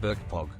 BurkePog.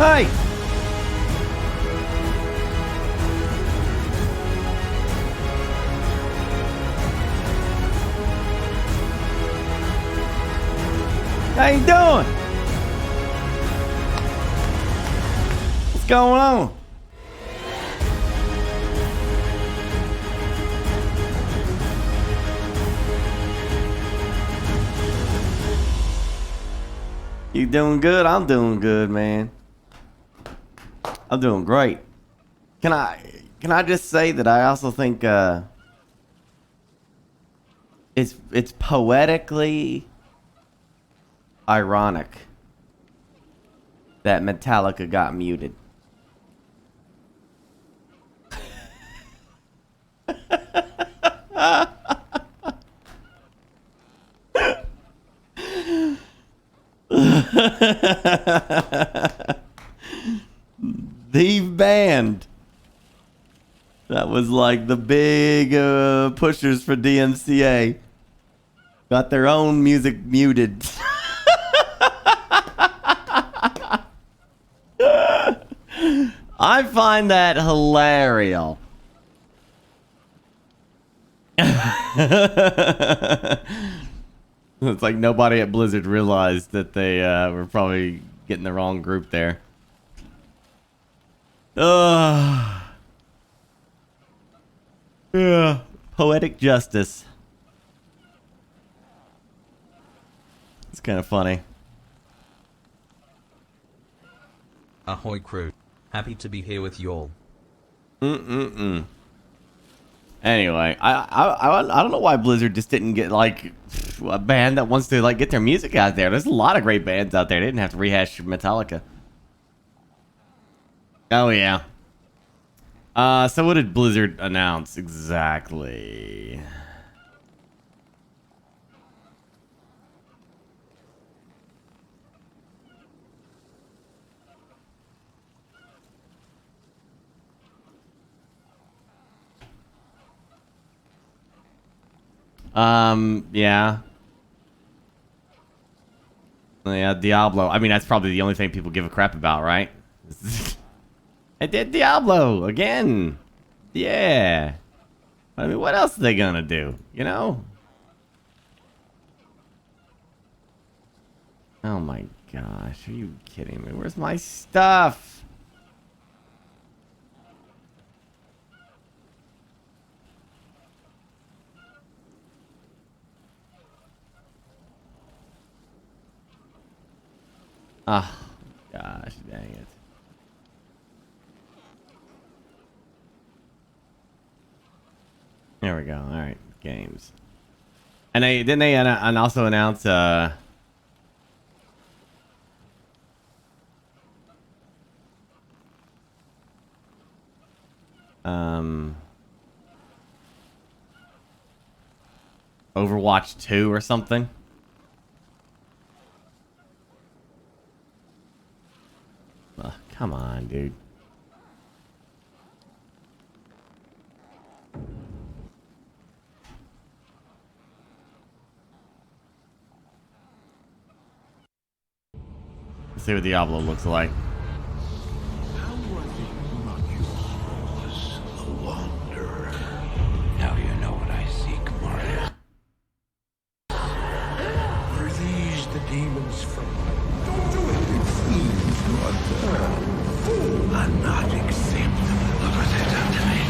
Hey! How you doing? What's going on? You doing good? I'm doing good, man. I'm doing great. Can I just say that I also think it's poetically ironic that Metallica got muted. The band that was like the big pushers for DMCA got their own music muted. I find that hilarious. It's like nobody at Blizzard realized that they were probably getting the wrong group there. Yeah, poetic justice. It's kind of funny. Ahoy crew. Happy to be here with y'all. Anyway, I don't know why Blizzard just didn't get like a band that wants to like get their music out there. There's a lot of great bands out there. They didn't have to rehash Metallica. Oh yeah. So what did Blizzard announce exactly? Yeah. Yeah, Diablo. I mean, that's probably the only thing people give a crap about, right? I did Diablo again. Yeah. I mean, what else are they gonna do? You know? Oh my gosh, are you kidding me? Where's my stuff? Oh, gosh, dang it. There we go. All right, games. And they also announce Overwatch 2 or something. Ugh, come on, dude. Let's see what Diablo looks like. How was it not yours, a wanderer? Now you know what I seek, Mario. Are these the demons from... Don't do it! It seems to utter. I'm not exempt. Look what they've done to me.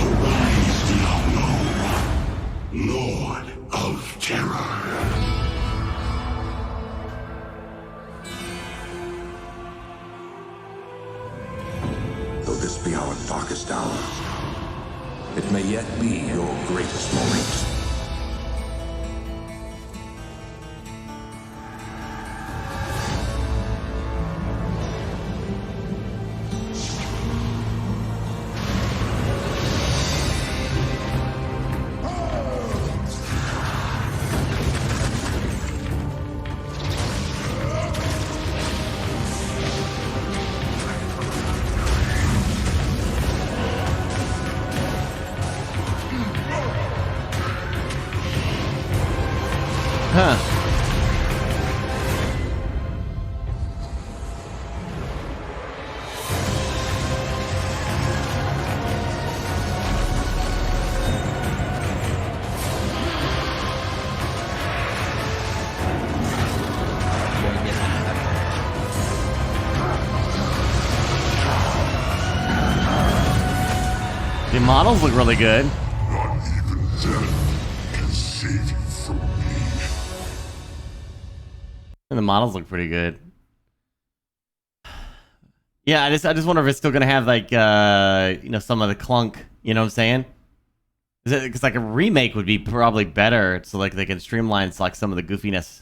Arise, Diablo, Lord of Terror. Though this be our darkest hour, it may yet be your greatest moment. Huh. The models look really good. Not even death can save you from me. And the models look pretty good. Yeah, I just wonder if it's still gonna have like you know, some of the clunk. You know what I'm saying? Because like a remake would be probably better, so like they can streamline like some of the goofiness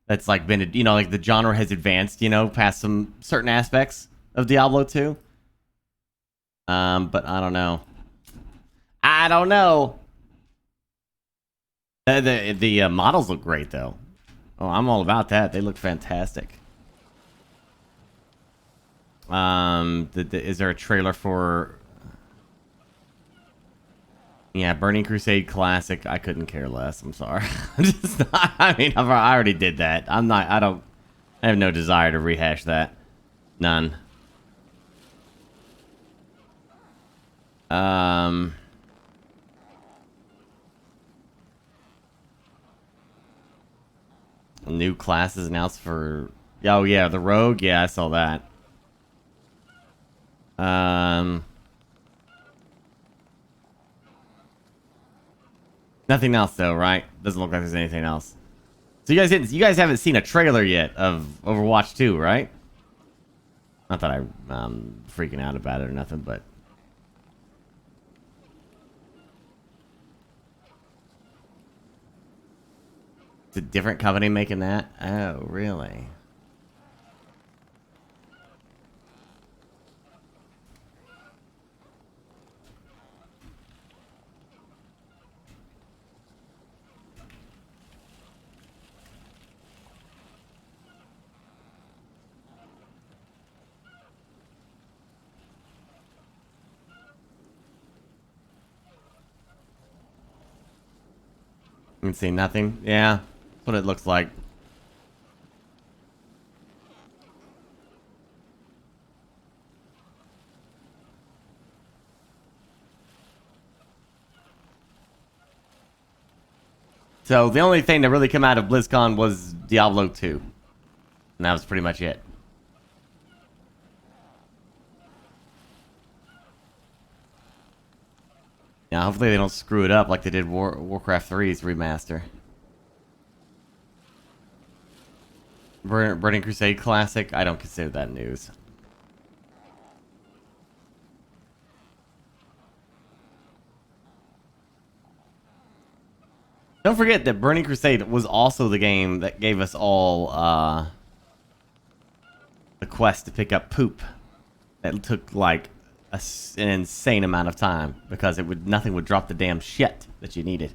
that's like been, you know, like the genre has advanced, you know, past some certain aspects of Diablo 2. But I don't know. I don't know. The models look great though. Oh, I'm all about that. They look fantastic. Is there a trailer for? Yeah, Burning Crusade Classic. I couldn't care less. I'm sorry. I'm just not, I mean, I already did that. I'm not. I have no desire to rehash that. None. New classes announced for. Oh yeah, the Rogue. Yeah, I saw that. Nothing else though, right? Doesn't look like there's anything else. So you guys haven't seen a trailer yet of Overwatch 2, right? Not that I'm freaking out about it or nothing, but it's a different company making that. Oh, really? You can see nothing. Yeah, that's what it looks like. So the only thing that really came out of BlizzCon was Diablo 2. And that was pretty much it. Yeah, hopefully they don't screw it up like they did Warcraft 3's remaster. Burning Crusade Classic, I don't consider that news. Don't forget that Burning Crusade was also the game that gave us all the quest to pick up poop. That took like an insane amount of time because nothing would drop the damn shit that you needed.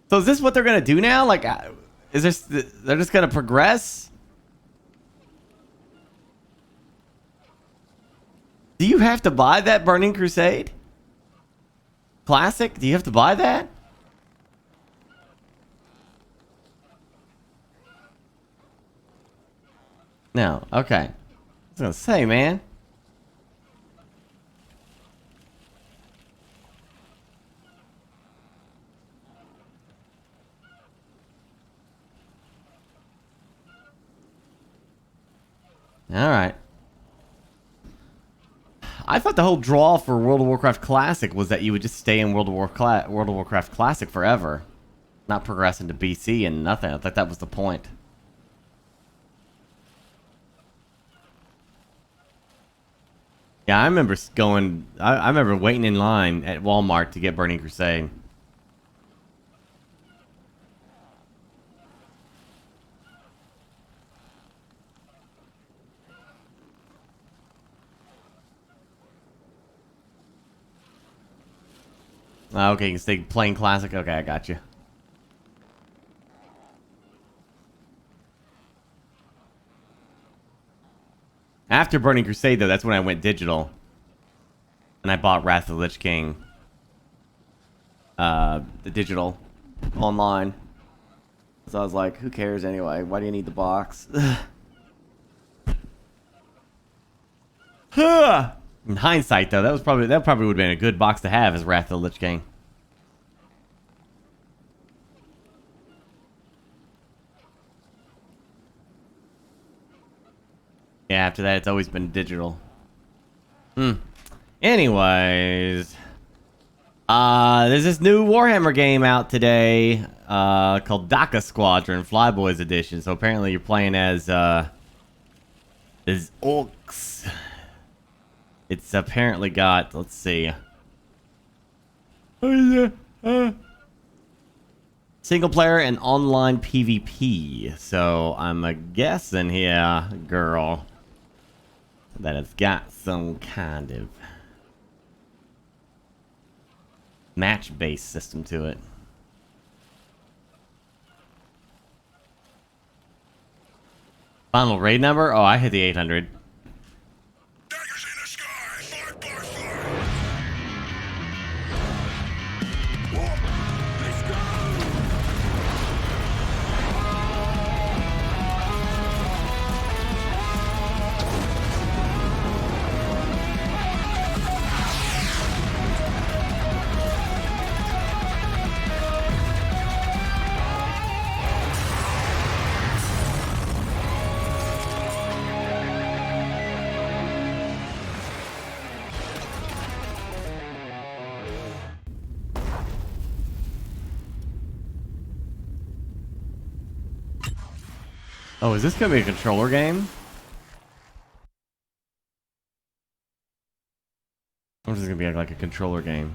So is this what they're gonna do now? Like, they're just gonna progress? Do you have to buy that Burning Crusade Classic? Do you have to buy that? No. Okay. I was gonna say, man. All right. I thought the whole draw for World of Warcraft Classic was that you would just stay in World of Warcraft Classic forever, not progress into BC and nothing. I thought that was the point. Yeah, I remember going. I remember waiting in line at Walmart to get Burning Crusade. Okay, you can stay playing Classic. Okay, I got you. After Burning Crusade, though, that's when I went digital. And I bought Wrath of the Lich King. The digital. Online. So I was like, who cares anyway? Why do you need the box? In hindsight, though, that probably would have been a good box to have as Wrath of the Lich King. Yeah, after that, it's always been digital. Anyways, there's this new Warhammer game out today. called Dakka Squadron Flyboys Edition. So apparently you're playing as orcs. It's apparently got, let's see. Single player and online PvP. So I'm guessing here, girl, that it's got some kind of match-based system to it. Final raid number? Oh, I hit the 800. Daggers in the sky! 5x5! Let's go! Oh, is this gonna be a controller game? Or is this gonna be like a controller game?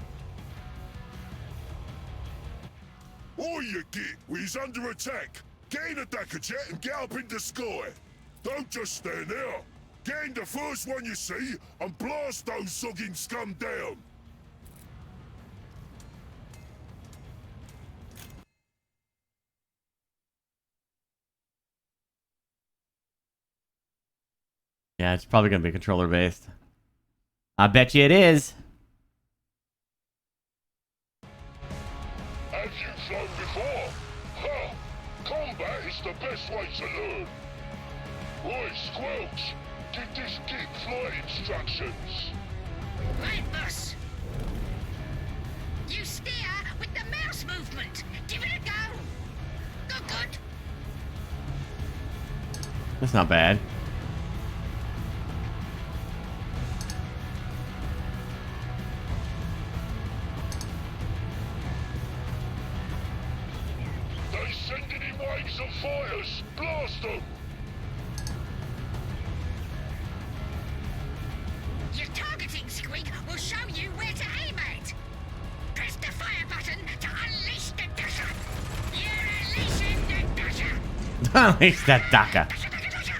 All you get, he's under attack. Get in the Dakka jet and get up in the sky. Don't just stand there. Get in the first one you see and blast those sogging scum down. Yeah, it's probably gonna be controller based. I bet you it is. Have you flown before? Huh! Combat is the best way to learn. Oi, Squelch! Did this kid flight instructions? Right, boss. You steer with the mouse movement. Give it a go. Good, good. That's not bad. They sending in waves of fighters. Blast them! Your targeting squig will show you where to aim at. Press the fire button to unleash the Dakka. You're unleashing the Dakka. Unleash that Dakka. Dakka, Dakka, Dakka.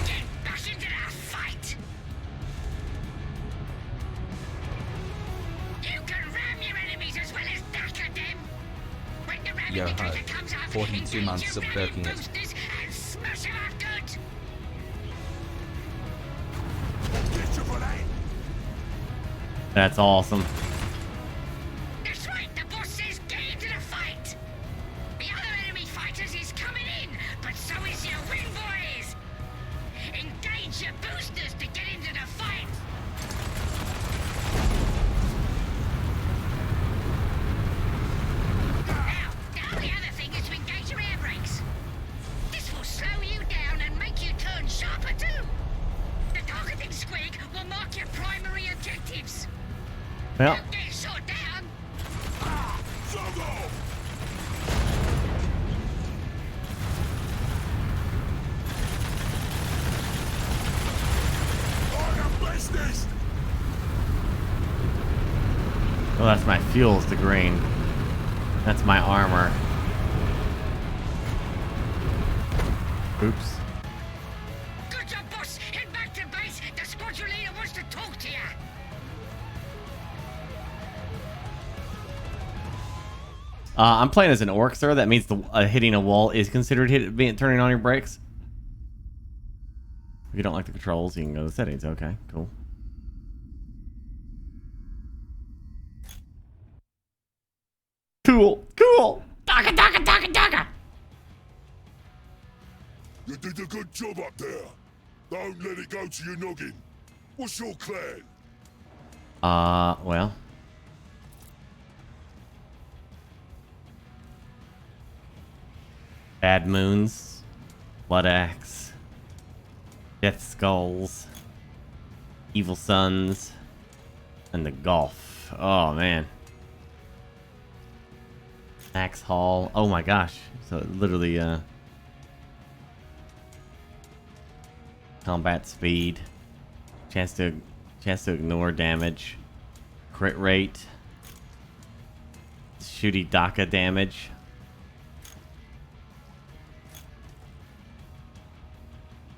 Get back into the fight. You can ram your enemies as well as Dakka them. When the ramming Yo, Dakka comes up, 42 months engage of your Burking ramming it. boosters and smash 'em up good. That's awesome. That's right, the boss says get into the fight. The other enemy fighters is coming in, but so is your wing boys. Engage your boosters to get into the fight. Now the other thing is to engage your air brakes. This will slow you down and make you turn sharper too. The targeting squig will mark your primary objectives. Well, Don't get shot down. Juggle! Business! well, that's my fuels to green. That's my armor. Oops. Good job, boss. Head back to base. The squadron leader wants to talk to you. I'm playing as an orc, sir. That means the hitting a wall is considered turning on your brakes. If you don't like the controls, you can go to the settings. Okay, cool. Cool, cool. Dakka, Dakka, Dakka, Dakka. You did a good job up there. Don't let it go to your noggin. What's your clan? Well. Bad Moons, Blood Axe, Death Skulls, Evil Sons, And the golf. Oh, man. Axe haul. Oh, my gosh. So it literally, combat speed. Chance to ignore damage. Crit rate. Shooty Dakka damage.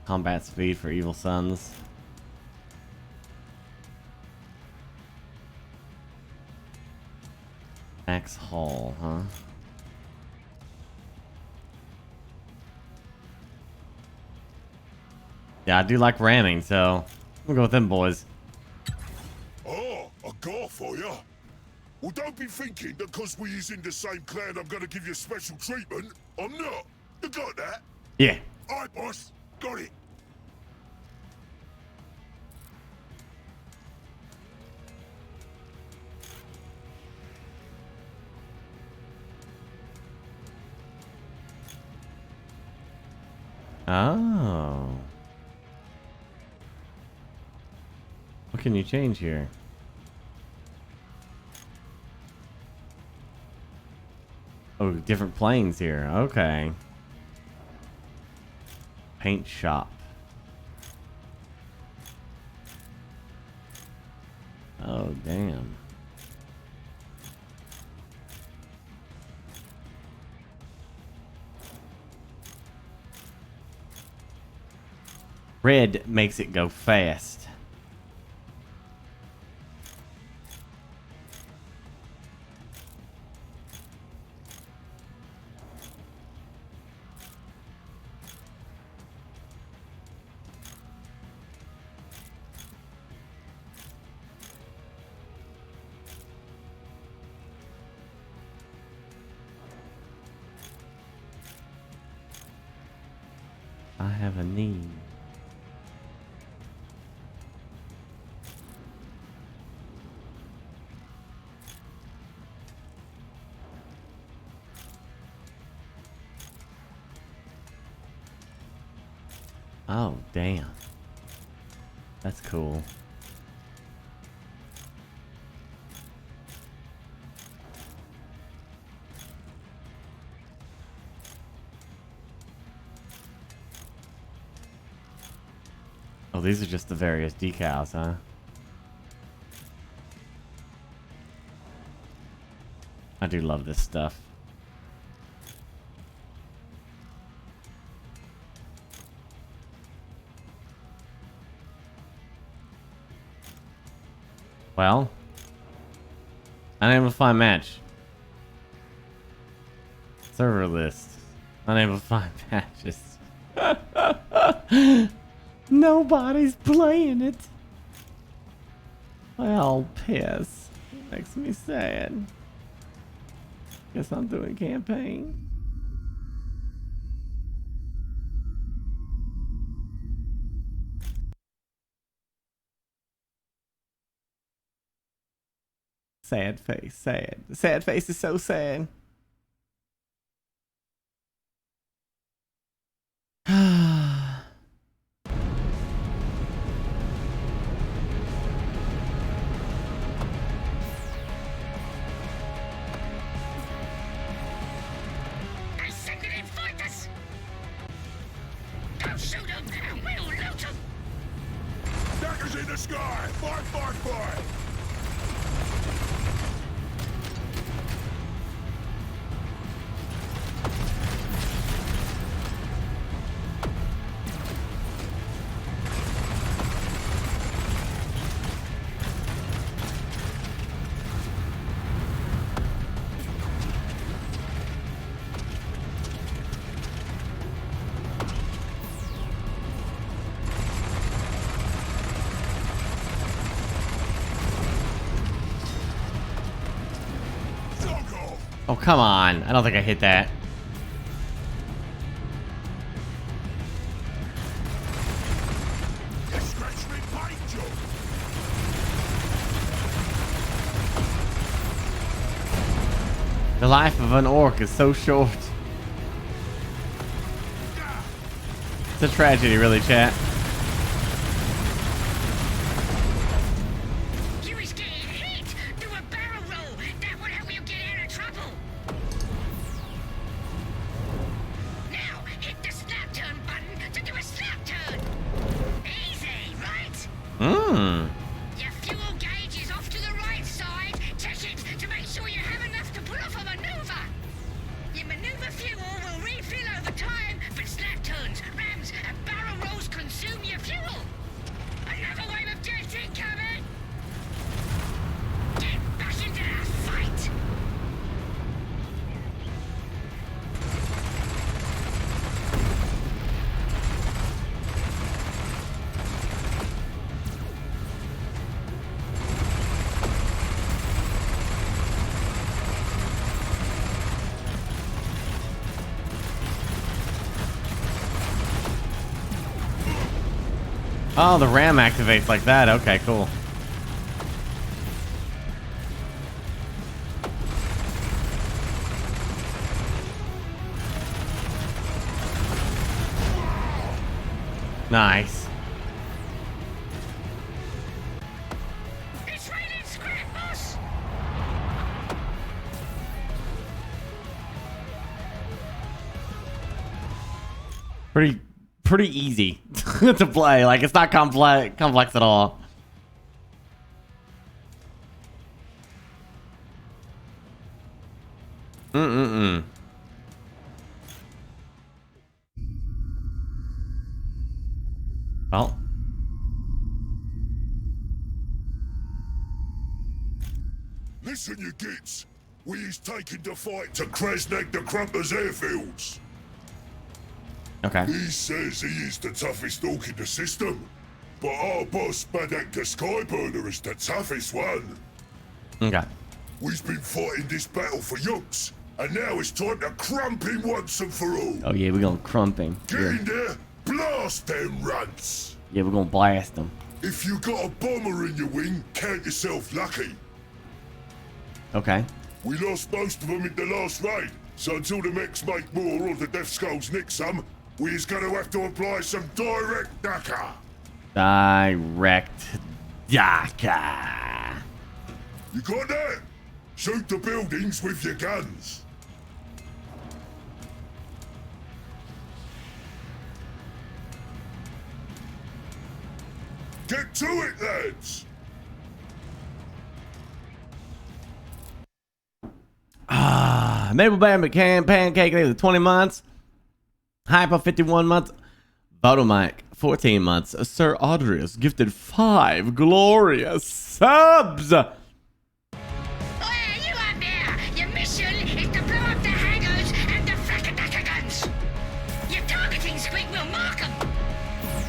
Combat speed for evil sons. Axe haul, huh? Yeah, I do like ramming, so we'll go with them boys. Oh, a golf for ya? Well, don't be thinking that because we is in the same clan, I'm gonna give you special treatment. I'm not. You got that? Yeah. Aye, boss. Got it. Oh. What can you change here? Oh, different planes here. Okay. Paint shop. Oh, damn. Red makes it go fast. I have a need. Oh, damn. That's cool. Oh, these are just the various decals, huh? I do love this stuff. Well, unable to find match. Server list. Unable to find matches. Nobody's playing it. Well, piss. Makes me sad. Guess I'm doing campaign. Sad face, sad. The sad face is so sad. Ascended in fighters! Go shoot them and we'll loot them! Daggers in the sky! Fight, fight, fight! Oh, come on. I don't think I hit that. Scratch me paint, Joe! The life of an orc is so short. It's a tragedy, really, chat. You was getting Mmm. Your fuel gauge is off to the right side. Check it to make sure you have enough to pull off a maneuver. Your maneuver fuel will refill over time, but snap turns, rams, and barrel rolls consume your fuel. Another wave of jets incoming. Get back into the fight. Oh, the ram activates like that. Okay, cool. Nice. It's raining scrap, boss. Pretty easy to play. Like, it's not complex at all. Well, Listen, you gits. We is taking the fight to Krasnag the Crumper's airfields. okay. He says he is the toughest orc in the system, but our boss Badak the Skyburner is the toughest one. Okay. We've been fighting this battle for yonks, and now it's time to crump him once and for all. Oh yeah, we're gonna crump him. Get Yeah, in there, blast them runts. yeah, we're gonna blast him. If you got a bomber in your wing, count yourself lucky. Okay. We lost most of them in the last raid, so until the mechs make more or the Death Skulls nick some, we's gonna have to apply some direct Dakka. Direct Dakka. You got that? Shoot the buildings with your guns. Get to it, lads! Maple Bear McCann Pancake with 20 months. Hyper 51 months. Votomike 14 months. Sir Audrius gifted 5 glorious subs. Oh, yeah, you up there! Your mission is to blow up the hangars and the Dakka guns. Your targeting squig will mark them.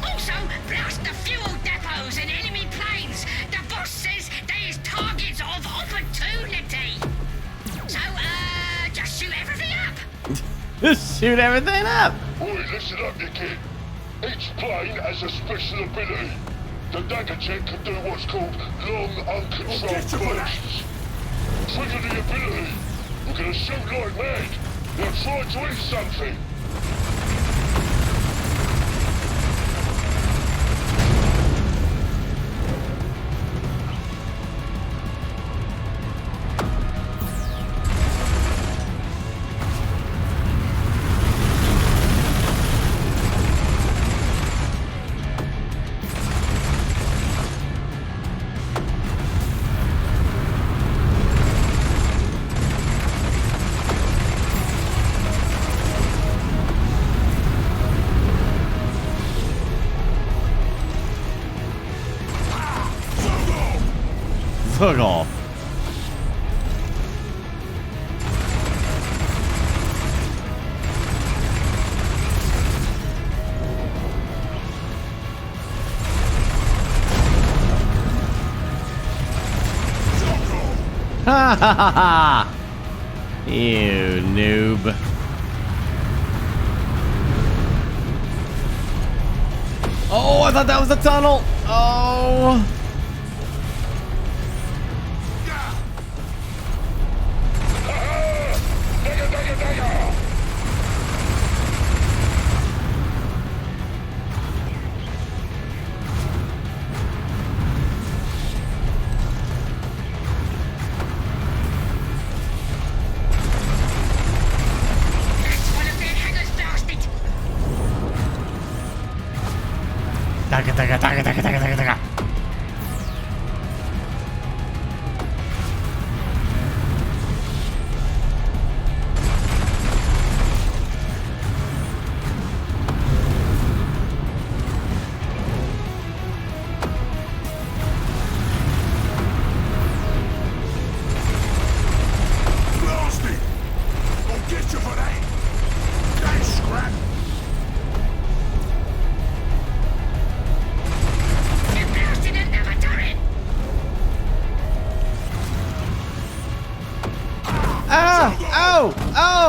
Also, blast the fuel depots and enemy planes. The boss says they is targets of opportunity. So, just shoot everything up. Just shoot everything up. Oi, listen up, you kid. Each plane has a special ability. The Dakka jet can do what's called long, uncontrolled bursts. Trigger the ability. We're gonna shoot like mad. Now try to eat something. Took off. Ha ha ha ha! You noob. Oh, I thought that was a tunnel. Oh. Dakka, dakka, dakka, dakka, dakka, dakka, dakka.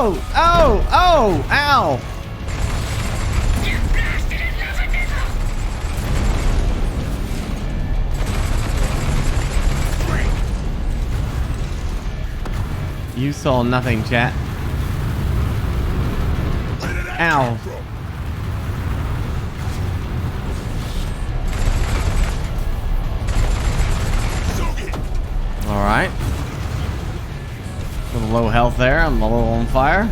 Oh! Oh! Oh! Ow! You blasted another nigger! You saw nothing, chat. Ow. Alright. A little low health there. I'm a little on fire.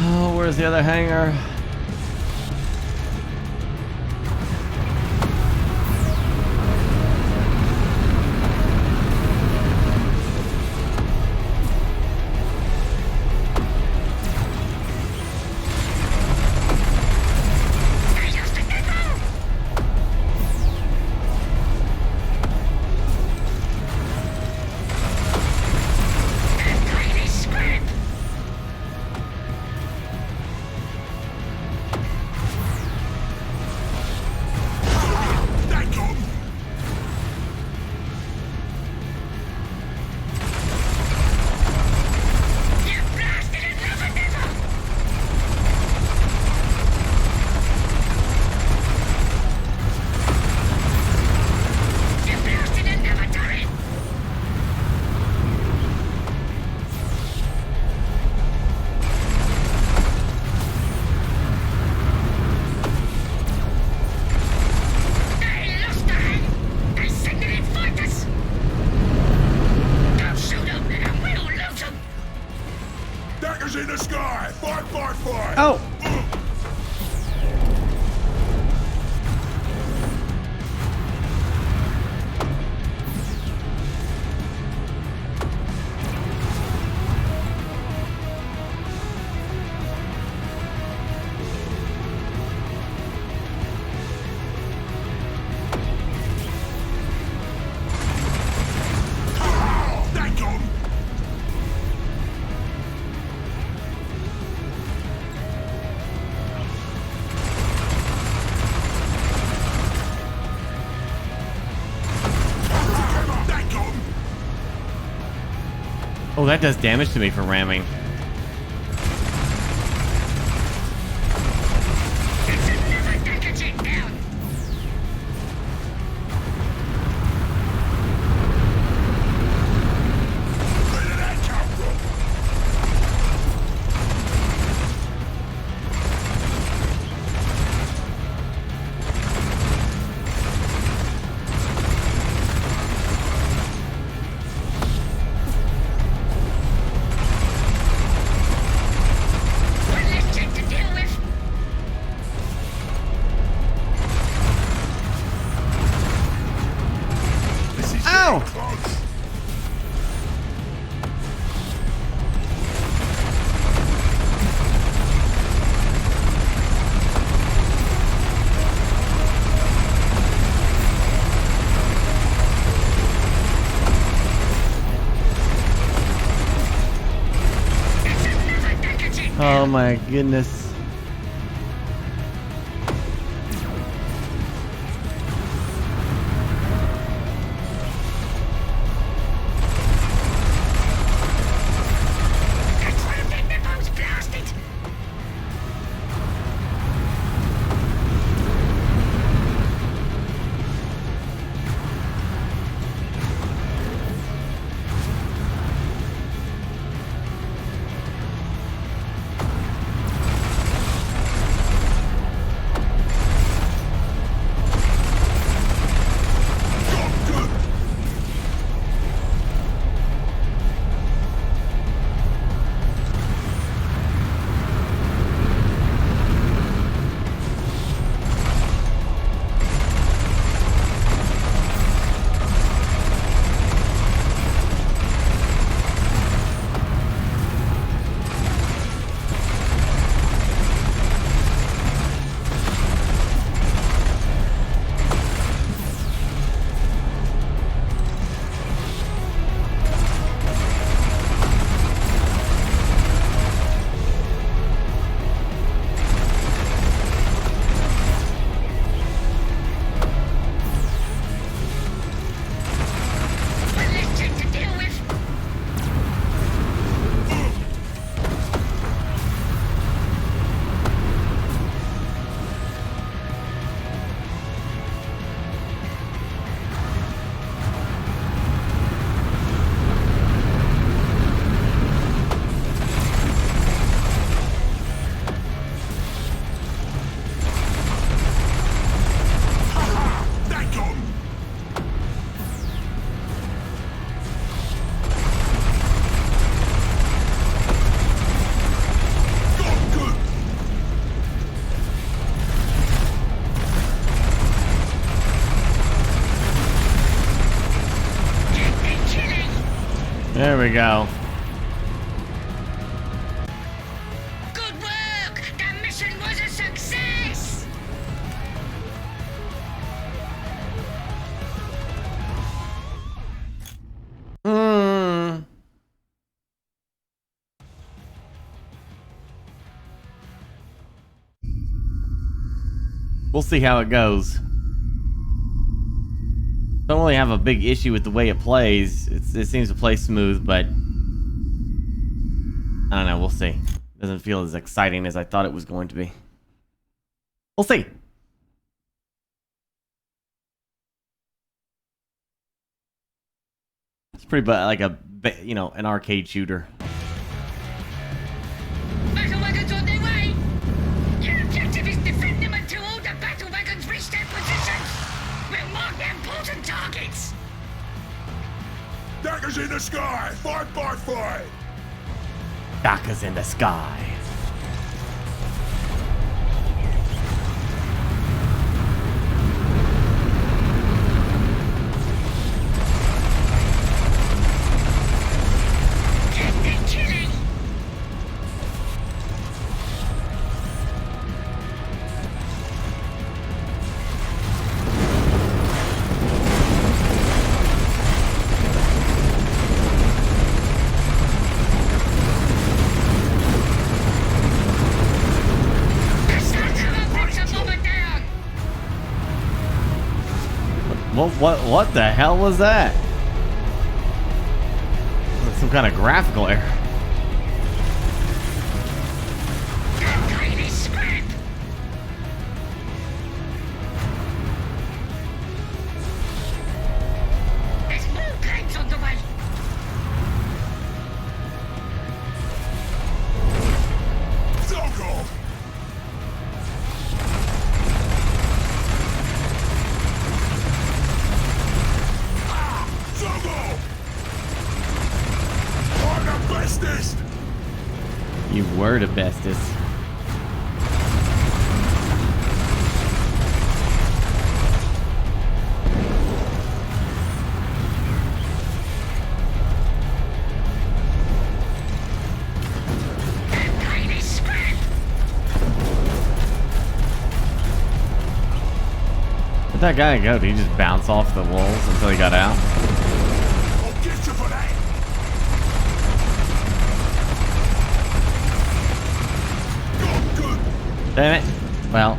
Oh, where's the other hangar? In the sky! Fight, fight, fight! Oh! Oh, that does damage to me for ramming. That's another Dakka jet down! Where did that come from? One less jet to deal with! This is Ow! getting close. That's another Dakka jet Oh down! my goodness. That's one of them nipples blasted! we go. Good work! The mission was a success! We'll see how it goes. Don't really have a big issue with the way it plays. It seems to play smooth, but I don't know. We'll see. Doesn't feel as exciting as I thought it was going to be. We'll see. It's pretty like a, you know, an arcade shooter. Battle wagons on their way! Your objective is defend them until all the battle wagons reach their positions! We'll mark the important targets! Dakka's in the sky! Fight, fight, fight! Dakka's in the sky. Get the killing! What the hell was that? Like some kind of graphical error. There's more planes on the way! Zogo! Zogo! I'm the bestest! You were the bestest. That plane is scrap! Where'd that guy go? Did he just bounce off the walls until he got out? I'll get you for that! Oh, good! Damn it. Well.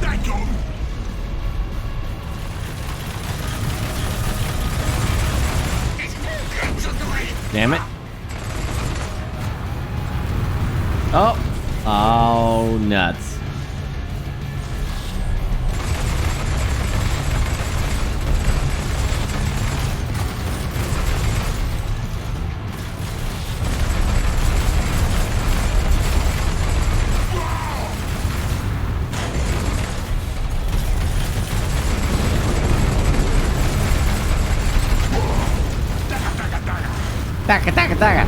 Thank you! There's more planes on the way! Damn it. Oh. Oh, nuts. Dakka, dakka, dakka.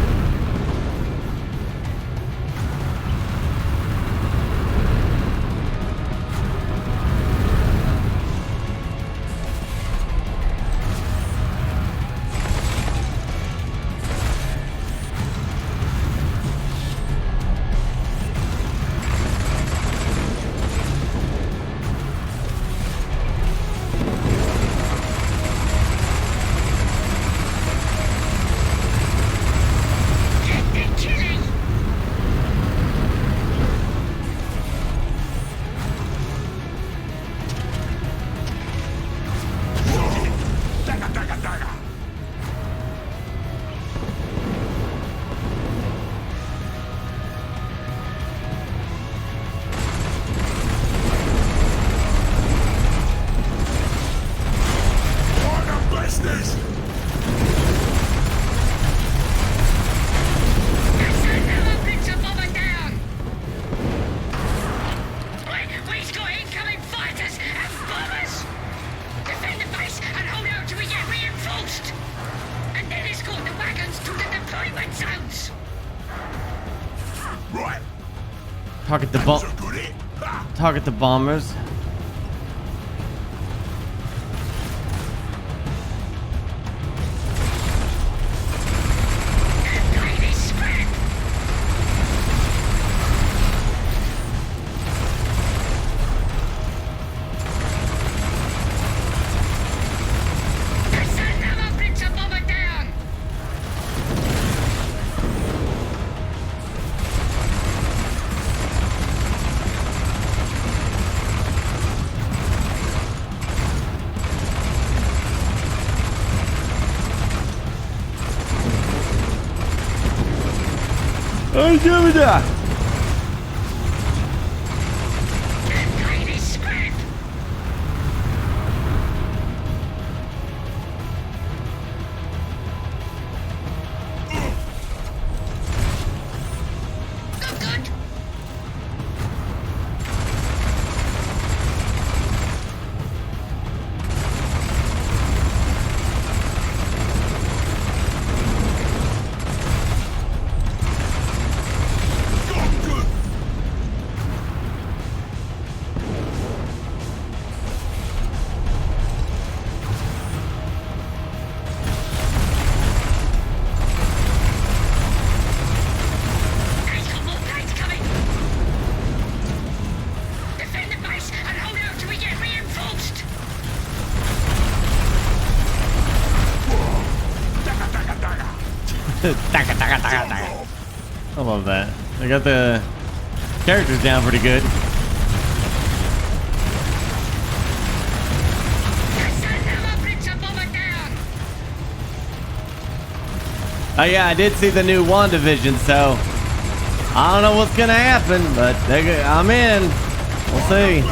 Target the bombers. I do that. Dakka, dakka, dakka, dakka. I love that. They got the characters down pretty good. Oh yeah, I did see the new WandaVision, so I don't know what's gonna happen, but I'm in. We'll see.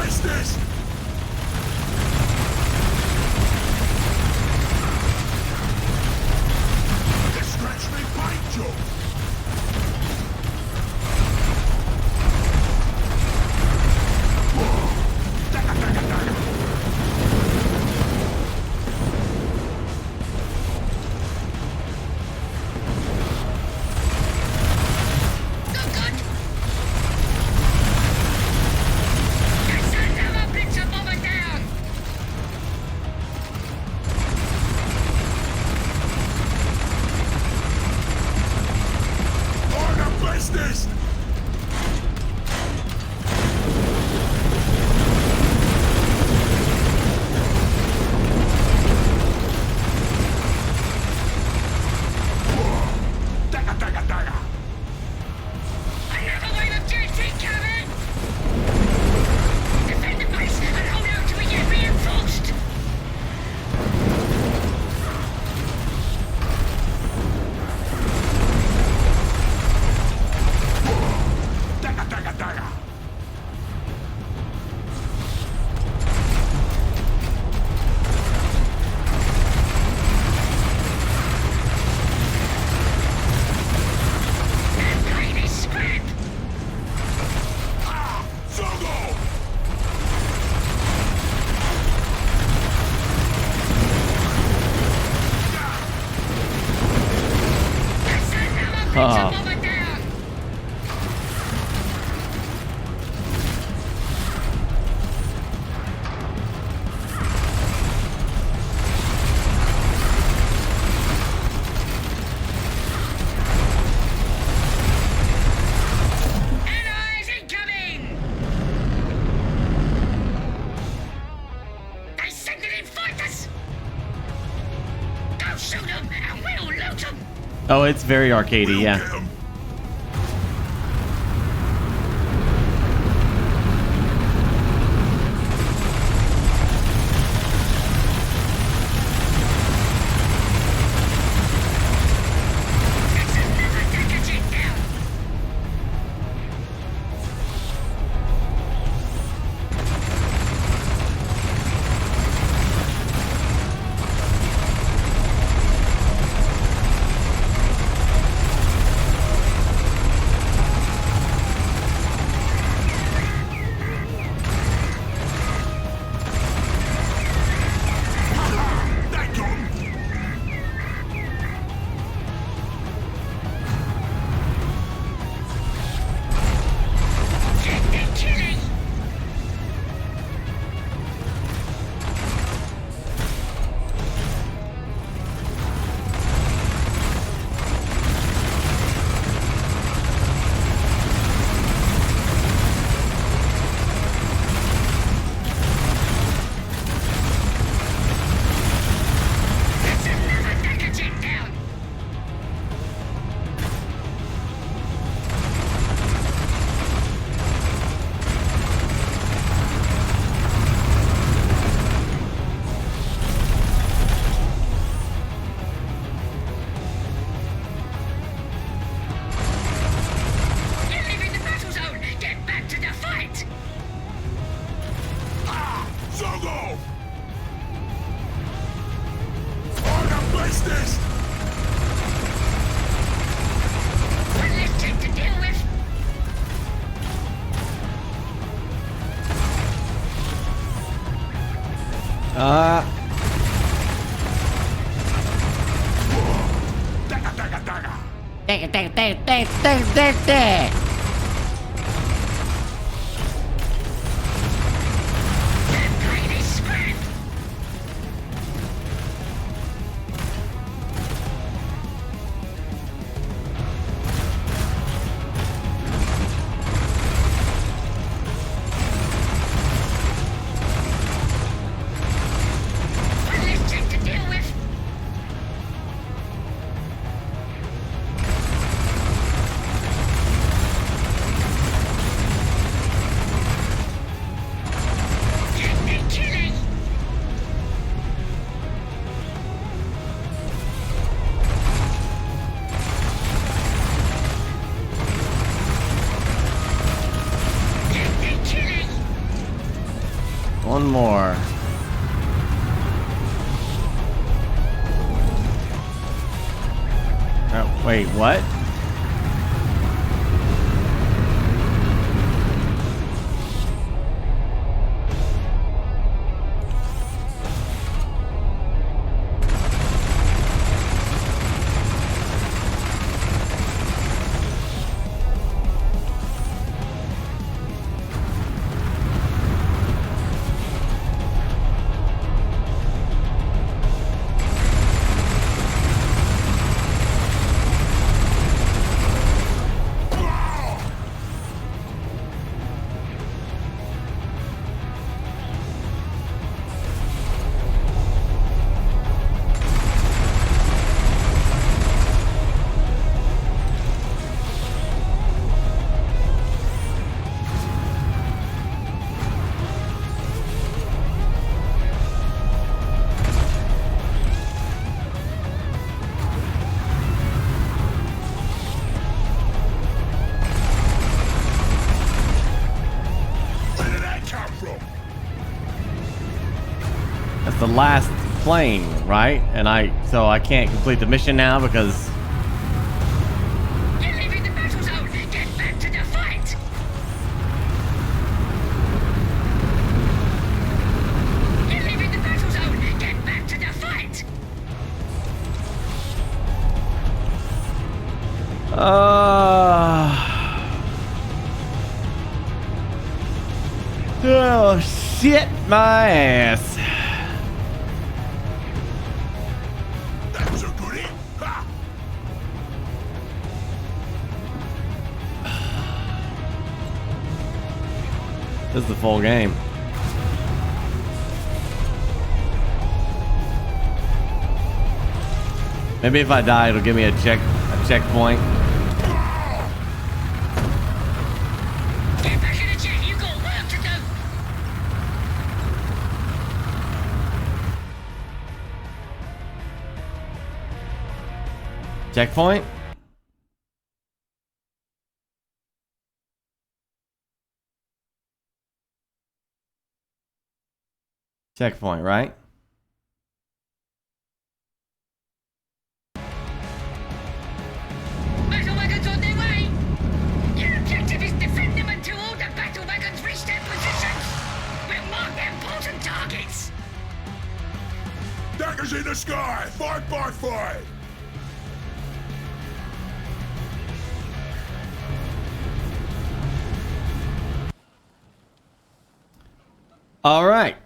Oh, it's very arcadey, yeah. this? One less tank to deal with. That plane is scrap. One less tank to deal with. Get me killing. Get me killing. One more. Wait, what? Where did that come from? That's the last plane, right? And so I can't complete the mission now because You're leaving the battle zone. Get back to the fight. You're leaving the battle zone. Get back to the fight. Oh shit, my ass. That was a goodie. Ha! This is the full game. Maybe if I die, it'll give me a checkpoint. Get back in the jet. You got work to do. Checkpoint? Checkpoint, right? Battle wagons on their way. Your objective is defend them until all the battle wagons reach their positions. We'll mark their important targets. Dakka's in the sky. 5x5. All right.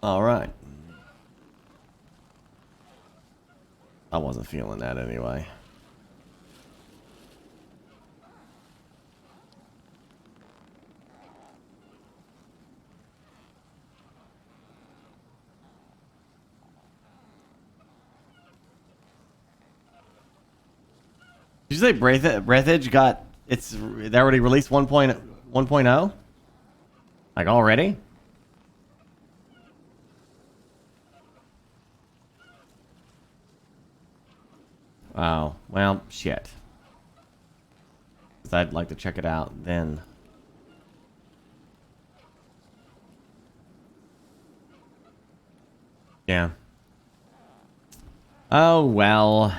All right. I wasn't feeling that anyway. Did you say Breathedge got they already released 1.0? Like already? Oh, well, shit. 'Cause I'd like to check it out then. Yeah. Oh, well.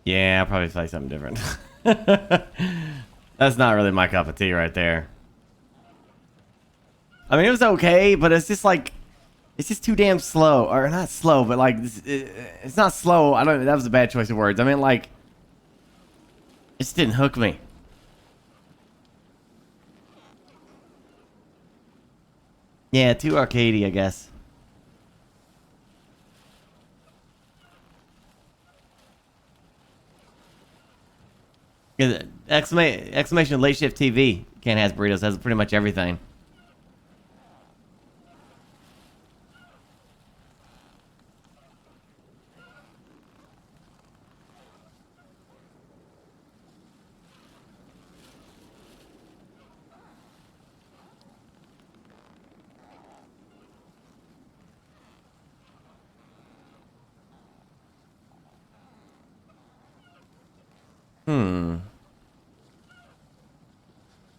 Yeah, I'll probably play something different. That's not really my cup of tea right there. I mean, it was okay, but it's just like, it's just too damn slow. Or not slow, but like, it's not slow. I don't, that was a bad choice of words. I mean, like, it just didn't hook me. Yeah, too arcadey, I guess. Exclamation late shift TV. Can't has burritos. Has pretty much everything.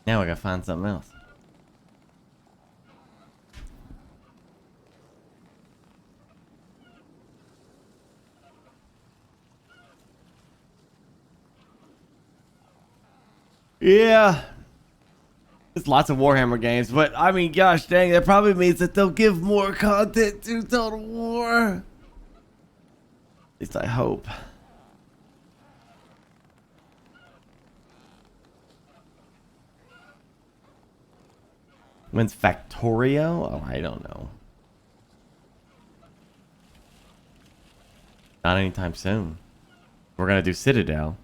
Now I gotta find something else. Yeah. There's lots of Warhammer games, but I mean, gosh dang, that probably means that they'll give more content to Total War. At least I hope. When's Factorio? Oh, I don't know. Not anytime soon. We're gonna do Citadel.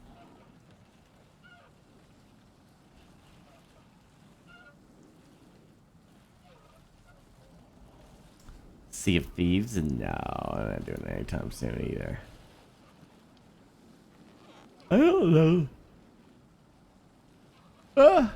Sea of Thieves? No, I'm not doing it anytime soon either. I don't know. Ah.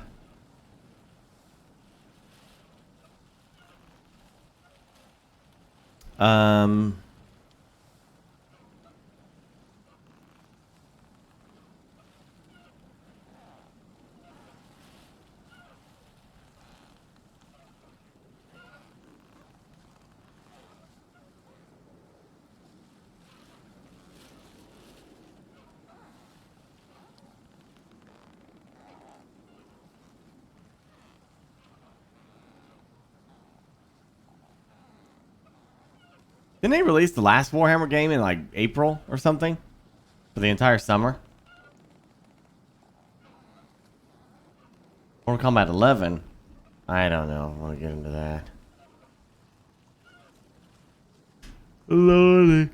Didn't they release the last Warhammer game in like April or something? For the entire summer? Mortal Kombat 11? I don't know. I want to get into that. Lordy.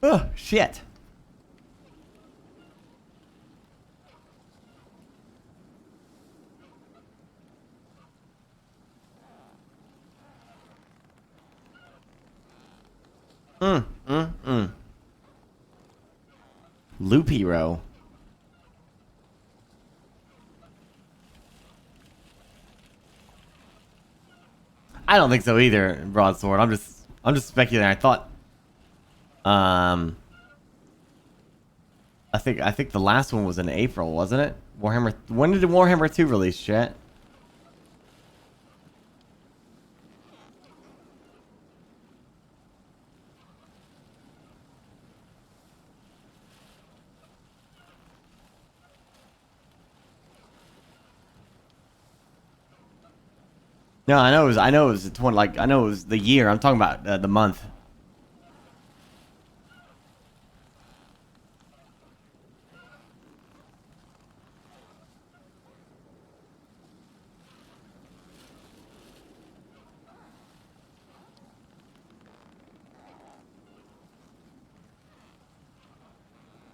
Oh, shit. Loop Hero. I don't think so either, Broadsword. I'm just speculating. I thought I think the last one was in April, wasn't it? Warhammer, when did Warhammer 2 release, chat? No, I know it was 20, like, I know it was the year. I'm talking about the month.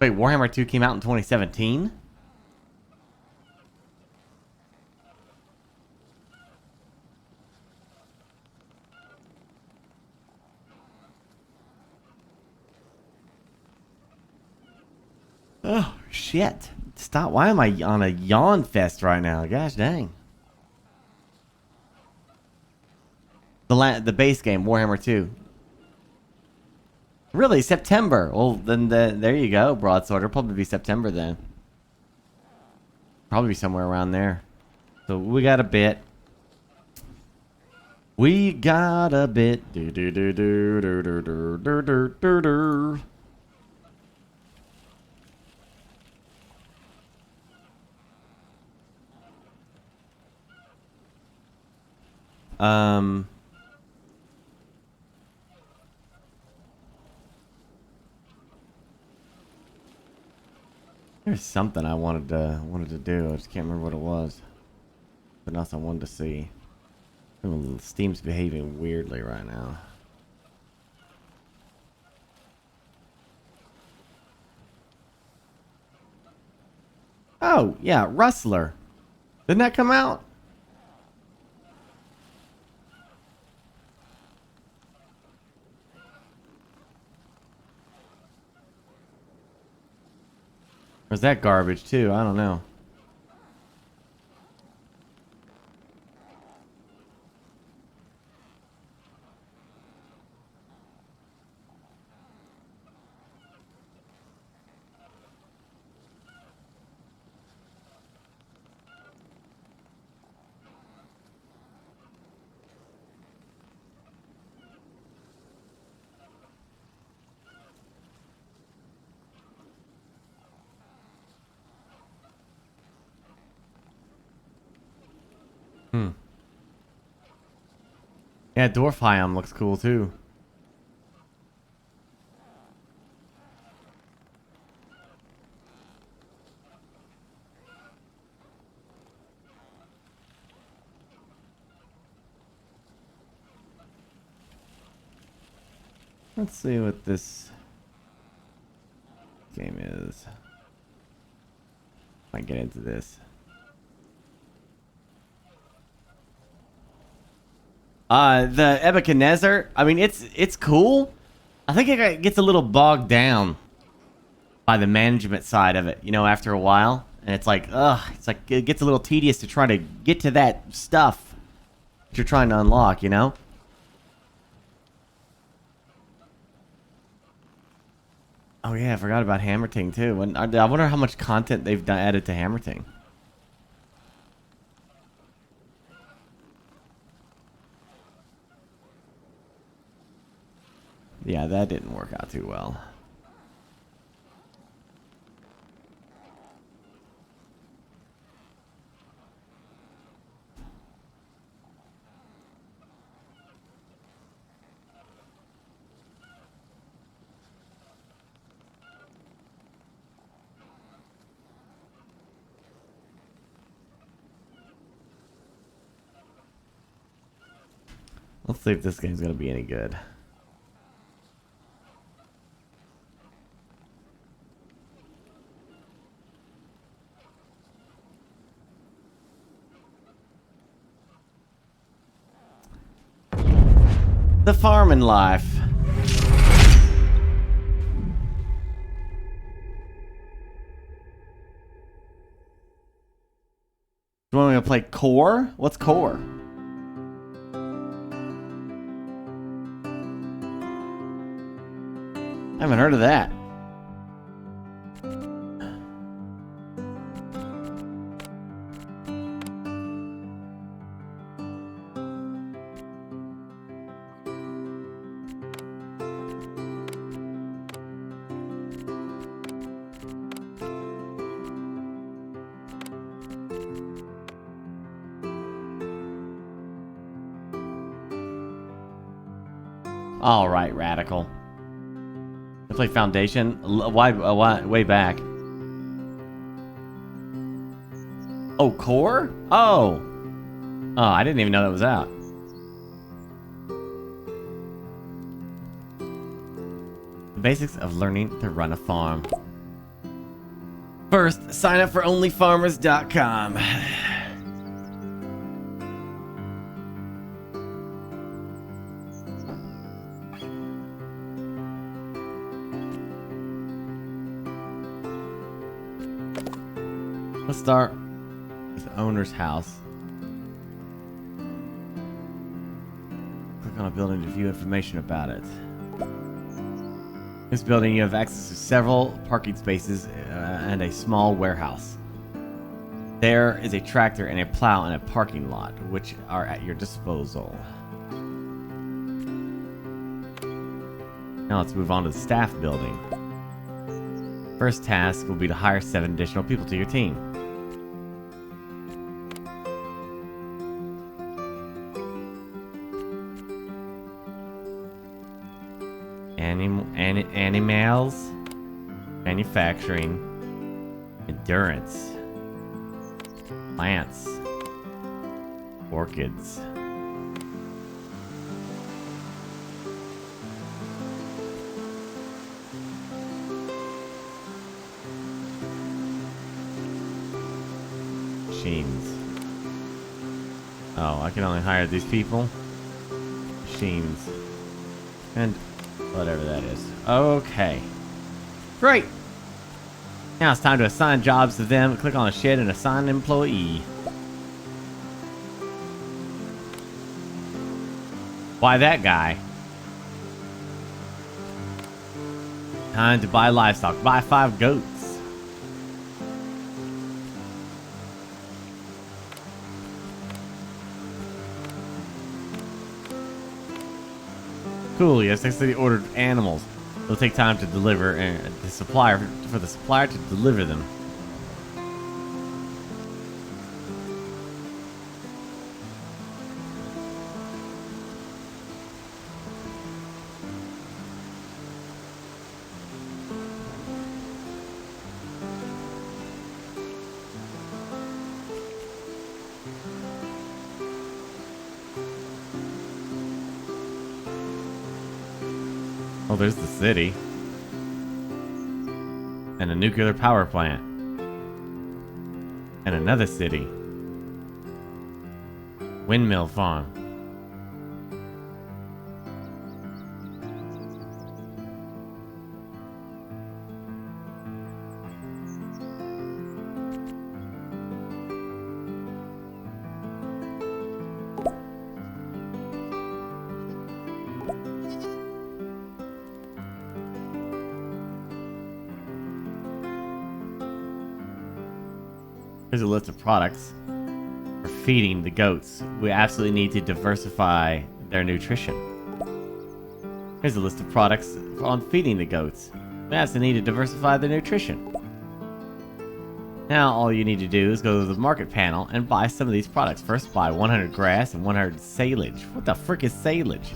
Wait, Warhammer 2 came out in 2017? Oh, shit. Stop. Why am I on a yawn fest right now? Gosh dang. The base game, Warhammer 2. Really, September. Well, then there you go, broadsword. It'll probably be September then. Probably somewhere around there. So we got a bit. We got a bit. Do do do do do do do do do do do. There's something I wanted to do. I just can't remember what it was. Something else I wanted to see. Steam's behaving weirdly right now. Oh, yeah, Rustler. Didn't that come out? Or is that garbage too? I don't know. Yeah, Dwarfheim looks cool too. Let's see what this game is. Might get into this. The Nebuchadnezzar, I mean, it's cool. I think it gets a little bogged down by the management side of it, you know, after a while. And it's like, it gets a little tedious to try to get to that stuff that you're trying to unlock, you know? Oh yeah, I forgot about Hammerting too. And I wonder how much content they've added to Hammerting. Yeah, that didn't work out too well. Let's see if this game's gonna be any good. The farming life. You want me to play Core? What's Core? I haven't heard of that. All right, Radical. I play Foundation way back. Oh, Core? Oh, I didn't even know that was out. The basics of learning to run a farm. First, sign up for onlyfarmers.com. Let's start with the owner's house. Click on a building to view information about it. This building, you have access to several parking spaces and a small warehouse. There is a tractor and a plow in a parking lot, which are at your disposal. Now let's move on to the staff building. First task will be to hire 7 additional people to your team. Animals, manufacturing, endurance, plants, orchids. Machines. Oh, I can only hire these people. Machines. And whatever that is. Okay. Great. Now it's time to assign jobs to them. Click on a shed and assign an employee. Why that guy? Time to buy livestock. Buy 5 goats. Cool, yes, next to the ordered animals. It'll take time to deliver and the supplier for the supplier to deliver them. Oh, there's the city. And a nuclear power plant. And another city. Windmill farm. Here's a list of products for feeding the goats. We absolutely need to diversify their nutrition. Here's a list of products on feeding the goats. We absolutely need to diversify their nutrition. Now all you need to do is go to the market panel and buy some of these products. First, buy 100 grass and 100 silage. What the frick is silage?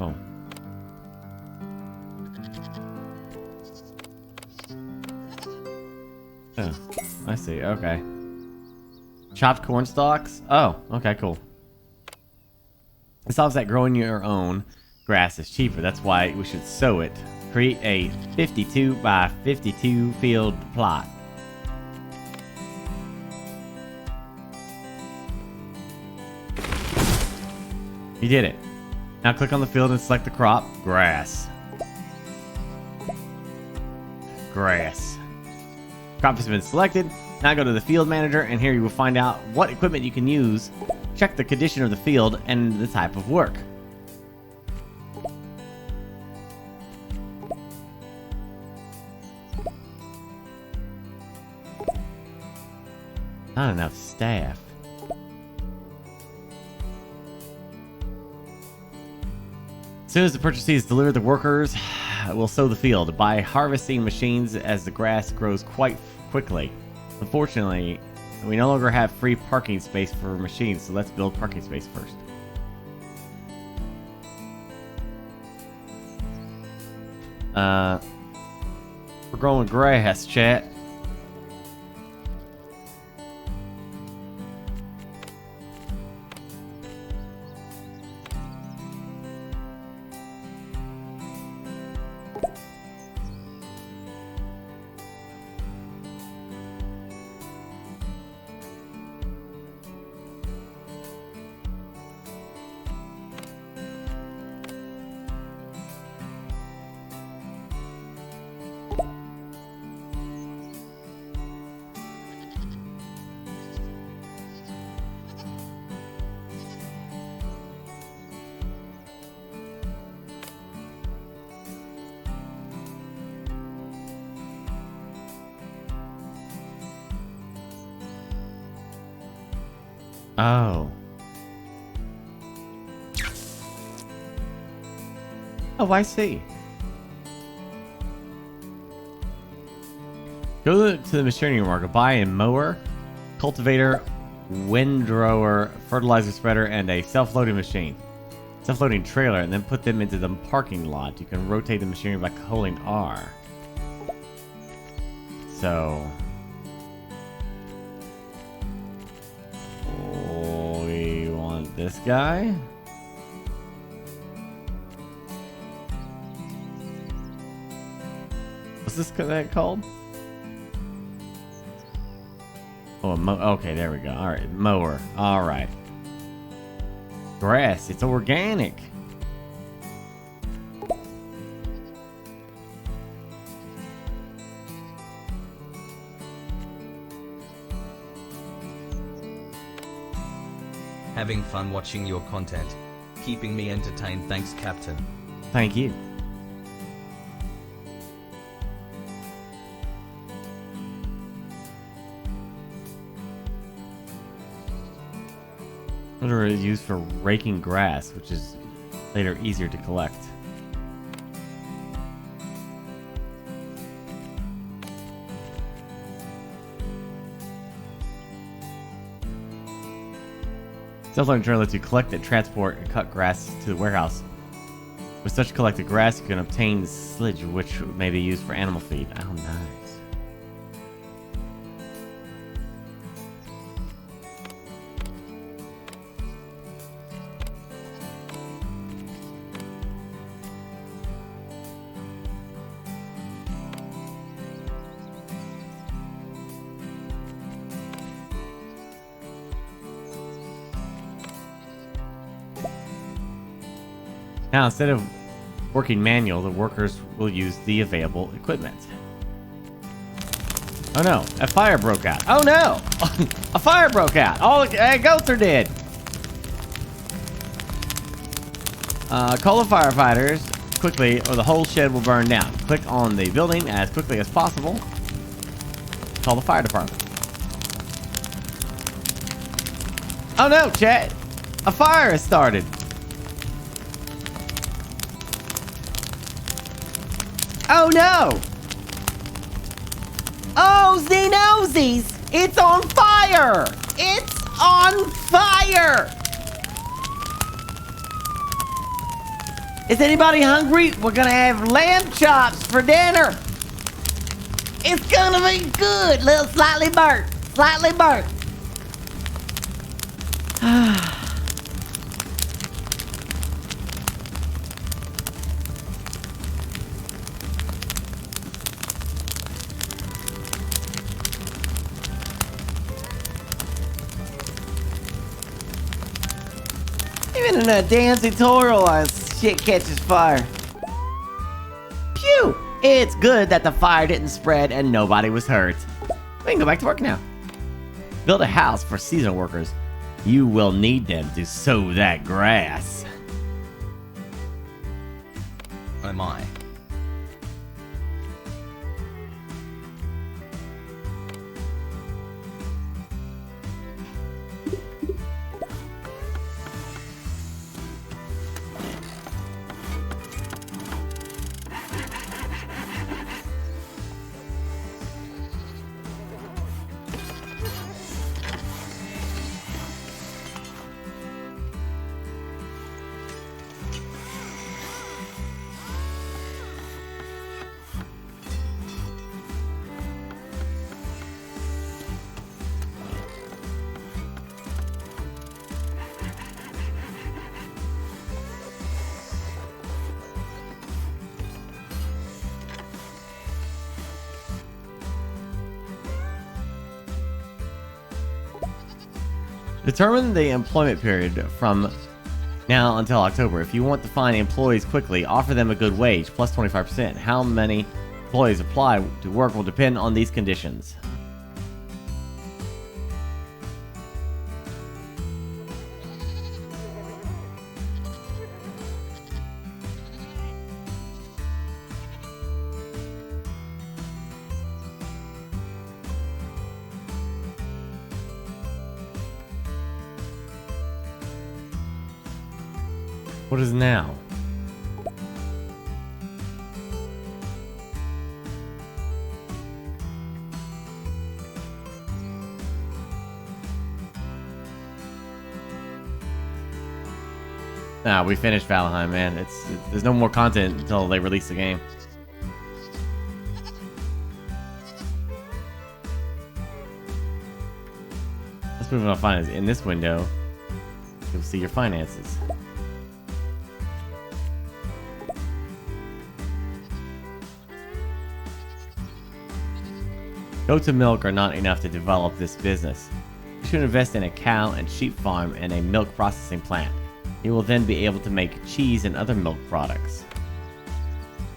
Oh. Oh, I see. Okay. Chopped corn stalks? Oh, okay, cool. It solves that growing your own grass is cheaper. That's why we should sow it. Create a 52 by 52 field plot. You did it. Now click on the field and select the crop. Grass. Grass. Crop has been selected. Now go to the field manager and here you will find out what equipment you can use. Check the condition of the field and the type of work. Not enough staff. As soon as the purchasee is delivered, the workers will sow the field. Buy harvesting machines as the grass grows quite quickly. Unfortunately, we no longer have free parking space for machines, so let's build parking space first. We're growing grass, chat. Oh. Oh, I see. Go to the machinery market, buy a mower, cultivator, windrower, fertilizer spreader, and a self-loading machine. Self-loading trailer, and then put them into the parking lot. You can rotate the machinery by holding R. So... we want this guy. What's this guy called? Oh, okay, there we go. All right, mower. All right. Grass. It's organic. Having fun watching your content. Keeping me entertained. Thanks, Captain. Thank you. Motor is used for raking grass, which is later easier to collect. Self-loading trailer lets you collect and transport and cut grass to the warehouse. With such collected grass, you can obtain silage, which may be used for animal feed. Oh, nice. Now, instead of working manual, the workers will use the available equipment. Oh no, a fire broke out. Oh no! A fire broke out. All the goats are dead. Call the firefighters quickly or the whole shed will burn down. Click on the building as quickly as possible. Call the fire department. Oh no, chat! A fire has started. Oh no! Oh, Xenosies! It's on fire! It's on fire! Is anybody hungry? We're gonna have lamb chops for dinner! It's gonna be good! Little slightly burnt. Slightly burnt. Even in a damn tutorial, shit catches fire. Phew! It's good that the fire didn't spread and nobody was hurt. We can go back to work now. Build a house for seasonal workers. You will need them to sow that grass. Oh my. Determine the employment period from now until October. If you want to find employees quickly, offer them a good wage, plus 25%. How many employees apply to work will depend on these conditions. What is now? Nah, we finished Valheim, man. There's no more content until they release the game. Let's move on to finance. In this window, you'll see your finances. Goats and milk are not enough to develop this business. You should invest in a cow and sheep farm and a milk processing plant. You will then be able to make cheese and other milk products.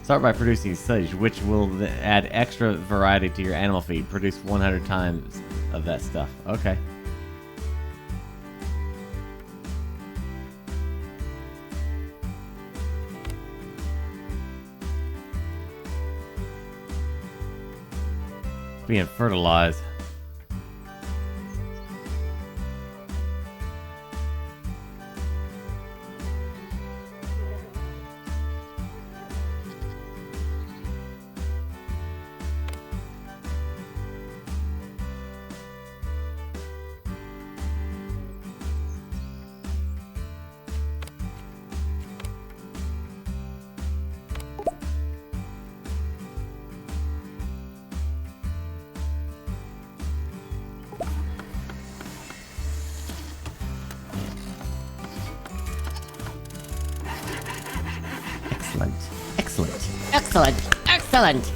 Start by producing silage, which will add extra variety to your animal feed. Produce 100 times of that stuff. Okay. Being fertilized. Excellent.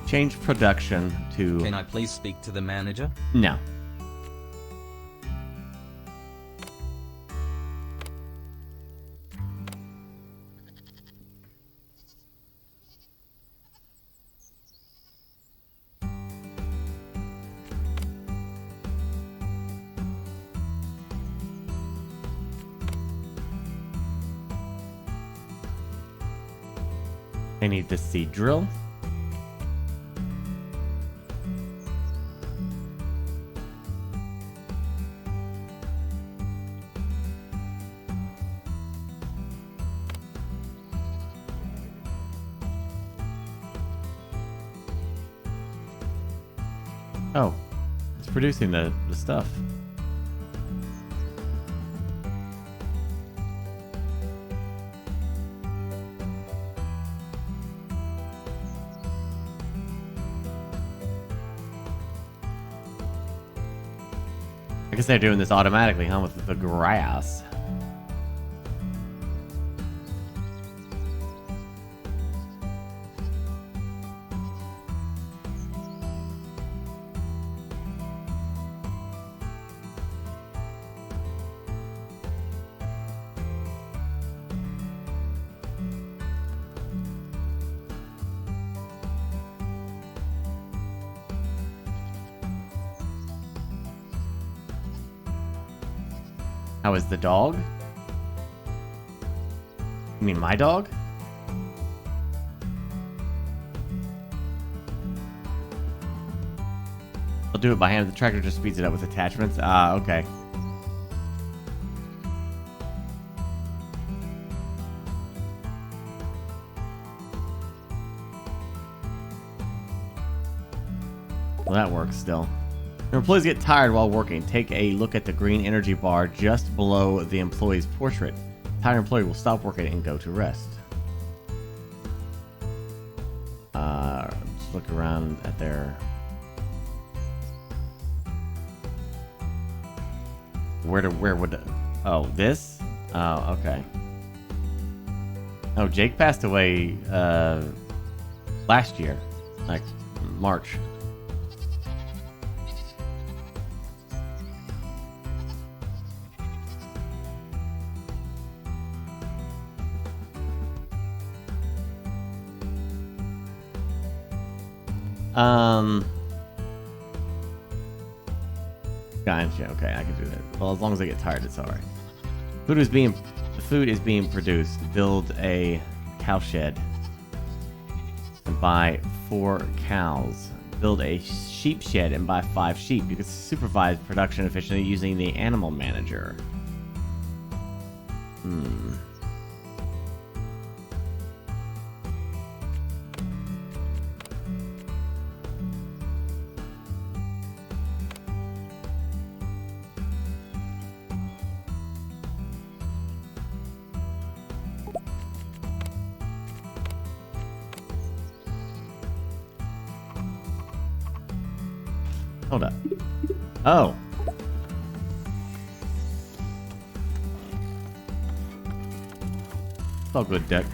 Change production to... Can I please speak to the manager? No. I need the seed drill. Oh, it's producing the stuff. I guess they're doing this automatically, huh, with the grass. How is the dog? You mean my dog? I'll do it by hand. The tractor just speeds it up with attachments. Ah, okay. Well, that works still. Your employees get tired while working. Take a look at the green energy bar just below the employee's portrait. Tired employee will stop working and go to rest. Just look around at their... Where would... Oh, this? Oh, okay. Oh, Jake passed away last year. Like, March. Gotcha. Okay, I can do that. Well, as long as I get tired, it's alright. Food is being produced. Build a cow shed. And buy 4 cows. Build a sheep shed and buy 5 sheep. You can supervise production efficiently using the animal manager. Hold up. Oh. It's all good, Dick.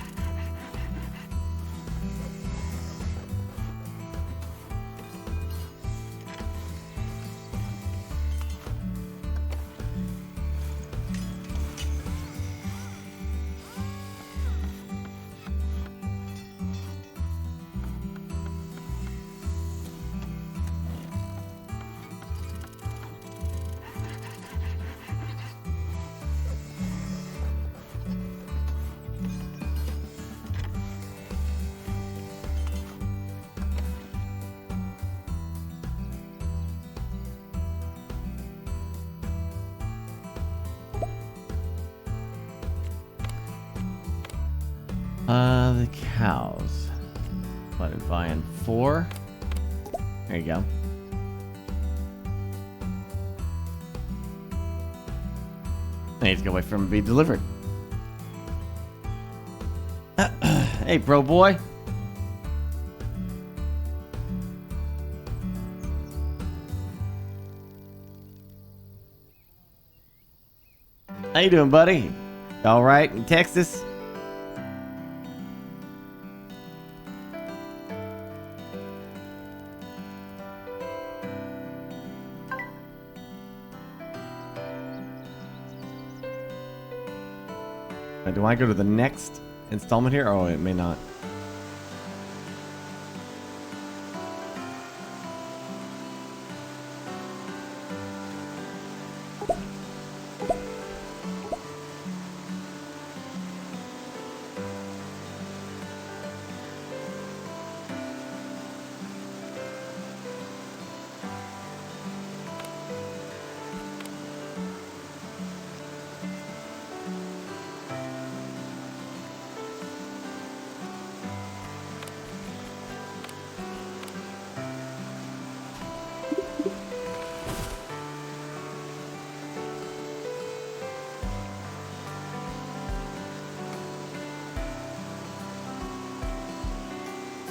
The cows. Let it buy in 4. There you go. I need to go wait for him to be delivered. Hey, bro boy. How you doing, buddy? All right in Texas? Do I go to the next installment here? Oh, it may not.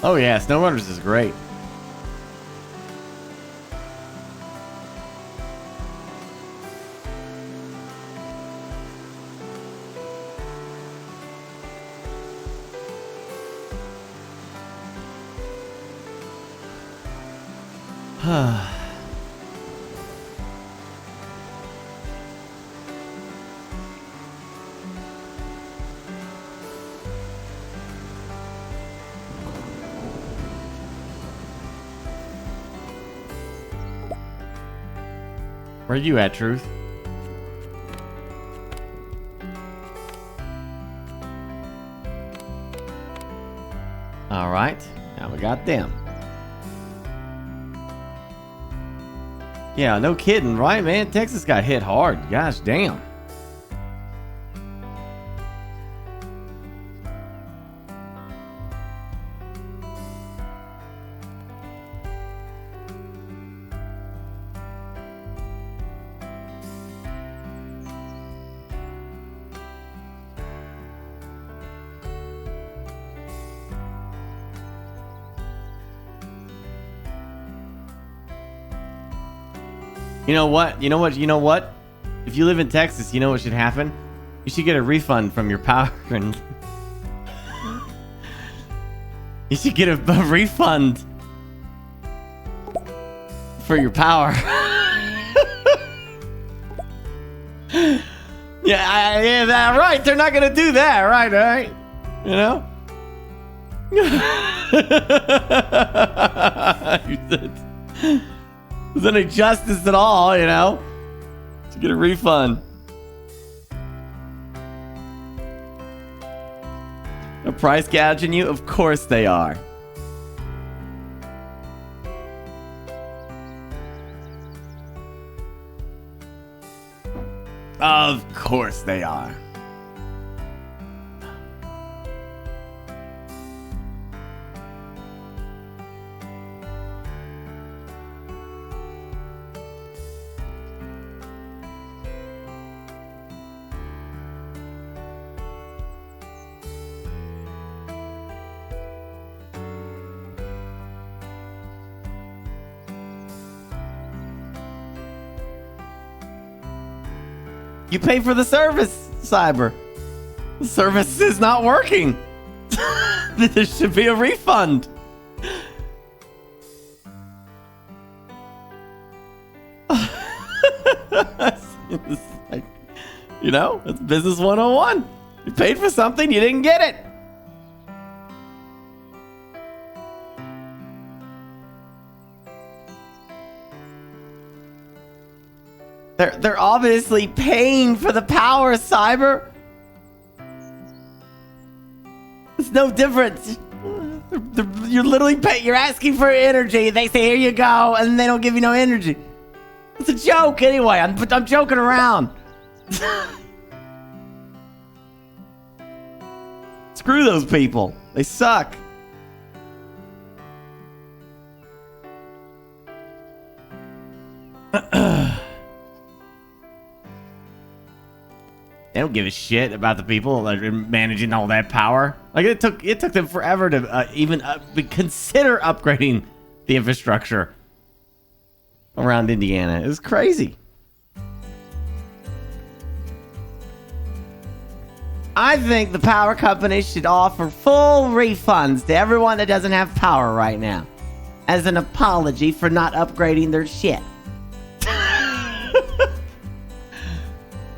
Oh yeah, SnowRunners is great. Where you at, Truth? All right, now we got them. Yeah, no kidding, right, man? Texas got hit hard. Gosh damn. You know what? You know what? You know what? If you live in Texas, you know what should happen? You should get a refund from your power and you should get a refund for your power. Yeah, that right. They're not gonna do that, right? All right, you know. You said, there's any justice at all, you know. Get a refund. A price gouging you? Of course they are. Of course they are. You pay for the service, Cyber. The service is not working. There should be a refund. It's like, you know, it's business 101. You paid for something, you didn't get it. They're obviously paying for the power, Cyber. It's no different. You're literally paying. You're asking for energy. They say, here you go, and they don't give you no energy. It's a joke anyway. I'm joking around. Screw those people. They suck. They don't give a shit about the people that are managing all that power. Like it took them forever to even consider upgrading the infrastructure around Indiana. It was crazy. I think the power companies should offer full refunds to everyone that doesn't have power right now, as an apology for not upgrading their shit.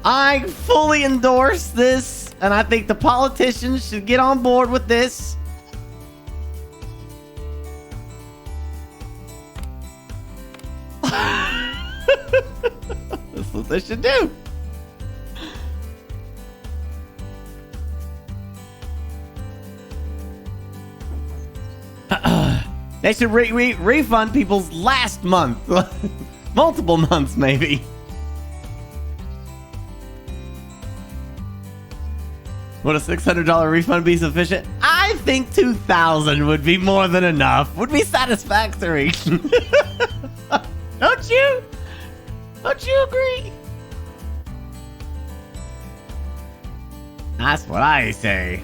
I fully endorse this, and I think the politicians should get on board with this. That's what they should do. They should refund people's last month. Multiple months, maybe. Would a $600 refund be sufficient? I think $2,000 would be more than enough. Would be satisfactory. Don't you? Don't you agree? That's what I say.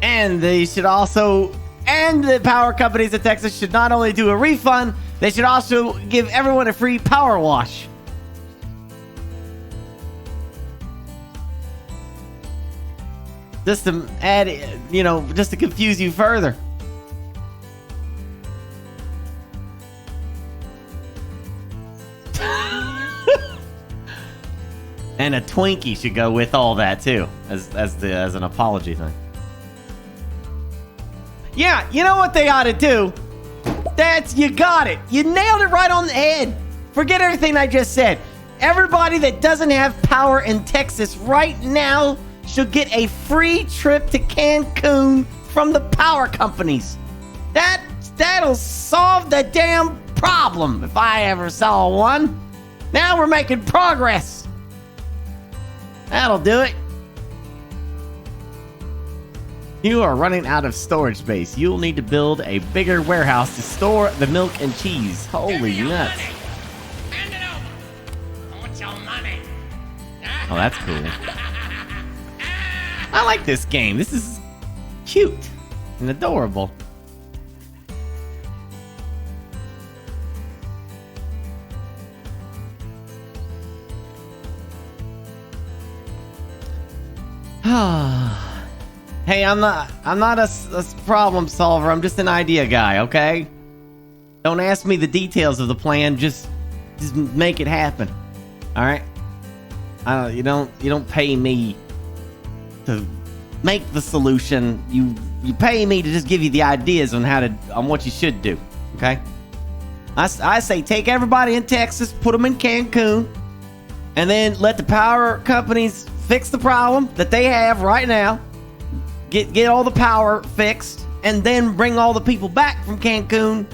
And they should also, and the power companies in Texas should not only do a refund, they should also give everyone a free power wash. Just to add, you know, just to confuse you further. And a Twinkie should go with all that too, as an apology thing. Yeah, you know what they ought to do? You got it. You nailed it right on the head. Forget everything I just said. Everybody that doesn't have power in Texas right now should get a free trip to Cancun from the power companies. That'll solve the damn problem if I ever saw one. Now we're making progress. That'll do it. You are running out of storage space. You'll need to build a bigger warehouse to store the milk and cheese. Holy nuts. Hand it over. What's your money? Oh, that's cool. I like this game. This is cute and adorable. Hey, I'm not a problem solver. I'm just an idea guy, okay? Don't ask me the details of the plan. Just make it happen. All right? You don't pay me to make the solution. You pay me to just give you the ideas on what you should do. Okay? I say take everybody in Texas, put them in Cancun, and then let the power companies fix the problem that they have right now. Get all the power fixed, and then bring all the people back from Cancun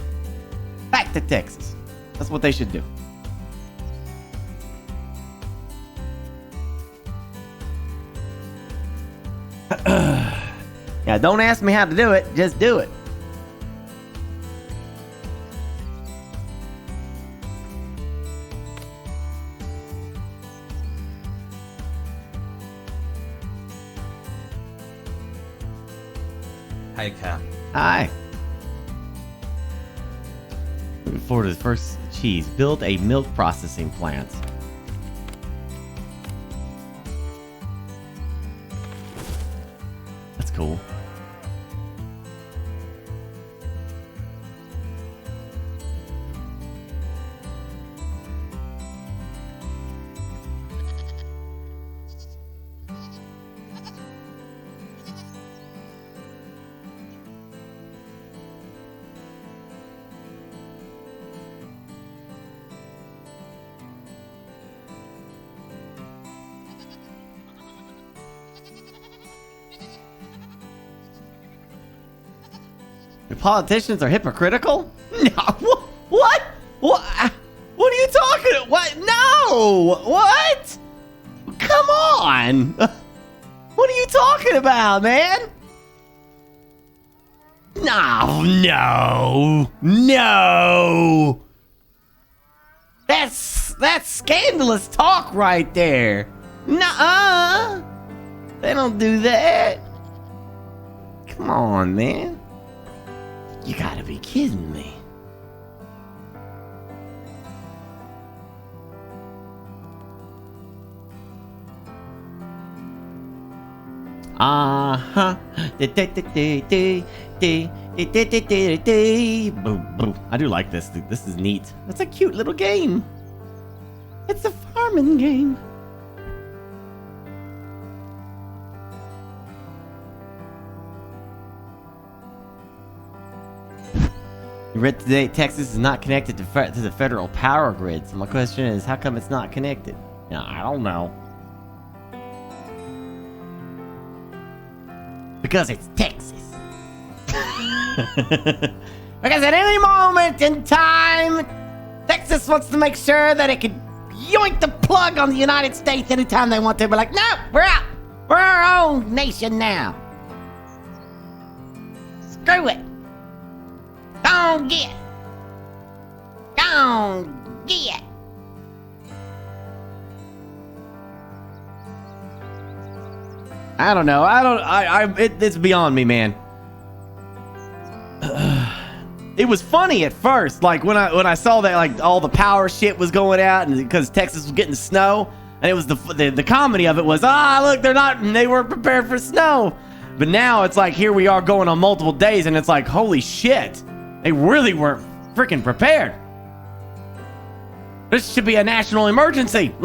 back to Texas. That's what they should do. Yeah, don't ask me how to do it, just do it. Hey, Cap. Hi. Looking forward to the first cheese. Build a milk processing plant. That's cool. The politicians are hypocritical? No. What? What? What are you talking about? What? No. What? Come on. What are you talking about, man? No. That's scandalous talk right there. Nuh-uh. They don't do that. Come on, man. You gotta be kidding me. Uh-huh. Boom. I do like this. This is neat. That's a cute little game. It's a farming game. You read today, Texas is not connected to the federal power grid. So my question is, how come it's not connected? No, I don't know. Because it's Texas. Because at any moment in time, Texas wants to make sure that it can yoink the plug on the United States anytime they want to. Be like, no, we're out. We're our own nation now. Screw it. Don't get. I don't know. It's beyond me, man. It was funny at first, like when I saw that like all the power shit was going out, and because Texas was getting snow, and it was the comedy of it was, look, they weren't prepared for snow. But now it's like here we are going on multiple days, and it's like, holy shit, they really weren't freaking prepared. This should be a national emergency.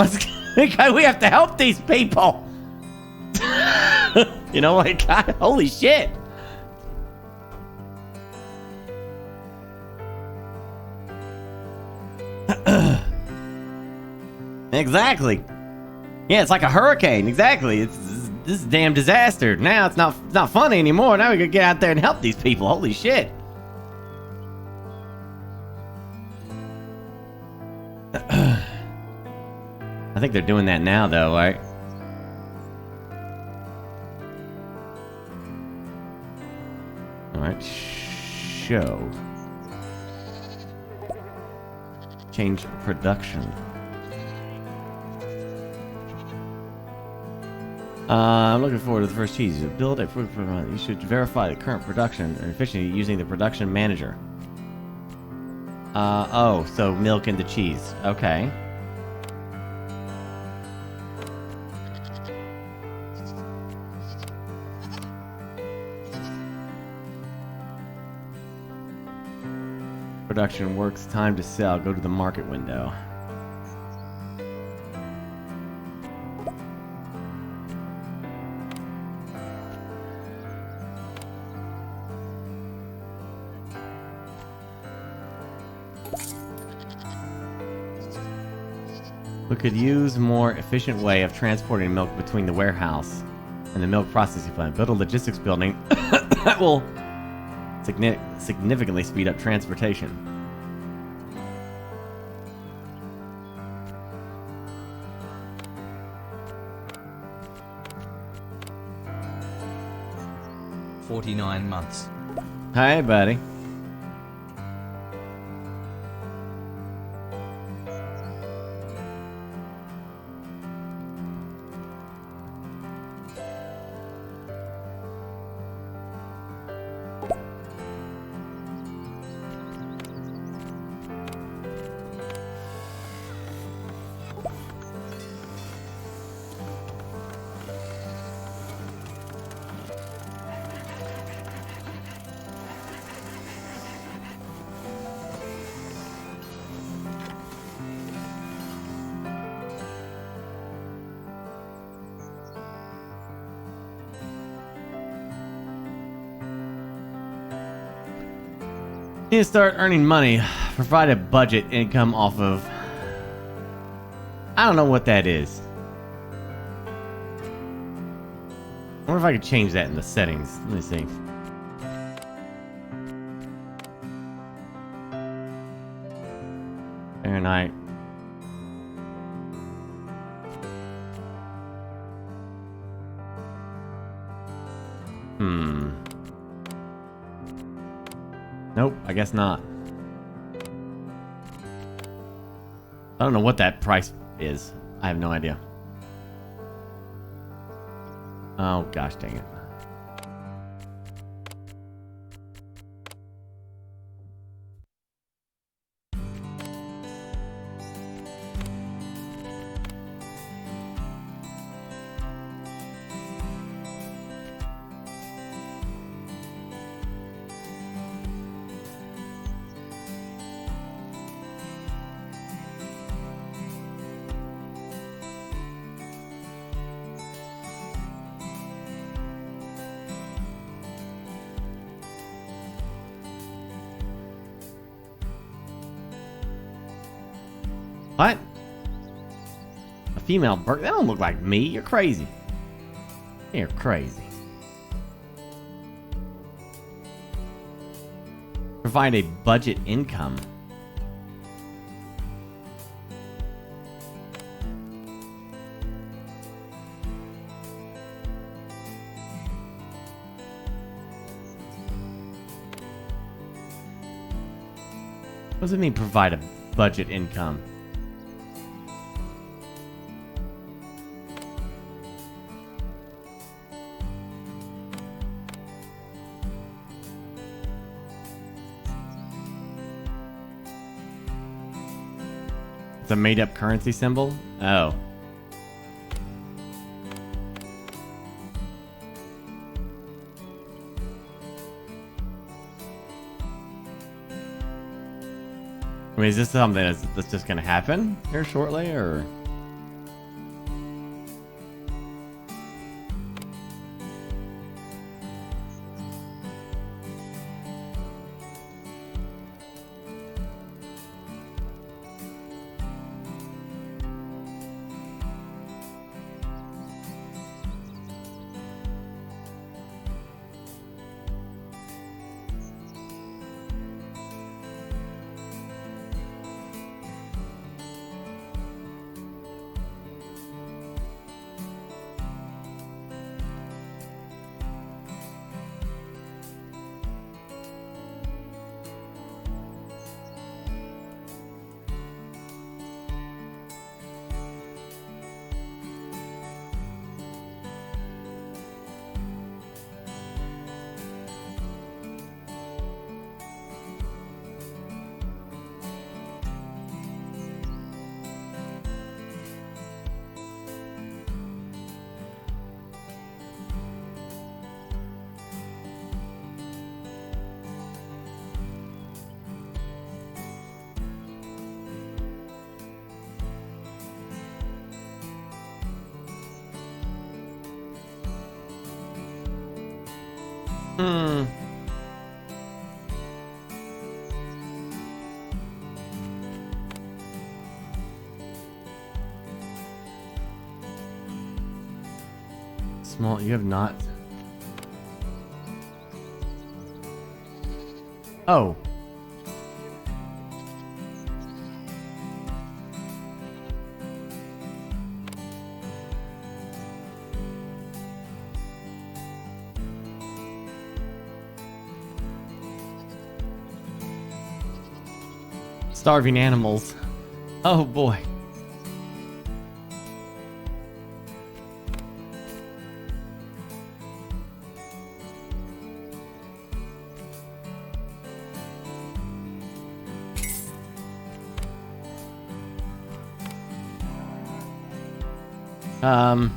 We have to help these people. You know, like, God, holy shit. Exactly. Yeah, it's like a hurricane. Exactly. This is a damn disaster. Now it's not funny anymore. Now we gotta get out there and help these people. Holy shit. I think they're doing that now, though, right? All right. Show. Change production. I'm looking forward to the first cheese. Build a you should verify the current production and efficiency using the production manager. So milk into cheese. Okay. Production works. Time to sell. Go to the market window. We could use more efficient way of transporting milk between the warehouse and the milk processing plant. Build a logistics building that will significantly speed up transportation. "49 months. Hi, buddy. Need to start earning money. Provide a budget income off of... I don't know what that is. I wonder if I could change that in the settings. Let me see. Fahrenheit. Nope, I guess not. I don't know what that price is. I have no idea. Oh, gosh dang it. What? A female Burke? That don't look like me. You're crazy. You're crazy. Provide a budget income. What does it mean, provide a budget income? It's a made-up currency symbol? Oh. I mean, is this something that's just gonna happen here shortly, or? Small, you have not. Oh. Starving animals. Oh boy. Um.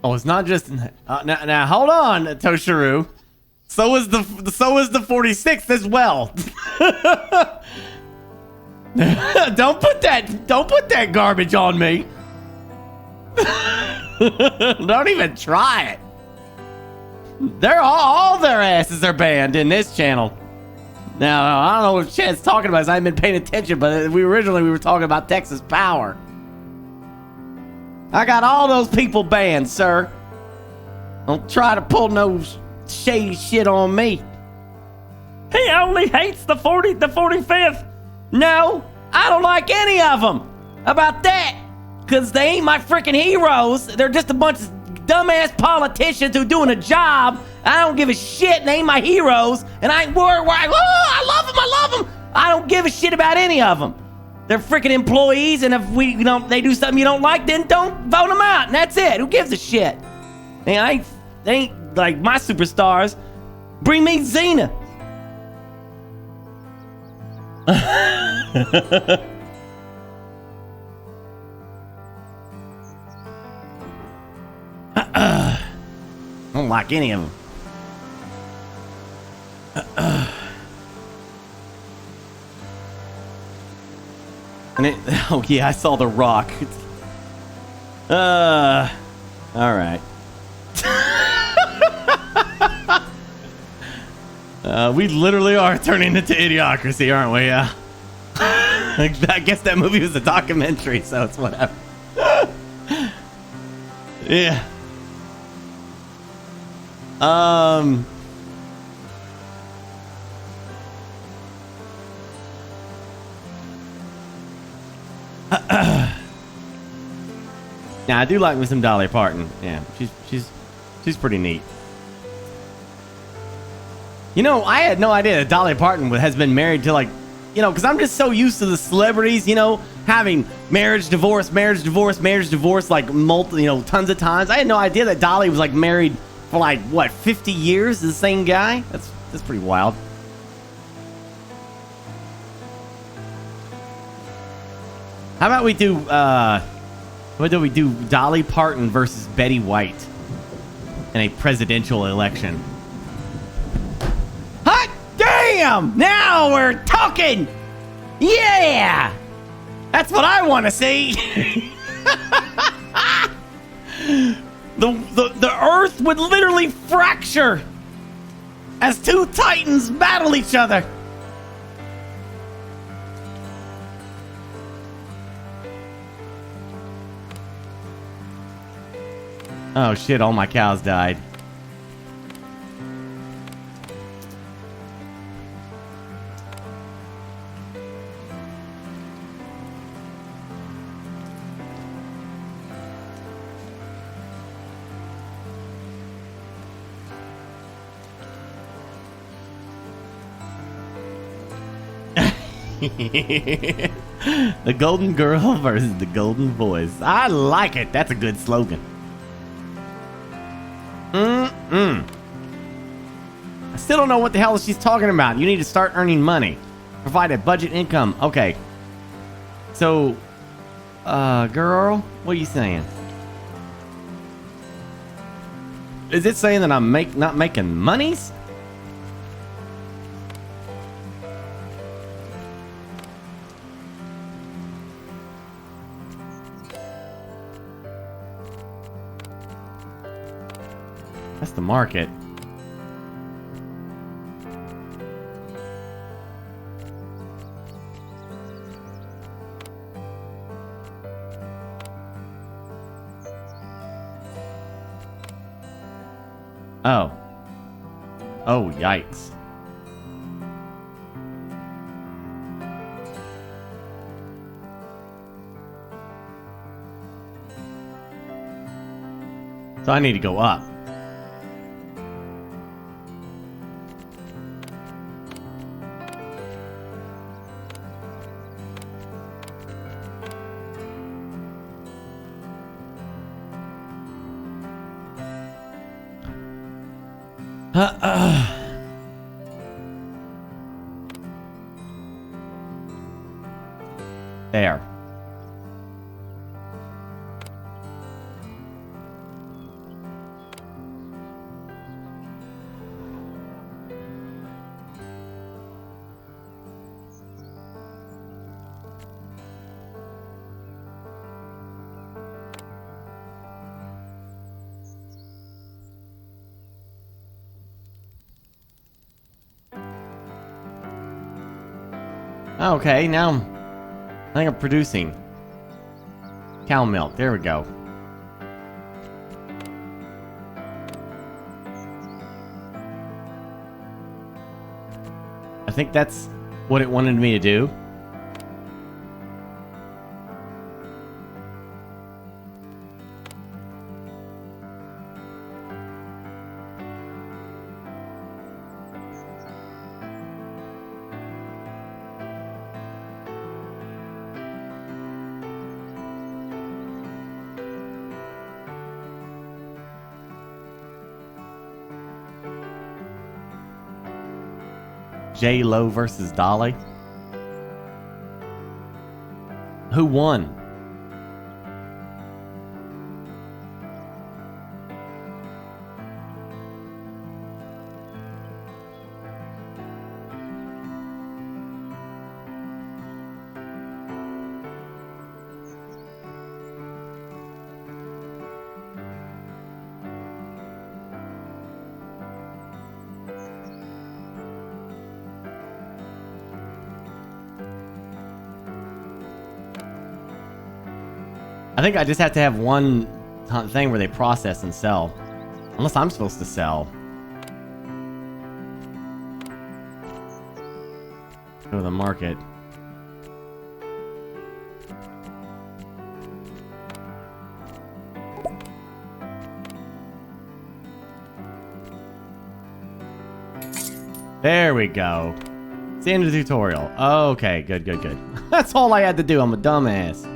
Oh, it's not just now. Hold on, Toshiru. So is the 46th as well. Don't put that garbage on me. Don't even try it. They're all their asses are banned in this channel. Now I don't know what Chad's talking about. I haven't been paying attention, but we were talking about Texas Power. I got all those people banned, sir. Don't try to pull no shady shit on me. He only hates the 45th. No, I don't like any of them. How about that? Because they ain't my freaking heroes. They're just a bunch of dumbass politicians who doing a job. I don't give a shit, and they ain't my heroes. And I ain't worried. I love them. I don't give a shit about any of them. They're freaking employees, and if they do something you don't like, then don't vote them out, and that's it. Who gives a shit? They ain't like my superstars. Bring me Xena. I don't like any of them. Oh yeah, I saw The Rock. All right. We literally are turning into idiocracy, aren't we? Yeah. I guess that movie was a documentary, so it's whatever. Yeah. Now I do like me some Dolly Parton. Yeah, she's pretty neat. You know, I had no idea that Dolly Parton has been married to, like, you know, because I'm just so used to the celebrities, you know, having marriage, divorce, like tons of times. I had no idea that Dolly was like married for like what 50 years to the same guy. That's pretty wild. How about we do Dolly Parton versus Betty White in a presidential election? Hot damn! Now we're talking! Yeah! That's what I want to see! The earth would literally fracture as two titans battle each other. Oh shit, all my cows died. The golden girl versus the golden boys. I like it. That's a good slogan. I still don't know what the hell she's talking about. You need to start earning money. Provide a budget income. Okay. So, girl, what are you saying? Is it saying that I'm not making monies? That's the market. Oh. Oh, yikes. So I need to go up. There. Okay, now I think I'm producing cow milk. There we go. I think that's what it wanted me to do. J-Lo versus Dolly. Who won? I think I just have to have one thing where they process and sell. Unless I'm supposed to sell. Go to the market. There we go. It's the end of the tutorial. Okay, good. That's all I had to do. I'm a dumbass.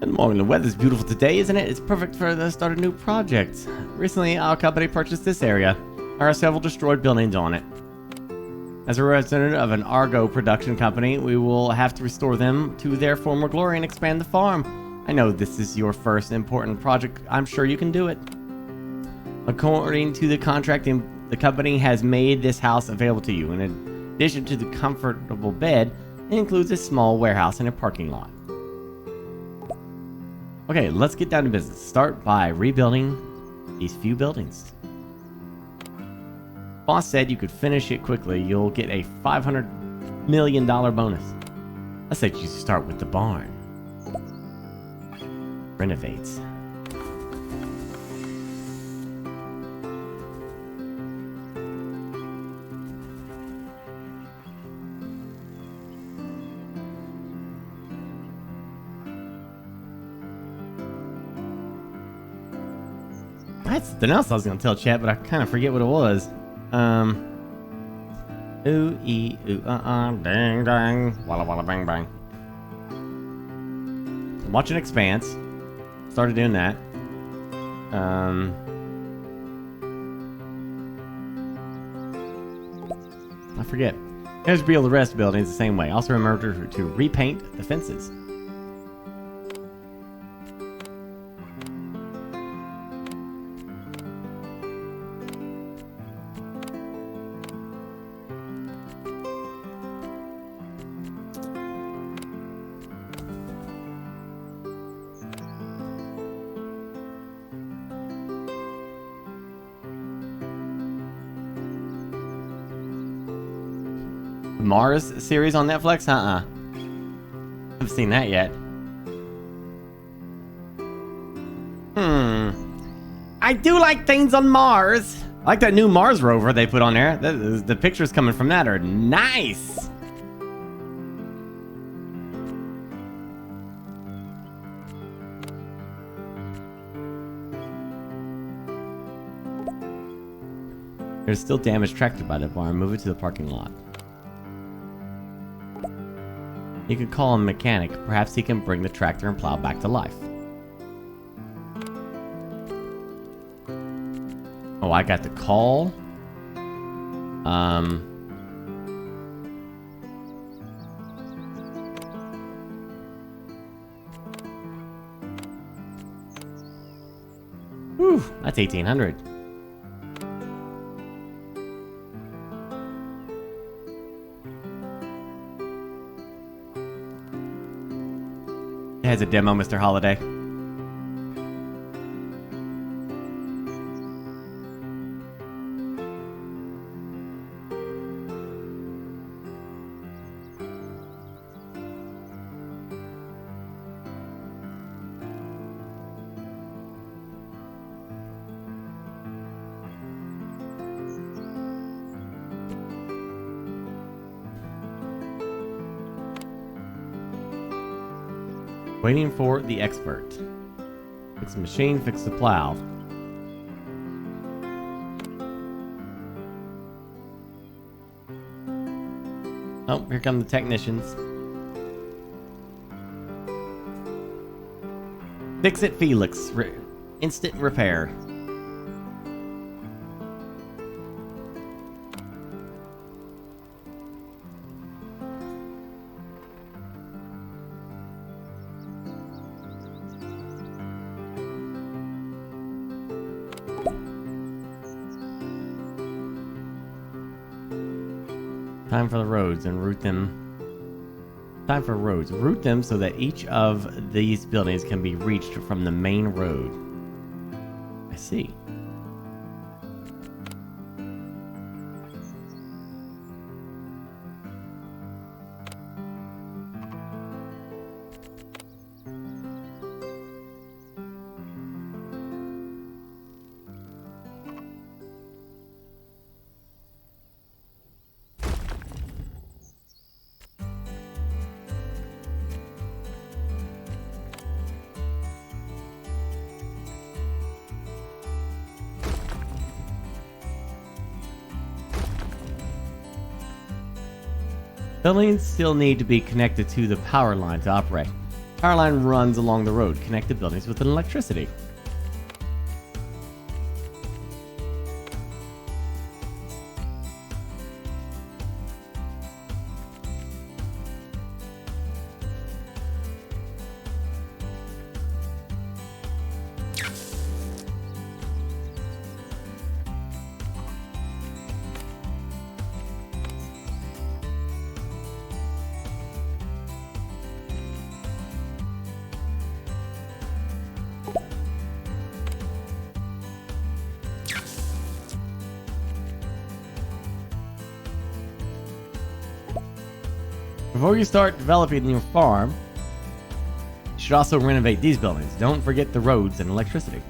Good morning. The weather's beautiful today, isn't it? It's perfect for the start of a new project. Recently, our company purchased this area. There are several destroyed buildings on it. As a representative of an Argo production company, we will have to restore them to their former glory and expand the farm. I know this is your first important project. I'm sure you can do it. According to the contract, the company has made this house available to you. In addition to the comfortable bed, it includes a small warehouse and a parking lot. Okay, let's get down to business. Start by rebuilding these few buildings. Boss said you could finish it quickly. You'll get a $500 million bonus. I said you start with the barn. Renovates. I had something else I was gonna tell chat, but I kind of forget what it was. Ooh, ee, ooh, dang, dang, walla, walla, bang, bang. I'm watching Expanse. Started doing that. I forget. Here's rebuild the rest of buildings the same way. Also remember to repaint the fences. Mars series on Netflix? Haven't seen that yet. I do like things on Mars. I like that new Mars rover they put on there. The pictures coming from that are nice. There's still damage tractor by the barn. Move it to the parking lot. You could call him a mechanic. Perhaps he can bring the tractor and plow back to life. Oh, I got the call. Whew, that's 1,800. It has a demo, Mr. Holiday. Waiting for the expert. Fix the machine, fix the plow. Oh, here come the technicians. Fix it, Felix. Instant repair. Time for the roads and route them. Time for roads. Route them so that each of these buildings can be reached from the main road. I see. Buildings still need to be connected to the power line to operate. Power line runs along the road. Connect the buildings with an electricity. Before you start developing your farm, you should also renovate these buildings. Don't forget the roads and electricity.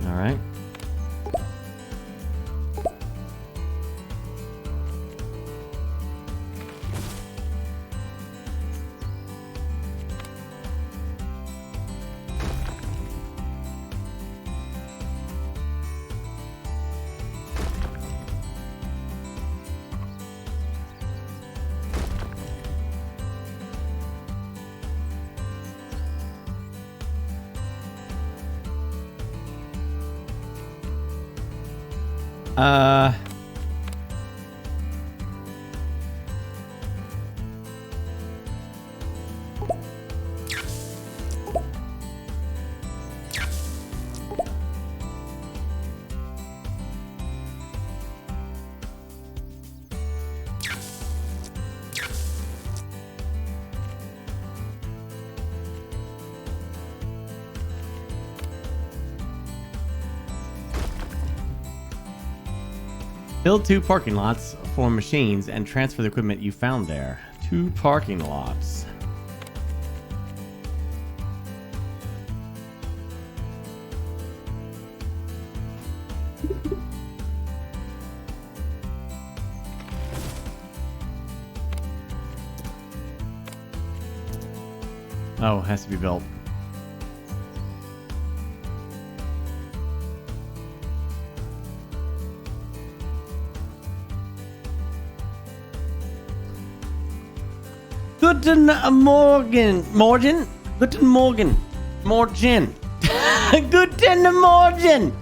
All right. Build 2 parking lots for machines and transfer the equipment you found there. 2 parking lots. Oh, has to be built. Guten Morgen. Guten Morgen. Morgen. Guten Morgen.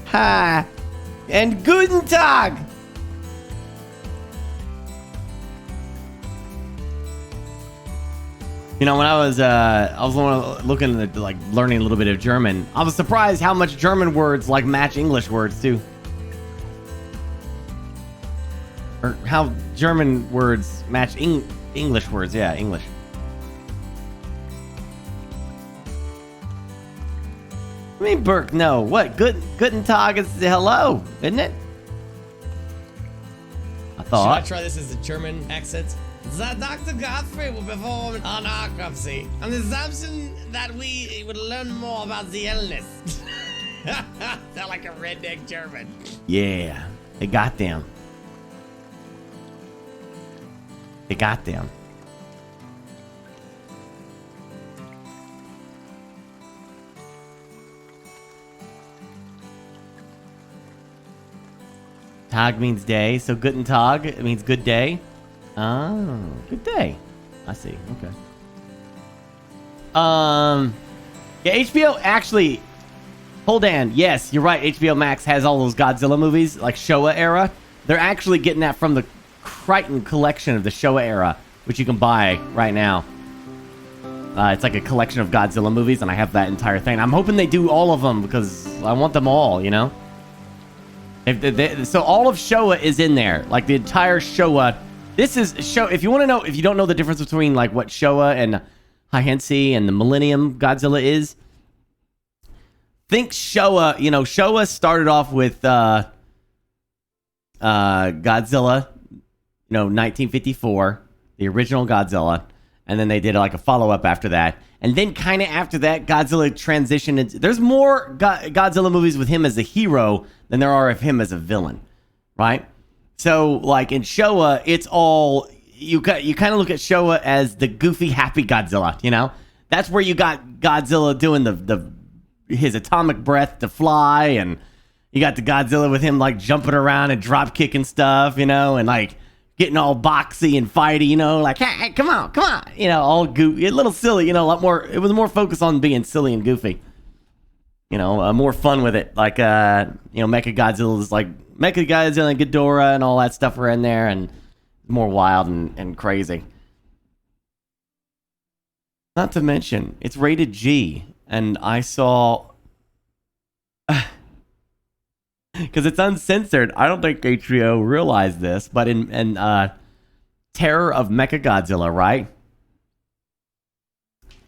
Hi. And guten Tag. You know, when I was looking at like learning a little bit of German, I was surprised how much German words like match English words too. Or how German words match English words. Yeah, English. I mean, Burke, no. What? Guten Tag is hello, isn't it? I thought. Should I try this as a German accent? Dr. Godfrey will perform an autopsy on the assumption that we would learn more about the illness. Sound like a redneck German. Yeah, they got them. They got them. Tag means day, so guten Tag, it means good day. Oh, good day. I see. Okay. Yeah, HBO actually. Hold on. Yes, you're right. HBO Max has all those Godzilla movies, like Showa era. They're actually getting that from the Crichton collection of the Showa era, which you can buy right now. It's like a collection of Godzilla movies, and I have that entire thing. I'm hoping they do all of them because I want them all, you know? So all of Showa is in there, like the entire Showa. This is if you want to know, if you don't know the difference between like what Showa and Heihensi and the Millennium Godzilla is, think Showa. You know, Showa started off with Godzilla, 1954, the original Godzilla, and then they did like a follow-up after that. And then kind of after that, Godzilla transitioned into... There's more Godzilla movies with him as a hero than there are of him as a villain, right? So, like in Showa, it's all... You kind of look at Showa as the goofy, happy Godzilla, you know? That's where you got Godzilla doing his atomic breath to fly, and you got the Godzilla with him like jumping around and drop kicking stuff, and like getting all boxy and fighty, like, hey, come on, all goofy, a little silly, a lot more. It was more focused on being silly and goofy, more fun with it. Like, Mechagodzilla's like Mechagodzilla and Ghidorah and all that stuff are in there, and more wild and crazy. Not to mention, it's rated G, and I saw. Because it's uncensored. I don't think HBO realized this, but in Terror of Mechagodzilla, right?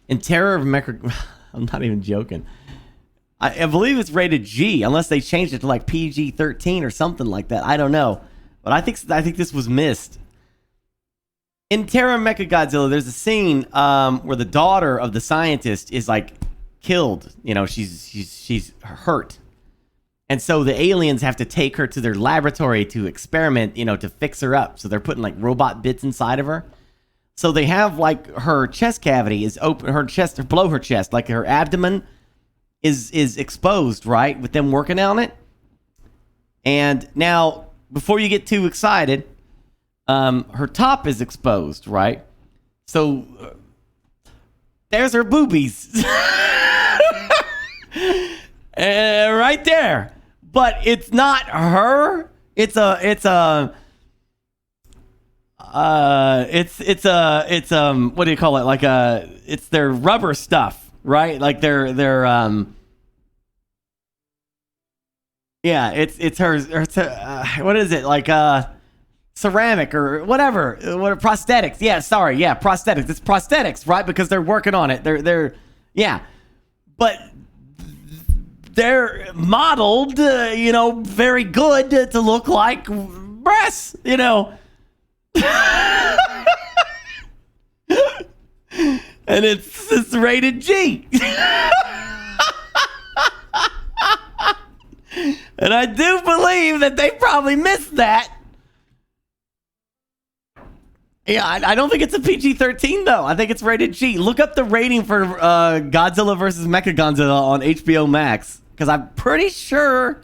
In Terror of I'm not even joking. I believe it's rated G, unless they changed it to like PG-13 or something like that. I don't know, but I think this was missed. In Terror of Mechagodzilla, there's a scene where the daughter of the scientist is like killed. You know, she's hurt. And so the aliens have to take her to their laboratory to experiment, you know, to fix her up. So they're putting like robot bits inside of her. So they have like her chest cavity is open, her chest, or below her chest, like her abdomen is exposed, right? With them working on it. And now, before you get too excited, her top is exposed, right? So there's her boobies. Right there. But it's not her. It's what do you call it? Like it's their rubber stuff, right? Like their yeah, it's her what is it? Like ceramic or whatever. What prosthetics. Yeah, sorry. Yeah, prosthetics. It's prosthetics, right? Because they're working on it. They're yeah. But they're modeled, you know, very good to look like breasts, you know. And it's rated G. And I do believe that they probably missed that. Yeah, I don't think it's a PG-13 though. I think it's rated G. Look up the rating for Godzilla vs. Mechagodzilla on HBO Max, because I'm pretty sure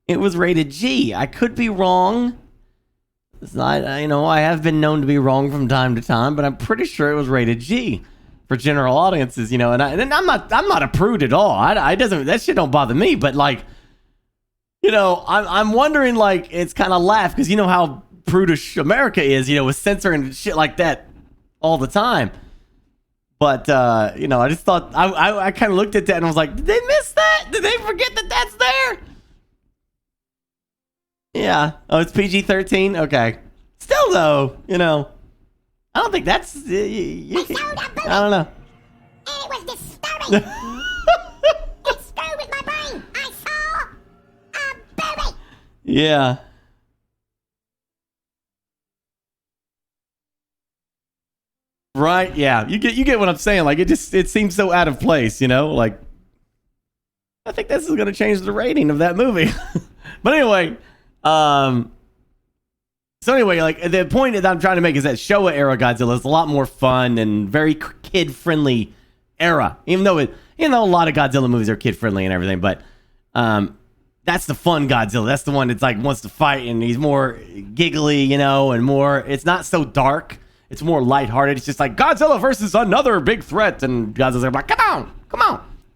it was rated G. I could be wrong. It's not, you know, I have been known to be wrong from time to time, but I'm pretty sure it was rated G for general audiences. You know, and I'm not a prude at all. That shit don't bother me. But like, you know, I'm wondering, like, it's kind of laugh because you know how prudish America is, you know, with censoring shit like that all the time. But you know, I just thought I kind of looked at that and was like, did they miss that? Did they forget that that's there? Yeah. Oh, it's PG-13. Okay. Still though, you know, I don't think that's. I don't know. And it was disturbing. It screwed with my brain. I saw a booby. Yeah. Right? Yeah. You get what I'm saying. Like it seems so out of place, you know? Like I think this is going to change the rating of that movie. But anyway, so anyway, like the point that I'm trying to make is that Showa era Godzilla is a lot more fun and very kid-friendly era. Even though a lot of Godzilla movies are kid-friendly and everything, but that's the fun Godzilla. That's the one that's like wants to fight and he's more giggly, you know, and more. It's not so dark. It's more lighthearted. It's just like Godzilla versus another big threat, and Godzilla's like, come on, you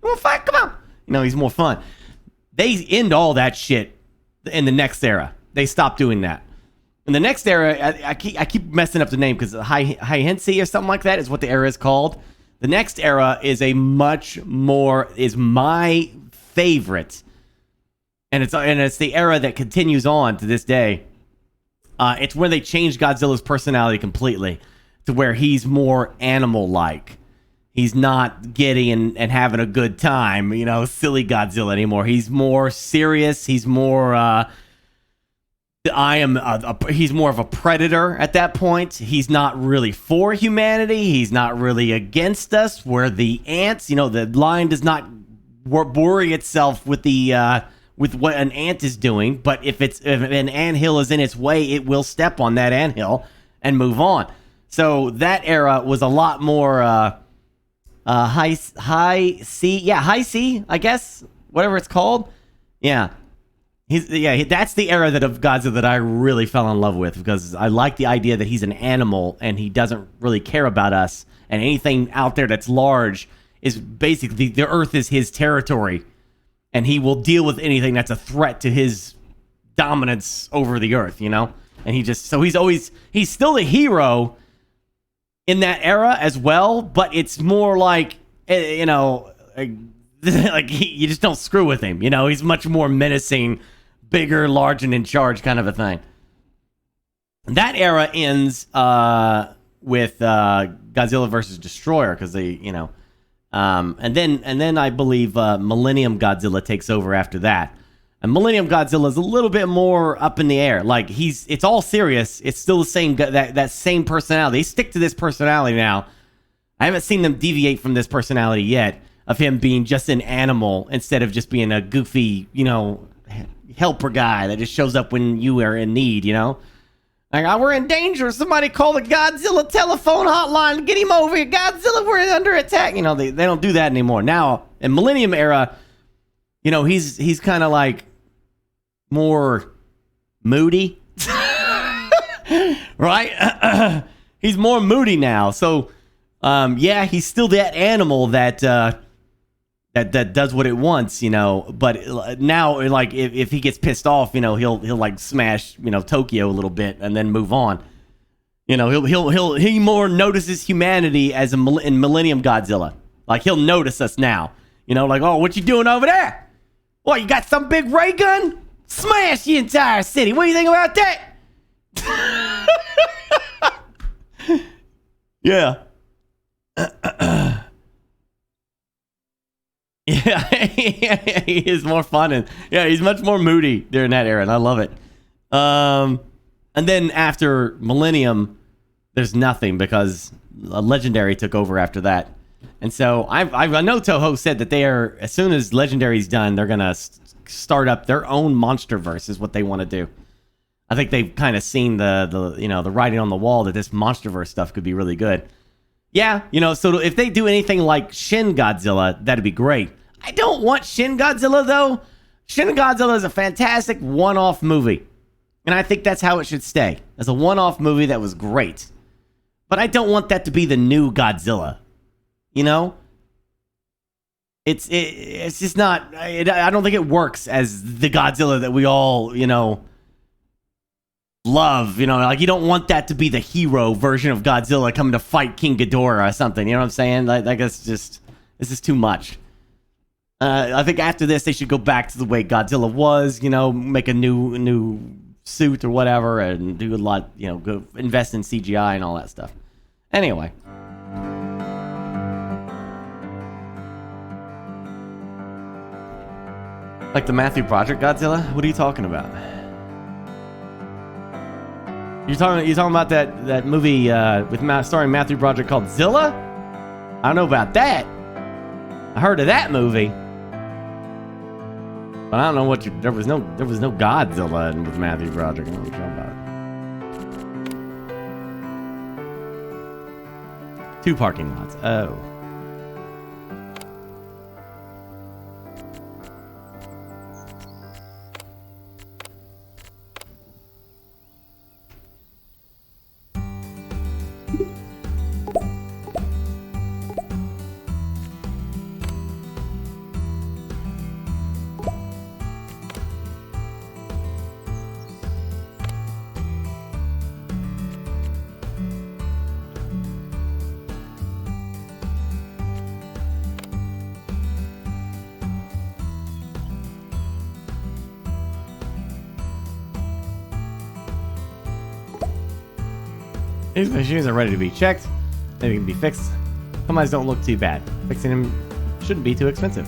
want to fight? Come on. You know, he's more fun. They end all that shit in the next era. They stopped doing that. In the next era, I keep messing up the name because Heihensi or something like that is what the era is called. The next era is is my favorite, and it's the era that continues on to this day. It's where they changed Godzilla's personality completely to where he's more animal-like. He's not giddy and having a good time, you know, silly Godzilla anymore. He's more serious. He's more. He's more of a predator at that point. He's not really for humanity. He's not really against us. Where the ants, you know, the lion does not worry itself with the with what an ant is doing. But if an anthill is in its way, it will step on that anthill and move on. So that era was a lot more high C, I guess, whatever it's called. Yeah. That's the era of Godzilla that I really fell in love with, because I like the idea that he's an animal and he doesn't really care about us, and anything out there that's large is basically the Earth is his territory, and he will deal with anything that's a threat to his dominance over the Earth, you know? And he's still the hero in that era as well, but it's more like, you know, like you just don't screw with him, you know? He's much more menacing, bigger, large, and in charge kind of a thing. That era ends with Godzilla versus Destroyer, because they, you know, and then I believe Millennium Godzilla takes over after that. And Millennium Godzilla is a little bit more up in the air. Like it's all serious. It's still the same that same personality. They stick to this personality now. I haven't seen them deviate from this personality yet. of him being just an animal instead of just being a goofy, helper guy that just shows up when you are in need, Like, we're in danger. Somebody call the Godzilla telephone hotline. Get him over here. Godzilla, we're under attack. They don't do that anymore. Now, in Millennium Era, he's kind of like more moody. Right? He's more moody now. So, he's still that animal that does what it wants, but now, like, if he gets pissed off, he'll like smash, Tokyo a little bit and then move on. He more notices humanity as in Millennium Godzilla. Like, he'll notice us now, like, oh, what you doing over there? What, you got some big ray gun? Smash the entire city. What do you think about that? Yeah. Yeah, he is more fun, and he's much more moody during that era, and I love it. And then after Millennium, there's nothing because Legendary took over after that. And so I know Toho said that they are, as soon as Legendary's done, they're gonna start up their own MonsterVerse is what they want to do. I think they've kind of seen the writing on the wall that this MonsterVerse stuff could be really good. Yeah, so if they do anything like Shin Godzilla, that'd be great. I don't want Shin Godzilla, though. Shin Godzilla is a fantastic one-off movie. And I think that's how it should stay. As a one-off movie that was great. But I don't want that to be the new Godzilla. It's just not... I don't think it works as the Godzilla that we all, love. Like, you don't want that to be the hero version of Godzilla coming to fight King Ghidorah or something. You know what I'm saying? Like it's just... This is too much. I think after this, they should go back to the way Godzilla was, make a new suit or whatever, and do a lot, go invest in CGI and all that stuff. Anyway. Like the Matthew Broderick Godzilla? What are you talking about? You're talking about that movie starring Matthew Broderick called Zilla? I don't know about that. I heard of that movie. But I don't know what there was no Godzilla with Matthew Broderick. I don't know what you're talking about. 2 parking lots. Oh. These machines are ready to be checked. They can be fixed. Some eyes don't look too bad. Fixing them shouldn't be too expensive.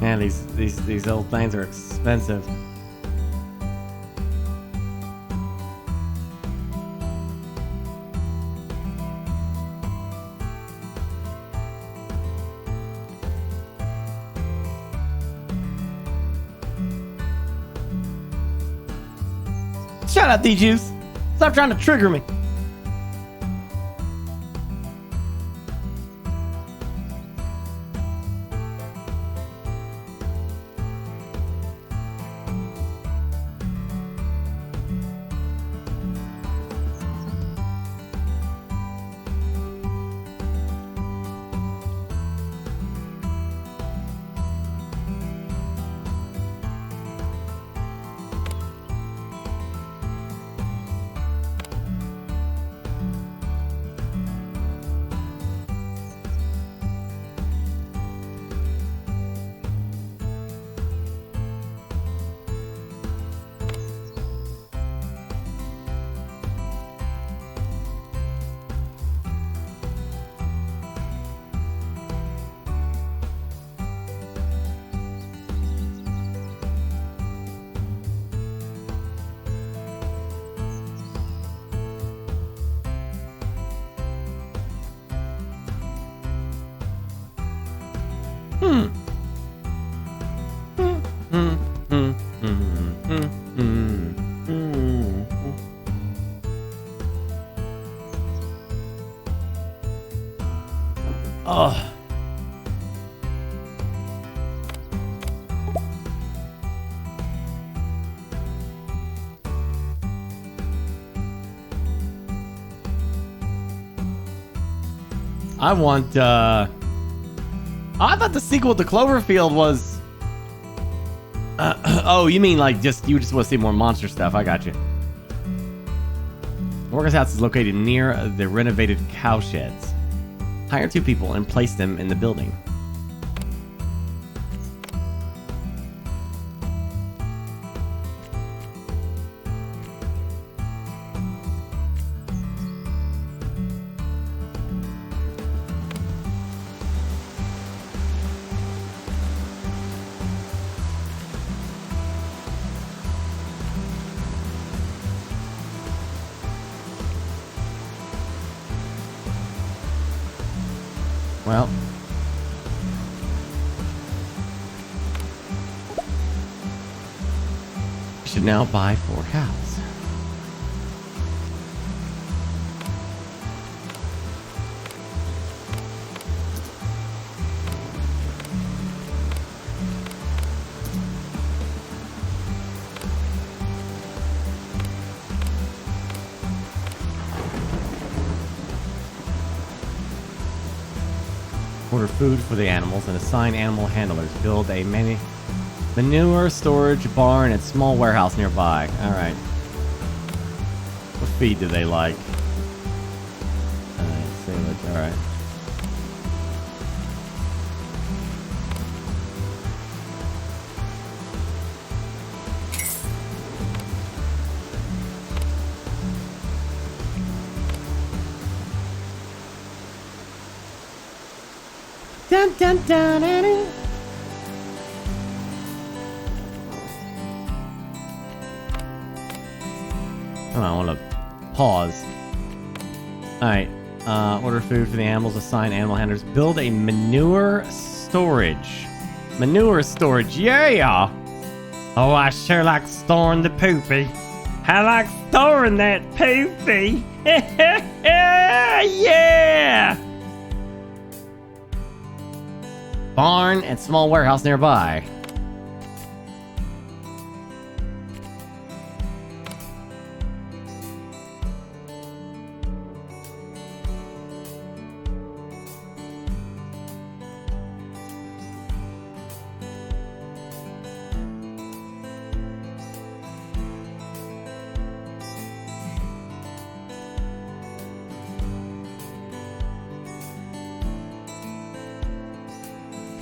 Man, these old things are expensive. Shut up, D-Juice. Stop trying to trigger me. Oh. I want, I thought the sequel to Cloverfield was... oh, you mean like you just want to see more monster stuff. I got you. The workers' house is located near the renovated cow sheds. Hire 2 people and place them in the building. Well, you should now buy 4 cows. Order food for the animals and assign animal handlers. Build a manure storage barn and small warehouse nearby. Alright. What feed do they like? Alright. Dun, dun, dun, dun, dun. Hold on, I want to pause. Alright, order food for the animals, assign animal handlers, build a manure storage. Manure storage, yeah! Oh, I sure like storing the poopy. I like storing that poopy. Yeah! Barn and small warehouse nearby.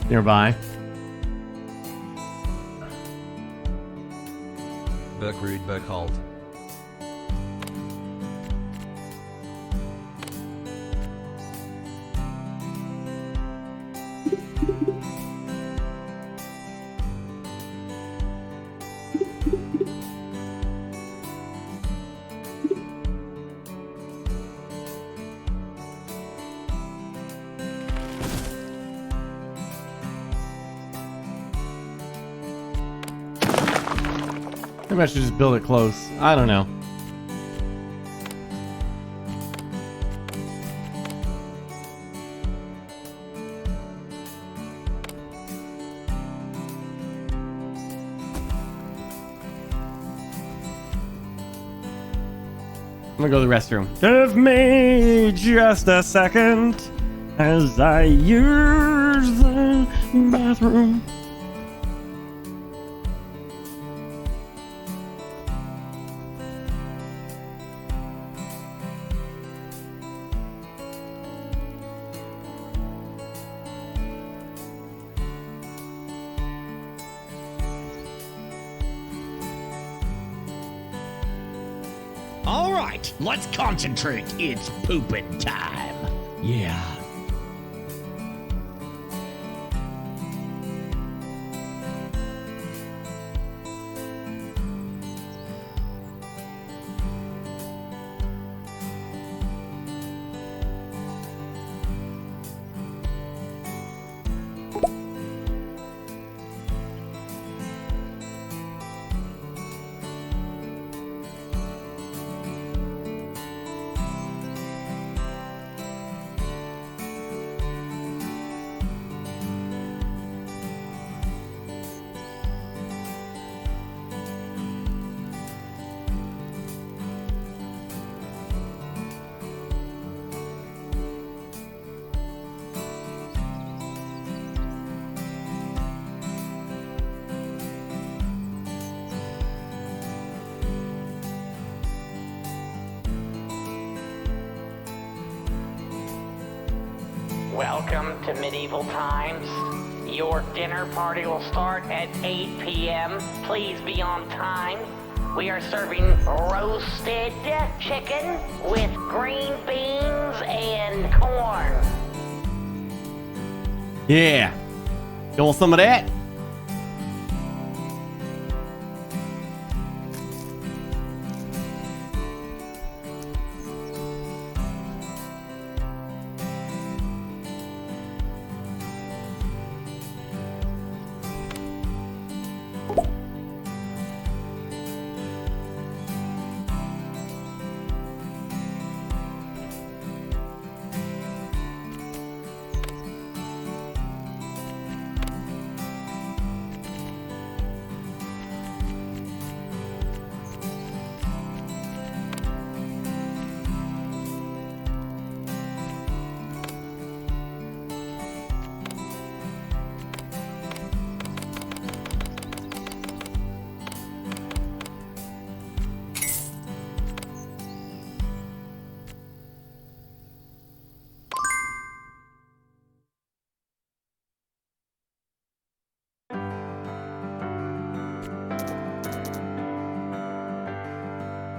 Nearby. Burkerude, Burkhold. Maybe I should just build it close. I don't know. I'm gonna go to the restroom. Give me just a second as I use the bathroom. All right, let's concentrate. It's pooping time. Yeah. Welcome to medieval times. Your dinner party will start at 8 p.m. Please be on time. We are serving roasted chicken with green beans and corn. Yeah. You want some of that?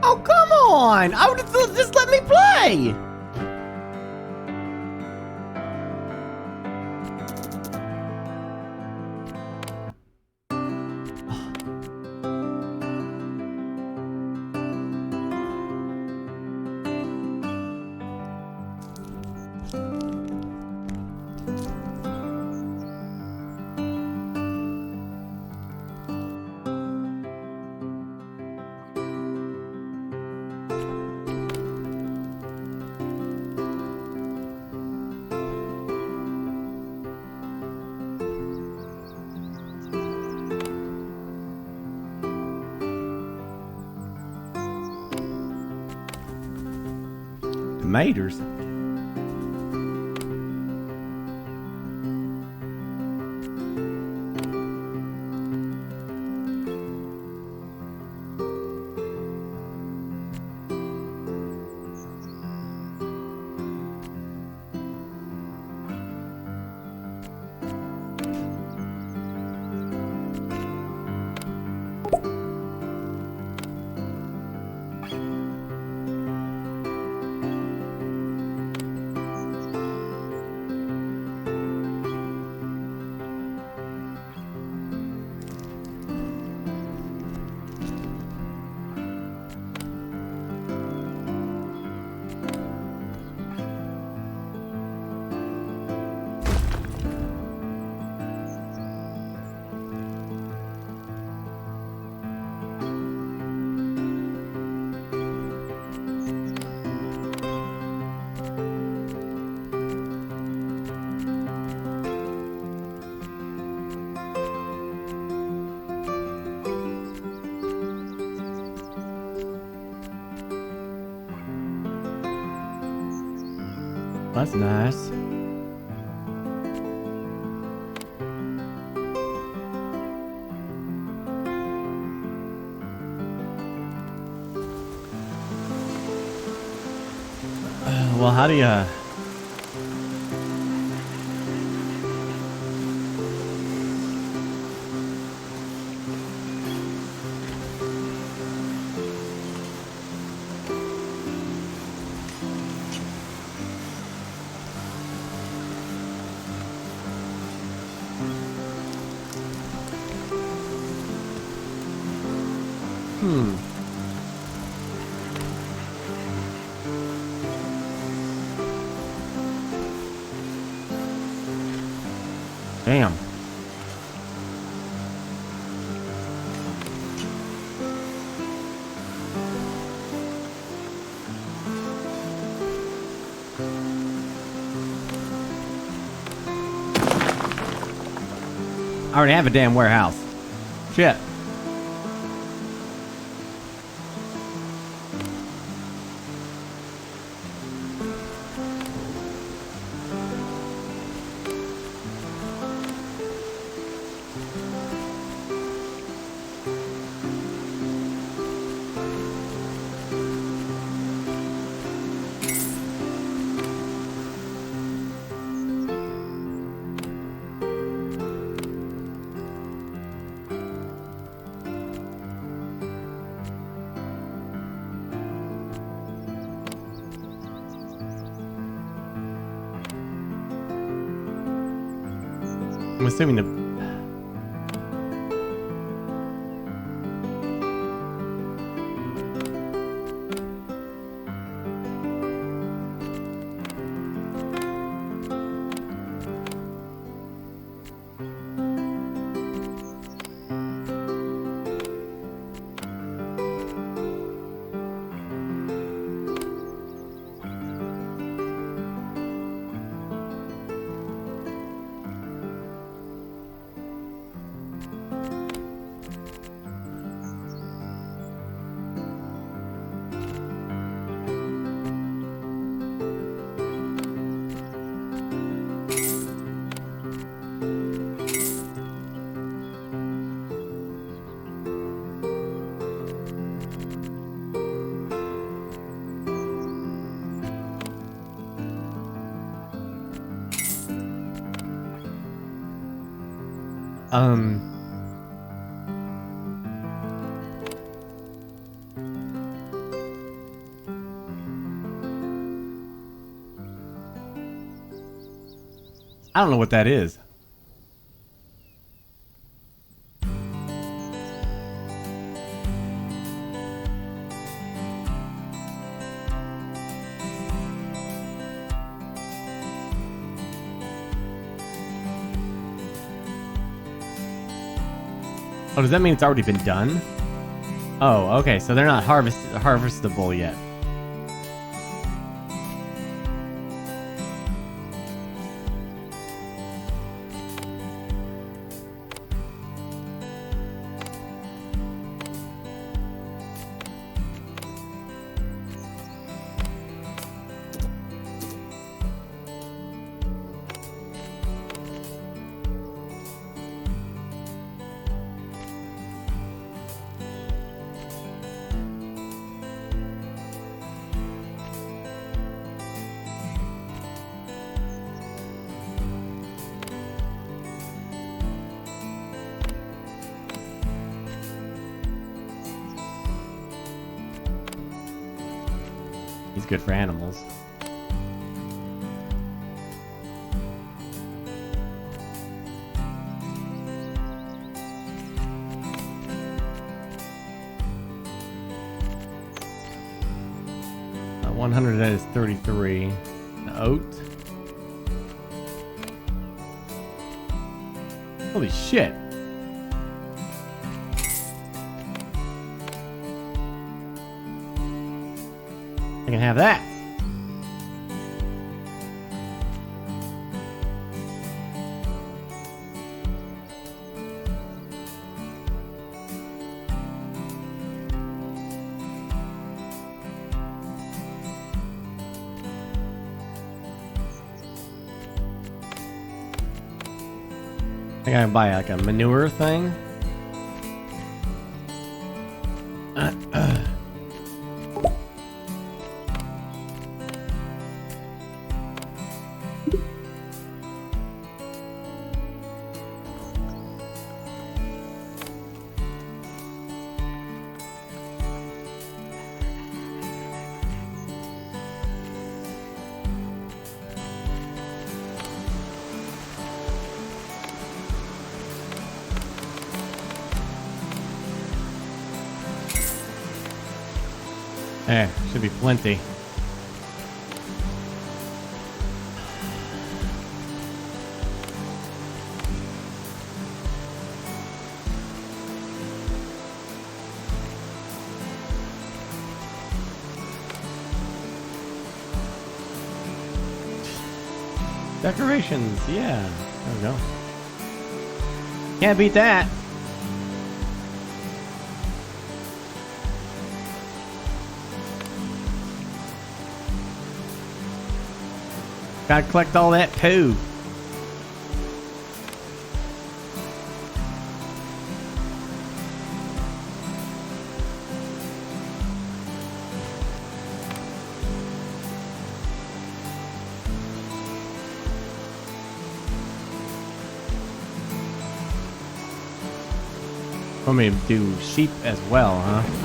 Oh, come on! I would have just let me play! Tomatoes. That's nice. Well, how do you... Damn. I already have a damn warehouse. Shit. I'm assuming the... I don't know what that is. Oh, does that mean it's already been done? Oh, okay, so they're not harvestable yet. He's good for animals. Uh, 100 is 33. The oat. Holy shit. I can have that. I gotta buy like a manure thing. There, should be plenty. Decorations, yeah. There we go. Can't beat that. Gotta collect all that poo. Want me to do sheep as well, huh?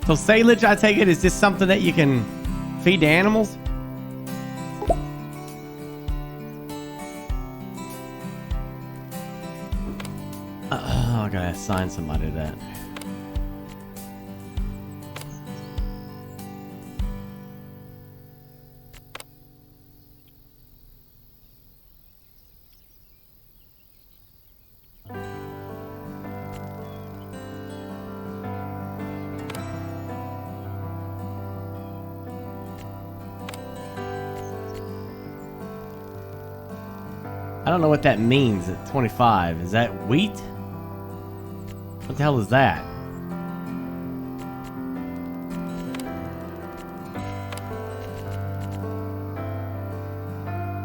So silage, I take it, is this something that you can feed to animals? I gotta assign somebody to that. I don't know what that means at 25. Is that wheat? What the hell is that?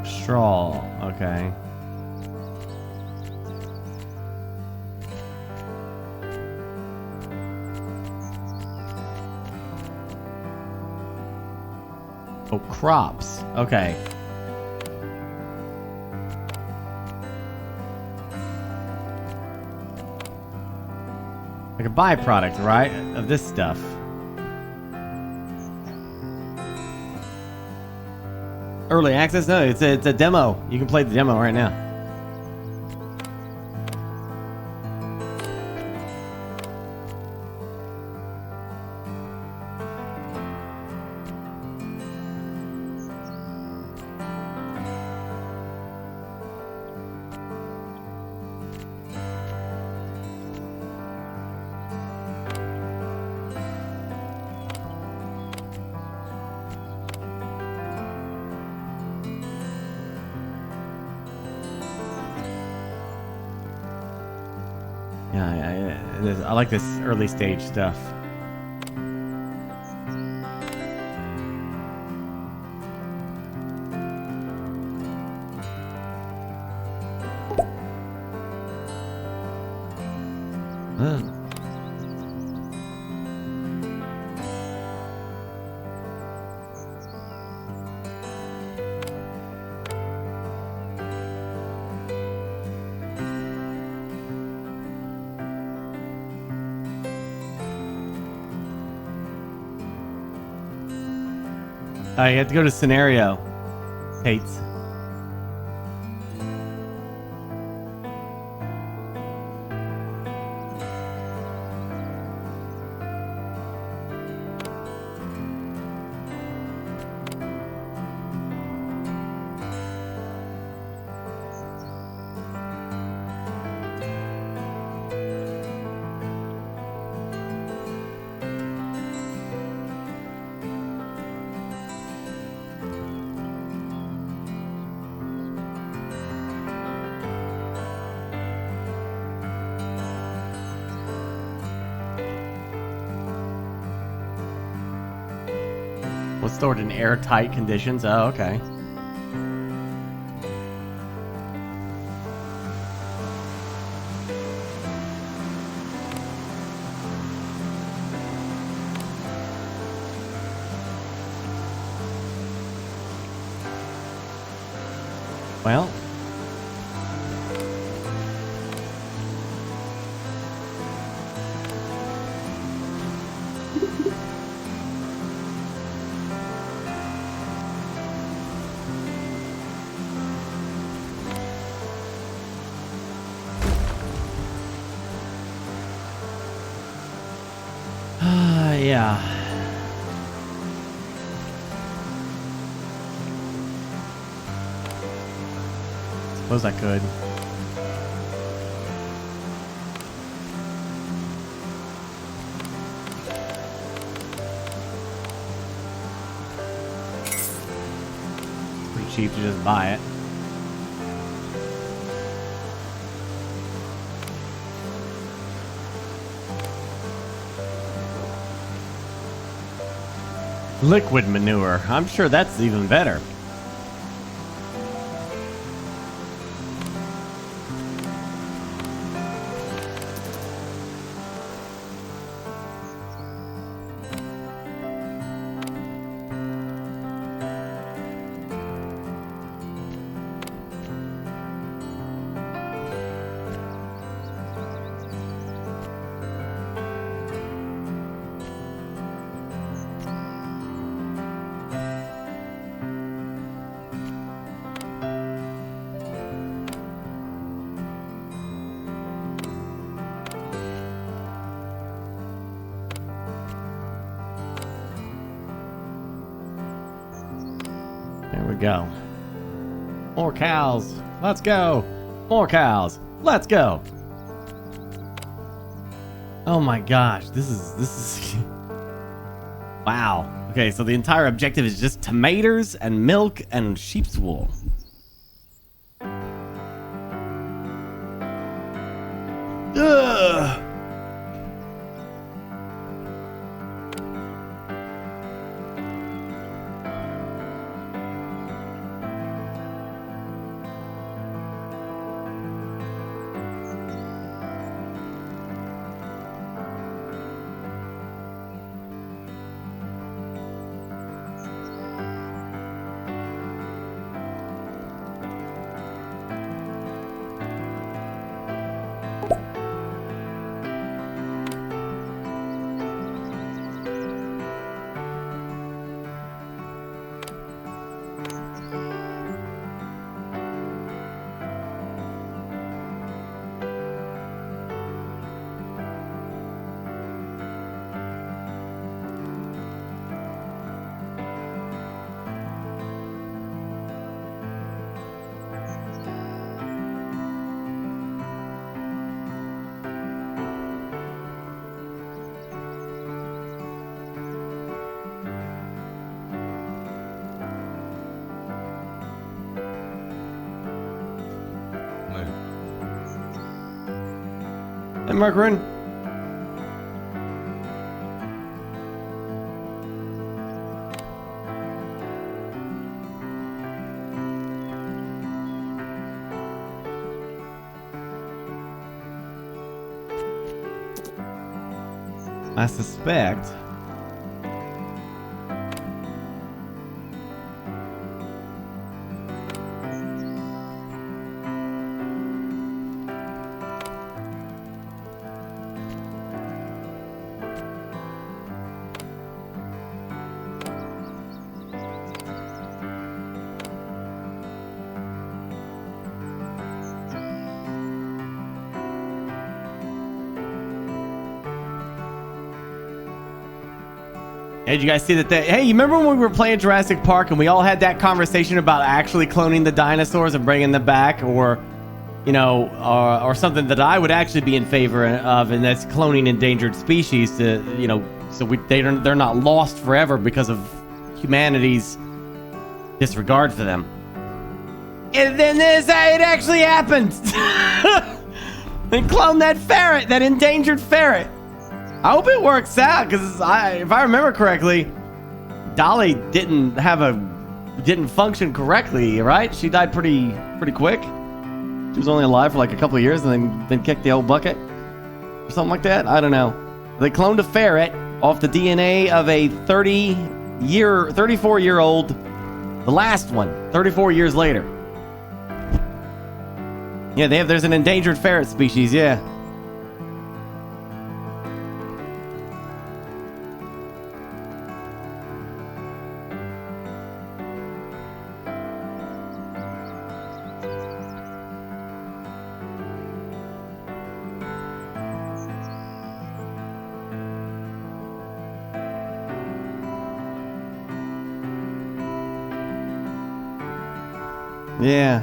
Straw. Okay. Oh, crops. Okay. Like a byproduct, right, of this stuff. Early access? No, it's a demo. You can play the demo right now. Yeah, I like this early stage stuff. You have to go to scenario, Tates. Was stored in airtight conditions. Oh, okay. Well. Yeah. Suppose I could. It's pretty cheap to just buy it. Liquid manure. I'm sure that's even better. There we go. More cows. Let's go. More cows. Let's go. Oh my gosh. This is wow. Okay, so the entire objective is just tomatoes and milk and sheep's wool. Ugh. And Mercury. I suspect Hey, did you guys see that? Hey, you remember when we were playing Jurassic Park and we all had that conversation about actually cloning the dinosaurs and bringing them back, or, you know, or something that I would actually be in favor of, and that's cloning endangered species to, you know, so they're not lost forever because of humanity's disregard for them. And then it actually happened. They cloned that ferret, that endangered ferret. I hope it works out, because if I remember correctly, Dolly didn't function correctly, right? She died pretty quick. She was only alive for like a couple of years and then kicked the old bucket or something like that. I don't know. They cloned a ferret off the DNA of a 34-year-old, the last one, 34 years later. Yeah, there's an endangered ferret species, yeah. Yeah.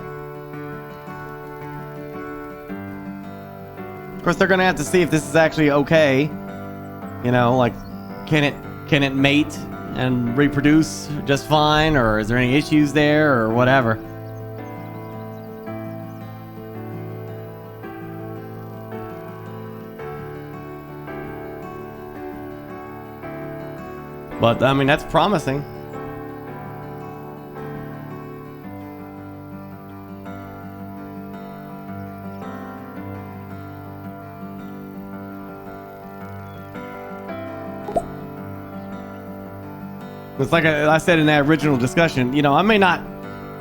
Of course, they're gonna have to see if this is actually okay. You know, like, can it mate and reproduce just fine, or is there any issues there, or whatever? But, I mean, that's promising. It's like I said in that original discussion, you know, I may not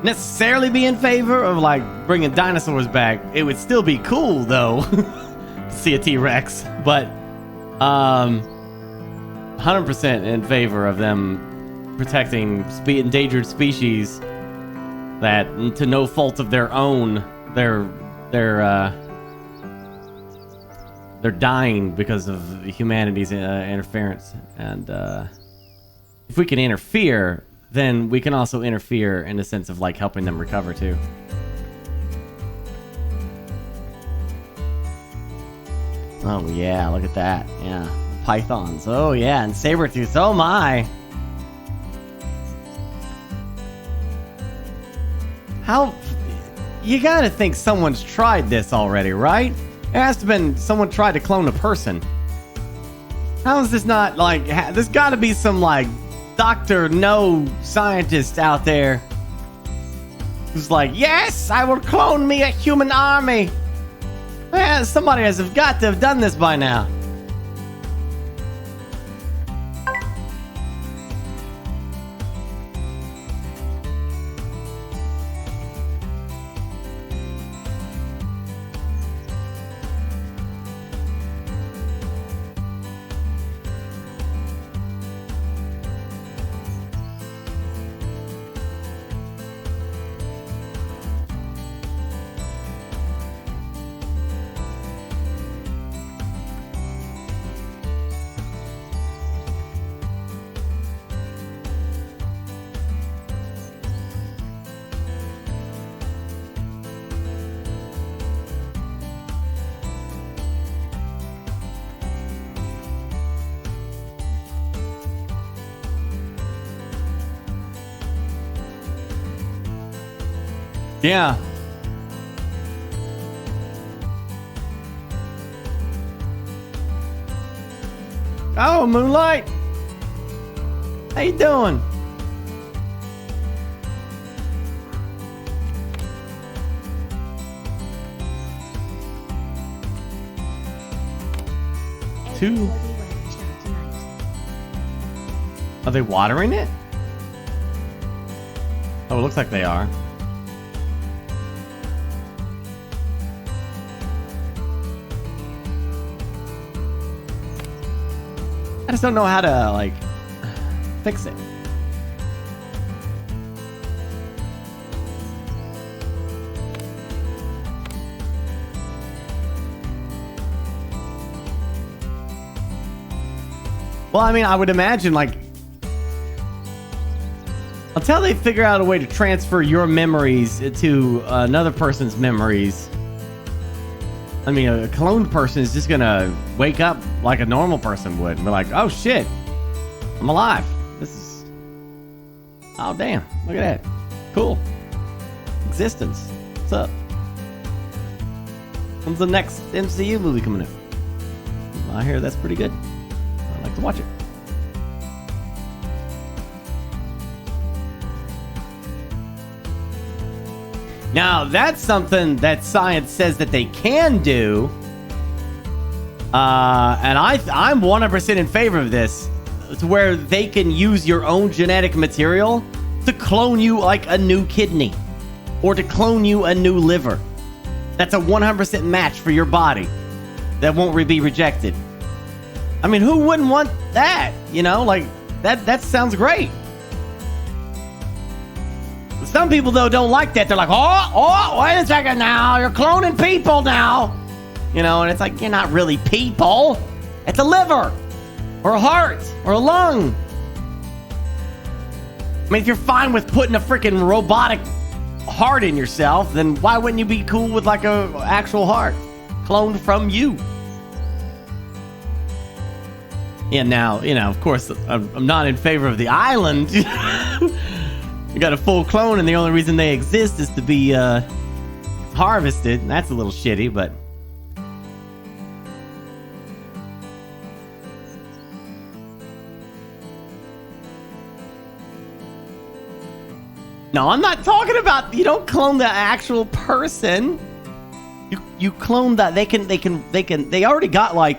necessarily be in favor of, like, bringing dinosaurs back. It would still be cool, though, to see a T-Rex. But, 100% in favor of them protecting endangered species that, to no fault of their own, they're dying because of humanity's interference. And if we can interfere, then we can also interfere in the sense of, like, helping them recover too. Oh yeah, look at that. Yeah, pythons. Oh yeah, and saber-tooth. Oh my. How? You gotta think someone's tried this already, right? It has to have been someone tried to clone a person. How is this not, like, there's gotta be some, like, Dr. No scientist out there who's like, yes, I will clone me a human army. Yeah, somebody has got to have done this by now. Yeah. Oh, Moonlight. How you doing? Two. Are they watering it? Oh, it looks like they are. I just don't know how to, like, fix it. Well, I mean, I would imagine, like, until they figure out a way to transfer your memories to another person's memories, I mean, a cloned person is just gonna wake up like a normal person would and be like, oh shit, I'm alive. This is... Oh damn, look at that. Cool. Existence. What's up? When's the next MCU movie coming in? I hear that's pretty good. I'd like to watch it. Now, that's something that science says that they can do. And I'm 100% in favor of this. To where they can use your own genetic material to clone you like a new kidney. Or to clone you a new liver. That's a 100% match for your body. That won't be rejected. I mean, who wouldn't want that? You know, like, that sounds great. Some people, though, don't like that. They're like, oh, wait a second now. You're cloning people now. You know, and it's like, you're not really people. It's a liver. Or a heart. Or a lung. I mean, if you're fine with putting a freaking robotic heart in yourself, then why wouldn't you be cool with, like, a actual heart? Cloned from you. Yeah, now, you know, of course, I'm not in favor of the island. You got a full clone, and the only reason they exist is to be harvested. That's a little shitty, but... No, I'm not talking about. You don't clone the actual person. You clone that. They already got like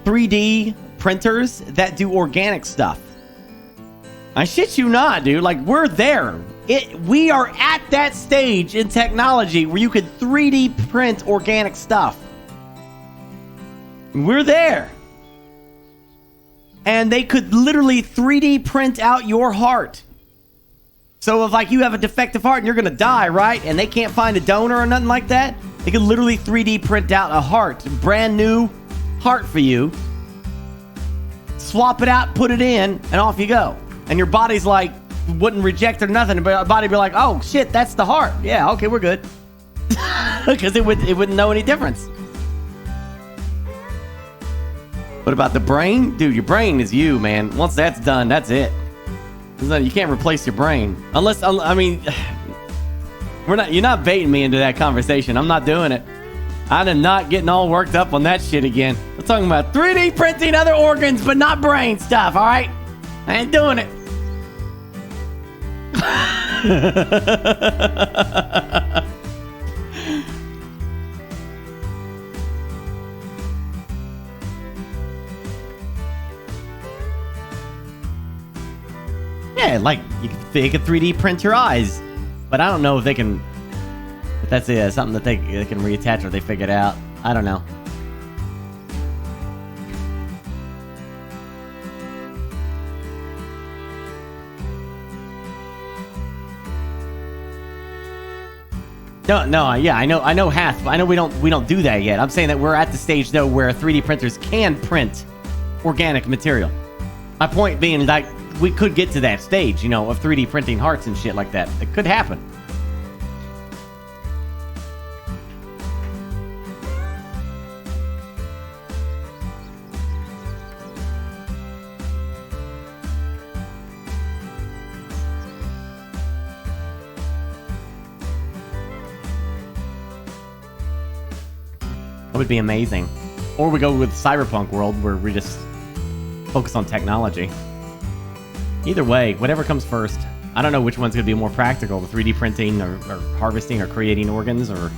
3D printers that do organic stuff. I shit you not, dude. Like, we're there. We are at that stage in technology where you could 3D print organic stuff. We're there. And they could literally 3D print out your heart. So if like you have a defective heart and you're gonna die, right? And they can't find a donor or nothing like that, they could literally 3D print out a heart, a brand new heart for you. Swap it out, put it in, and off you go. And your body's like, wouldn't reject or nothing, but your body be like, oh shit, that's the heart. Yeah, okay, we're good. Because it wouldn't know any difference. What about the brain? Dude, your brain is you, man. Once that's done, that's it. You can't replace your brain. Unless, I mean, you're not baiting me into that conversation. I'm not doing it. I'm not getting all worked up on that shit again. We're talking about 3D printing other organs, but not brain stuff, all right? I ain't doing it. Yeah, like they could 3D print your eyes, but I don't know if they can. If that's something that they can reattach or they figured out. I don't know. No, yeah, I know half. I know we don't do that yet. I'm saying that we're at the stage though where 3D printers can print organic material. My point being, like, we could get to that stage, you know, of 3D printing hearts and shit like that. It could happen. That would be amazing. Or we go with cyberpunk world where we just focus on technology. Either way, whatever comes first. I don't know which one's going to be more practical, the 3D printing or harvesting or creating organs, or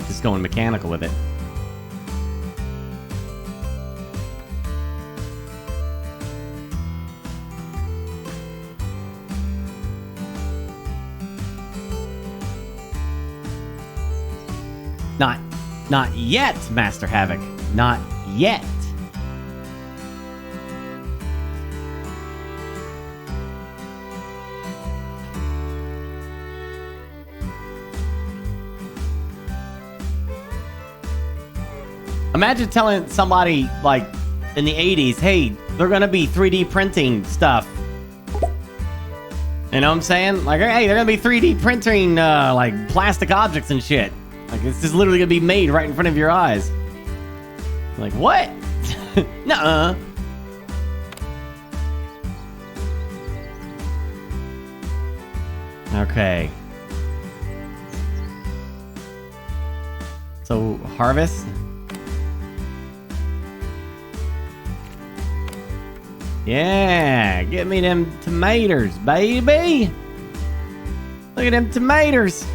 just going mechanical with it. Not yet, Master Havoc. Not yet. Imagine telling somebody, like, in the 80s, hey, they're gonna be 3D printing stuff. You know what I'm saying? Like, hey, they're gonna be 3D printing, like, plastic objects and shit. Like, it's just literally gonna be made right in front of your eyes. Like, what? Nuh-uh. Okay. So, harvest? Yeah, get me them tomatoes, baby. Look at them tomatoes.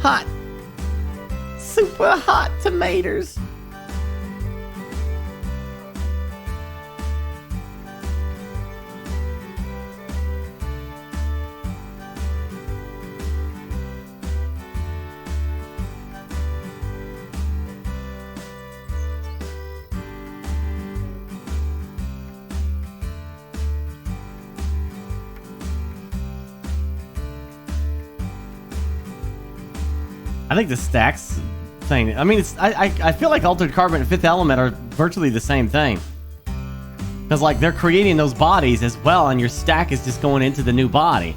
Hot. Super hot tomatoes. I think the stacks thing, I mean, I feel like Altered Carbon and Fifth Element are virtually the same thing. Because, like, they're creating those bodies as well, and your stack is just going into the new body.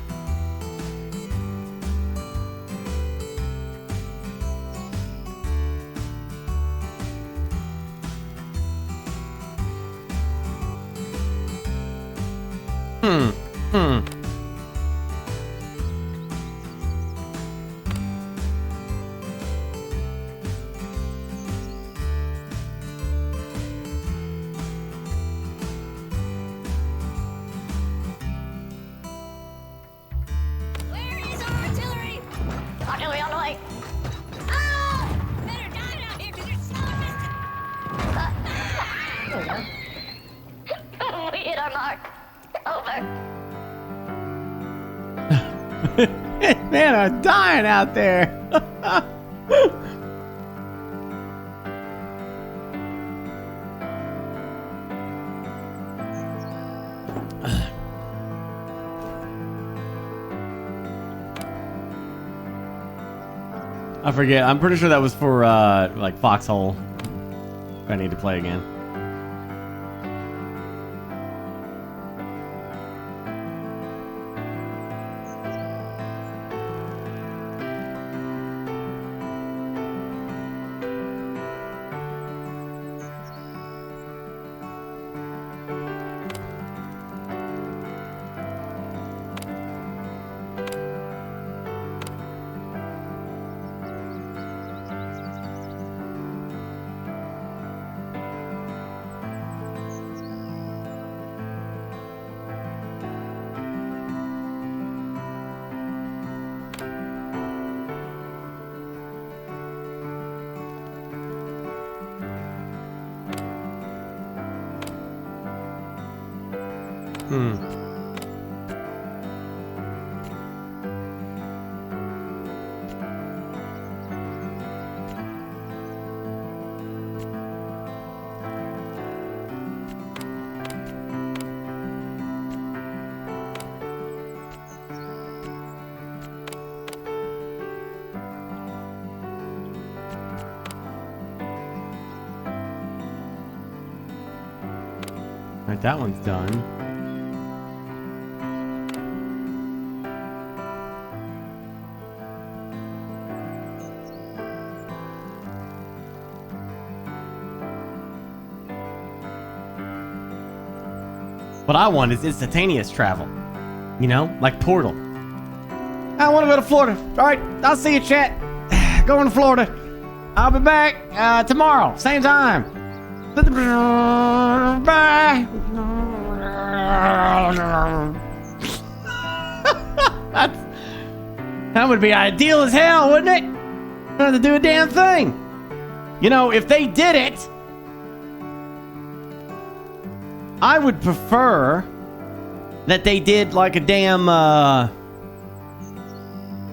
Man, I'm dying out there. I forget. I'm pretty sure that was for like Foxhole. I need to play again. Alright, that one's done. What I want is instantaneous travel. You know, like Portal. I want to go to Florida. Alright, I'll see you, chat. Going to Florida. I'll be back tomorrow, same time. Bye. That would be ideal as hell, wouldn't it? Don't have to do a damn thing. You know, if they did it, I would prefer that they did like a damn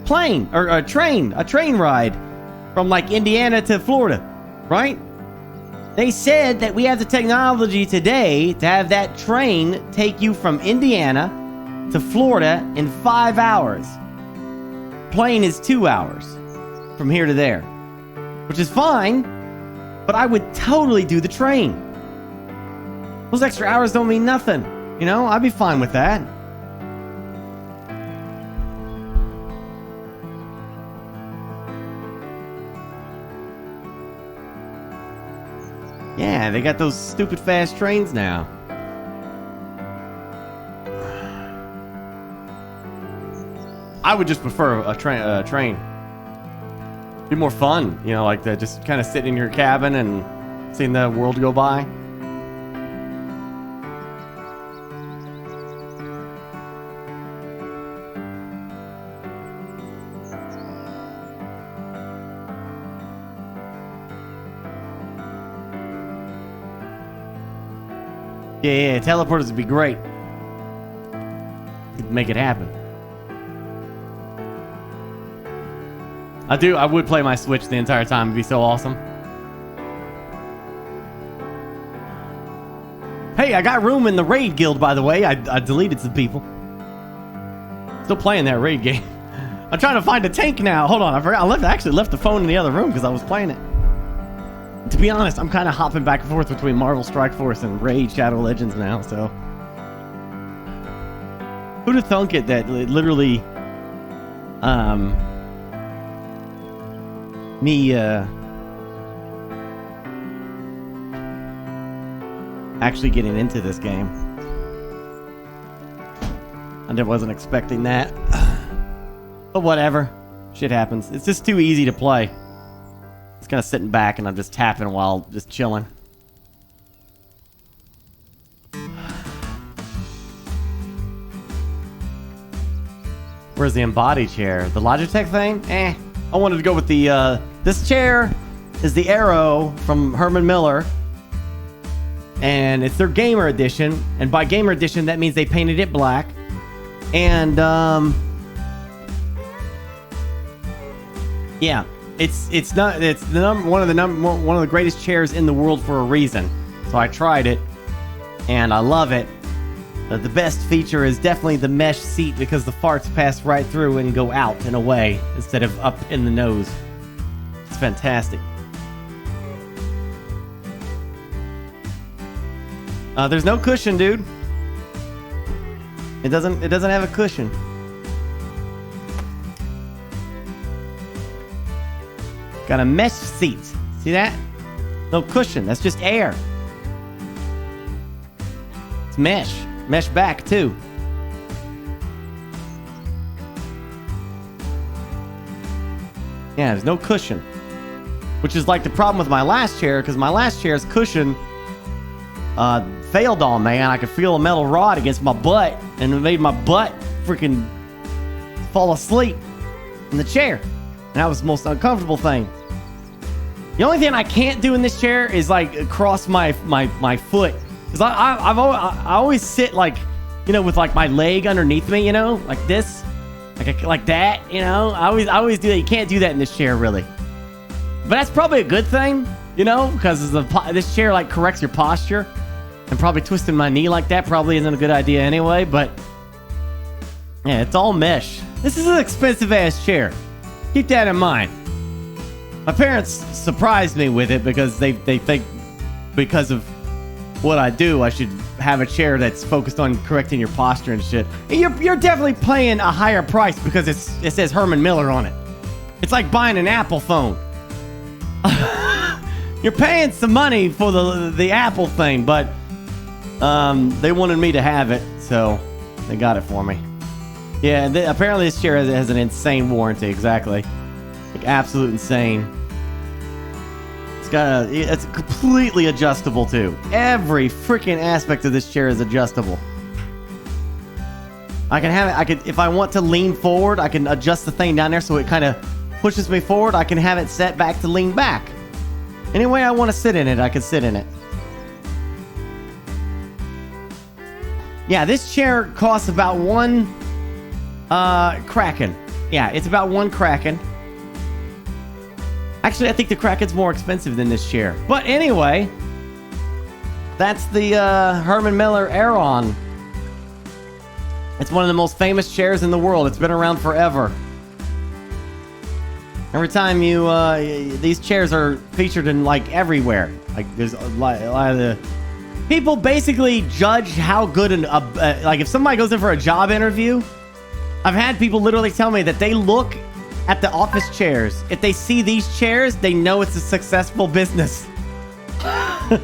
plane or a train ride from like Indiana to Florida, right? They said that we have the technology today to have that train take you from Indiana to Florida in 5 hours. Plane is 2 hours from here to there, which is fine, but I would totally do the train. Those extra hours don't mean nothing. You know, I'd be fine with that. Yeah, they got those stupid fast trains now. I would just prefer a train. Be more fun, you know, like just kind of sitting in your cabin and seeing the world go by. Yeah, teleporters would be great. Make it happen. I would play my Switch the entire time. It'd be so awesome. Hey, I got room in the raid guild, by the way. I deleted some people. Still playing that raid game. I'm trying to find a tank now. Hold on, I forgot. I actually left the phone in the other room because I was playing it. To be honest, I'm kind of hopping back and forth between Marvel Strike Force and Raid Shadow Legends now, so... Who'd have thunk it that literally... me, actually getting into this game. I wasn't expecting that. But whatever. Shit happens. It's just too easy to play. Just kind of sitting back and I'm just tapping while just chilling. Where's the embody chair? The Logitech thing? I wanted to go with the, this chair is the Arrow from Herman Miller. And it's their Gamer Edition. And by Gamer Edition, that means they painted it black. And, Yeah, it's one of the greatest chairs in the world for a reason. So I tried it, and I love it. The best feature is definitely the mesh seat because the farts pass right through and go out and away instead of up in the nose. It's fantastic. There's no cushion, dude. It doesn't have a cushion. Got a mesh seat. See that? No cushion. That's just air. It's mesh. Mesh back, too. Yeah, there's no cushion. Which is like the problem with my last chair, because my last chair's cushion failed on me, and I could feel a metal rod against my butt, and it made my butt freaking fall asleep in the chair. And that was the most uncomfortable thing. The only thing I can't do in this chair is like cross my foot. Because I always sit like, you know, with like my leg underneath me, you know, like this, like that, you know. I always do that. You can't do that in this chair, really. But that's probably a good thing, you know, because this chair like corrects your posture. And probably twisting my knee like that probably isn't a good idea anyway. But yeah, it's all mesh. This is an expensive ass chair. Keep that in mind. My parents surprised me with it because they think because of what I do, I should have a chair that's focused on correcting your posture and shit. And you're definitely paying a higher price because it says Herman Miller on it. It's like buying an Apple phone. You're paying some money for the Apple thing, but they wanted me to have it, so they got it for me. Yeah, apparently this chair has an insane warranty. Exactly, like absolute insane. It's completely adjustable too. Every freaking aspect of this chair is adjustable. I can have it. If I want to lean forward, I can adjust the thing down there so it kind of pushes me forward. I can have it set back to lean back. Any way I want to sit in it, I can sit in it. Yeah, this chair costs about one Kraken. Yeah, it's about one Kraken. Actually, I think the Kraken's more expensive than this chair. But anyway, that's the Herman Miller Aeron. It's one of the most famous chairs in the world. It's been around forever. Every time these chairs are featured in like everywhere. Like there's a lot of the people basically judge how good like if somebody goes in for a job interview. I've had people literally tell me that they look at the office chairs. If they see these chairs, they know it's a successful business. It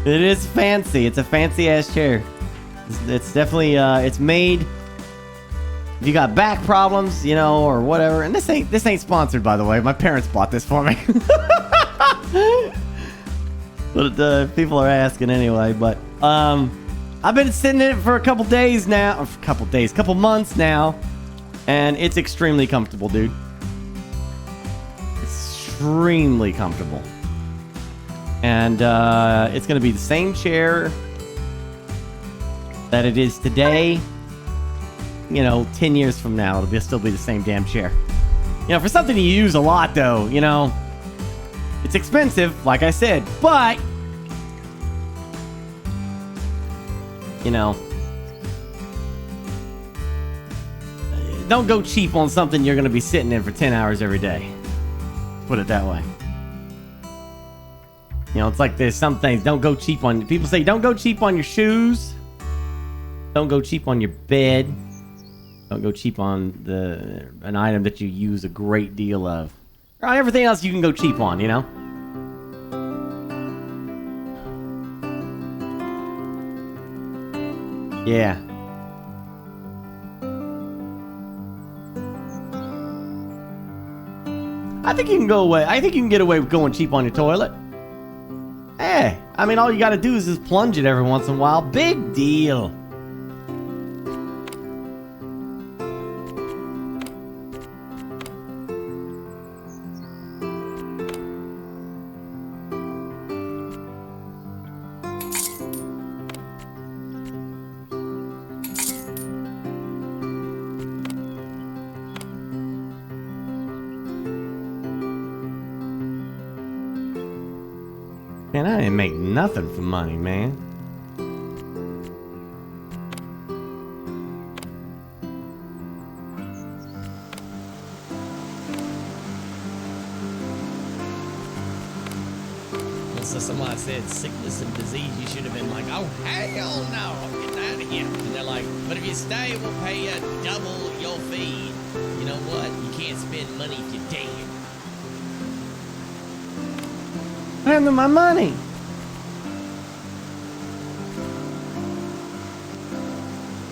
is fancy. It's a fancy ass chair. It's definitely it's made. If you got back problems, you know, or whatever. And this ain't sponsored, by the way. My parents bought this for me. But people are asking anyway. But I've been sitting in it for a couple days now. Or couple months now. And it's extremely comfortable, dude. Extremely comfortable. And it's going to be the same chair that it is today. You know, 10 years from now, it'll still be the same damn chair. You know, for something you use a lot, though, you know, it's expensive, like I said, but, you know, don't go cheap on something you're going to be sitting in for 10 hours every day. Put it that way. You know, it's like there's some things, don't go cheap on, people say don't go cheap on your shoes. Don't go cheap on your bed. Don't go cheap on an item that you use a great deal of. Or on everything else you can go cheap on, you know? Yeah. I think you can go away. I think you can get away with going cheap on your toilet. Hey, I mean, all you gotta do is just plunge it every once in a while. Big deal. Man, I didn't make nothing for money, man. So someone said sickness and disease, you should have been like, oh, hell no, I'm getting out of here. And they're like, but if you stay, we'll pay you double your fee. You know what? You can't spend money if you're dead. What happened to my money?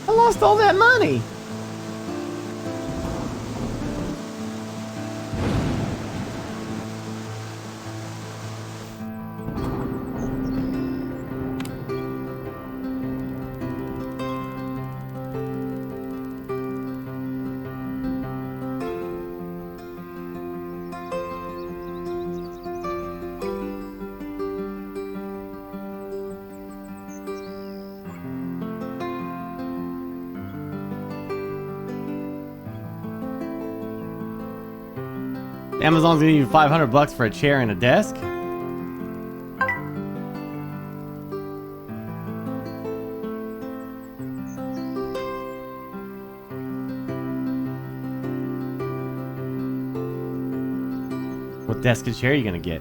I lost all that money. Amazon's gonna give you $500 for a chair and a desk. What desk and chair are you gonna get?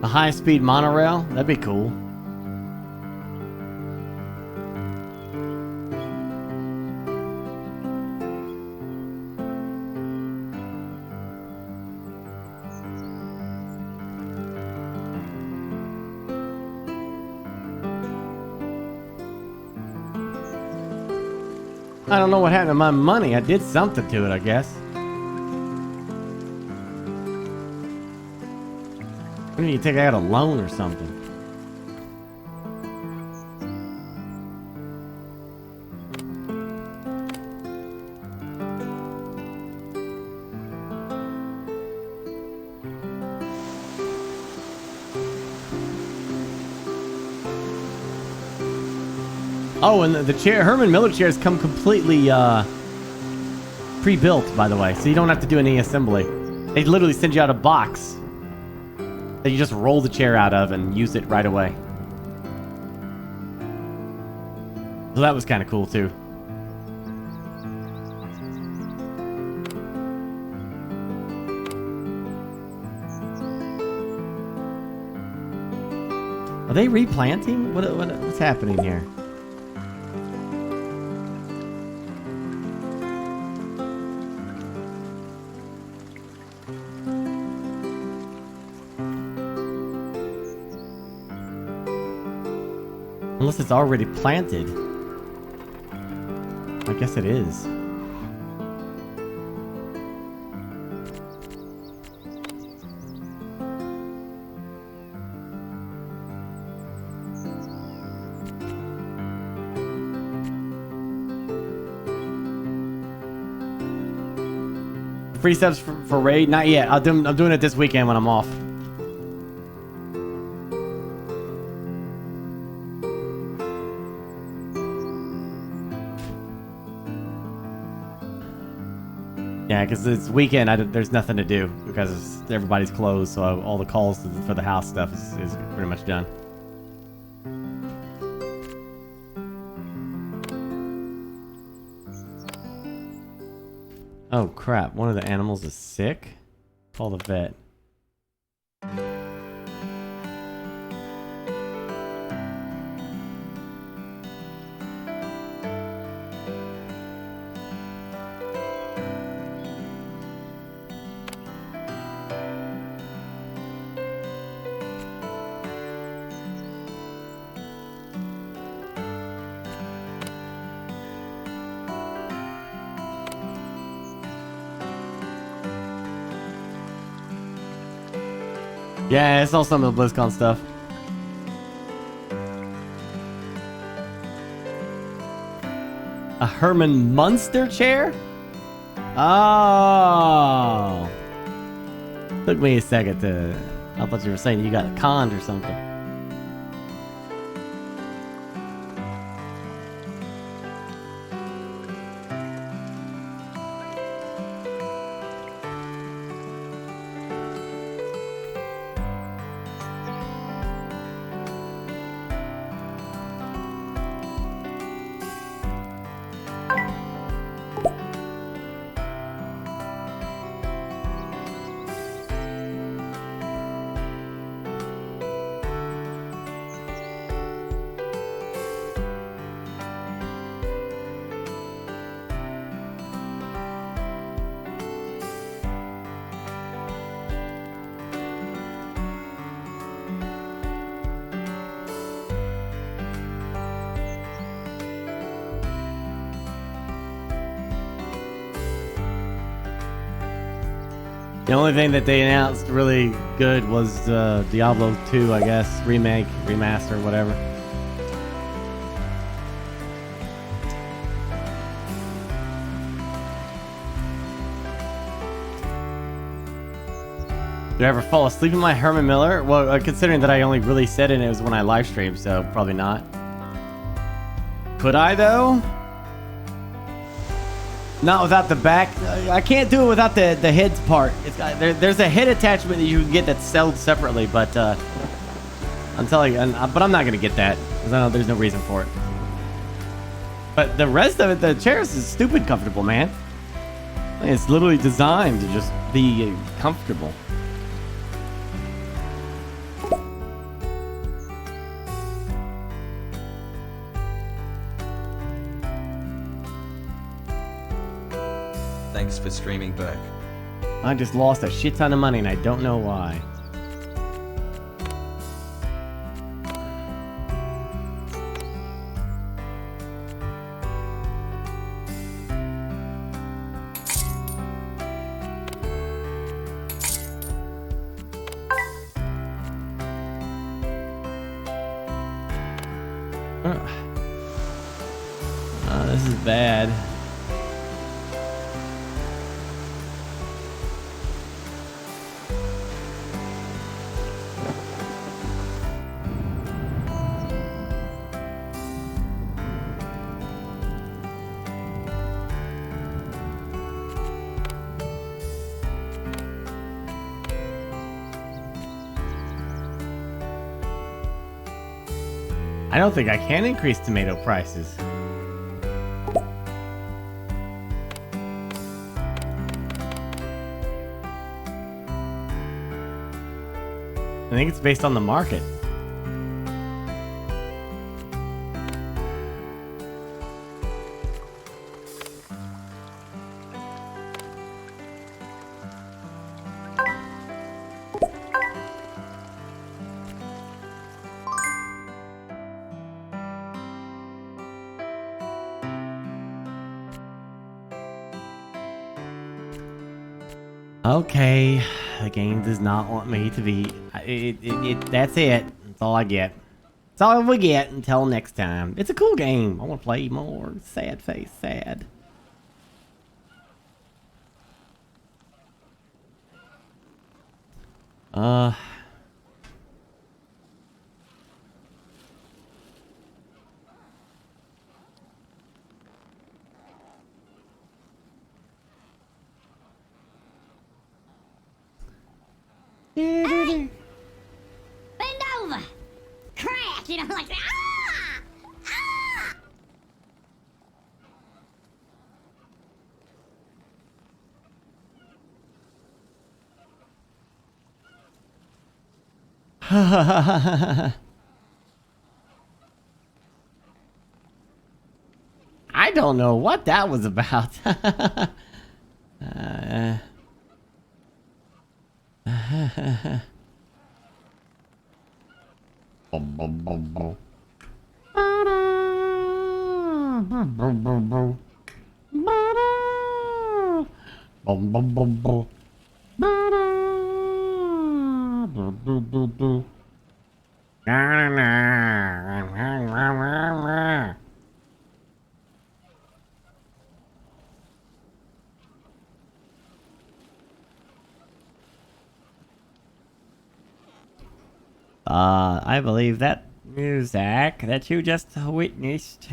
A high-speed monorail? That'd be cool. I don't know what happened to my money. I did something to it, I guess. What do you think? I got a loan or something? Oh, and the chair, Herman Miller chairs come completely pre-built, by the way, so you don't have to do any assembly. They literally send you out a box that you just roll the chair out of and use it right away. So that was kind of cool too. Are they replanting? What's happening here? Unless it's already planted. I guess it is. Free subs for raid? Not yet. I'm doing it this weekend when I'm off. Yeah, because it's weekend, there's nothing to do because everybody's closed, so all the calls for the house stuff is pretty much done. Oh crap, one of the animals is sick? Call the vet. Yeah, I saw some of the BlizzCon stuff. A Herman Munster chair? Oh. Took me a second to... I thought you were saying you got conned or something. The only thing that they announced really good was Diablo 2, I guess. Remake, remaster, whatever. Did I ever fall asleep in my Herman Miller? Well, considering that I only really said it was when I live streamed, so probably not. Could I, though? Not without the back. I can't do it without the heads part. It's got, there's a head attachment that you can get that's sold separately, but I'm telling you, but I'm not gonna get that because I know there's no reason for it. But the rest of it, the chairs is stupid comfortable, man. It's literally designed to just be comfortable. Thanks for streaming, Burke. I just lost a shit ton of money and I don't know why. This is bad. I don't think I can increase tomato prices. I think it's based on the market. Okay, the game does not want me to be. That's it. That's all I get. That's all we get until next time. It's a cool game. I want to play more. Sad face, sad. Hey! Bend over! Crack! You know, like that. I don't know what that was about. I believe that music that you just witnessed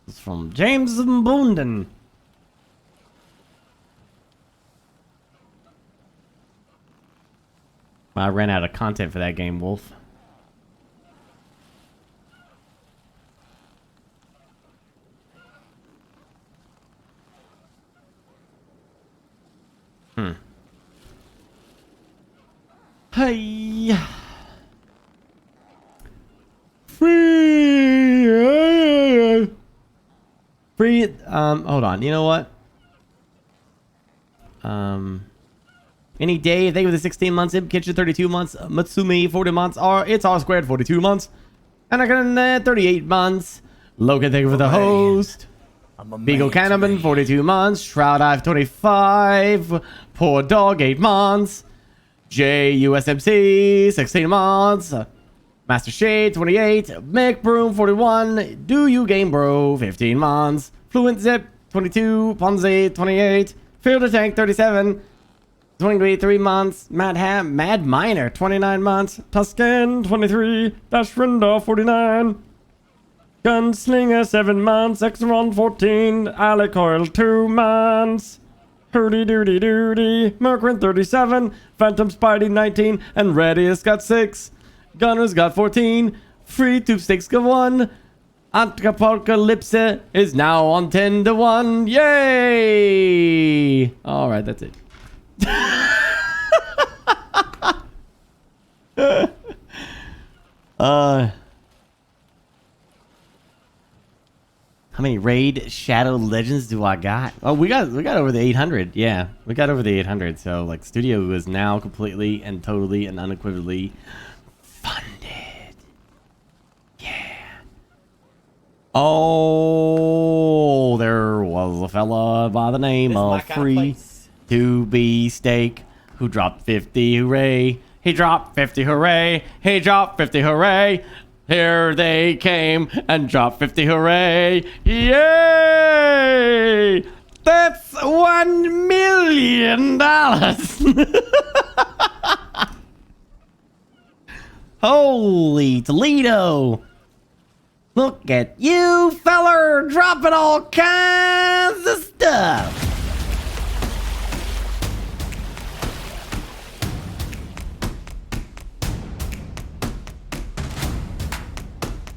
is from James Bonden. I ran out of content for that game, Wolf. Hey. Free. Hold on. You know what? Any day. Thank you for the 16 months. Imp Kitchen 32 months. Matsumi 40 months. It's all squared 42 months. And I got 38 months. Logan, thank you for the host. Beagle Cannabin, 42 months. Shroud Eye, 25. Poor Dog, 8 months. JUSMC, 16 months. Master Shade, 28. Mick Broom, 41. Do You Game Bro, 15 months. Fluent Zip, 22. Ponzi, 28. Fielder Tank, 37. 23 months. Mad Miner, 29 months. Tuscan, 23. Dash Rindar, 49. Gunslinger, 7 months. Exeron, 14. Alec Oil, 2 months. Hurdy Doody Doody. Mercury, 37. Phantom Spidey, 19. And Radius got 6. Gunners got 14. Free Tube Stakes got 1. Apocalypse is now on 10 to 1. Yay! Alright, that's it. How many Raid Shadow Legends do I got? Oh, we got over the 800. Yeah, we got over the 800. So like, Studio is now completely and totally and unequivocally funded. Yeah. Oh, there was a fella by the name of Free To Be Steak who dropped 50. Hooray! He dropped 50. Hooray! He dropped 50. Hooray! Here they came and dropped 50. Hooray! Yay! That's $1 million. Holy Toledo! Look at you, feller, dropping all kinds of stuff.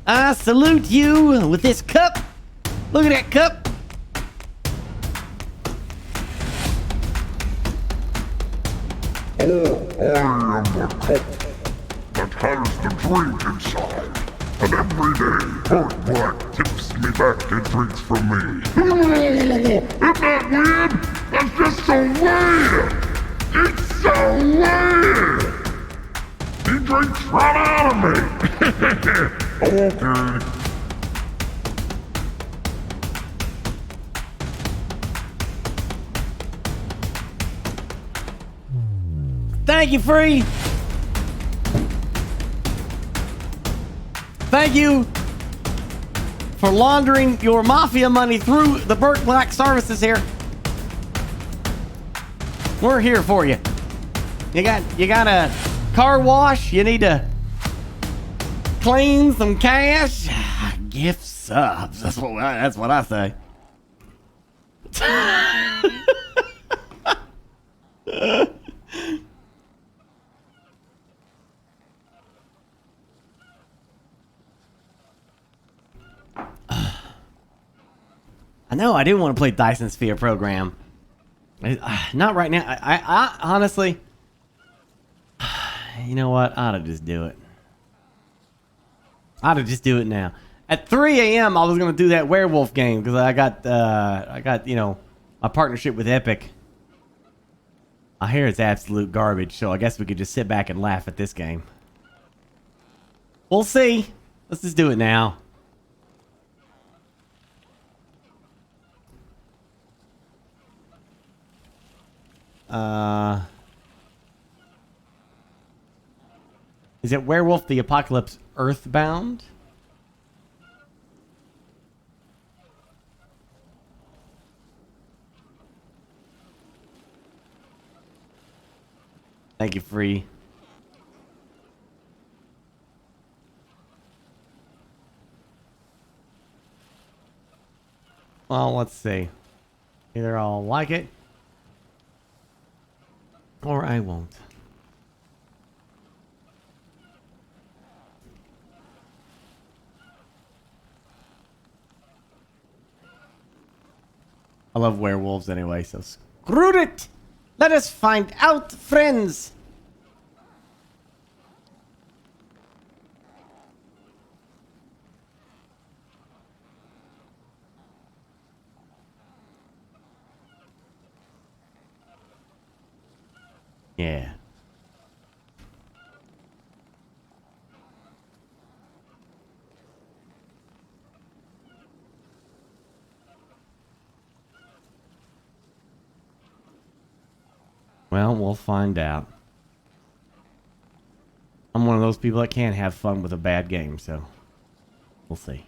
I salute you with this cup. Look at that cup. Oh, I am the cup that has the drink inside. And every day, BurkeBlack tips me back and drinks from me. Isn't that weird? That's just so weird! It's so weird! He drinks right out of me! Okay. Thank you, Free. Thank you for laundering your mafia money through the BurkeBlack services here. We're here for you. You got a car wash. You need to clean some cash. Gift subs. That's what I say. I know I do want to play Dyson Sphere program. Not right now. I honestly, you know what? I ought to just do it. I ought to just do it now. At 3 a.m. I was gonna do that werewolf game because I got you know, a partnership with Epic. I hear it's absolute garbage, so I guess we could just sit back and laugh at this game. We'll see. Let's just do it now. Is it Werewolf the Apocalypse Earthbound? Thank you, Free. Well, let's see. Either I'll like it or I won't. I love werewolves anyway, so screw it! Let us find out, friends! Yeah. Well, we'll find out. I'm one of those people that can't have fun with a bad game, so we'll see.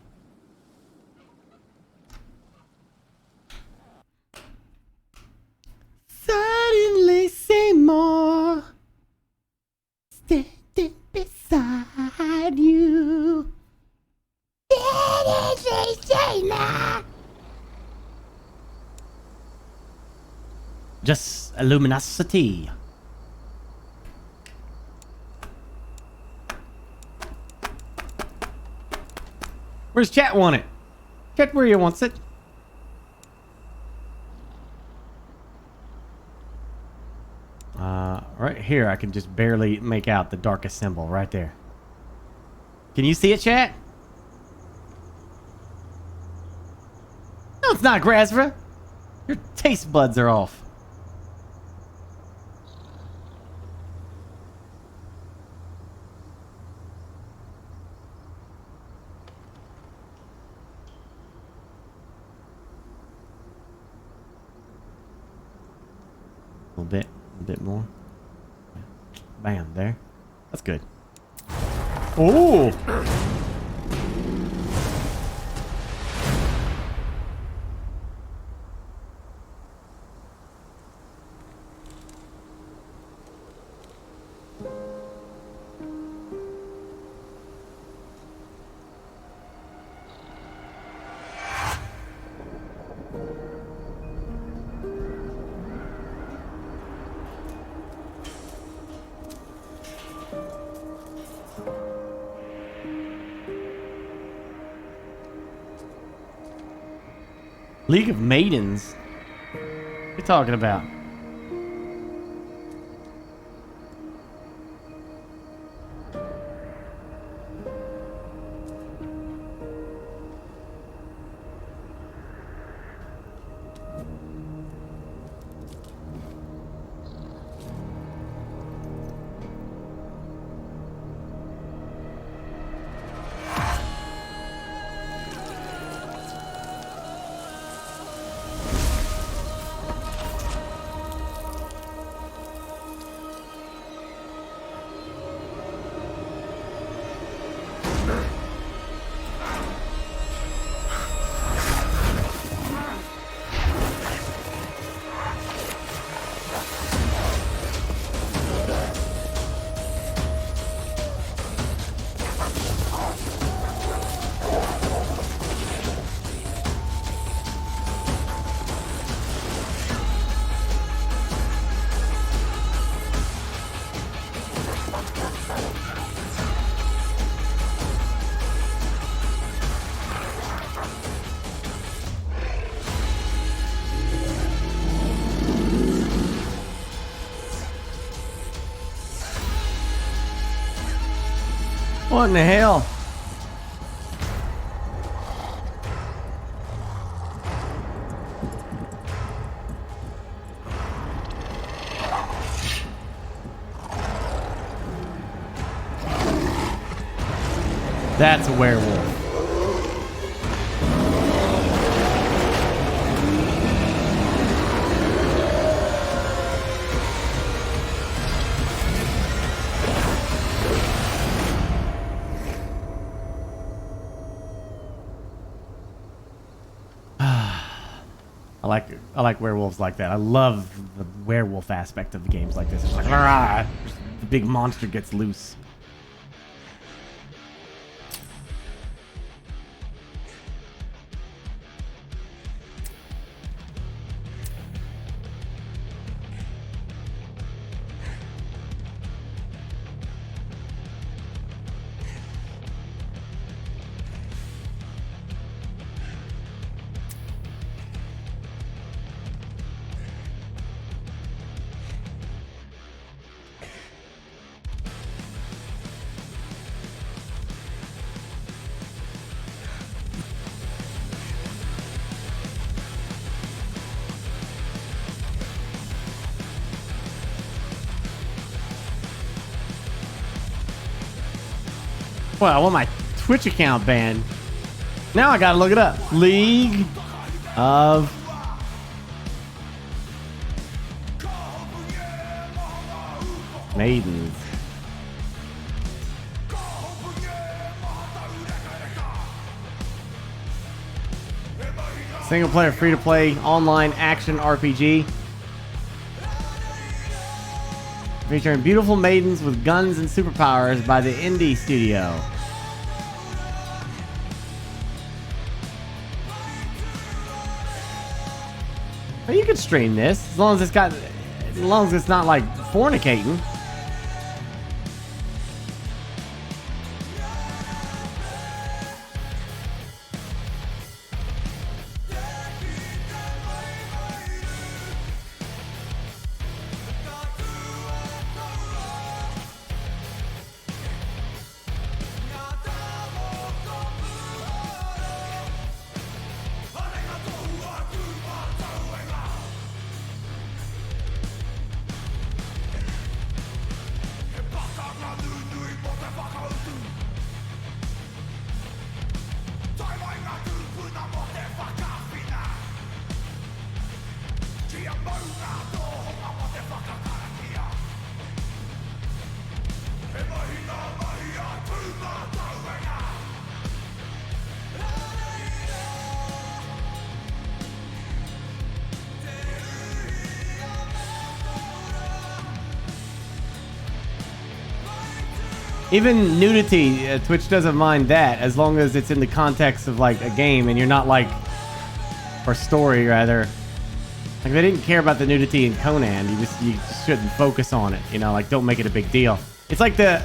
Suddenly Seymour standing beside you. Just a luminosity. Where's chat want it? Chat where you wants it. Right here I can just barely make out the darkest symbol right there. Can you see it, chat? No, it's not, Grasra. Your taste buds are off. A bit more. Bam, there. That's good. Oh! League of Maidens? What are you talking about? What in the hell? That's a werewolf. I like werewolves like that. I love the werewolf aspect of the games like this. It's like, "Rah!" The big monster gets loose. Well, I want my Twitch account banned. Now I gotta look it up. League of Maidens. Single player, free to play, online action RPG. Featuring beautiful maidens with guns and superpowers by the indie studio. Well, you could stream this as long as it's not like fornicating. Even nudity, Twitch doesn't mind that as long as it's in the context of like a game and you're not like, or story rather. Like they didn't care about the nudity in Conan. You just shouldn't focus on it. You know, like don't make it a big deal. It's like this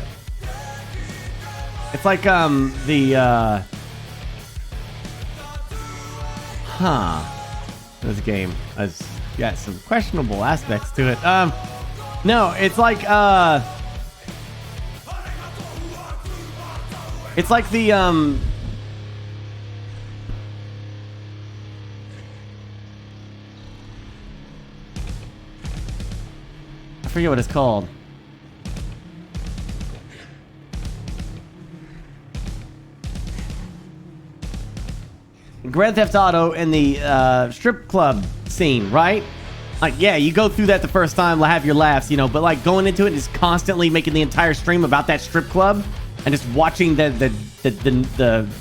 game has got some questionable aspects to it. No, it's like it's like the I forget what it's called. Grand Theft Auto and the strip club scene, right? Like, yeah, you go through that the first time, have your laughs, you know, but like going into it is constantly making the entire stream about that strip club and just watching the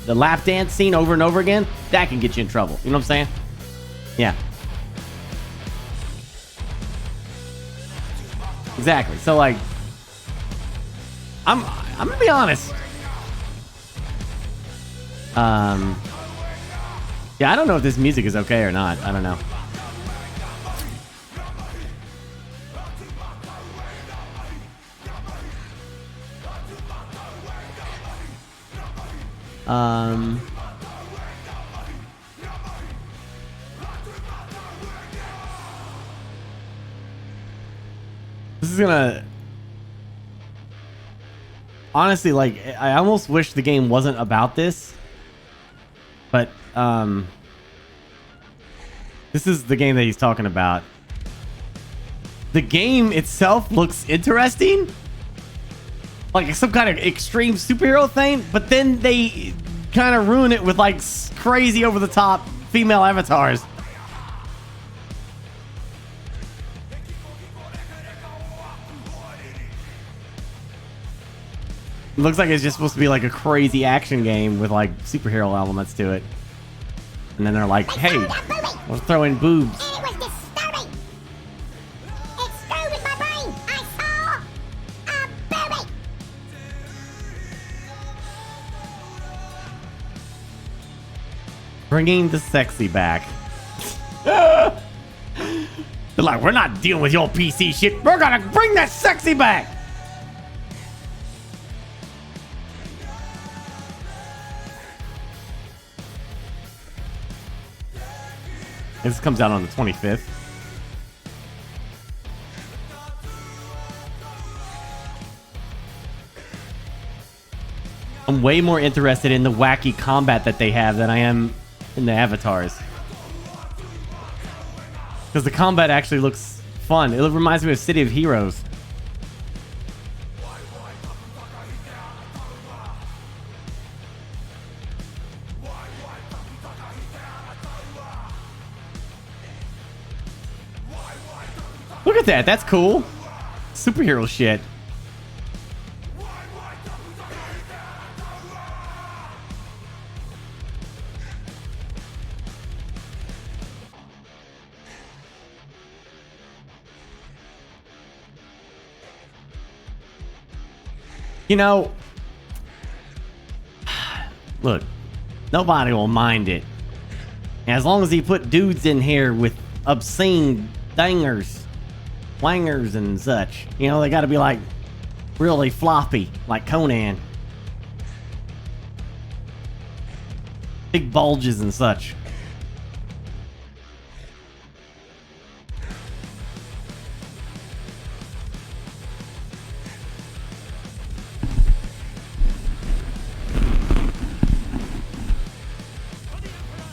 lap dance scene over and over again, that can get you in trouble. You know what I'm saying? Yeah. Exactly. So like, I'm gonna be honest. Yeah, I don't know if this music is okay or not. I don't know. This is gonna... Honestly, like, I almost wish the game wasn't about this. But, this is the game that he's talking about. The game itself looks interesting. Like some kind of extreme superhero thing, but then they kind of ruin it with like crazy over-the-top female avatars. It looks like it's just supposed to be like a crazy action game with like superhero elements to it. And then they're like, hey, we'll throw in boobs. And it was disturbing. It screwed with my brain. I saw a booby. Bringing the sexy back. They're like, we're not dealing with your PC shit. We're gonna bring that sexy back. This comes out on the 25th. I'm way more interested in the wacky combat that they have than I am in the avatars. Because the combat actually looks fun. It reminds me of City of Heroes. Look at that. That's cool. Superhero shit. You know, look, nobody will mind it. As long as he put dudes in here with obscene dangers, wangers, and such. You know, they gotta be like really floppy, like Conan. Big bulges and such.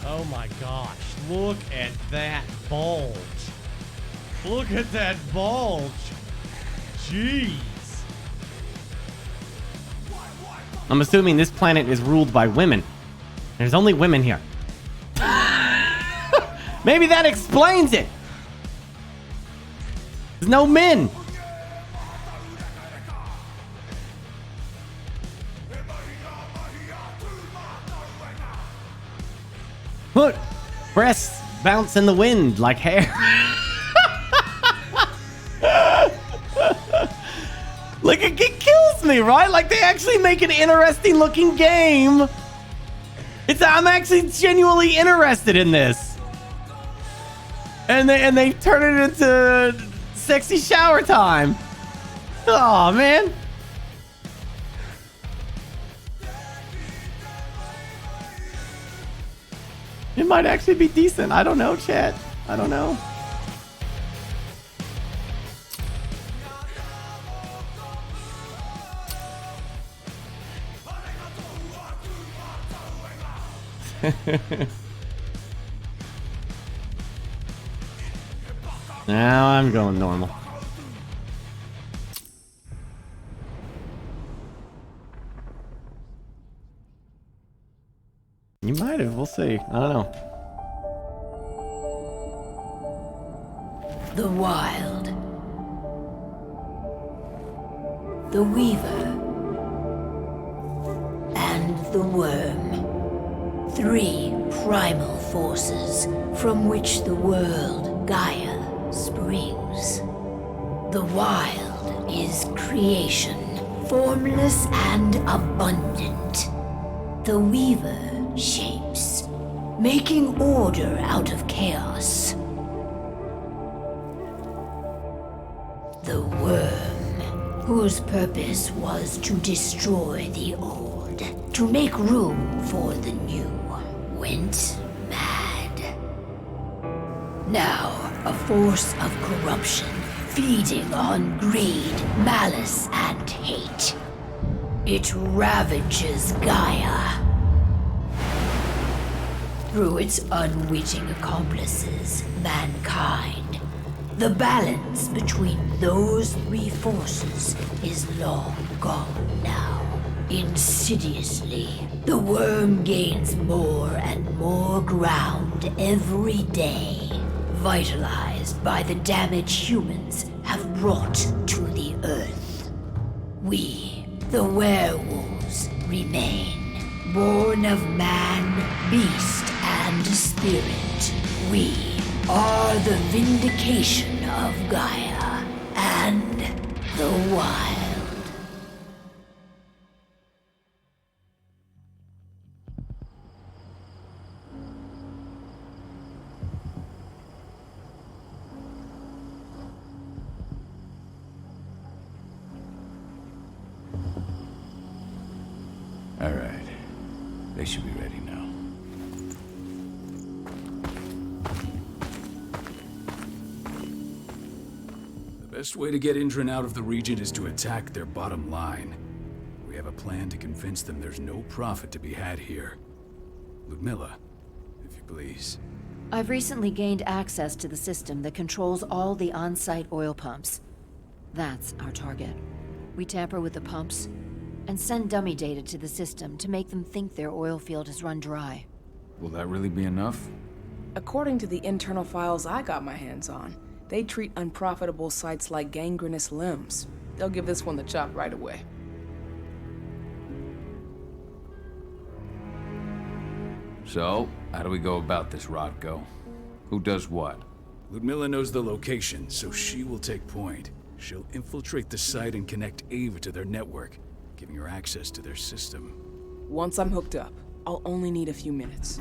Oh my gosh, look at that bulge. Look at that bulge. Jeez. I'm assuming this planet is ruled by women. There's only women here. Maybe that explains it. There's no men. Look, breasts bounce in the wind like hair. Like, it kills me, right? Like, they actually make an interesting looking game. I'm actually genuinely interested in this. And they turn it into sexy shower time. Oh man. It might actually be decent. I don't know, chat. I don't know. Now I'm going normal. You might have. We'll see. I don't know. The Wild. The Weaver. And the Worm. 3 primal forces from which the world Gaia springs. The Wild is creation, formless and abundant. The Weaver shapes, making order out of chaos. The Worm, whose purpose was to destroy the old, to make room for the new, went mad. Now, a force of corruption, feeding on greed, malice, and hate. It ravages Gaia. Through its unwitting accomplices, mankind, the balance between those 3 forces is long gone now. Insidiously, the worm gains more and more ground every day, vitalized by the damage humans have brought to the earth. We, the werewolves, remain, born of man, beast, and spirit. We are the vindication of Gaia and the Wild. All right. They should be ready now. The best way to get Indran out of the region is to attack their bottom line. We have a plan to convince them there's no profit to be had here. Ludmilla, if you please. I've recently gained access to the system that controls all the on-site oil pumps. That's our target. We tamper with the pumps and send dummy data to the system to make them think their oil field has run dry. Will that really be enough? According to the internal files I got my hands on, they treat unprofitable sites like gangrenous limbs. They'll give this one the chop right away. So, how do we go about this, Rodko? Who does what? Ludmilla knows the location, so she will take point. She'll infiltrate the site and connect Ava to their network. giving her access to their system. Once I'm hooked up, I'll only need a few minutes.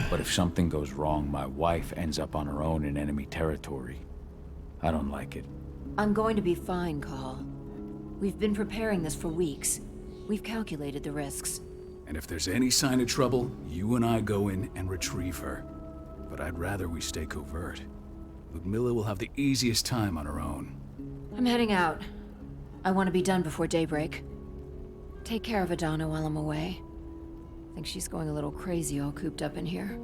But if something goes wrong, my wife ends up on her own in enemy territory. I don't like it. I'm going to be fine, Call. We've been preparing this for weeks. We've calculated the risks. And if there's any sign of trouble, you and I go in and retrieve her. But I'd rather we stay covert. Ludmilla will have the easiest time on her own. I'm heading out. I want to be done before daybreak. Take care of Adana while I'm away. I think she's going a little crazy all cooped up in here.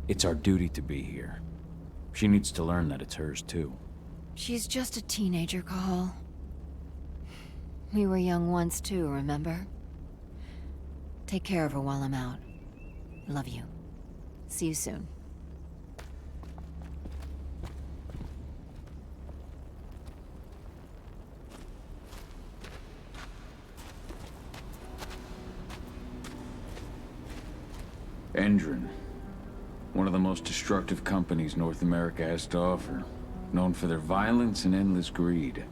It's our duty to be here. She needs to learn that it's hers too. She's just a teenager, Call. We were young once too, remember? Take care of her while I'm out. Love you. See you soon. Endron. One of the most destructive companies North America has to offer. Known for their violence and endless greed.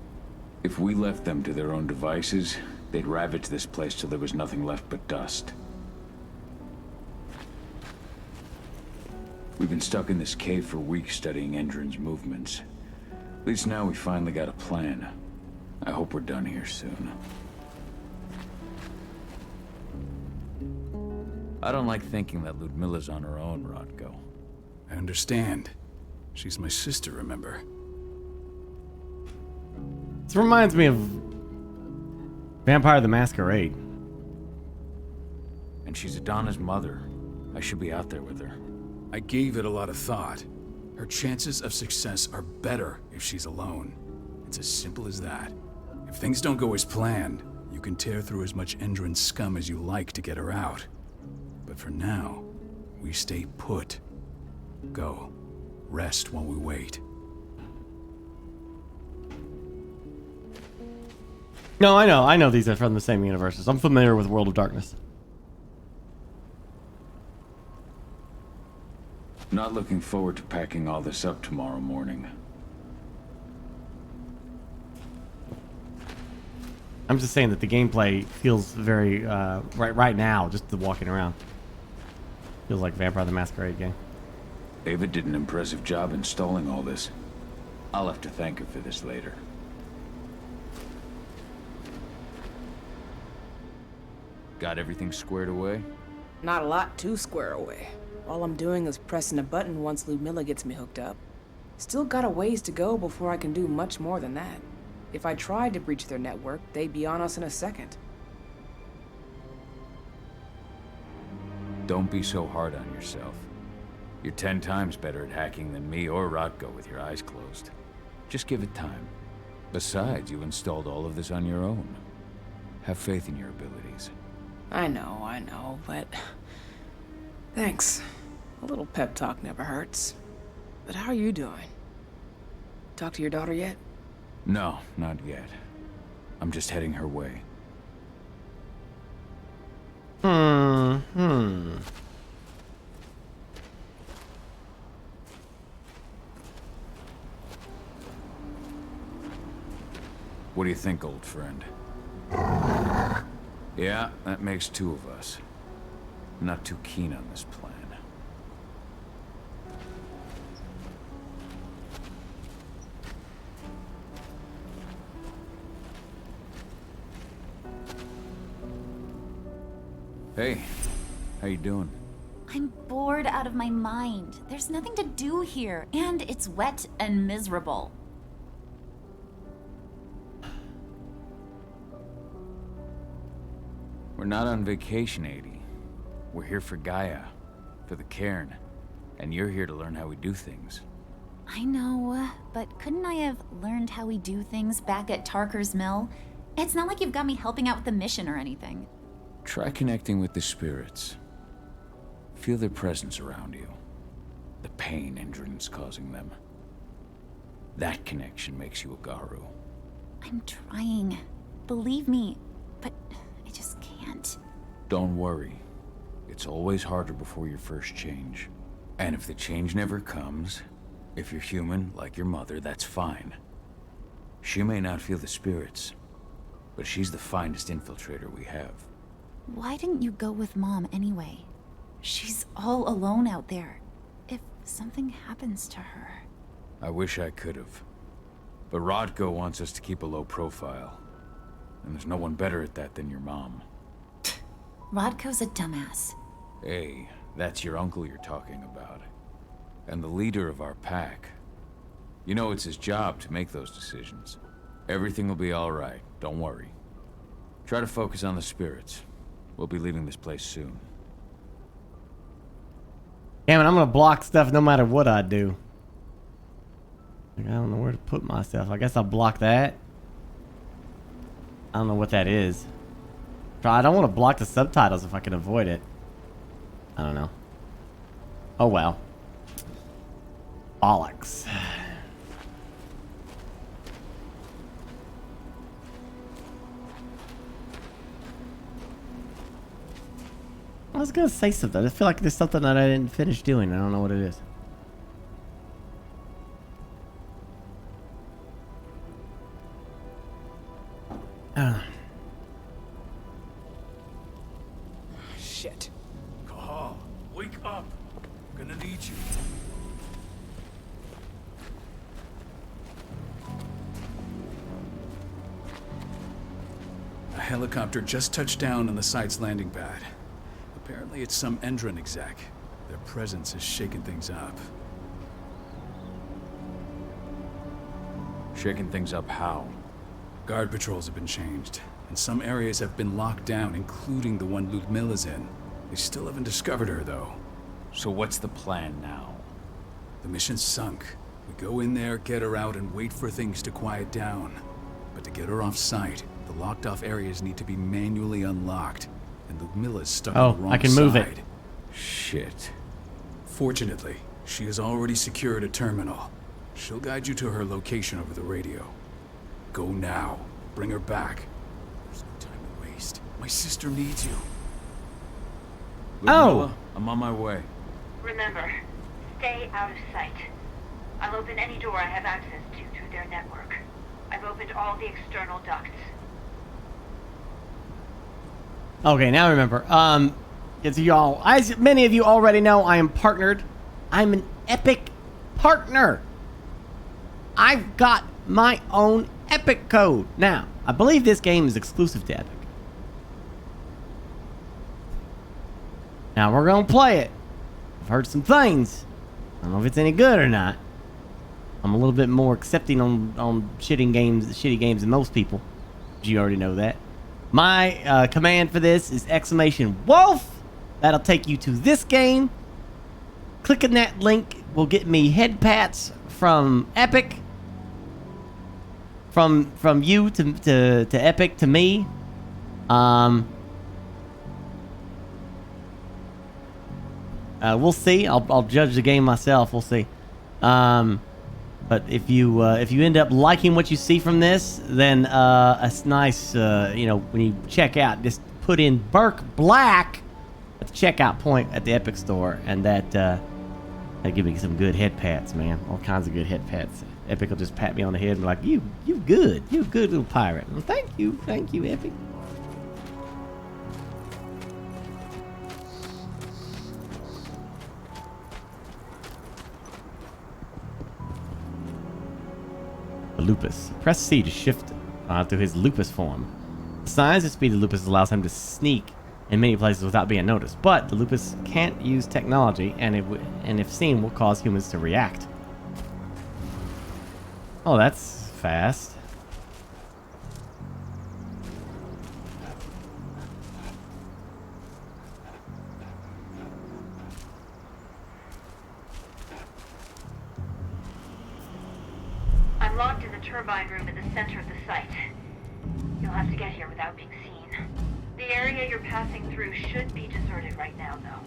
If we left them to their own devices, they'd ravage this place till there was nothing left but dust. We've been stuck in this cave for weeks studying Endron's movements. At least now we finally got a plan. I hope we're done here soon. I don't like thinking that Ludmilla's on her own, Rodko. I understand. She's my sister, remember? This reminds me of Vampire the Masquerade. And she's Adana's mother. I should be out there with her. I gave it a lot of thought. Her chances of success are better if she's alone. It's as simple as that. If things don't go as planned, you can tear through as much Endron scum as you like to get her out. But for now, we stay put. Go. Rest while we wait. No, I know these are from the same universes. I'm familiar with World of Darkness. Not looking forward to packing all this up tomorrow morning. I'm just saying that the gameplay feels very, right now, just the walking around. Feels like Vampire the Masquerade game. David did an impressive job installing all this. I'll have to thank her for this later. Got everything squared away? Not a lot to square away. All I'm doing is pressing a button once Ludmilla gets me hooked up. Still got a ways to go before I can do much more than that. If I tried to breach their network, they'd be on us in a second. Don't be so hard on yourself. You're 10 times better at hacking than me or Rodko with your eyes closed. Just give it time. Besides, you installed all of this on your own. Have faith in your abilities. I know, but... Thanks. A little pep talk never hurts. But how are you doing? Talk to your daughter yet? No, not yet. I'm just heading her way. What do you think, old friend? Yeah, that makes 2 of us. I'm not too keen on this plan. Hey, how you doing? I'm bored out of my mind. There's nothing to do here, and it's wet and miserable. We're not on vacation, Adie. We're here for Gaia, for the cairn, and you're here to learn how we do things. I know, but couldn't I have learned how we do things back at Tarker's Mill? It's not like you've got me helping out with the mission or anything. Try connecting with the spirits. Feel their presence around you. The pain Endron's causing them. That connection makes you a Garu. I'm trying. Believe me, but I just can't. Don't worry. It's always harder before your first change. And if the change never comes, if you're human, like your mother, that's fine. She may not feel the spirits, but she's the finest infiltrator we have. Why didn't you go with Mom anyway? She's all alone out there. If something happens to her... I wish I could have. But Rodko wants us to keep a low profile. And there's no one better at that than your mom. Rodko's a dumbass. Hey, that's your uncle you're talking about. And the leader of our pack. You know it's his job to make those decisions. Everything will be all right, don't worry. Try to focus on the spirits. We'll be leaving this place soon. Damn it, I'm gonna block stuff no matter what I do. Like, I don't know where to put myself. I guess I'll block that. I don't know what that is. I don't want to block the subtitles if I can avoid it. I don't know. Oh well. Bollocks. I was gonna say something. I feel like there's something that I didn't finish doing. I don't know what it is. Shit. Cahal, wake up. I'm gonna need you. A helicopter just touched down on the site's landing pad. Apparently it's some Endron exec. Their presence is shaking things up. Shaking things up how? Guard patrols have been changed, and some areas have been locked down, including the one Ludmilla's in. They still haven't discovered her, though. So what's the plan now? The mission's sunk. We go in there, get her out, and wait for things to quiet down. But to get her off site, the locked-off areas need to be manually unlocked, and Ludmilla's stuck on the wrong side. I can move it. Shit. Fortunately, she has already secured a terminal. She'll guide you to her location over the radio. Go now. Bring her back. There's no time to waste. My sister needs you. Ludmilla, I'm on my way. Remember, stay out of sight. I'll open any door I have access to through their network. I've opened all the external ducts. Okay, now I remember. As y'all, as many of you already know, I am partnered. I'm an Epic partner. I've got my own Epic code. Now, I believe this game is exclusive to Epic. Now we're gonna play it. I've heard some things. I don't know if it's any good or not. I'm a little bit more accepting on shitty games than most people. You already know that. My command for this is !Wolf. That'll take you to this game. Clicking that link will get me head pats from Epic. From you to Epic to me. We'll see. I'll judge the game myself. We'll see. But if you end up liking what you see from this, then it's nice. When you check out, just put in BurkeBlack at the checkout point at the Epic store, and that give me some good head pats, man. All kinds of good head pats. Epic will just pat me on the head and be like, "You good little pirate." Well, thank you, Epic. The Lupus. Press C to shift through his Lupus form. The size and speed of Lupus allows him to sneak in many places without being noticed, but the Lupus can't use technology, and if seen, will cause humans to react. Oh, that's fast. I'm locked in the turbine room in the center of the site. You'll have to get here without being seen. The area you're passing through should be deserted right now, though.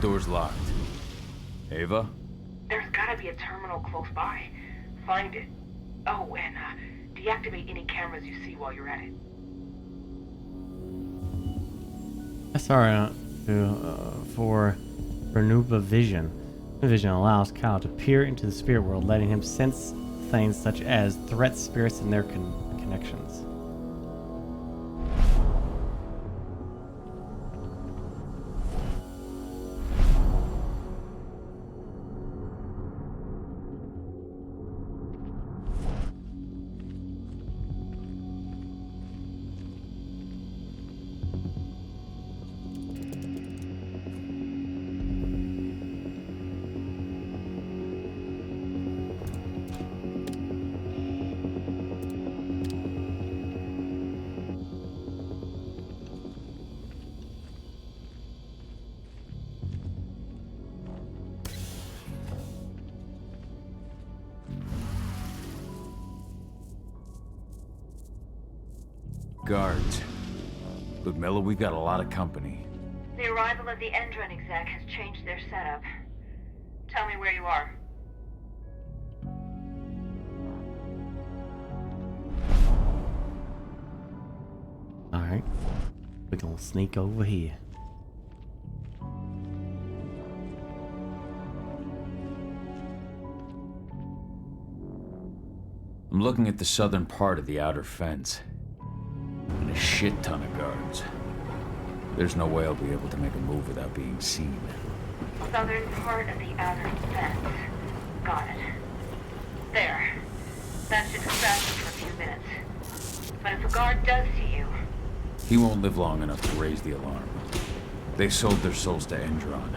Door's locked. Ava? There's gotta be a terminal close by. find it. Oh, and deactivate any cameras you see while you're at it. SR for Renuba Vision. Vision allows Kyle to peer into the spirit world, letting him sense things such as threats, spirits, and their connections. Guards. Ludmilla, we've got a lot of company. The arrival of the Endron exec has changed their setup. Tell me where you are. Alright. We're gonna sneak over here. I'm looking at the southern part of the outer fence. And a shit ton of guards. There's no way I'll be able to make a move without being seen. Southern part of the outer fence. Got it. There. That should distract you for a few minutes. But if a guard does see you... He won't live long enough to raise the alarm. They sold their souls to Endron.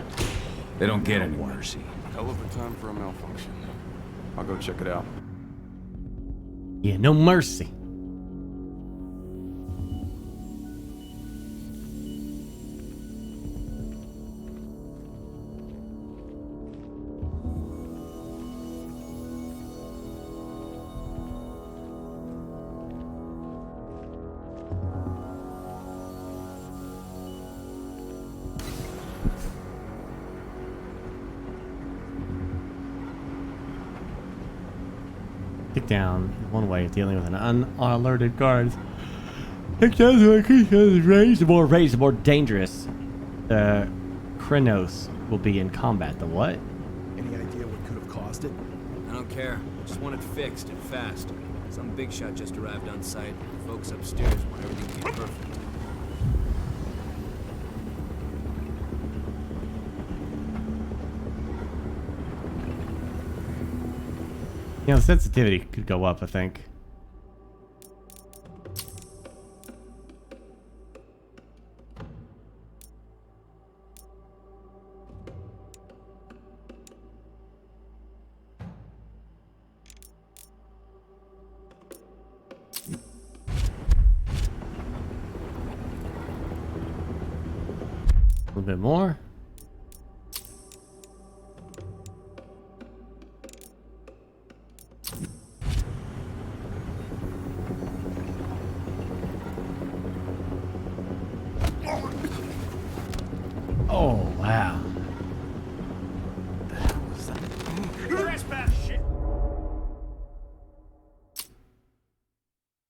They don't get any mercy. Hell of a time for a malfunction. I'll go check it out. Yeah, no mercy. Kick down is one way of dealing with an unalerted guard. Kick down to increase range. The more range, the more dangerous the Krenos will be in combat. The what? Any idea what could have caused it? I don't care. I just want it fixed and fast. Some big shot just arrived on site. The folks upstairs want everything to be perfect. You know, the sensitivity could go up, I think. A little bit more. Oh, wow.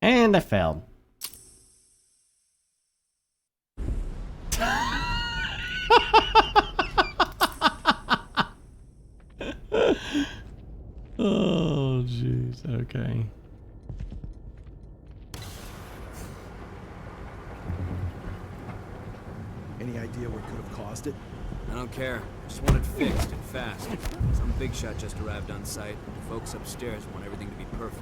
And I failed. Oh, jeez. Okay. Any idea what could have caused it? I don't care. I just want it fixed and fast. Some big shot just arrived on site. The folks upstairs want everything to be perfect.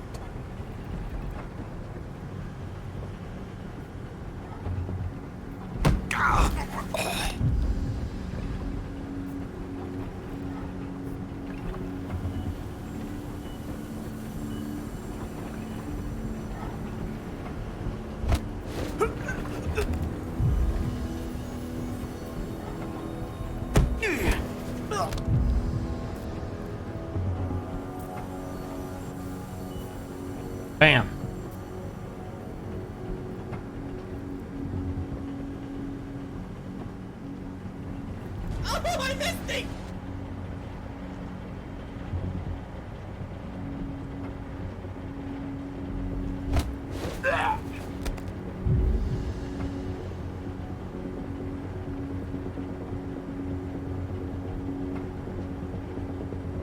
Bam. Oh, I missed it!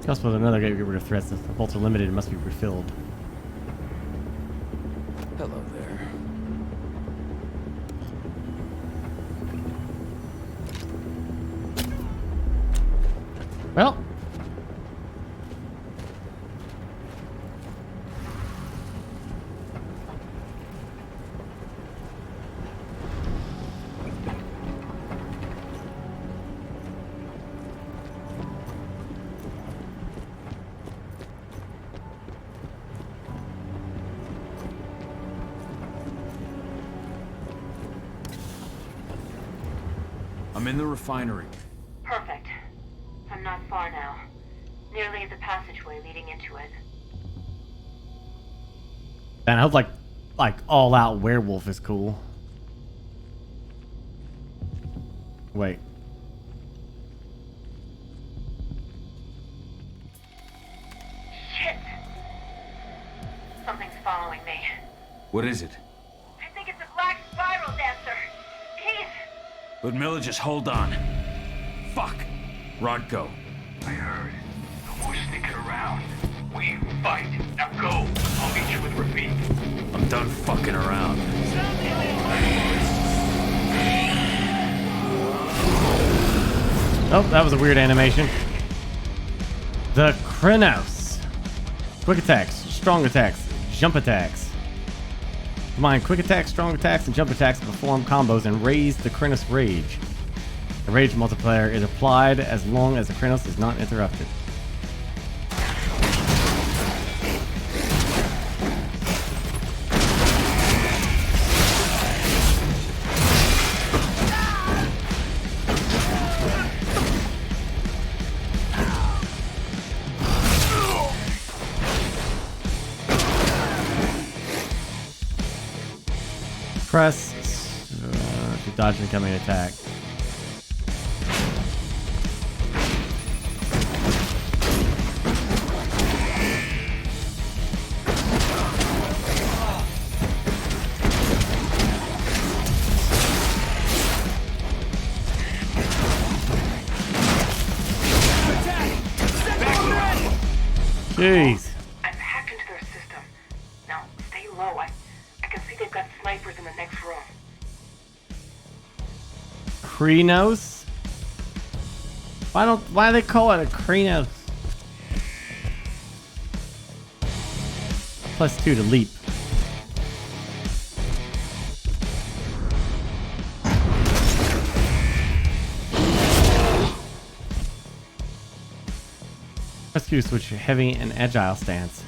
Just with another get rid of threats. If the bolts are limited, it must be refilled. Hello there. Well. I'm in the refinery. Perfect. I'm not far now. Nearly at the passageway leading into it. And I hope like all out werewolf is cool. Wait. Shit! Something's following me. What is it? I think it's a black spiral dancer. He's... Ludmilla, just hold on. Fuck. Rodko. I heard. No more sticking around. We fight. Now go. I'll meet you with Rafik. I'm done fucking around. Oh, that was a weird animation. The Krynos. Quick attacks, strong attacks, jump attacks. Combine quick attacks, strong attacks, and jump attacks to perform combos and raise the Krynos Rage. The Rage multiplier is applied as long as the Krynos is not interrupted. Press to dodge an incoming attack. Jeez. I've hacked into their system. Now, stay low. I can see they've got snipers in the next room. Krynos? Why do they call it a Krynos? +2 to leap. Press Q to switch to heavy and agile stance.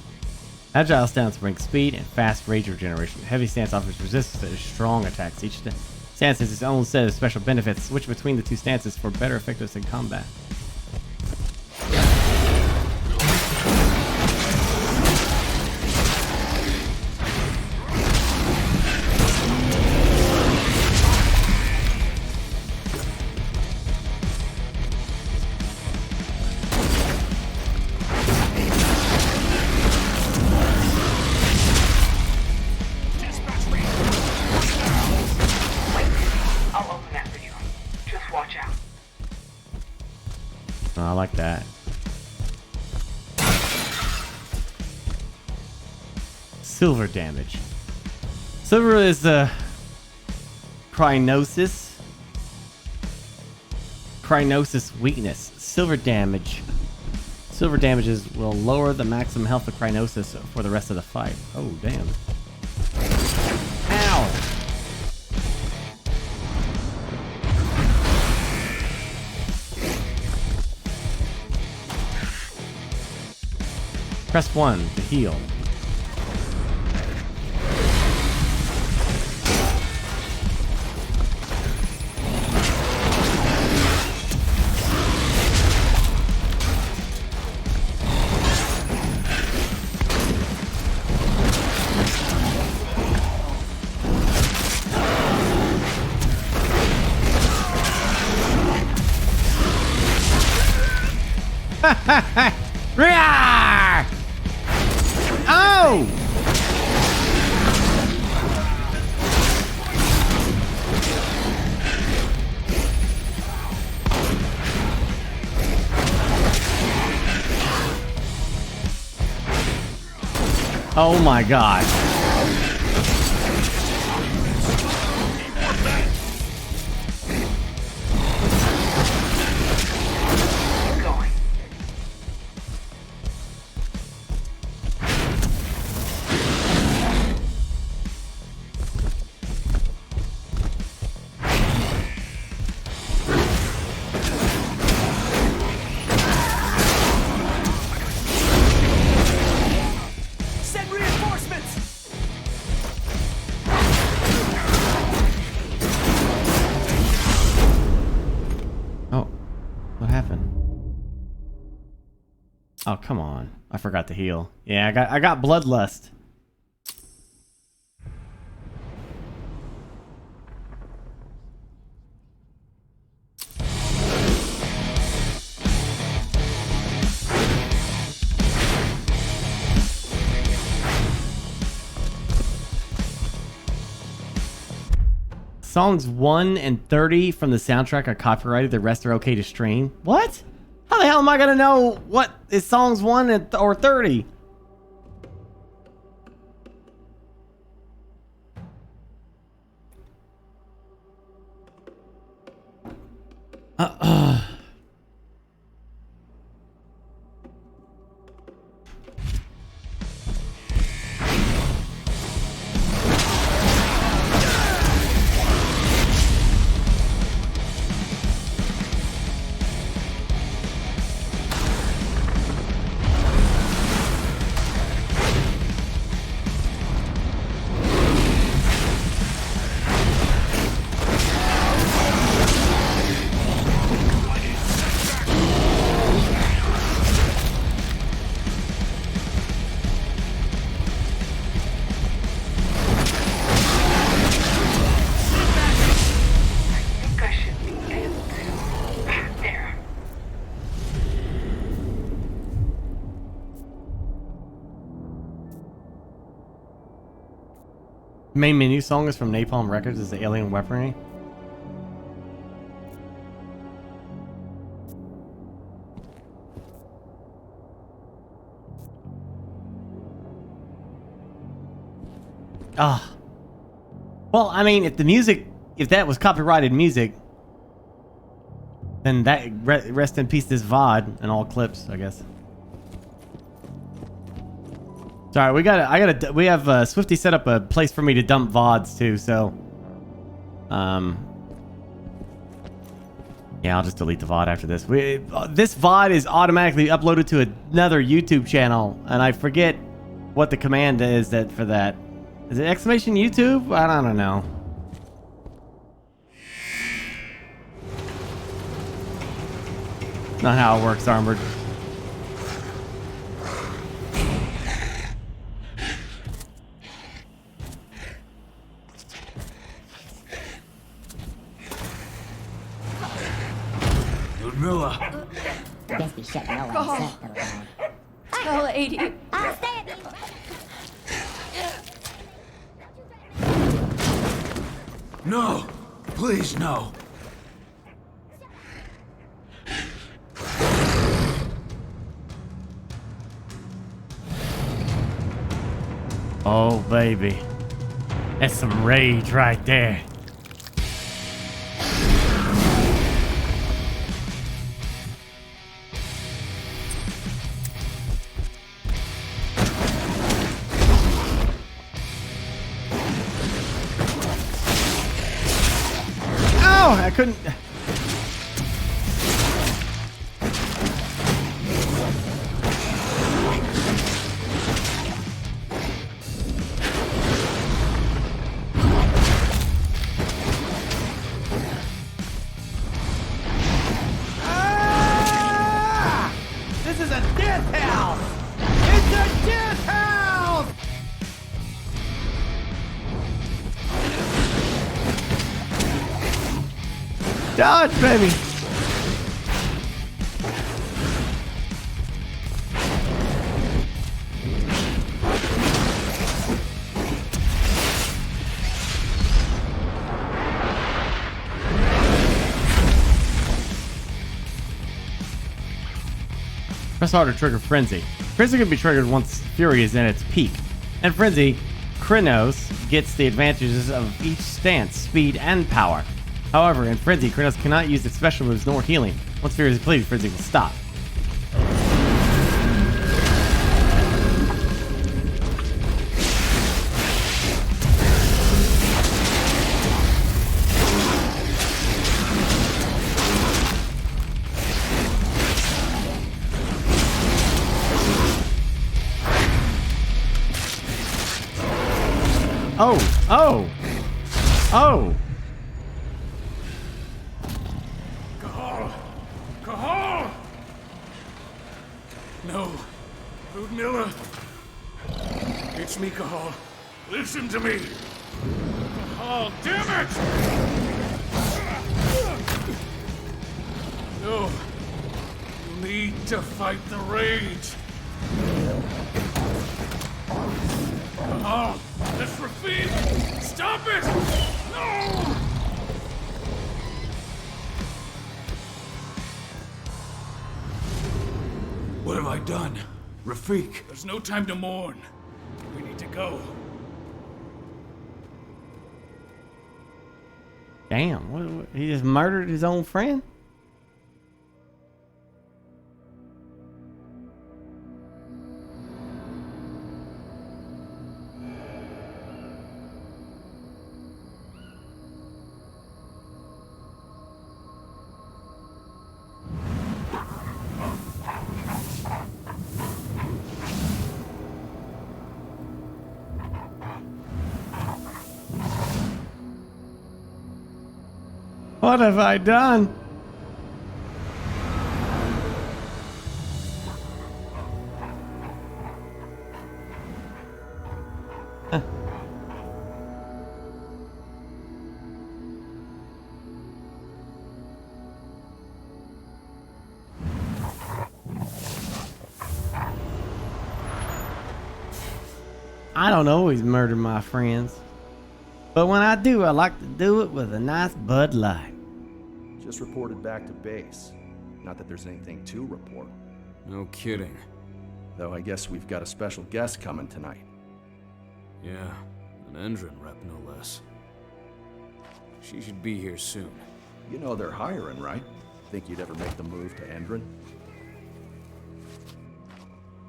Agile stance brings speed and fast rage regeneration. Heavy stance offers resistance to strong attacks. Each stance has its own set of special benefits. Switch between the two stances for better effectiveness in combat. I like that. Silver damage. Silver is the Krynosis weakness. Silver damage. Silver damages will lower the maximum health of Krynosis for the rest of the fight. Oh, damn. Ow! Press 1 to heal. Roar! Oh! Oh my god. Oh, come on. I forgot to heal. Yeah, I got bloodlust. Songs 1 and 30 from the soundtrack are copyrighted. The rest are okay to stream. What? How the hell am I gonna know what is songs 1 or 30? Main menu song is from Napalm Records. Is the Alien Weaponry. Ah. Well, I mean, if that was copyrighted music, then that rest in peace this VOD and all clips, I guess. Sorry, we have Swifty set up a place for me to dump VODs too, so yeah, I'll just delete the VOD after this. This VOD is automatically uploaded to another YouTube channel, and I forget what the command is for that. Is it exclamation YouTube? I don't know. Not how it works, Armored. Ludmilla. Guess we shut no one Oh. Tell 80. I'll stand you. No! Please, no! Oh, baby. That's some rage right there. Oh, I couldn't. This is a death house! It's a death house! Dodge, baby. Press R to trigger Frenzy. Frenzy can be triggered once Fury is in its peak. And Frenzy, Krynos gets the advantages of each stance, speed, and power. However, in Frenzy, Krynos cannot use its special moves nor healing. Once Fear is depleted, Frenzy will stop. Oh! Cahal! No. Ludmilla. It's me, Cahal. Listen to me. Cahal, damn it! No. You need to fight the rage. Cahal, this Rafik! Stop it! No! What have I done? Rafik, there's no time to mourn. We need to go. Damn, what, he just murdered his own friend? What have I done? I don't always murder my friends, but when I do, I like to do it with a nice Bud Light. Just reported back to base. Not that there's anything to report. No kidding. Though I guess we've got a special guest coming tonight. Yeah, an Endron rep no less. She should be here soon. You know they're hiring, right? Think you'd ever make the move to Endron?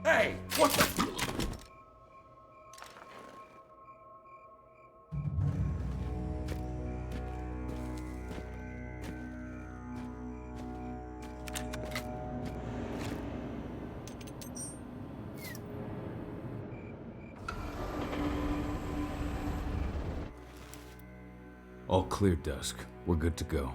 Hey, what the... All clear, Dusk. We're good to go.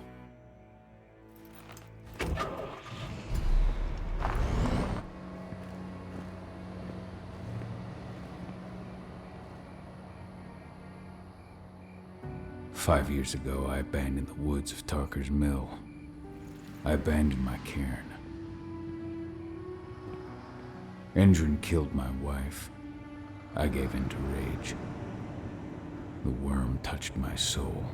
"5 years ago, I abandoned the woods of Tarker's Mill. I abandoned my cairn. Endron killed my wife. I gave in to rage. The worm touched my soul.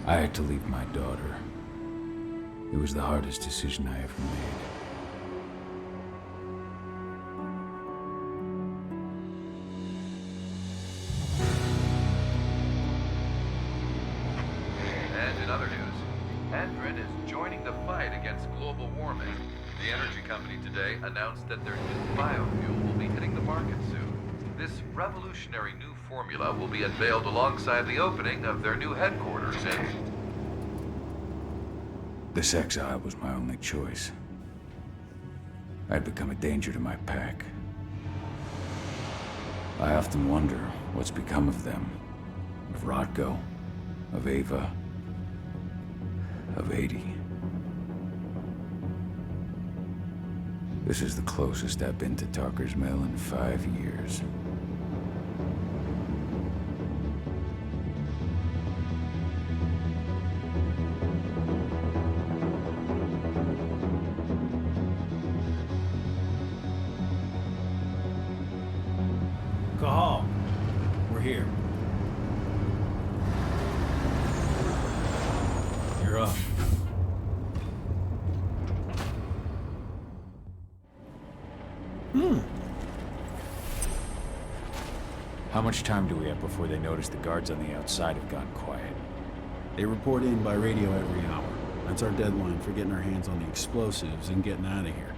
I had to leave my daughter. It was the hardest decision I ever made. And in other news, Endron is joining the fight against global warming. The energy company today announced that their new biofuel will be hitting the market soon. This revolutionary new formula will be unveiled alongside the opening of their new headquarters in... This exile was my only choice. I'd become a danger to my pack. I often wonder what's become of them. Of Rodko, of Ava, of 80. This is the closest I've been to Tarker's Mill in 5 years. Cahal, we're here. You're up. How much time do we have before they notice the guards on the outside have gone quiet? They report in by radio every hour. That's our deadline for getting our hands on the explosives and getting out of here.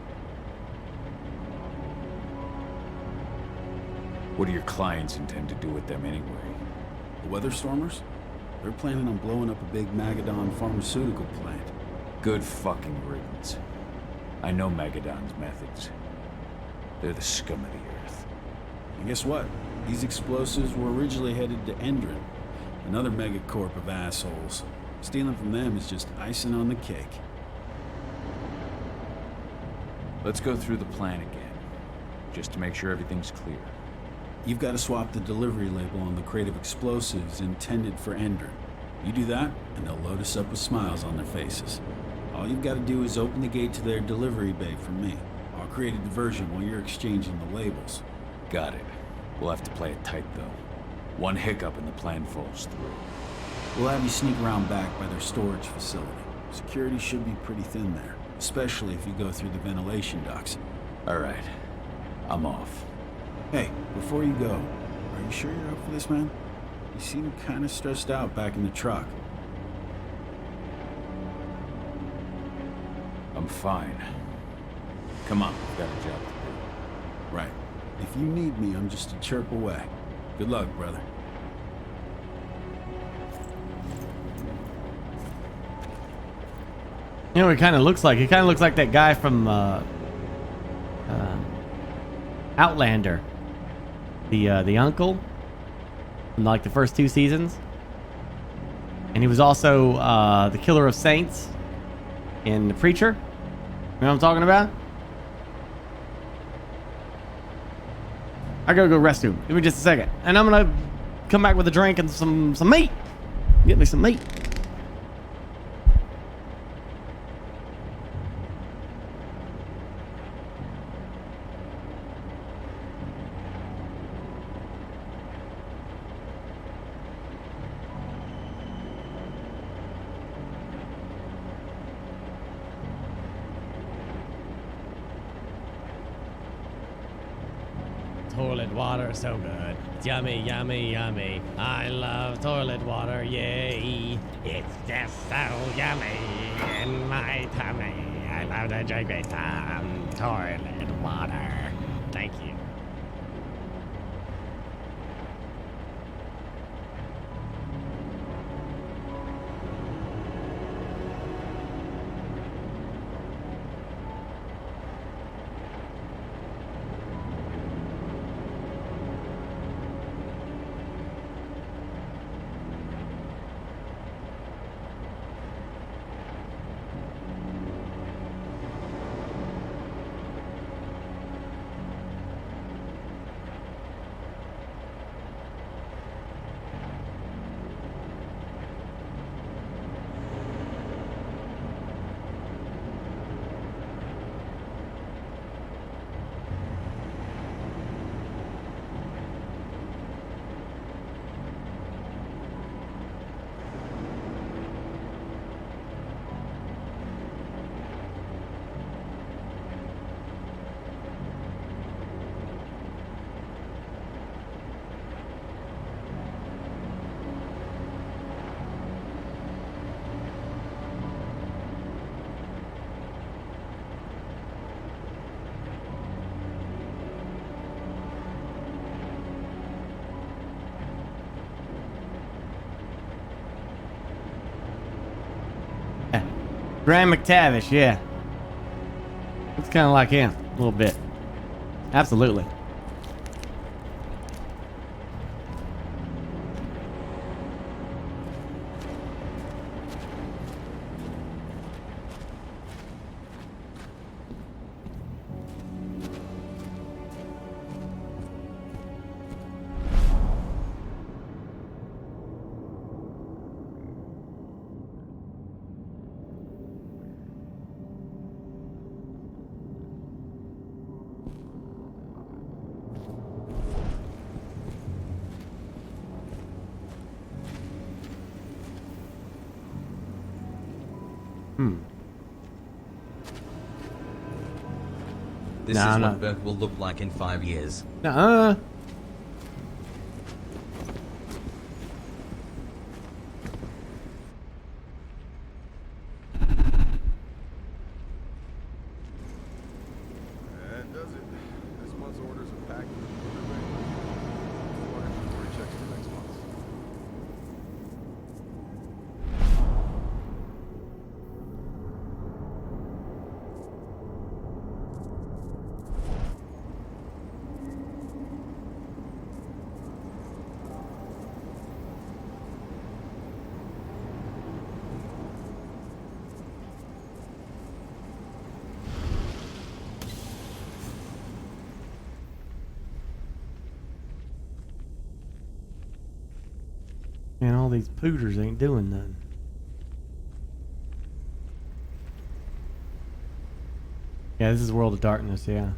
What do your clients intend to do with them anyway? The Weatherstormers? They're planning on blowing up a big Magadon pharmaceutical plant. Good fucking riddance. I know Magadon's methods. They're the scum of the earth. And guess what? These explosives were originally headed to Endron, another megacorp of assholes. Stealing from them is just icing on the cake. Let's go through the plan again, just to make sure everything's clear. You've got to swap the delivery label on the crate of explosives intended for Endron. You do that, and they'll load us up with smiles on their faces. All you've got to do is open the gate to their delivery bay for me. I'll create a diversion while you're exchanging the labels. Got it. We'll have to play it tight, though. One hiccup and the plan falls through. We'll have you sneak around back by their storage facility. Security should be pretty thin there, especially if you go through the ventilation ducts. All right. I'm off. Hey, before you go, are you sure you're up for this, man? You seem kind of stressed out back in the truck. I'm fine. Come on, we've got a job to do. Right. If you need me, I'm just a chirp away. Good luck, brother. You know what he kind of looks like? He kind of looks like that guy from Outlander. The uncle from like the first 2 seasons. And he was also the killer of saints in The Preacher. You know what I'm talking about? I gotta go restroom. Give me just a second. And I'm gonna come back with a drink and some meat. Get me some meat. Toilet water, so good. It's yummy, yummy, yummy. I love toilet water, yay. It's just so yummy in my tummy. I love to drink it some toilet water. Thank you. Graham McTavish, yeah. It's kind of like him, a little bit. Absolutely. This is what Burke will look like in 5 years. Nuh-uh. That does it. This month's orders are packed. More inventory checks for next month. Man, all these pooters ain't doing nothing. Yeah, this is World of Darkness, yeah.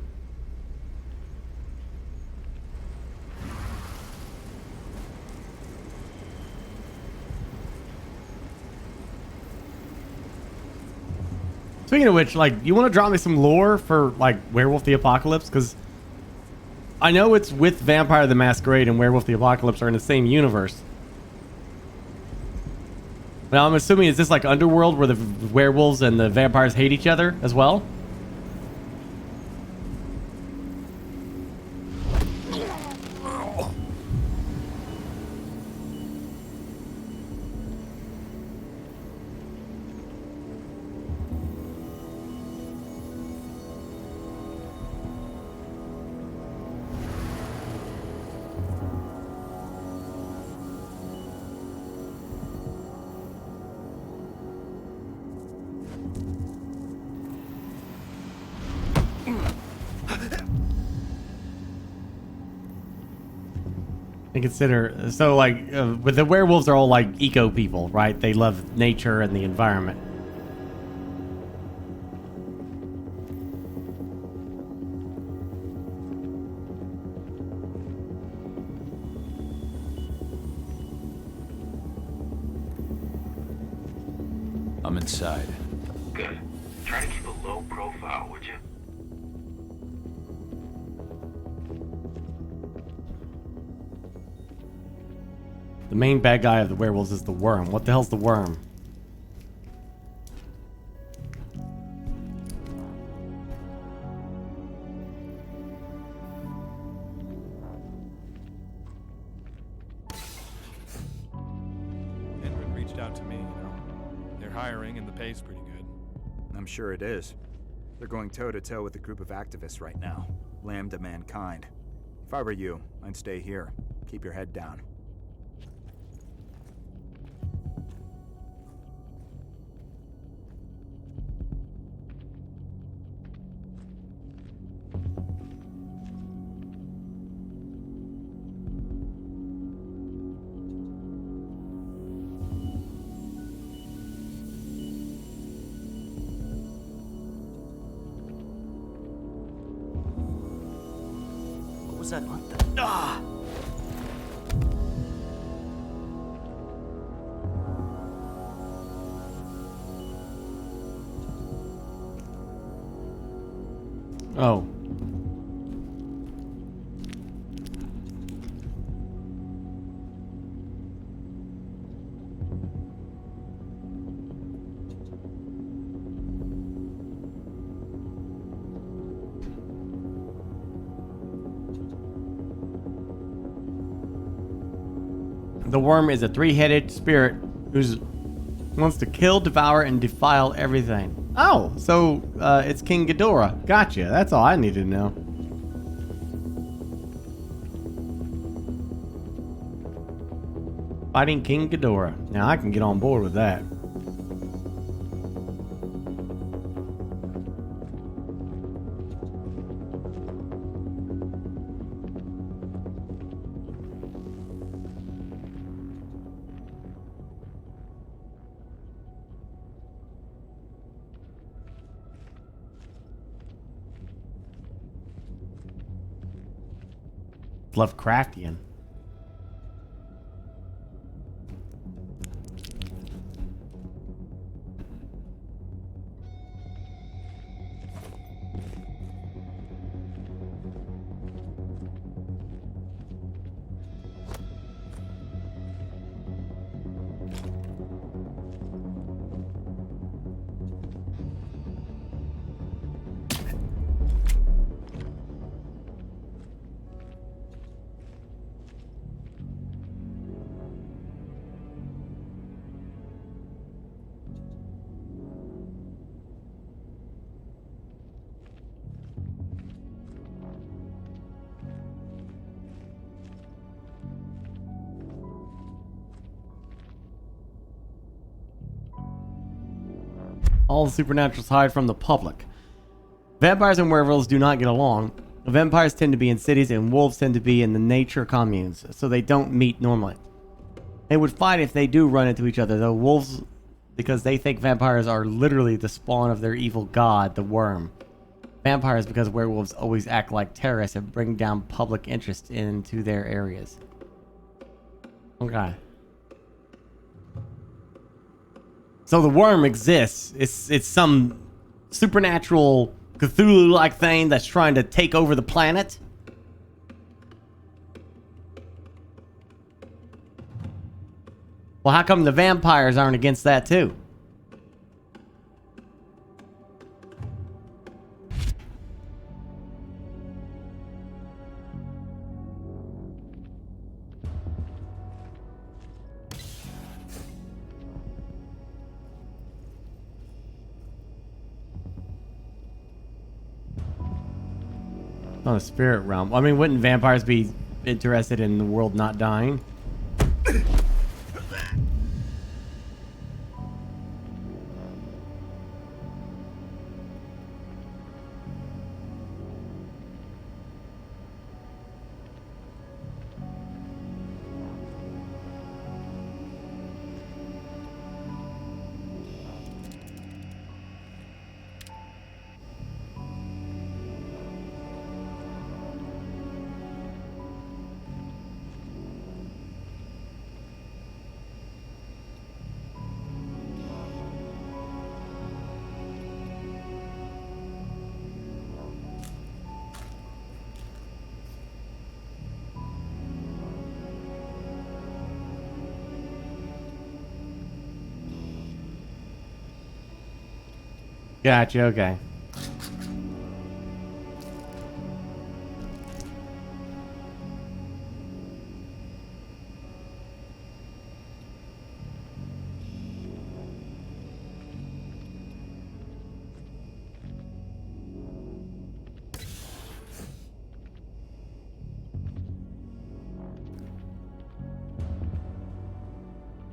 Speaking of which, like, you want to drop me some lore for, like, Werewolf the Apocalypse? Because I know it's with Vampire the Masquerade and Werewolf the Apocalypse are in the same universe. Now, I'm assuming, is this like Underworld where the werewolves and the vampires hate each other as well? And consider, so like, with the werewolves are all like eco people, right? They love nature and the environment. I'm inside. Good. Try to keep a low profile, would you? The main bad guy of the werewolves is the worm. What the hell's the worm? Edwin reached out to me, you know. They're hiring and the pay's pretty good. I'm sure it is. They're going toe-to-toe with a group of activists right now. Lambda Mankind. If I were you, I'd stay here. Keep your head down. What was that? What the? Ah! Oh. The worm is a three-headed spirit who wants to kill, devour, and defile everything. Oh, so it's King Ghidorah. Gotcha. That's all I needed to know. Fighting King Ghidorah. Now I can get on board with that. Lovecraftian. All the supernaturals hide from the public. Vampires and werewolves do not get along. Vampires tend to be in cities and wolves tend to be in the nature communes, so they don't meet normally. They would fight if they do run into each other, though wolves, because they think vampires are literally the spawn of their evil god, the worm. Vampires because werewolves always act like terrorists and bring down public interest into their areas. Okay. So the worm exists. It's some supernatural Cthulhu-like thing that's trying to take over the planet. Well, how come the vampires aren't against that too? On the spirit realm. I mean, wouldn't vampires be interested in the world not dying? Gotcha, okay.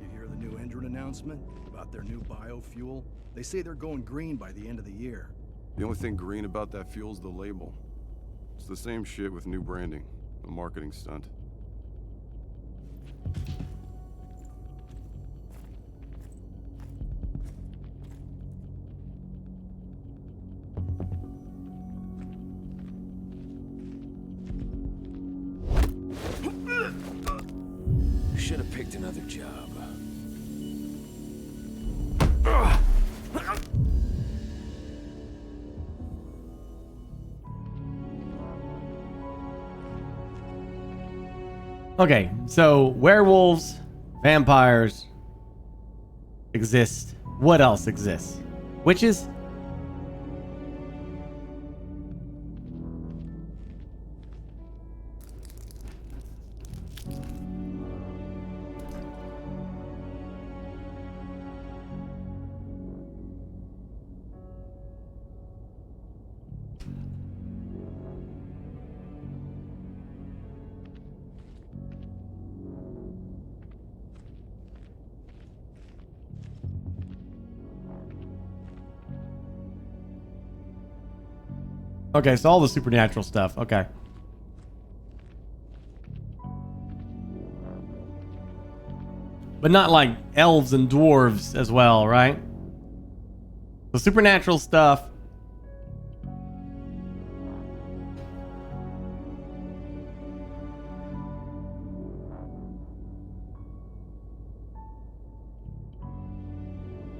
You hear the new Endron announcement about their new biofuel? They say they're going green by the end of the year. The only thing green about that fuel's the label. It's the same shit with new branding. A marketing stunt. You should have picked another job. Okay, so werewolves, vampires exist. What else exists? Witches? Okay, so all the supernatural stuff. Okay. But not like elves and dwarves as well, right? The supernatural stuff.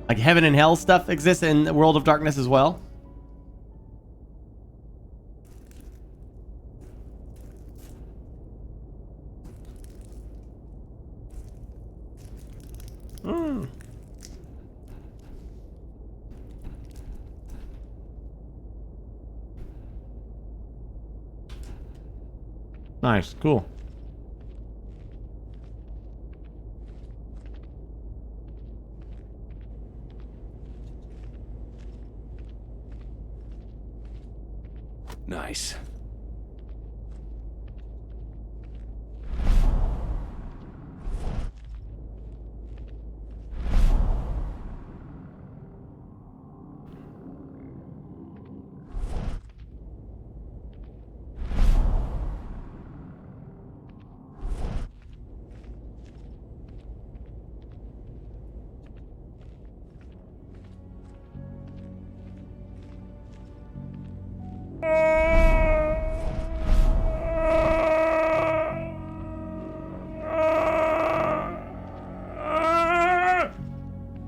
Like heaven and hell stuff exists in the World of Darkness as well. Nice, cool. Nice.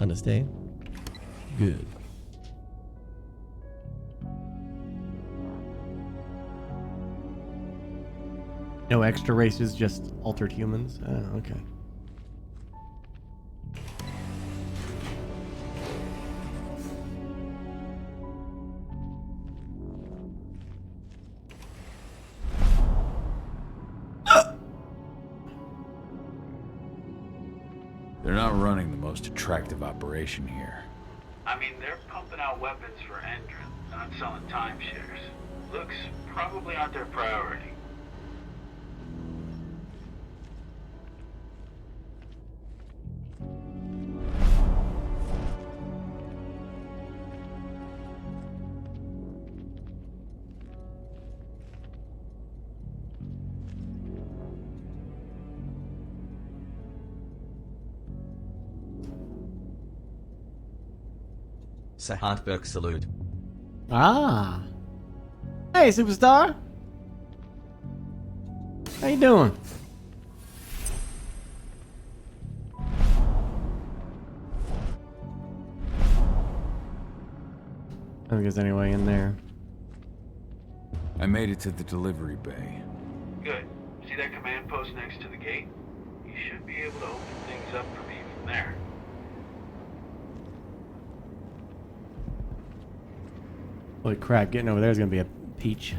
Understand? Good. No extra races, just altered humans? Oh, okay. They're not running the most attractive operation here. I mean, they're pumping out weapons for Endron, not selling timeshares. Looks probably aren't their priority. Sahatberg salute. Ah. Hey, superstar. How you doing? I think there's any way in there. I made it to the delivery bay. Good. See that command post next to the gate? You should be able to open things up for me from there. Holy crap, getting over there is gonna be a peach.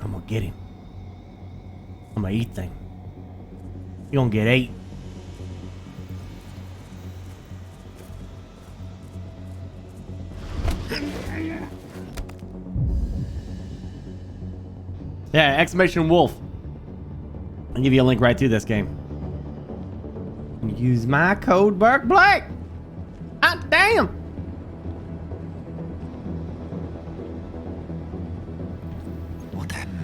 I'm gonna get him. I'm gonna eat thing. You gonna get ate. Yeah, exclamation wolf. I'll give you a link right to this game. Use my code BurkeBlack. Ah, damn. What happened?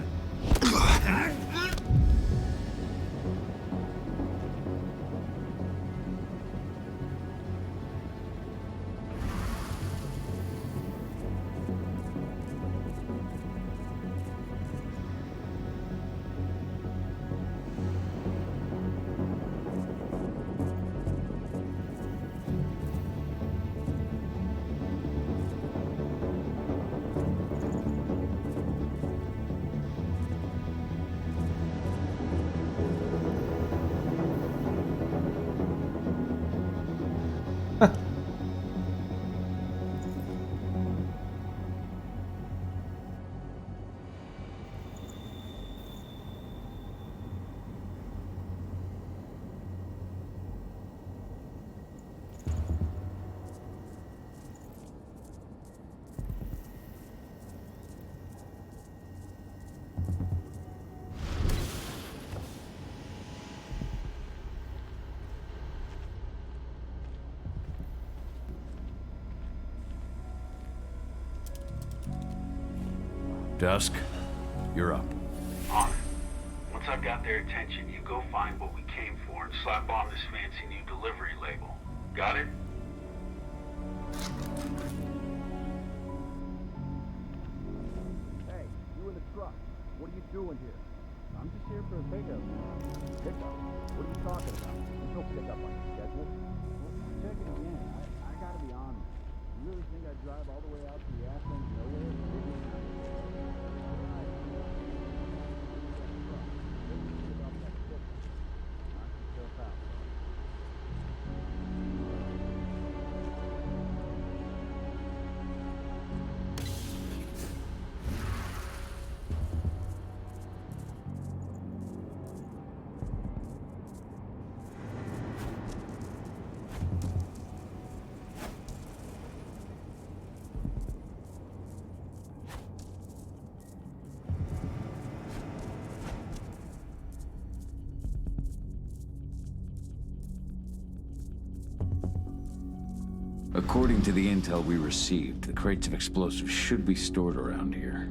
Dusk, you're up. On it. Once I've got their attention, you go find what we came for and slap on this fancy new delivery label. Got it? Hey, you in the truck. What are you doing here? I'm just here for a pickup. Pickup? What are you talking about? There's no pickup on your schedule. Well, check it again. I gotta be honest. You really think I'd drive all the way out to the ass end of nowhere? According to the intel we received, the crates of explosives should be stored around here.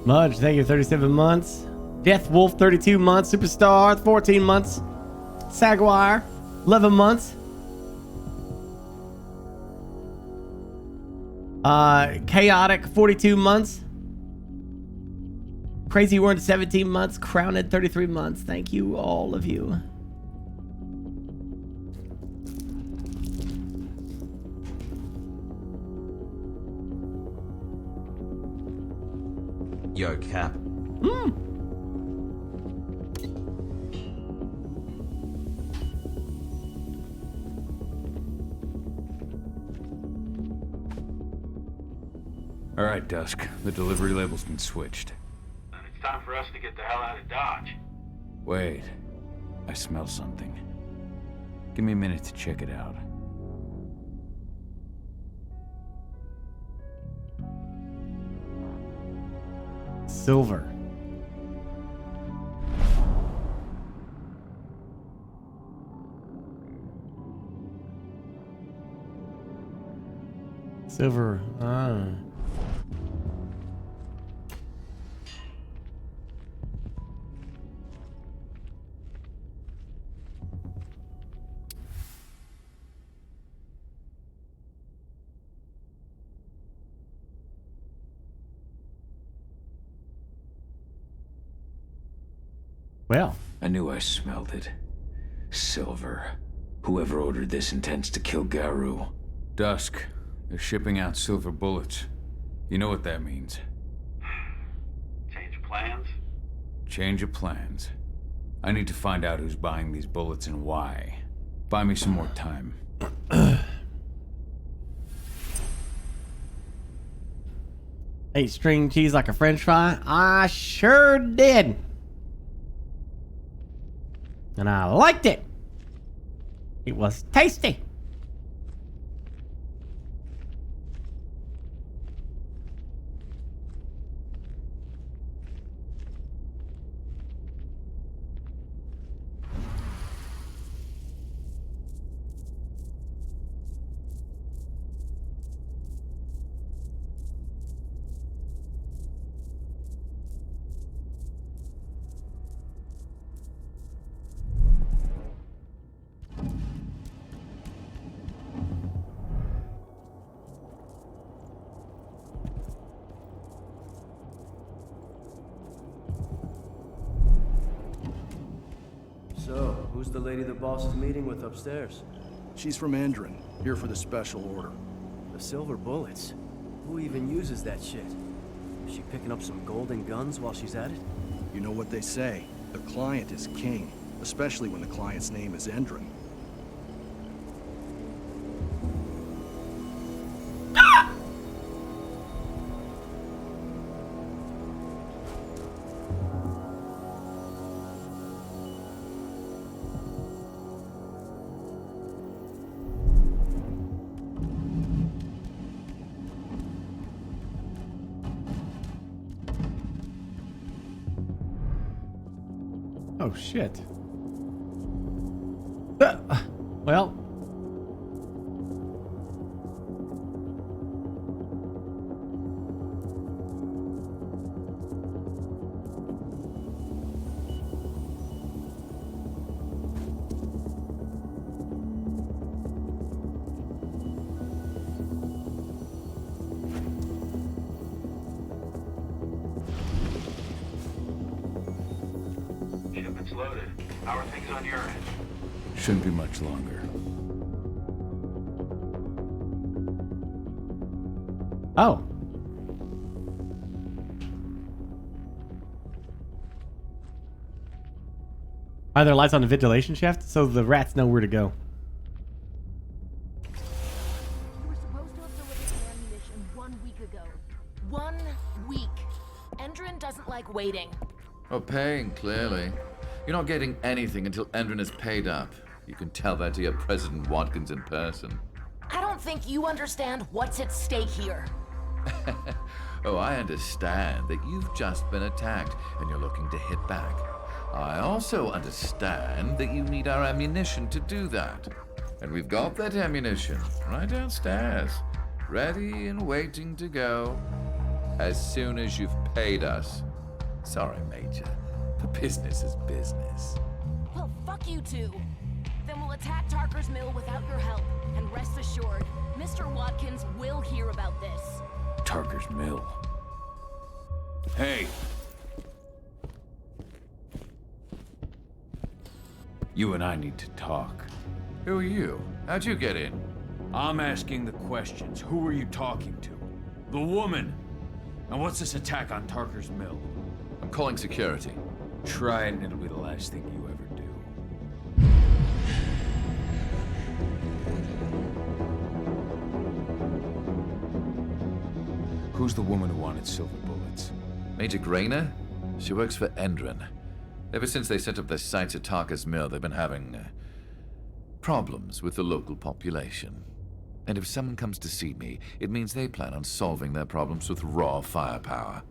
Mudge, thank you, 37 months. Death Wolf, 32 months. Superstar, 14 months. Sagwire, 11 months. Chaotic, 42 months. Crazy Word, 17 months. Crowned, 33 months. Thank you, all of you. Yo, Cap. All right, Dusk. The delivery label's been switched. And it's time for us to get the hell out of Dodge. Wait. I smell something. Give me a minute to check it out. Silver. Silver. Well, I knew I smelled it. Silver. Whoever ordered this intends to kill Garou. Dusk. They're shipping out silver bullets. You know what that means. Change of plans? Change of plans. I need to find out who's buying these bullets and why. Buy me some more time. Ate string cheese like a french fry? I sure did. And I liked it. It was tasty. So, who's the lady the boss is meeting with upstairs? She's from Endron, here for the special order. The silver bullets? Who even uses that shit? Is she picking up some golden guns while she's at it? You know what they say, the client is king, especially when the client's name is Endron. Oh, shit. Well. Shipment's loaded. How are things on your end? Shouldn't be much longer. Oh. Are there lights on the ventilation shaft so the rats know where to go? You were supposed to have delivered the ammunition 1 week ago. 1 week. Endrin doesn't like waiting. Oh, paying, clearly. You're not getting anything until Endrin is paid up. You can tell that to your President Watkins in person. I don't think you understand what's at stake here. Oh, I understand that you've just been attacked and you're looking to hit back. I also understand that you need our ammunition to do that. And we've got that ammunition right downstairs, ready and waiting to go as soon as you've paid us. Sorry, Major, but business is business. Well, fuck you two. Then we'll attack Tarker's Mill without your help. And rest assured, Mr. Watkins will hear about this. Tarker's Mill. Hey! You and I need to talk. Who are you? How'd you get in? I'm asking the questions. Who are you talking to? The woman! And what's this attack on Tarker's Mill? I'm calling security. Try it and it'll be the last thing you ever do. Who's the woman who wanted silver bullets? Major Grainer? She works for Endrin. Ever since they set up their sights at Tarker's Mill, they've been having problems with the local population. And if someone comes to see me, it means they plan on solving their problems with raw firepower.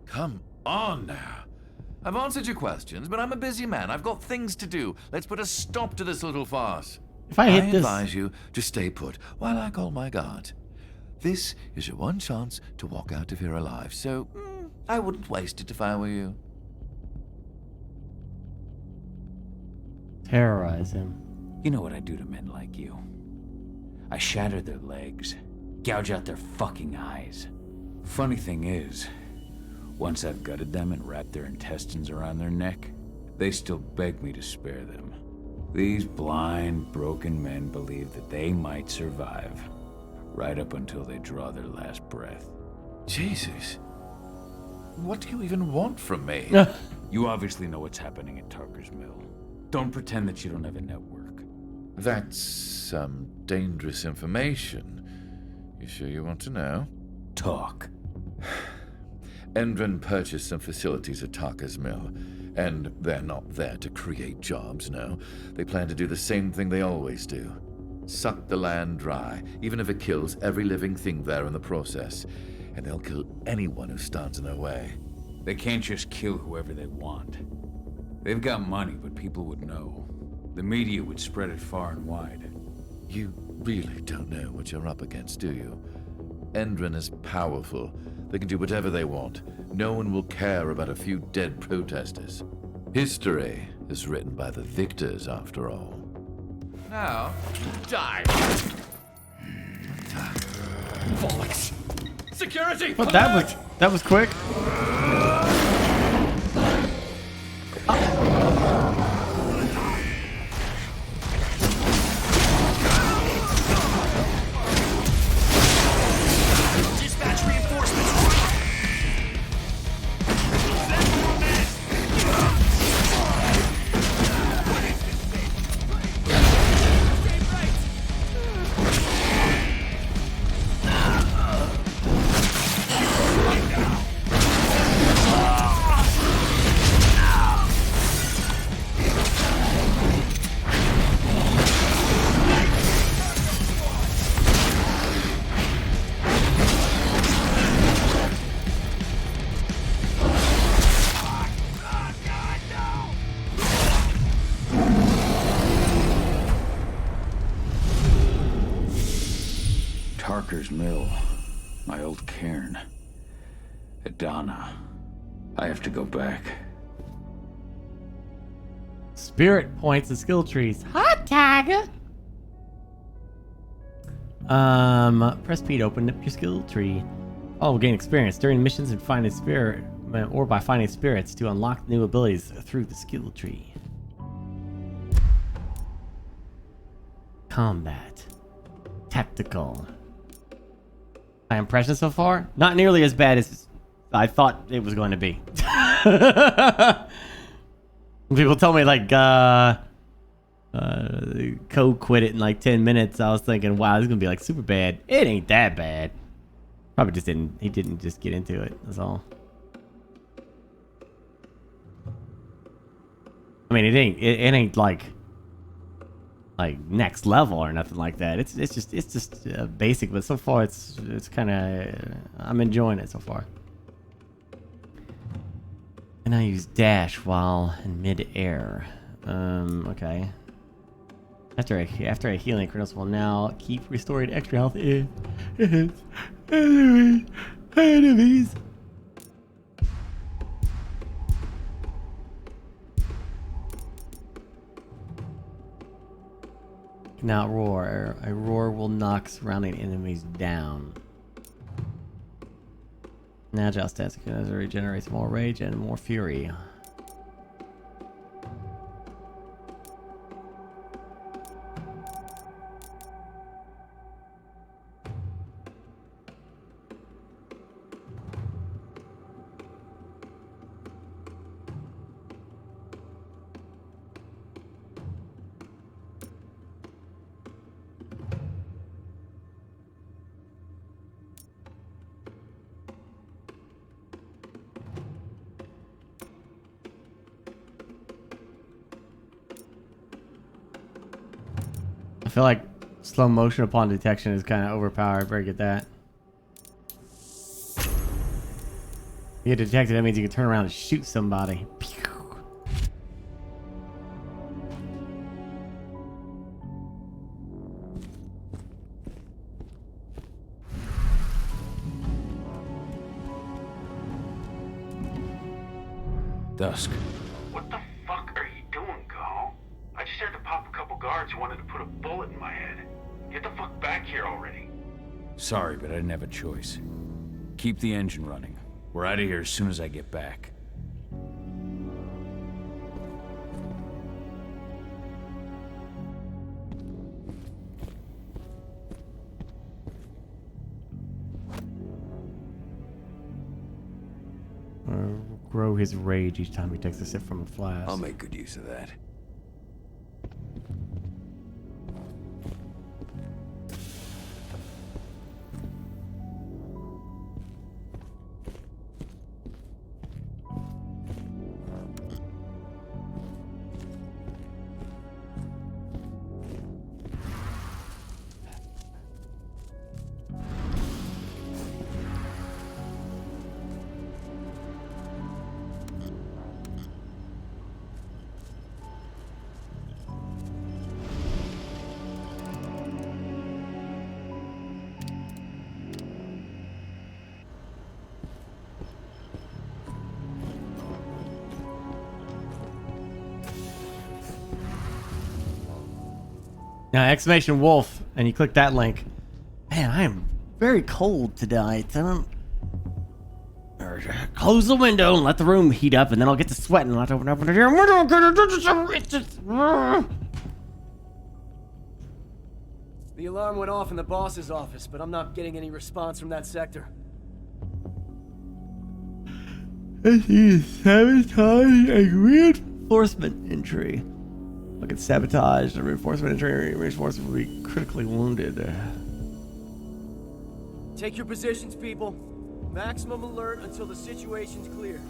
Come on now. I've answered your questions, but I'm a busy man. I've got things to do. Let's put a stop to this little farce. If I hit this... advise you to stay put while I call my guard. This is your one chance to walk out of here alive, so I wouldn't waste it if I were you. Terrorize him. You know what I do to men like you. I shatter their legs, gouge out their fucking eyes. Funny thing is, once I've gutted them and wrapped their intestines around their neck, they still beg me to spare them. These blind, broken men believe that they might survive, right up until they draw their last breath. Jesus. What do you even want from me? You obviously know what's happening at Tarker's Mill. Don't pretend that you don't have a network. That's some dangerous information. You sure you want to know? Talk. Endrin purchased some facilities at Tarker's Mill, and they're not there to create jobs, no. They plan to do the same thing they always do. Suck the land dry, even if it kills every living thing there in the process. And they'll kill anyone who stands in their way. They can't just kill whoever they want. They've got money, but people would know. The media would spread it far and wide. You really don't know what you're up against, do you? Endrin is powerful. They can do whatever they want. No one will care about a few dead protesters. History is written by the victors, after all. Now, die! Bollocks! Security! Well, that was quick. Dispatch reinforcements. Parker's mill. My old cairn. Adana. I have to go back. Spirit points and skill trees. Hot tiger. Press P to open up your skill tree. Oh, gain experience during missions and finding spirit, or by finding spirits to unlock new abilities through the skill tree. Combat. Tactical. My impression so far? Not nearly as bad as I thought it was going to be. People tell me like Code quit it in like 10 minutes. I was thinking, wow, this is gonna be like super bad. It ain't that bad. Probably just didn't, he didn't just get into it, that's all. I mean, it ain't like next level or nothing like that. It's just basic, but so far it's kind of, I'm enjoying it so far. And I use dash while in mid-air. Okay. After a healing crystals will now keep restoring extra health in enemies. Now roar. A roar will knock surrounding enemies down. Now just as it regenerates more rage and more fury. I feel like slow motion upon detection is kind of overpowered. Better get that. You get detected, that means you can turn around and shoot somebody. Dusk. What the fuck are you doing, Go? I just had to pop a couple guards who wanted to put a bullet in my head. Get the fuck back here already. Sorry, but I didn't have a choice. Keep the engine running. We're out of here as soon as I get back. Grow his rage each time he takes a sip from a flask. I'll make good use of that. Now, exclamation wolf, and you click that link. Man, I am very cold tonight. Close the window and let the room heat up, and then I'll get to sweating and I'll open up the window. It's just... The alarm went off in the boss's office, but I'm not getting any response from that sector. This is sabotage and reinforcement entry. Look at sabotage, the reinforcement entry. Reinforcement will be critically wounded. Take your positions, people. Maximum alert until the situation's clear.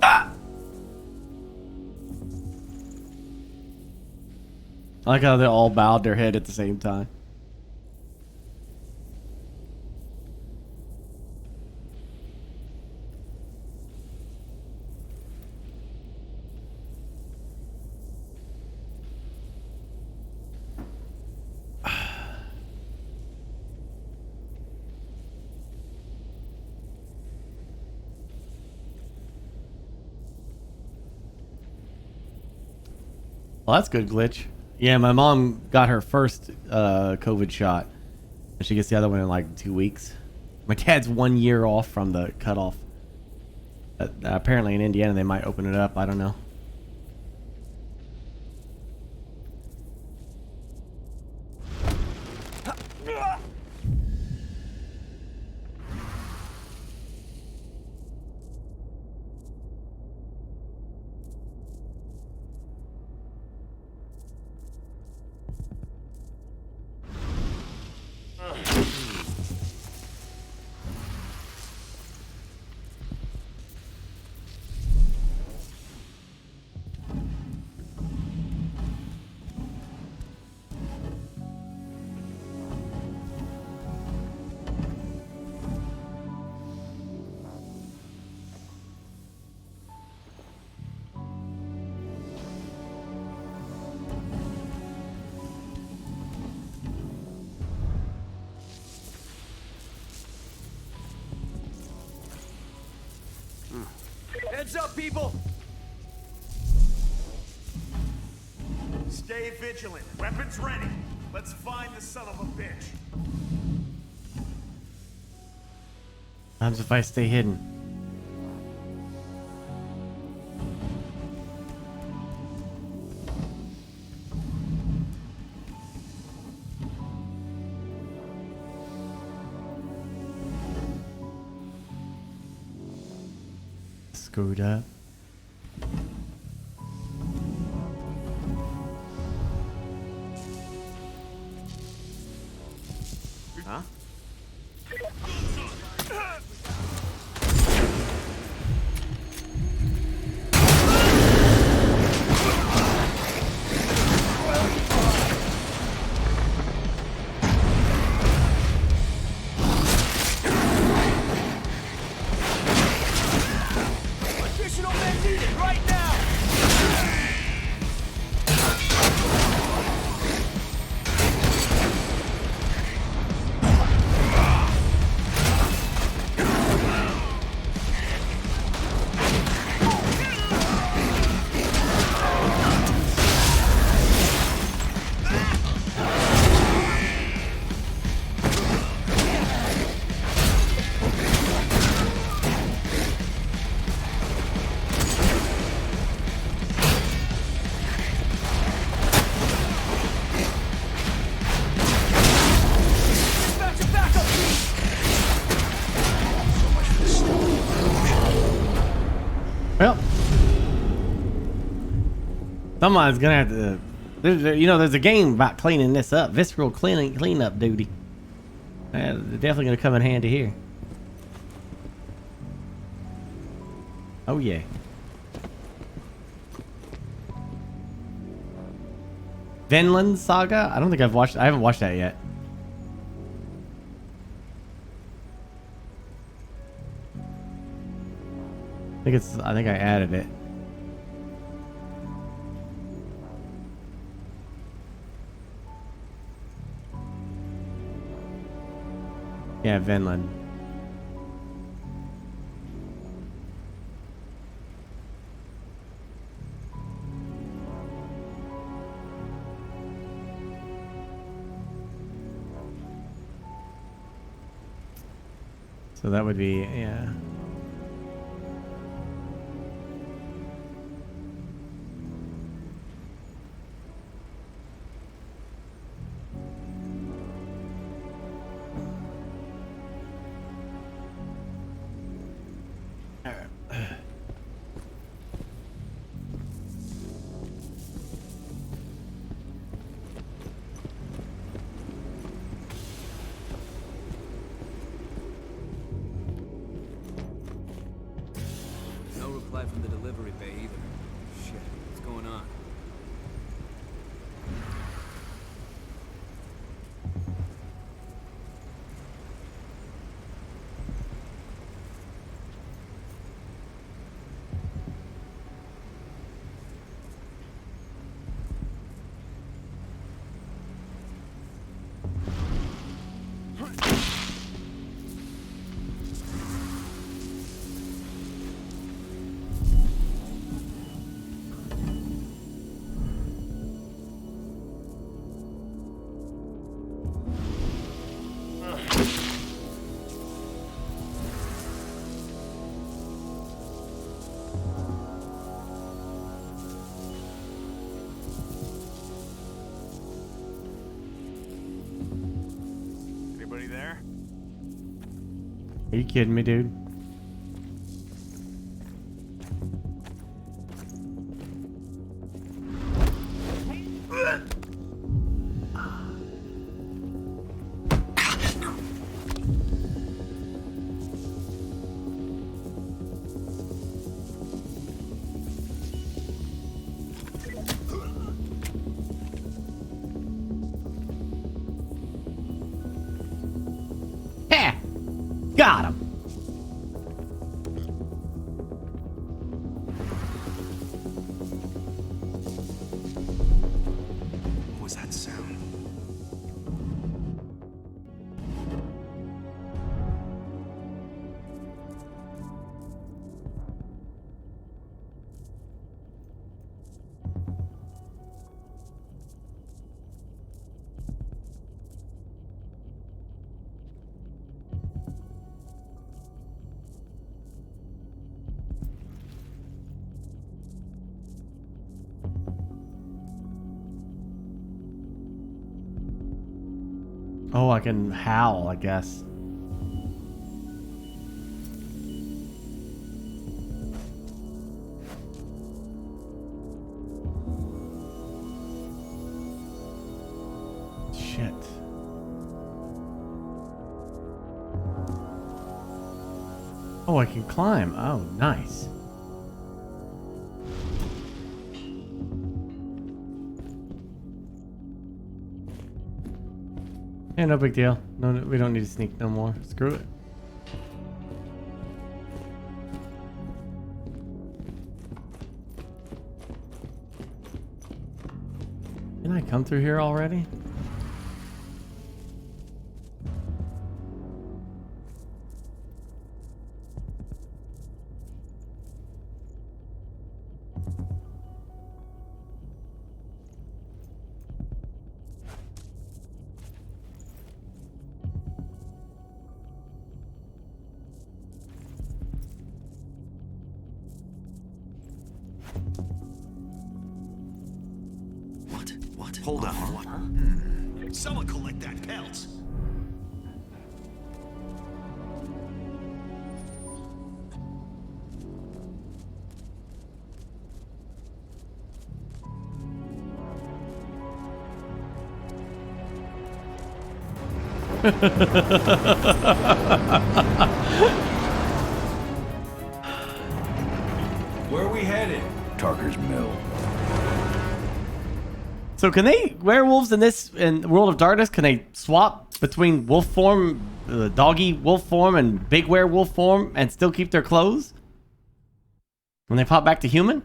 I like how they all bowed their head at the same time. Well, that's good, Glitch. Yeah, my mom got her first COVID shot, and she gets the other one in like 2 weeks. My dad's 1 year off from the cutoff. Apparently in Indiana they might open it up. I don't know. Heads up, people! Stay vigilant. Weapons ready. Let's find the son of a bitch. What happens if I stay hidden? Screwed up. Huh? Additional men needed right now! Well, someone's gonna have to. There's a game about cleaning this up. Visceral cleanup duty. They're definitely gonna come in handy here. Oh yeah. Vinland Saga. I don't think I've watched. I haven't watched that yet. I think I added it. Yeah, Vinland. So that would be, yeah. Anybody there? Are you kidding me, dude? Got him. What was that sound? Oh, I can howl, I guess. Shit. Oh, I can climb. Oh, nice. Yeah, no big deal. No, we don't need to sneak no more. Screw it. Can I come through here already? What? Hold on. What? Someone collect that pelt. Where are we headed? Tarker's Mill. So can they, werewolves in World of Darkness, can they swap between wolf form, doggy wolf form, and big werewolf form and still keep their clothes? When they pop back to human?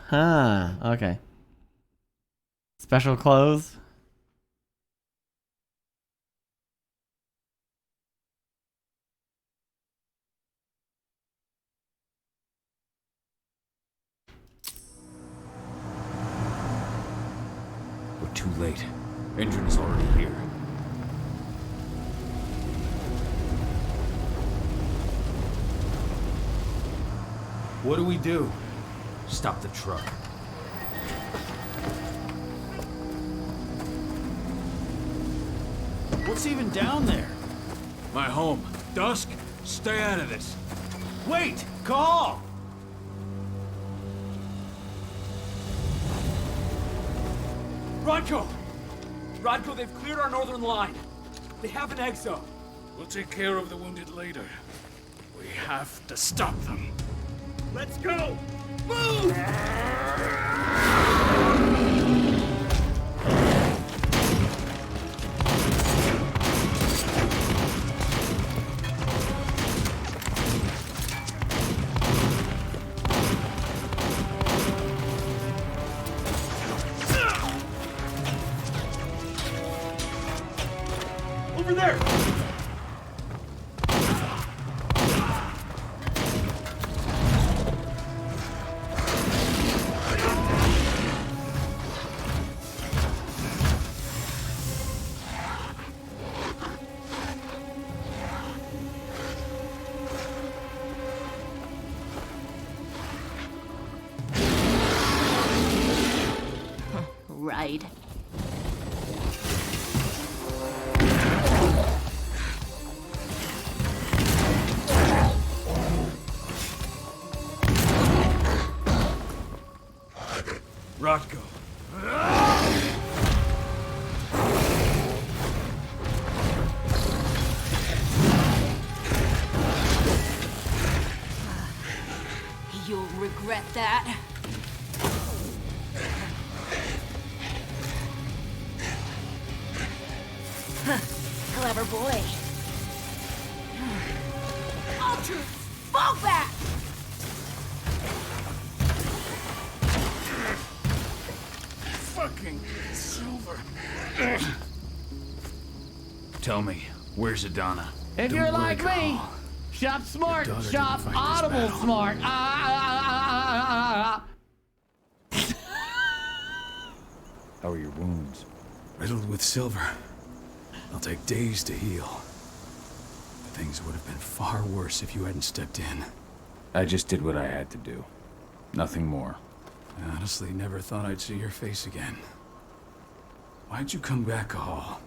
Huh, okay. Special clothes? We're too late. Engine is already here. What do we do? Stop the truck. What's even down there? My home. Dusk, stay out of this. Wait! Call! Rodko! Rodko, they've cleared our northern line. They have an exo. We'll take care of the wounded later. We have to stop them. Let's go! Move! over there! Right. Rotko. You'll regret that. Clever boy. Ultra fall back! Fucking Silver. Tell me, where's Adana? If you're like me, shop smart, shop audible smart. How are your wounds? Riddled with silver. They'll take days to heal. But things would have been far worse if you hadn't stepped in. I just did what I had to do. Nothing more. I honestly never thought I'd see your face again. Why'd you come back, Hall?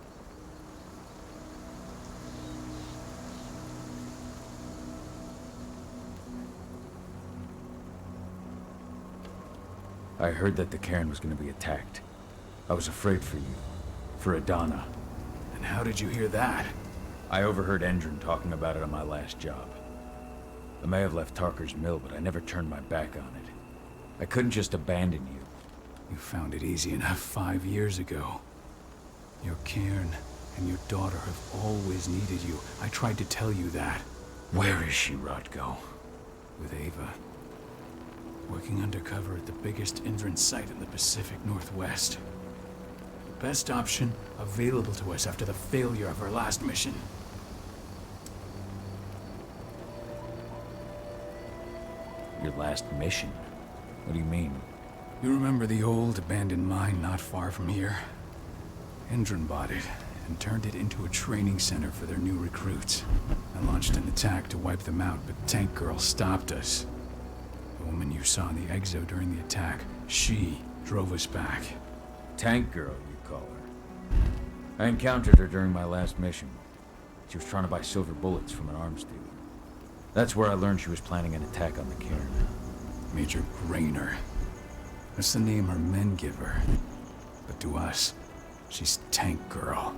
I heard that the cairn was going to be attacked. I was afraid for you. For Adana. And how did you hear that? I overheard Endron talking about it on my last job. I may have left Tarker's mill, but I never turned my back on it. I couldn't just abandon you. You found it easy enough 5 years ago. Your cairn and your daughter have always needed you. I tried to tell you that. Where is she, Rotko? With Ava. Working undercover at the biggest Endron site in the Pacific Northwest. The best option available to us after the failure of our last mission. Your last mission? What do you mean? You remember the old abandoned mine not far from here? Endron bought it and turned it into a training center for their new recruits. I launched an attack to wipe them out, but Tank Girl stopped us. The woman you saw in the exo during the attack, she drove us back. Tank Girl, you call her. I encountered her during my last mission. She was trying to buy silver bullets from an arms dealer. That's where I learned she was planning an attack on the cairn. Major Brainer. That's the name her men give her. But to us, she's Tank Girl.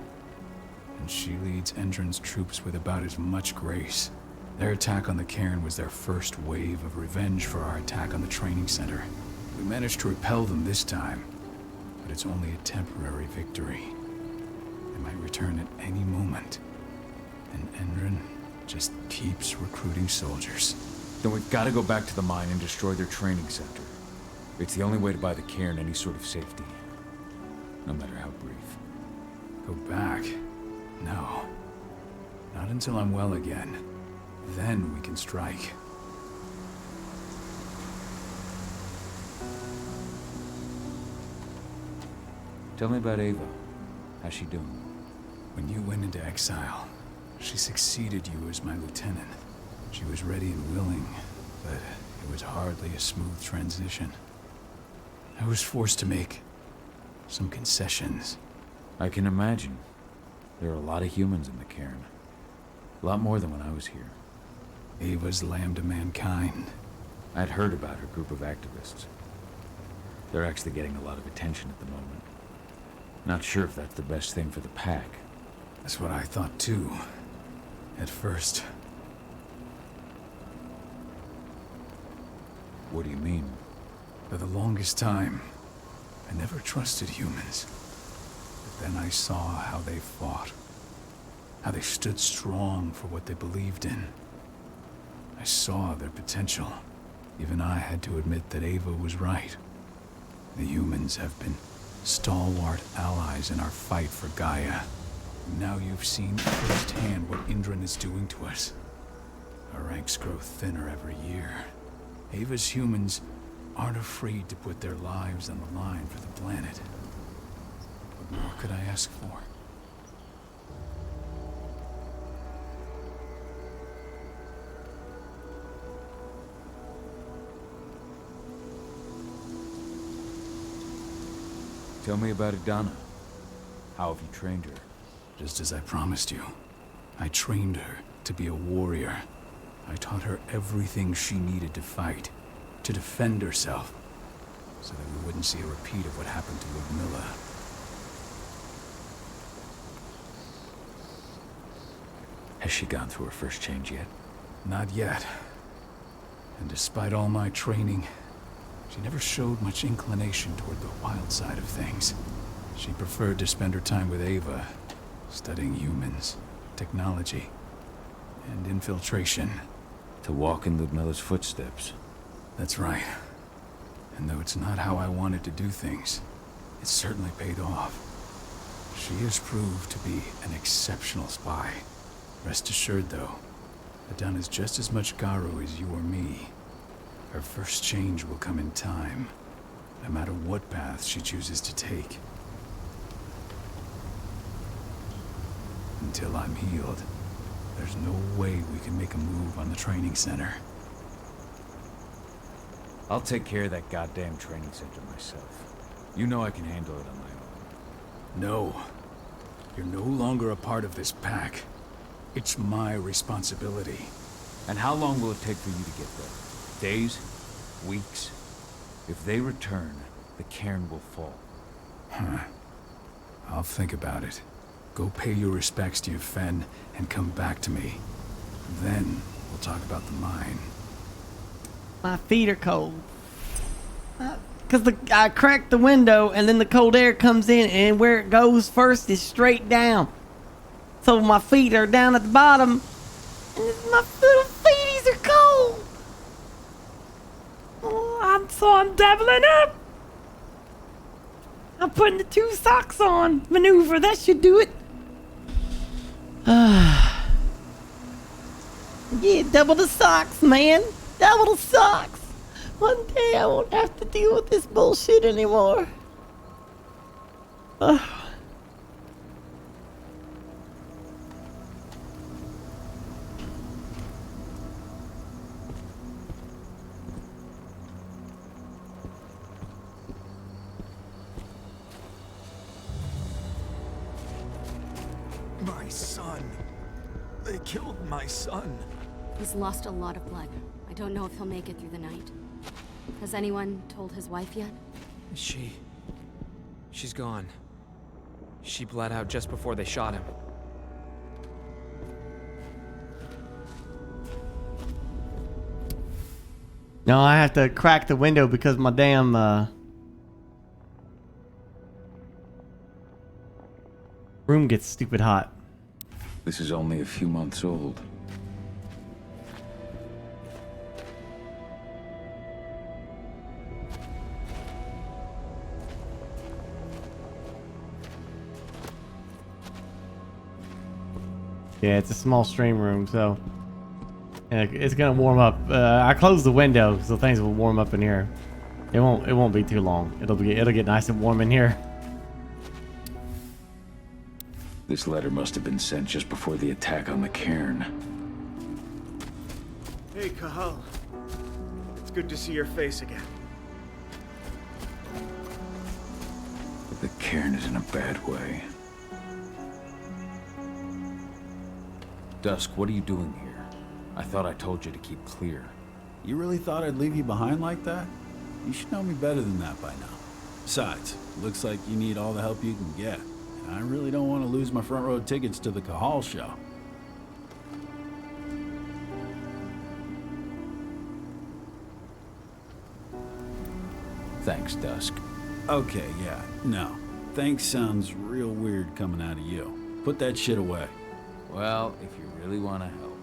And she leads Endron's troops with about as much grace. Their attack on the cairn was their first wave of revenge for our attack on the training center. We managed to repel them this time, but it's only a temporary victory. They might return at any moment. And Endron just keeps recruiting soldiers. Then we've got to go back to the mine and destroy their training center. It's the only way to buy the cairn any sort of safety. No matter how brief. Go back? No. Not until I'm well again. Then we can strike. Tell me about Ava. How's she doing? When you went into exile, she succeeded you as my lieutenant. She was ready and willing, but it was hardly a smooth transition. I was forced to make some concessions. I can imagine. There are a lot of humans in the cairn. A lot more than when I was here. Ava's lamb to mankind. I'd heard about her group of activists. They're actually getting a lot of attention at the moment. Not sure if that's the best thing for the pack. That's what I thought too. At first. What do you mean? For the longest time, I never trusted humans. But then I saw how they fought. How they stood strong for what they believed in. I saw their potential. Even I had to admit that Ava was right. The humans have been stalwart allies in our fight for Gaia. Now you've seen firsthand what Indran is doing to us. Our ranks grow thinner every year. Ava's humans aren't afraid to put their lives on the line for the planet. What more could I ask for? Tell me about Adana. How have you trained her? Just as I promised you. I trained her to be a warrior. I taught her everything she needed to fight, to defend herself, so that we wouldn't see a repeat of what happened to Ludmilla. Has she gone through her first change yet? Not yet. And despite all my training, she never showed much inclination toward the wild side of things. She preferred to spend her time with Ava, studying humans, technology, and infiltration. To walk in Ludmilla's footsteps. That's right. And though it's not how I wanted to do things, it certainly paid off. She has proved to be an exceptional spy. Rest assured, though, Adana is just as much Garu as you or me. Her first change will come in time, no matter what path she chooses to take. Until I'm healed, there's no way we can make a move on the training center. I'll take care of that goddamn training center myself. You know I can handle it on my own. No. You're no longer a part of this pack. It's my responsibility. And how long will it take for you to get there? Days? Weeks? If they return, the cairn will fall. Huh. I'll think about it. Go pay your respects to your Fen and come back to me. Then we'll talk about the mine. My feet are cold. Because I cracked the window and then the cold air comes in and where it goes first is straight down. So my feet are down at the bottom and my little feeties are cold. Oh, I'm doubling up. I'm putting the 2 socks on. Maneuver, that should do it. Yeah, double the socks, man. Double the socks. One day I won't have to deal with this bullshit anymore. My son. They killed my son. He's lost a lot of blood. I don't know if he'll make it through the night. Has anyone told his wife yet? She's gone. She bled out just before they shot him. No, I have to crack the window because my damn room gets stupid hot. This is only a few months old. Yeah, it's a small stream room, so it's gonna warm up. I closed the window so things will warm up in here. It won't be too long. It'll get nice and warm in here. This letter must have been sent just before the attack on the cairn. Hey, Kahal. It's good to see your face again. The cairn is in a bad way. Dusk, what are you doing here? I thought I told you to keep clear. You really thought I'd leave you behind like that? You should know me better than that by now. Besides, looks like you need all the help you can get. And I really don't want to lose my front row tickets to the Kahal show. Thanks, Dusk. Okay, yeah, no. Thanks sounds real weird coming out of you. Put that shit away. Well, if you really want to help.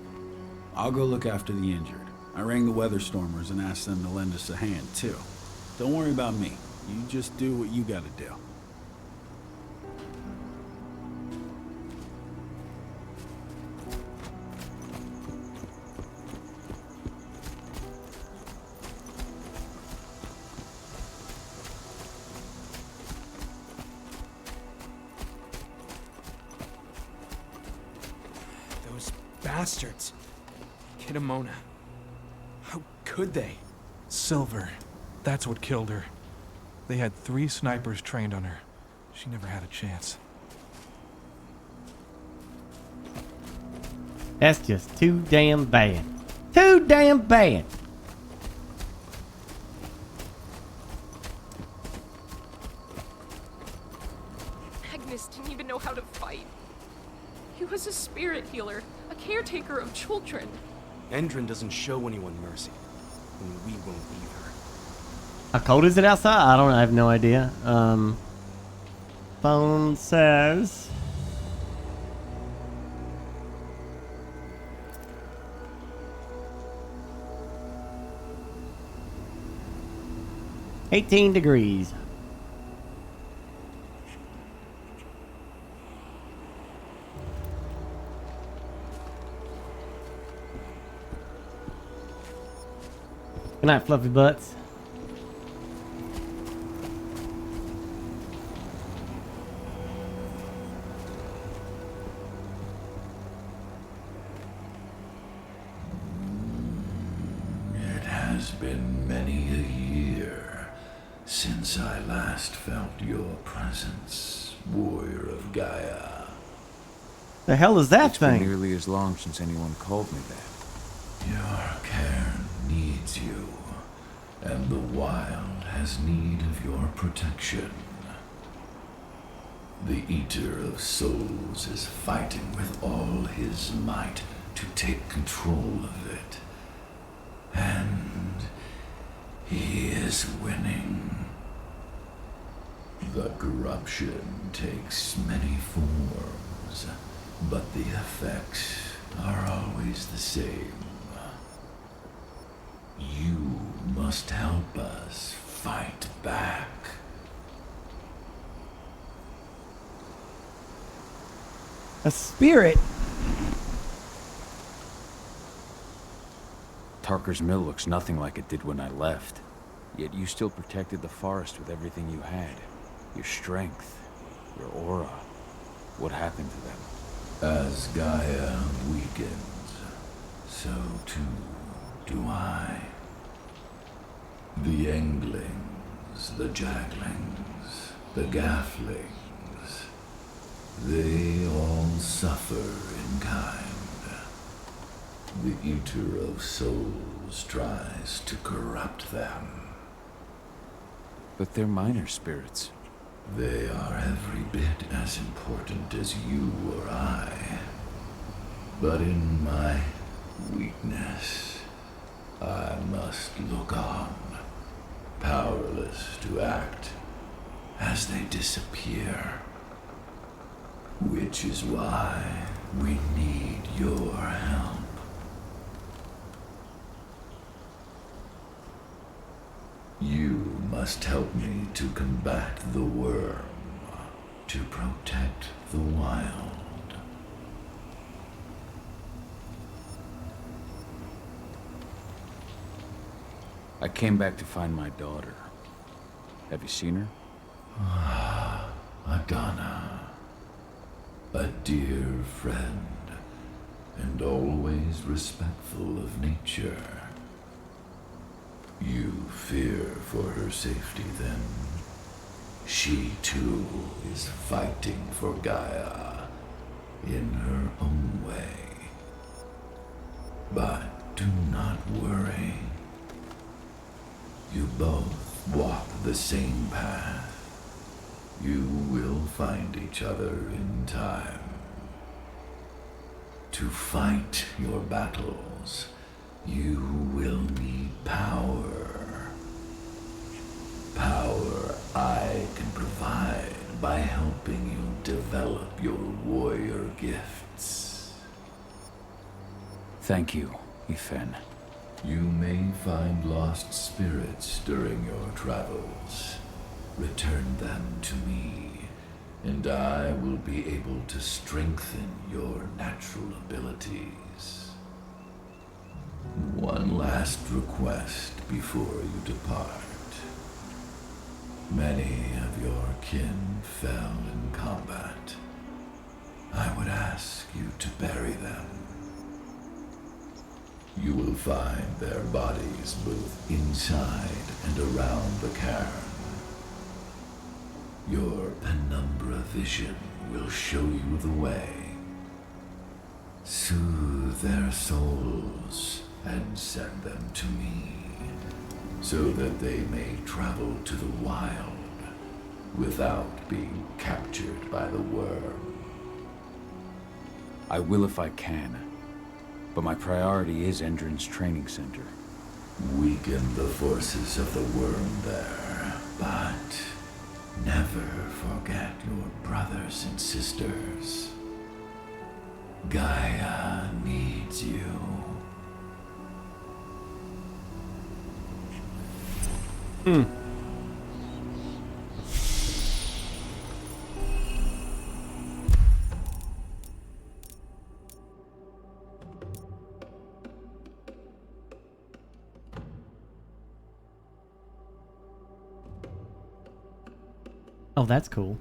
I'll go look after the injured. I rang the Weatherstormers and asked them to lend us a hand, too. Don't worry about me. You just do what you gotta do. bastards. Kidamona. How could they? Silver. That's what killed her. They had 3 snipers trained on her. She never had a chance. That's just too damn bad. Too damn bad. Magnus didn't even know how to fight. He was a spirit healer, a caretaker of children. Endrin doesn't show anyone mercy, and we won't either. How cold is it outside? I have no idea. Phone says... "18 degrees. Good night, fluffy butts. It has been many a year since I last felt your presence, warrior of Gaia. The hell is that thing? It's been nearly as long since anyone called me that. Your cairn needs you, and the wild has need of your protection. The Eater of Souls is fighting with all his might to take control of it. And he is winning. The corruption takes many forms, but the effects are always the same. You must help us fight back. A spirit? Tarker's mill looks nothing like it did when I left. Yet you still protected the forest with everything you had. Your strength, your aura. What happened to them? As Gaia weakens, so too do I. The Englings, the Jaglings, the Gafflings, they all suffer in kind. The Eater of Souls tries to corrupt them. But they're minor spirits. They are every bit as important as you or I. But in my weakness, I must look on, powerless to act as they disappear. Which is why we need your help. You must help me to combat the worm, to protect the wild. I came back to find my daughter. Have you seen her? Adana, a dear friend, and always respectful of nature. You fear for her safety, then? She, too, is fighting for Gaia in her own way. But do not worry. You both walk the same path. You will find each other in time. To fight your battles, you will need power. Power I can provide by helping you develop your warrior gifts. Thank you, Ethan. You may find lost spirits during your travels. Return them to me, and I will be able to strengthen your natural abilities. One last request before you depart. Many of your kin fell in combat. I would ask you to bury them You will find their bodies both inside and around the cairn. Your penumbra vision will show you the way. Soothe their souls and send them to me, so that they may travel to the wild without being captured by the worm. I will if I can, but my priority is Endrin's training center. Weaken the forces of the worm there, but never forget your brothers and sisters. Gaia needs you. Oh, that's cool.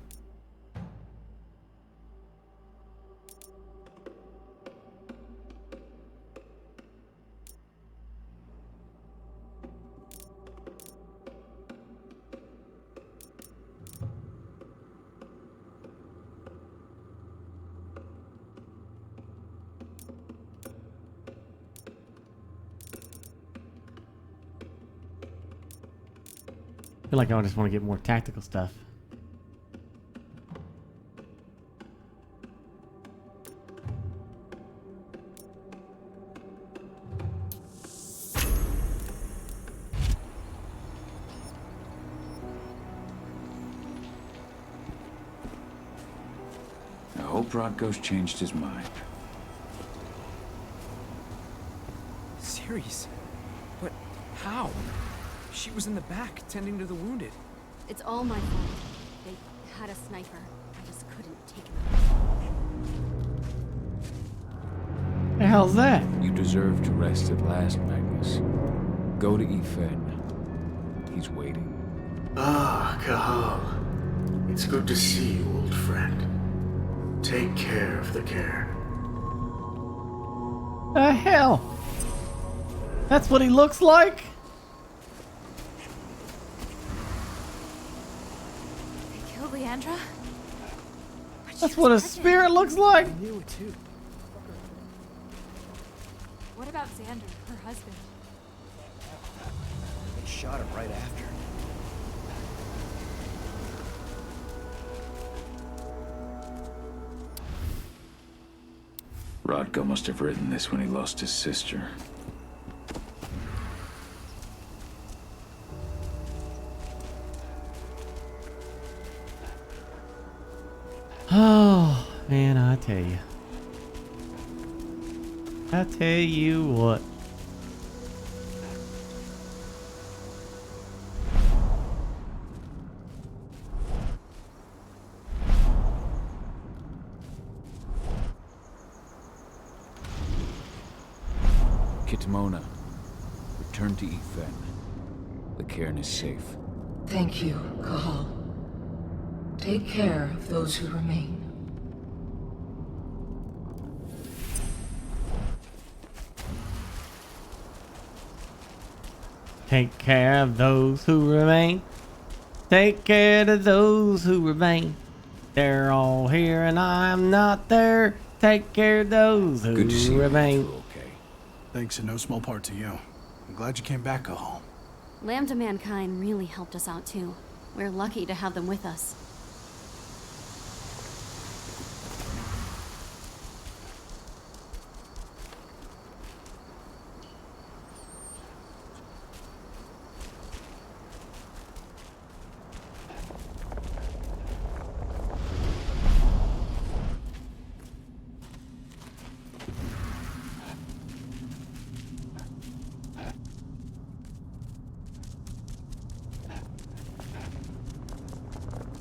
I feel like I just want to get more tactical stuff. I hope Rodko's changed his mind. Ceres? But how? She was in the back, tending to the wounded. It's all my fault. They had a sniper. I just couldn't take him out. The hell's that? You deserve to rest at last, Magnus. Go to Ethan. He's waiting. Ah, Cahal. It's good to see you, old friend. Take care of the cairn. The hell? That's what he looks like? They killed Leandra? That's what a spirit looks like? I knew it too. What about Xander, her husband? They shot him right after. Rodko must have written this when he lost his sister. Oh, man, I tell you. I tell you what. Kitmona, return to Ethan. The cairn is safe. Thank you, Cahal. Take care of those who remain. Take care of those who remain. Take care of those who remain. They're all here and I'm not there. Take care of those who Good to see you. remain. Okay. Thanks in no small part to you. I'm glad you came back, Cahal. Lambda Mankind really helped us out too. We're lucky to have them with us.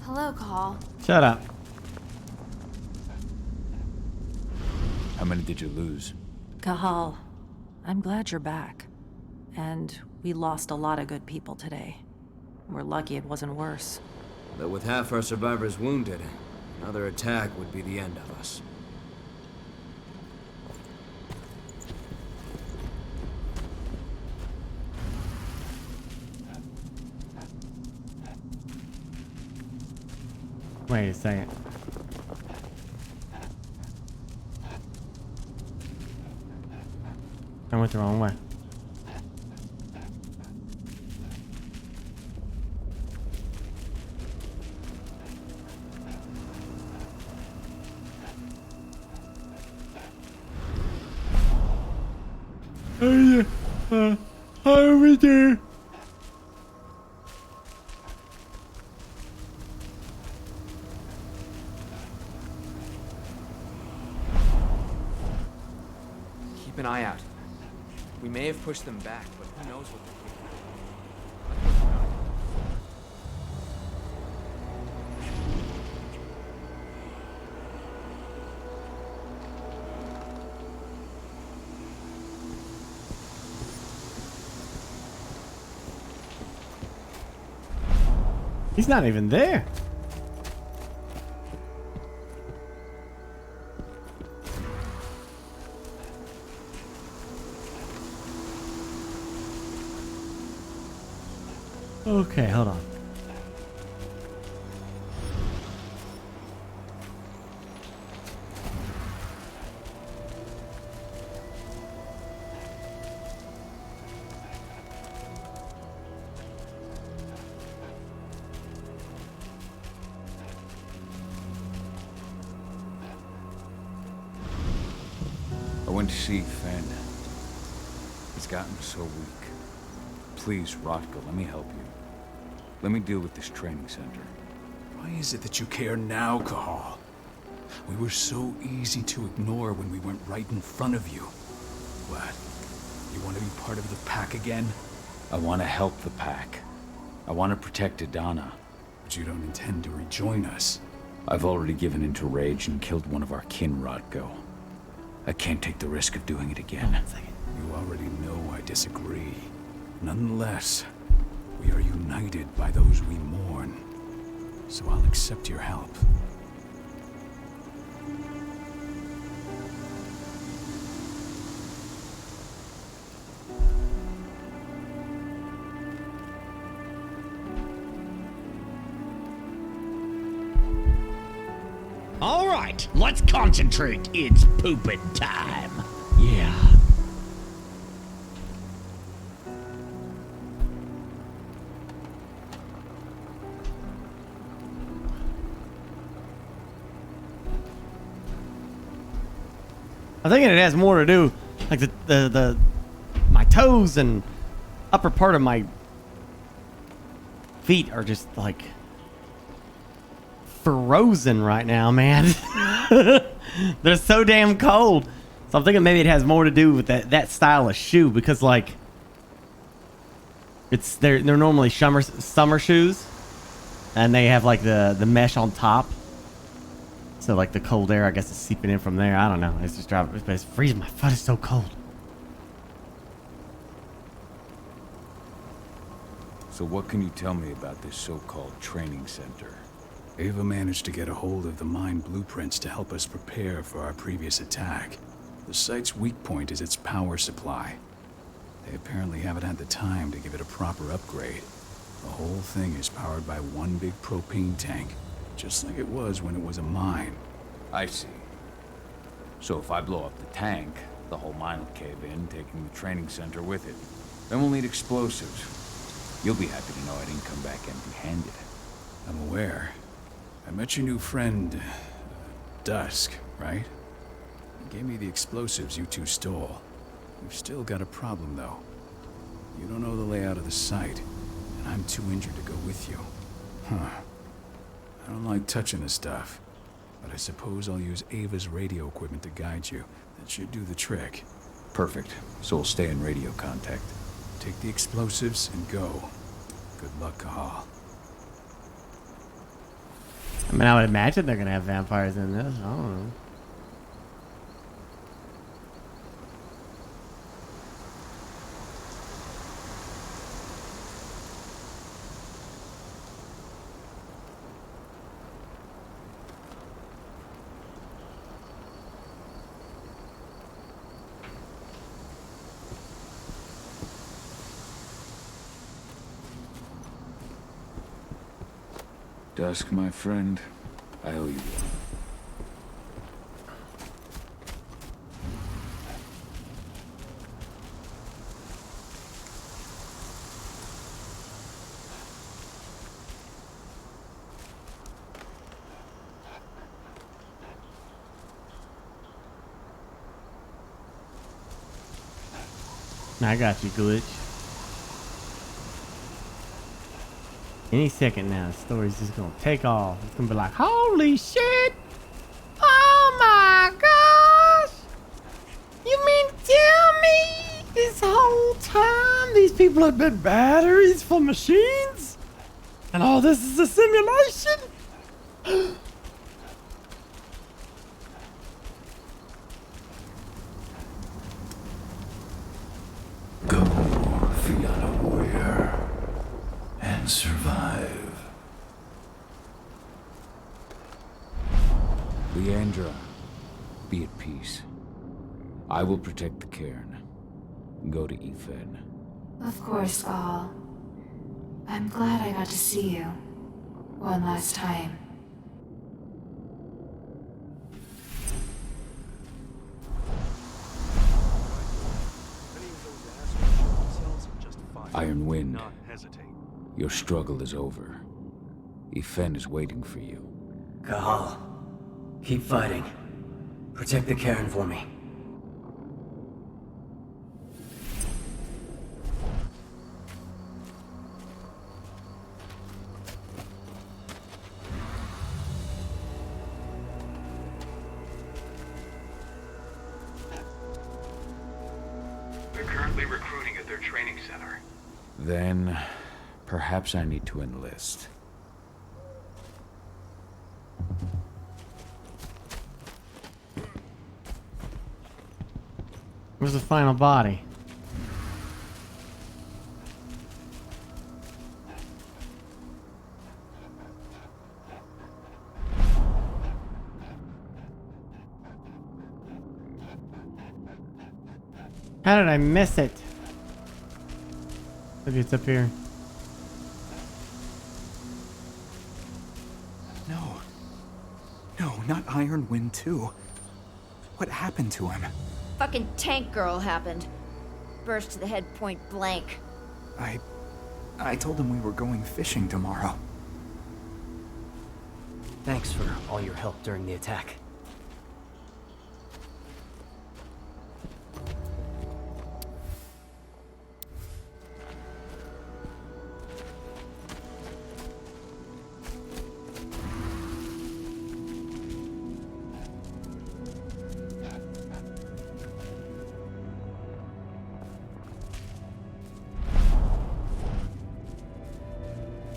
Hello, Cahal. Shut up. How many did you lose? Cahal, I'm glad you're back. And we lost a lot of good people today. We're lucky it wasn't worse. But with half our survivors wounded, another attack would be the end of us. Wait a second. I went the wrong way. Oh yeah, over there. Keep an eye out. We may have pushed them back, but who knows what they're capable of. He's not even there. Okay, hold on. I went to see Fenn. He's gotten so weak. Please, Rotko, let me help you. Let me deal with this training center. Why is it that you care now, Cahal? We were so easy to ignore when we went right in front of you. What? You want to be part of the pack again? I want to help the pack. I want to protect Adana. But you don't intend to rejoin us. I've already given in to rage and killed one of our kin, Rotko. I can't take the risk of doing it again. You already know I disagree. Nonetheless, we are united by those we mourn. So I'll accept your help. All right, let's concentrate. It's pooping time. Yeah. I'm thinking it has more to do, like my toes and upper part of my feet are just like frozen right now, man. They're so damn cold. So I'm thinking maybe it has more to do with that style of shoe, because like they're normally summer shoes, and they have like the mesh on top. So like the cold air, I guess, is seeping in from there. I don't know. It's just driving, but it's freezing. My foot is so cold. So what can you tell me about this so-called training center? Ava managed to get a hold of the mine blueprints to help us prepare for our previous attack. The site's weak point is its power supply. They apparently haven't had the time to give it a proper upgrade. The whole thing is powered by one big propane tank, just like it was when it was a mine. I see. So if I blow up the tank, the whole mine will cave in, taking the training center with it. Then we'll need explosives. You'll be happy to know I didn't come back empty-handed. I'm aware. I met your new friend, Dusk, right? He gave me the explosives you two stole. We've still got a problem, though. You don't know the layout of the site, and I'm too injured to go with you. Huh. I don't like touching the stuff, but I suppose I'll use Ava's radio equipment to guide you. That should do the trick. Perfect. So we'll stay in radio contact. Take the explosives and go. Good luck, Cahal. I mean, I would imagine they're gonna have vampires in this. I don't know. Dusk, my friend, I owe you one. I got you, Glitch. Any second now, the story's just gonna take off. It's gonna be like, holy shit! Oh my gosh! You mean tell me this whole time these people have been batteries for machines? And all this is a simulation? Go, Fianna warrior, and survive. Leandra, be at peace. I will protect the cairn. Go to Ethan. Of course, Gaul. I'm glad I got to see you. One last time. Iron Wind, your struggle is over. Ethan is waiting for you. Cahal, keep fighting. Protect the cairn for me. They're currently recruiting at their training center. Then, perhaps I need to enlist. Where's the final body? How did I miss it? Maybe it's up here. No. No, not Iron Wind 2. What happened to him? Fucking tank girl happened. Burst to the head point blank. I told him we were going fishing tomorrow. Thanks for all your help during the attack.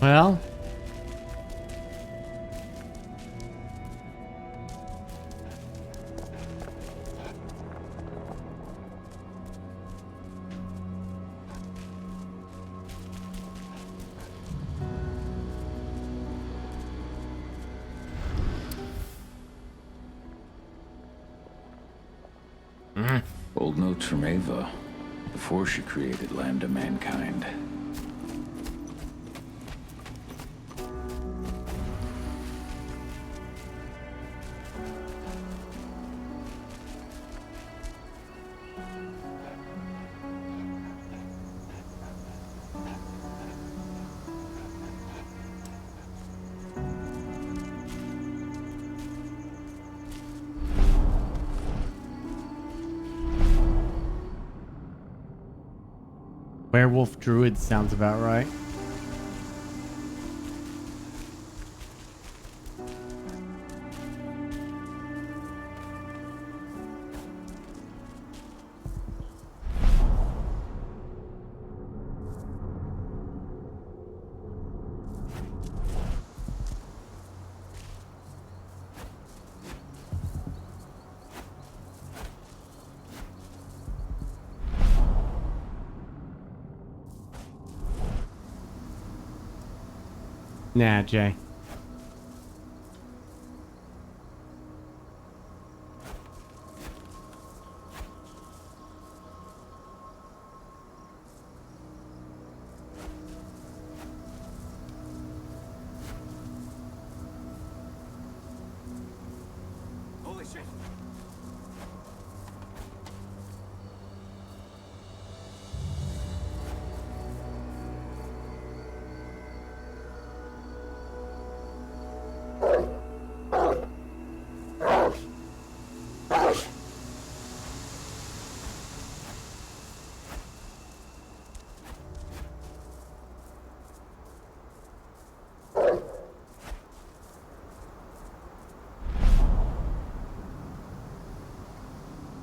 Well, Old notes from Ava, before she created Lambda Mankind. werewolf druid sounds about right. Nah, Jay.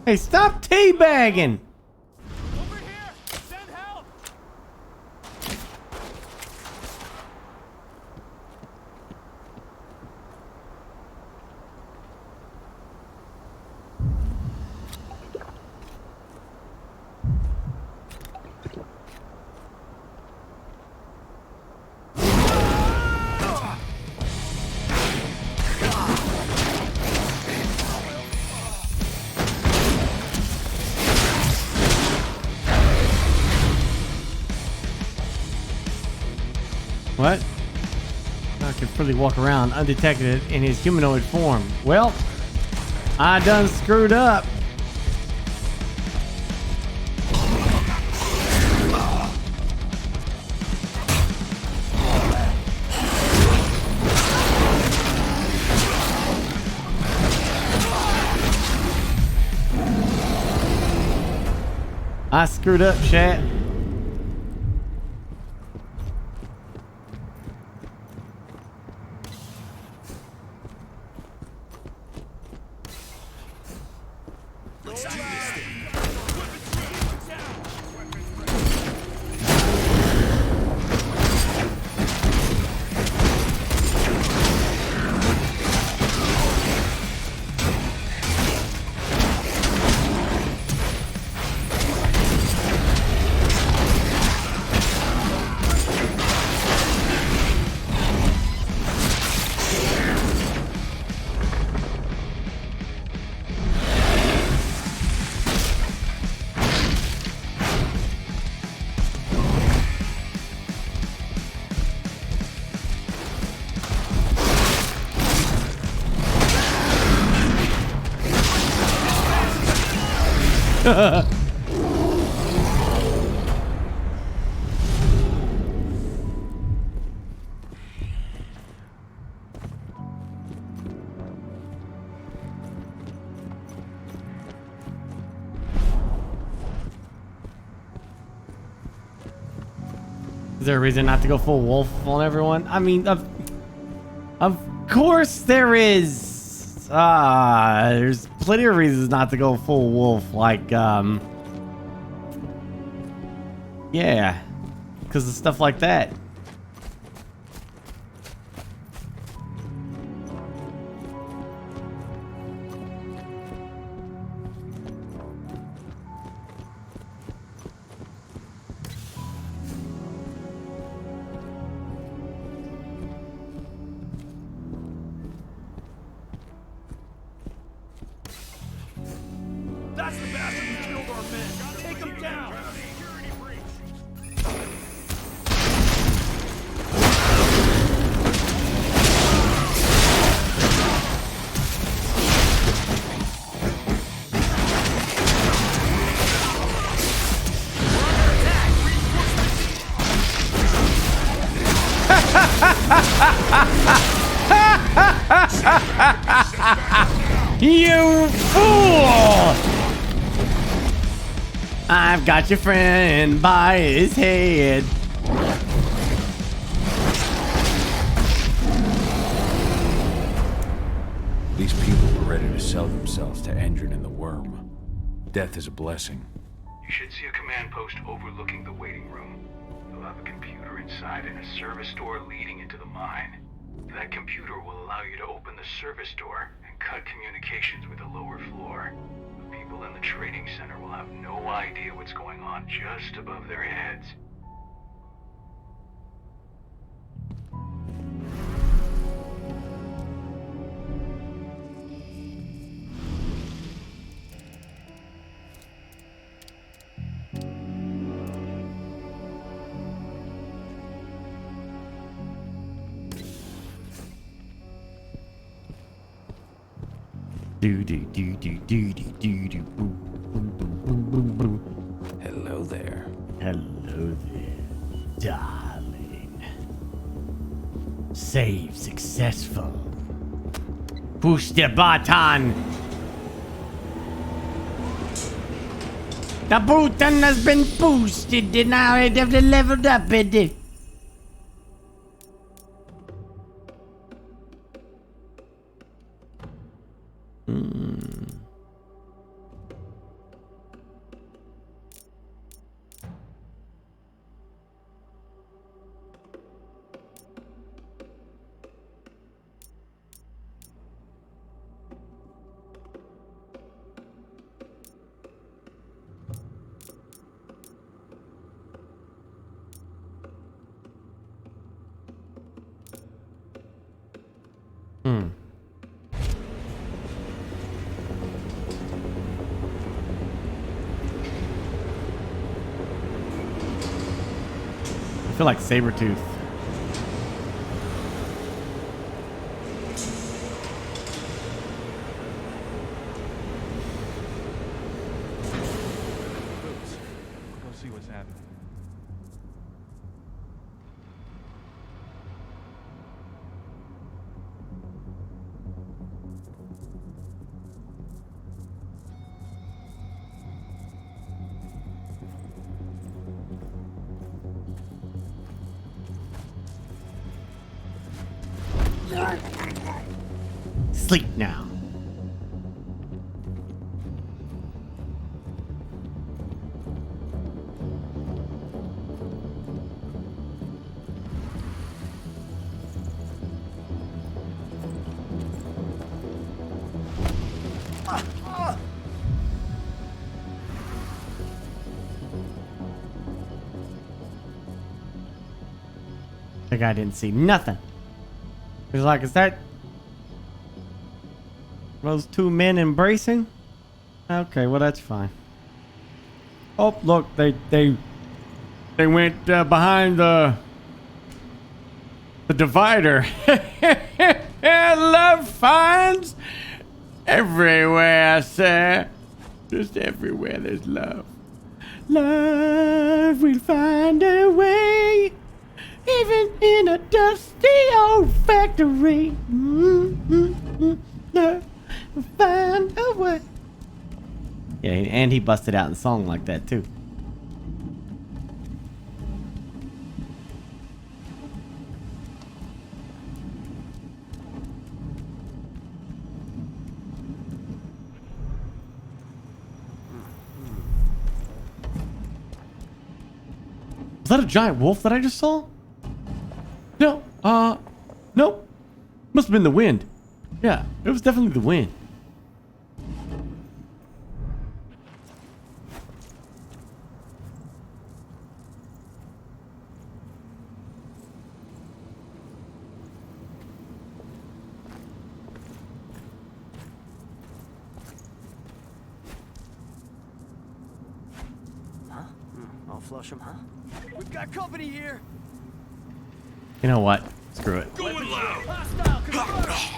Hey, stop teabagging! What? I can freely walk around undetected in his humanoid form. Well, I done screwed up. I screwed up, chat. Is there a reason not to go full wolf on everyone? I mean, of course there is. There's plenty of reasons not to go full wolf. Like, yeah, because of stuff like that. That's the bastard who killed our men. Take him down. You fool! I've got your friend by his head. These people were ready to sell themselves to Endrin and the Worm. Death is a blessing. You should see a command post overlooking the waiting room. You'll have a computer inside and a service door leading into the mine. That computer will allow you to open the service door and cut communications with the lower floor. The people in the trading center will have no idea what's going on just above their heads. Hello there. Hello there, darling. Save successful. Push the button. The button has been boosted and now it have leveled up it. I feel like Sabretooth. Go see what's happening. Sleep now. The guy didn't see nothing. He's like, is that those two men embracing? Okay, well that's fine. Oh, look, they went behind the divider. Love finds everywhere, sir. Just everywhere there's love. Love will find a way, even in a dusty old factory. Love will find a way. Yeah, and he busted out in song like that too. Was that a giant wolf that I just saw? No, nope. Must have been the wind. Yeah, it was definitely the wind. Huh? I'll flush him, huh? We've got company here. You know what? Screw it. Going loud. Hostile confirmed.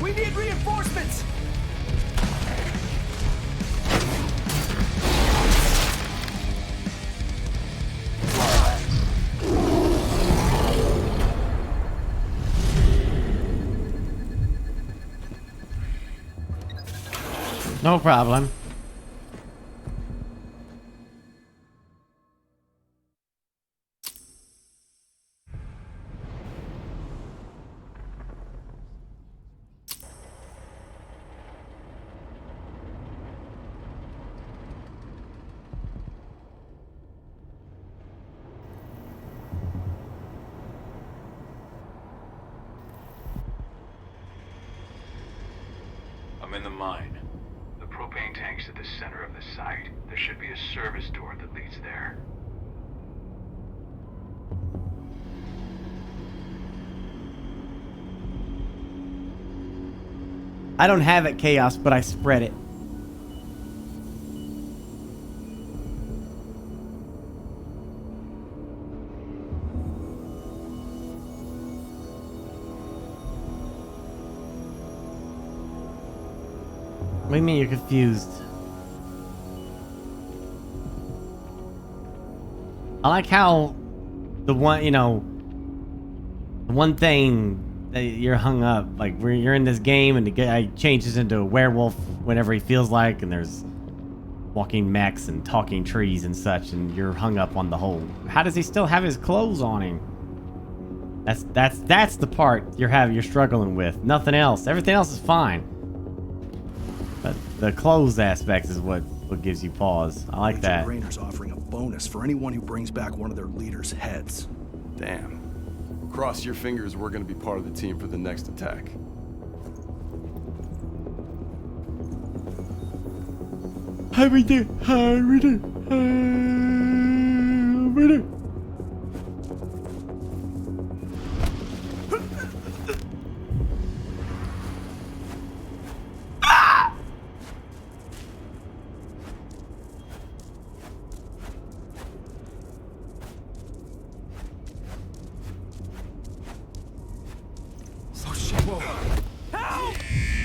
We need reinforcements! No problem. I'm in the mine. The propane tank's at the center of the site. There should be a service door that leads there. I don't have it, Chaos, but I spread it. What do you mean you're confused? I like how the one, you know, the one thing that you're hung up, like where you're in this game and the guy changes into a werewolf whenever he feels like, and there's walking mechs and talking trees and such, and you're hung up on the whole. How does he still have his clothes on him? That's the part you're struggling with. Nothing else. Everything else is fine. But the clothes aspect is what gives you pause. I like that. Rainer's offering a bonus for anyone who brings back one of their leaders' heads. Damn. Cross your fingers we're gonna be part of the team for the next attack.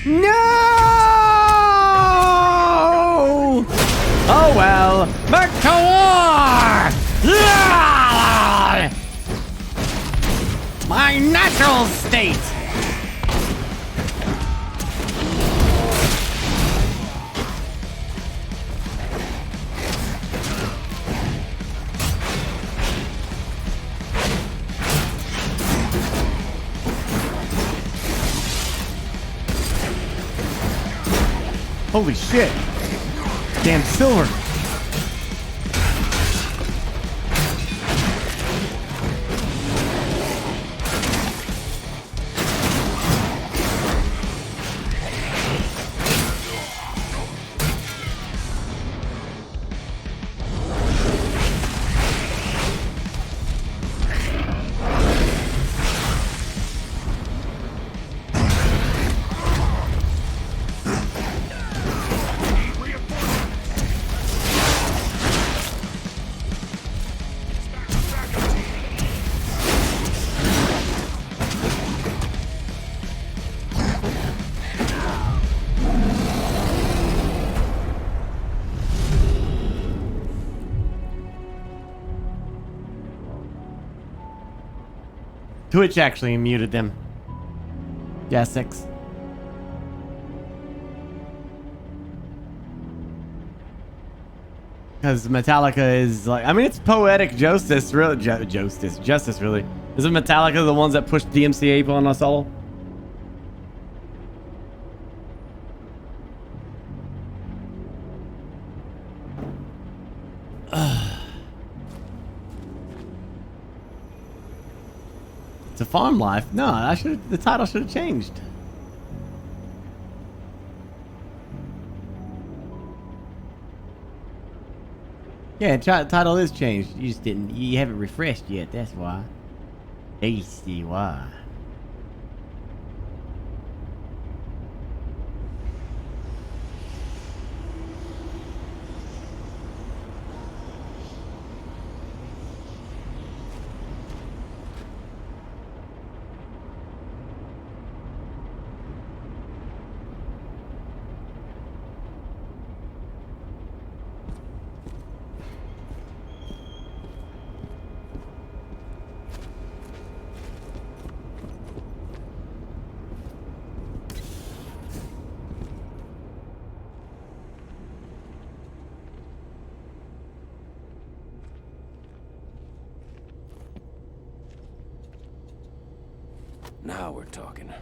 No! Oh well, back to war! My natural state! Holy shit! Damn silver! Twitch actually muted them. Yeah, 6. Because Metallica is like, I mean, it's poetic justice, really. Justice, really. Isn't Metallica the ones that pushed DMCA on us all? It's a farm life. No, the title should have changed. Yeah, title is changed. You haven't refreshed yet, that's why. I see why. Now we're talking.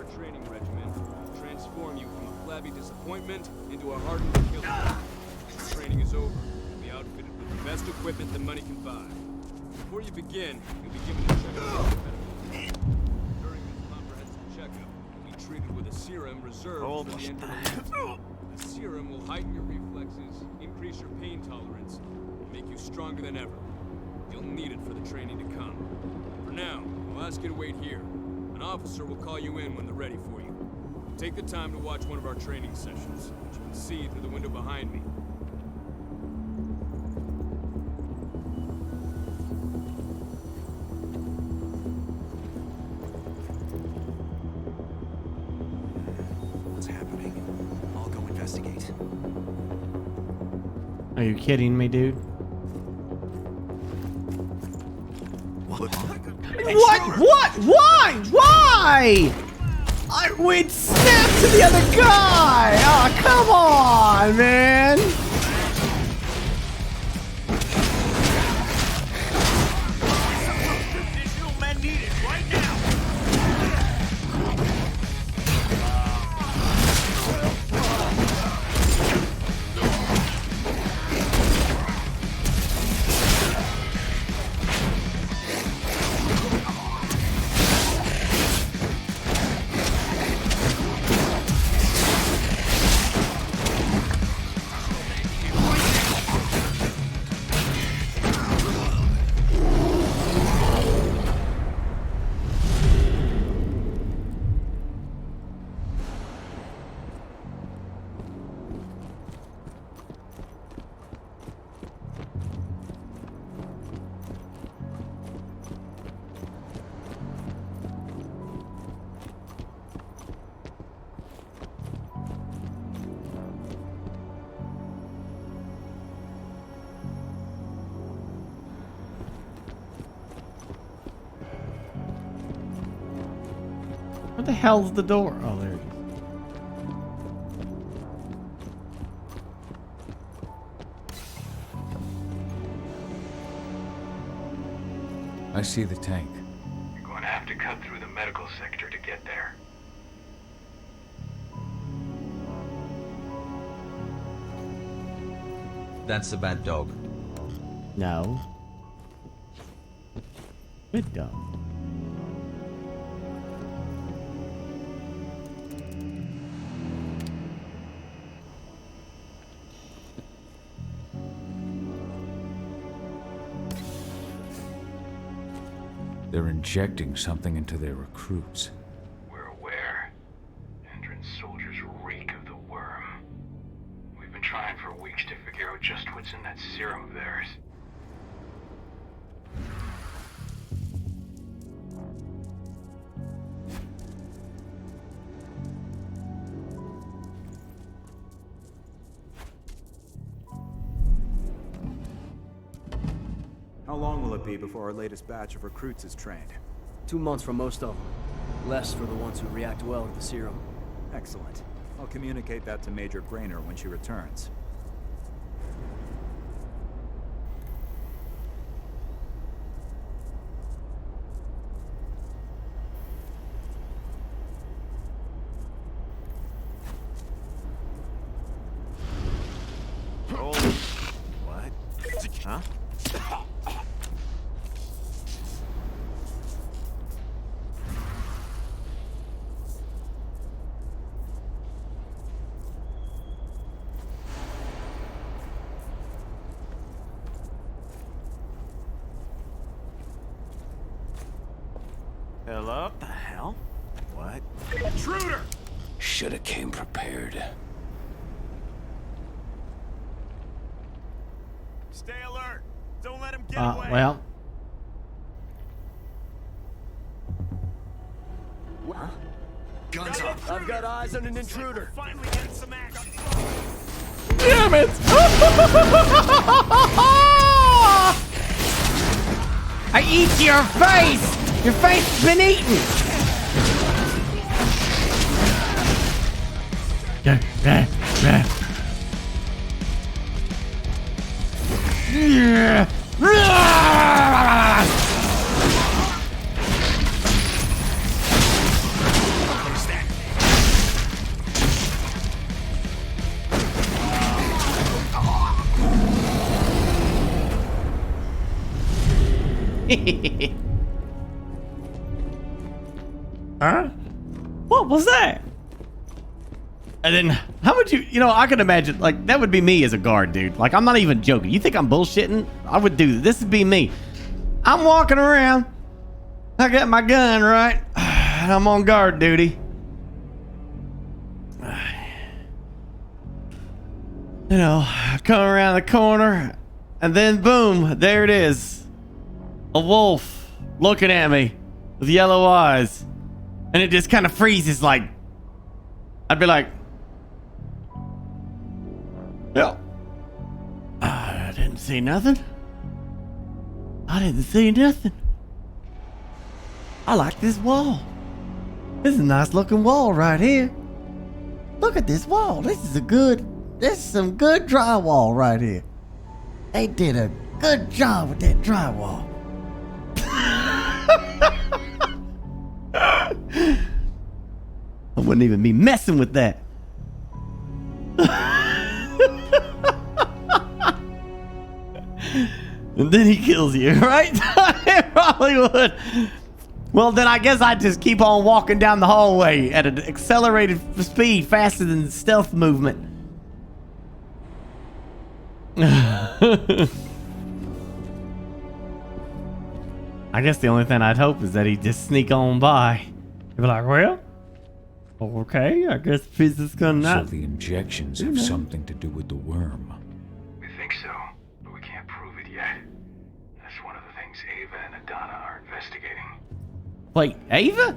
our training regimen will transform you from a flabby disappointment into a hardened killer. When training is over, you'll be outfitted with the best equipment that money can buy. Before you begin, you'll be given a checkup. During this comprehensive checkup, you'll be treated with a serum reserved for the end of the elite. The serum will heighten your reflexes, increase your pain tolerance, and make you stronger than ever. You'll need it for the training to come. For now, I'll ask you to wait here. An officer will call you in when they're ready for you. Take the time to watch one of our training sessions, which you can see through the window behind me. What's happening? I'll go investigate. Are you kidding me, dude? What? What? Why? Why? I went snap to the other guy! Oh, come on, man! Additional men needed right now. What the hell's the door? Oh, there it is. I see the tank. You're going to have to cut through the medical sector to get there. That's a bad dog. No. Good dog. They're injecting something into their recruits. We're aware. Endron's soldiers reek of the worm. We've been trying for weeks to figure out just what's in that serum of theirs. How long will it be before our latest batch of recruits is trained? 2 months for most of them. Less for the ones who react well to the serum. Excellent. I'll communicate that to Major Grainer when she returns. What? Huh? Hello? What the hell? What? Intruder! Shoulda came prepared. Stay alert. Don't let him get away. Well. Huh? Guns up. I've got eyes on an intruder. Finally getting some action. Damn it! I eat your face! Your face has been eaten! Huh? What was that? And then, how would you know, I can imagine, like, that would be me as a guard, dude. Like, I'm not even joking. You think I'm bullshitting? I would do this. This would be me. I'm walking around. I got my gun, right? And I'm on guard duty. You know, I come around the corner, and then boom, there it is. A wolf looking at me with yellow eyes. And it just kind of freezes, like, I'd be like, yeah. I didn't see nothing. I didn't see nothing. I like this wall. This is a nice looking wall right here. Look at this wall. This is some good drywall right here. They did a good job with that drywall. I wouldn't even be messing with that. And then he kills you, right? It probably would. Well, then I guess I'd just keep on walking down the hallway at an accelerated speed, faster than stealth movement. I guess the only thing I'd hope is that he'd just sneak on by. He'd be like, well, okay, I guess physics gonna not. So the injections have something to do with the worm. We think so, but we can't prove it yet. That's one of the things Ava and Adana are investigating. Wait, Ava?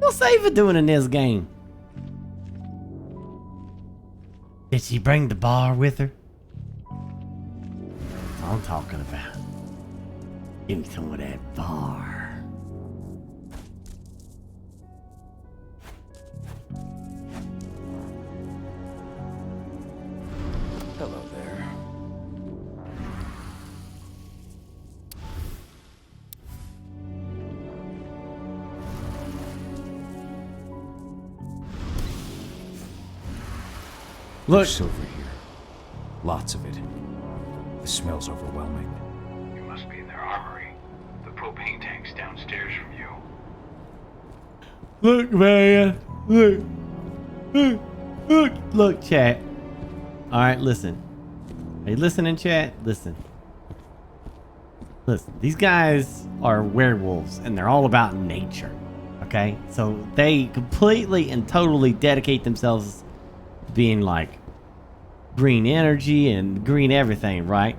What's Ava doing in this game? Did she bring the bar with her? That's what I'm talking about. Give me some of that bar. Hello there. Look. There's silver here. Lots of it. The smell's overwhelming. You must be in their armory. The propane tank's downstairs from you. Look, man. Look, chat. Alright, listen. Are you listening, chat? Listen. These guys are werewolves, and they're all about nature. Okay? So they completely and totally dedicate themselves to being like green energy and green everything, right?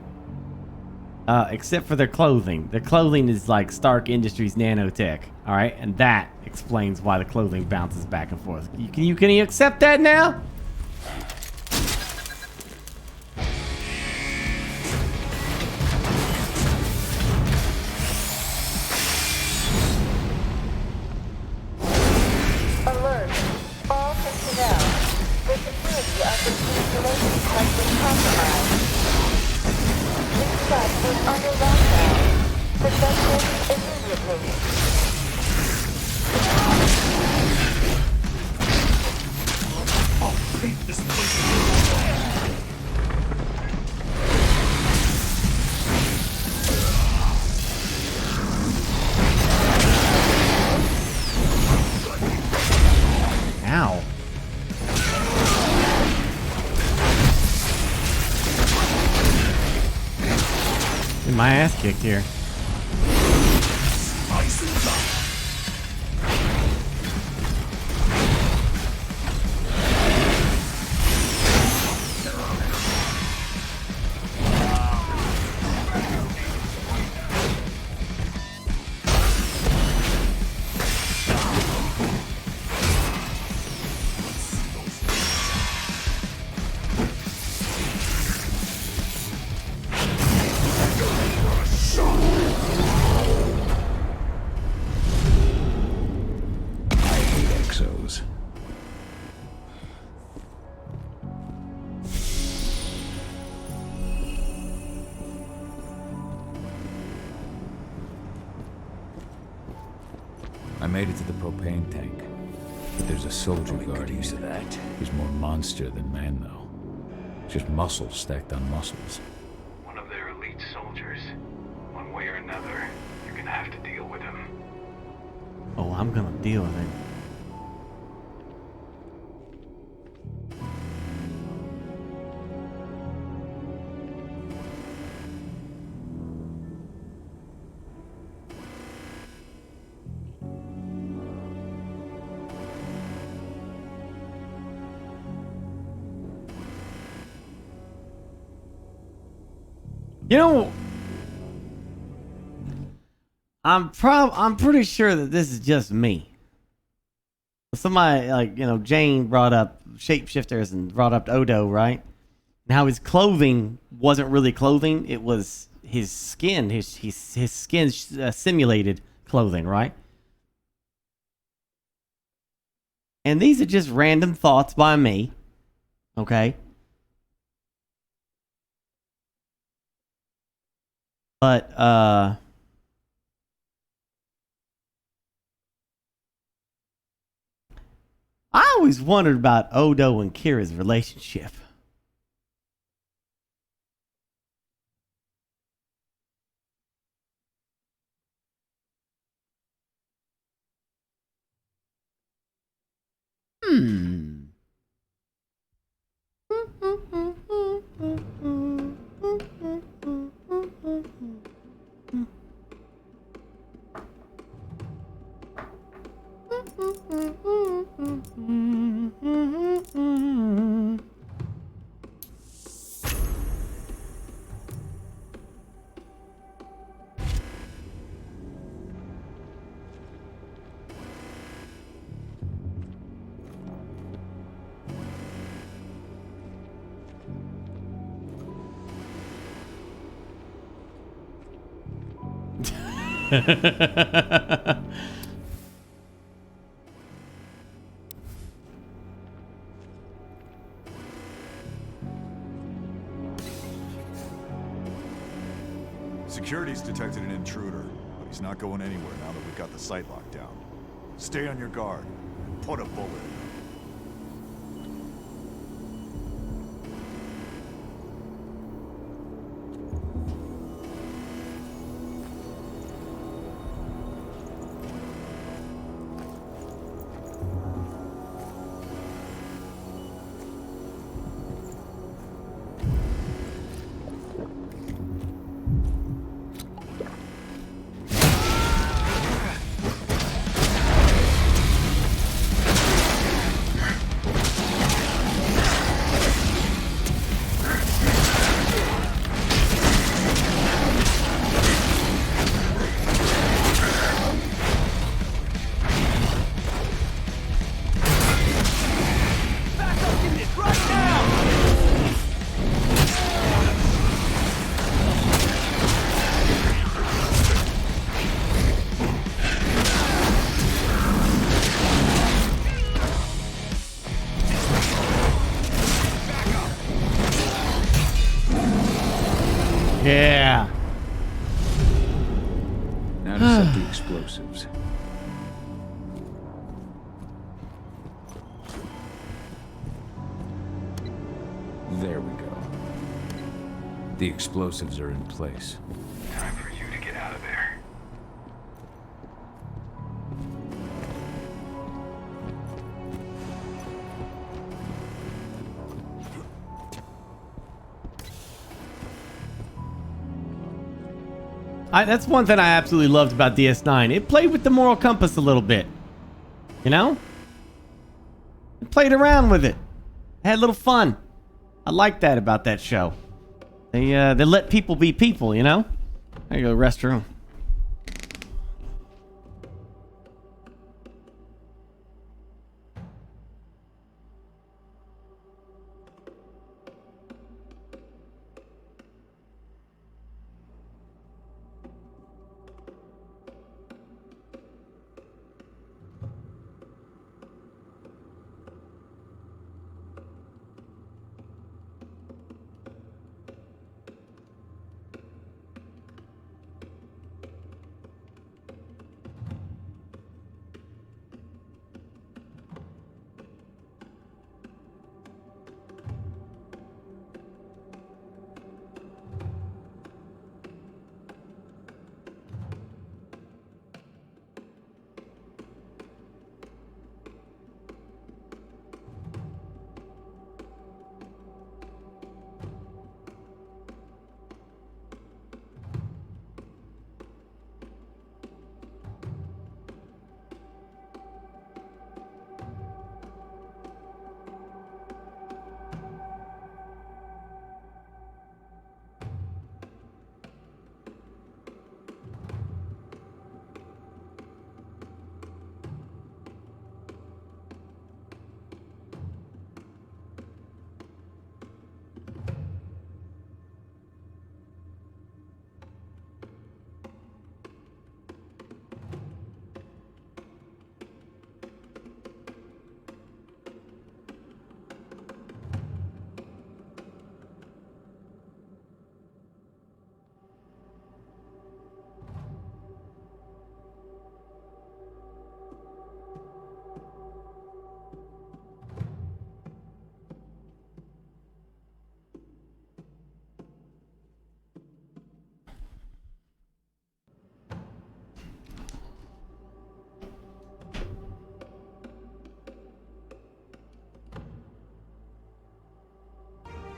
Except for their clothing. Their clothing is like Stark Industries nanotech. Alright? And that explains why the clothing bounces back and forth. Can you accept that now? Alert. All personnel. The security of the installation has been compromised. This site is under lockdown. Protect it immediately. This place. Ow. Get my ass kicked here. I made it to the propane tank. But there's a soldier guard here. That. He's more monster than man, though. Just muscles stacked on muscles. One of their elite soldiers. One way way or another, you're gonna have to deal with him. Oh, I'm gonna deal with it. You know, I'm pretty sure that this is just me. Somebody, like, you know, Jane brought up shapeshifters and brought up Odo, right? And how his clothing wasn't really clothing. It was his skin. His skin simulated clothing, right? And these are just random thoughts by me. Okay? But, I always wondered about Odo and Kira's relationship. Security's detected an intruder, but he's not going anywhere now that we've got the site locked down. Stay on your guard and put a bullet in him. Yeah. Now to set the explosives. There we go. The explosives are in place. Time for you to get out of there. That's one thing I absolutely loved about DS9. It played with the moral compass a little bit. You know? It played around with it. Had a little fun. I like that about that show. They let people be people, you know? There you go, restroom.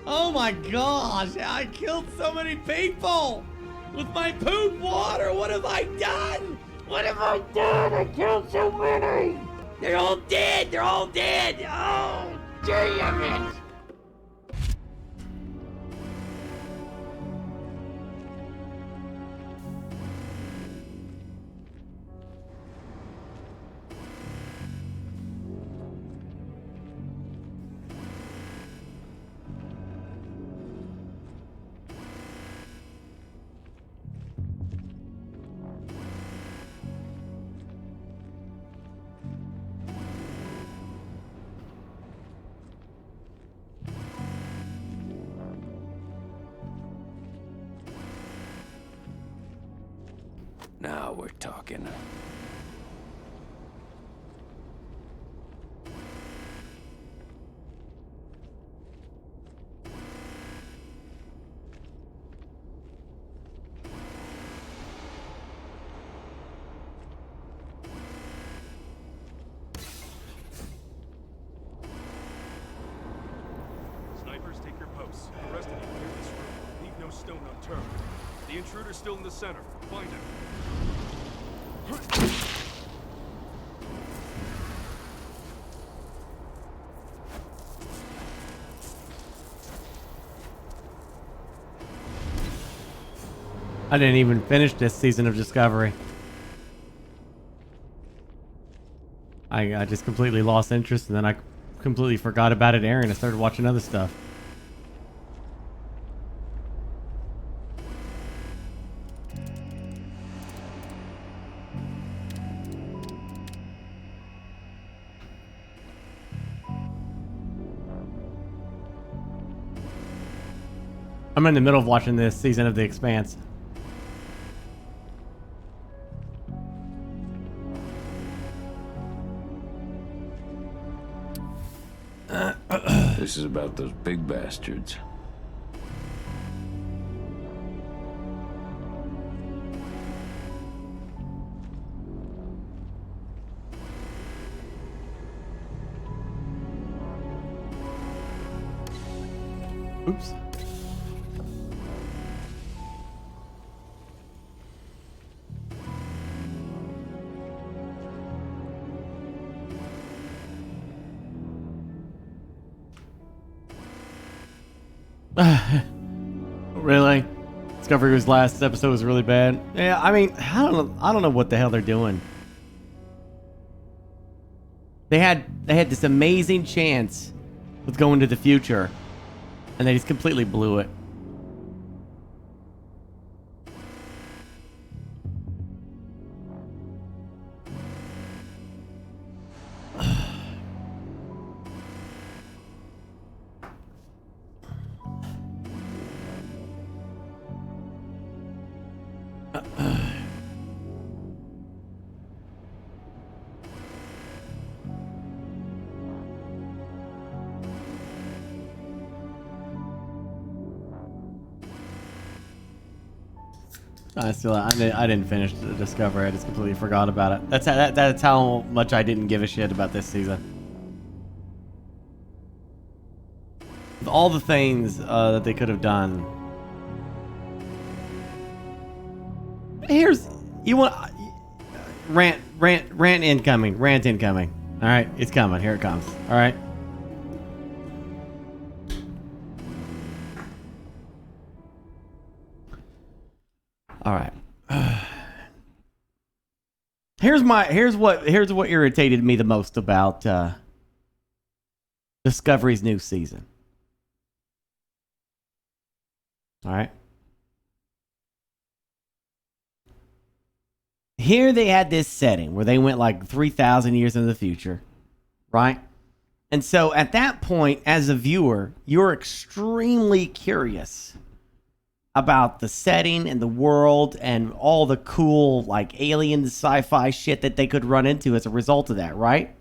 Oh my gosh, I killed so many people with my poop water. What have I done? What have I done? I killed so many. They're all dead. They're all dead. Oh, damn it. Now we're talking. Snipers, take your posts. The rest of you clear this room. Leave no stone unturned. The intruder's still in the center. Find him. I didn't even finish this season of Discovery. I just completely lost interest, and then I completely forgot about it airing. I started watching other stuff. I'm in the middle of watching this season of The Expanse. This is about those big bastards. Oops. Really? Discovery's last episode was really bad. Yeah, I mean, I don't know what the hell they're doing. They had this amazing chance with going to the future, and they just completely blew it. I didn't finish the Discovery. I just completely forgot about it. That's how much I didn't give a shit about this season. With all the things that they could have done. Here's you want rant incoming. Rant incoming. All right, it's coming. Here it comes. All right. All right. Here's what irritated me the most about Discovery's new season. All right. Here they had this setting where they went like 3,000 years into the future, right? And so at that point, as a viewer, you're extremely curious about the setting and the world and all the cool like alien sci-fi shit that they could run into as a result of that, right?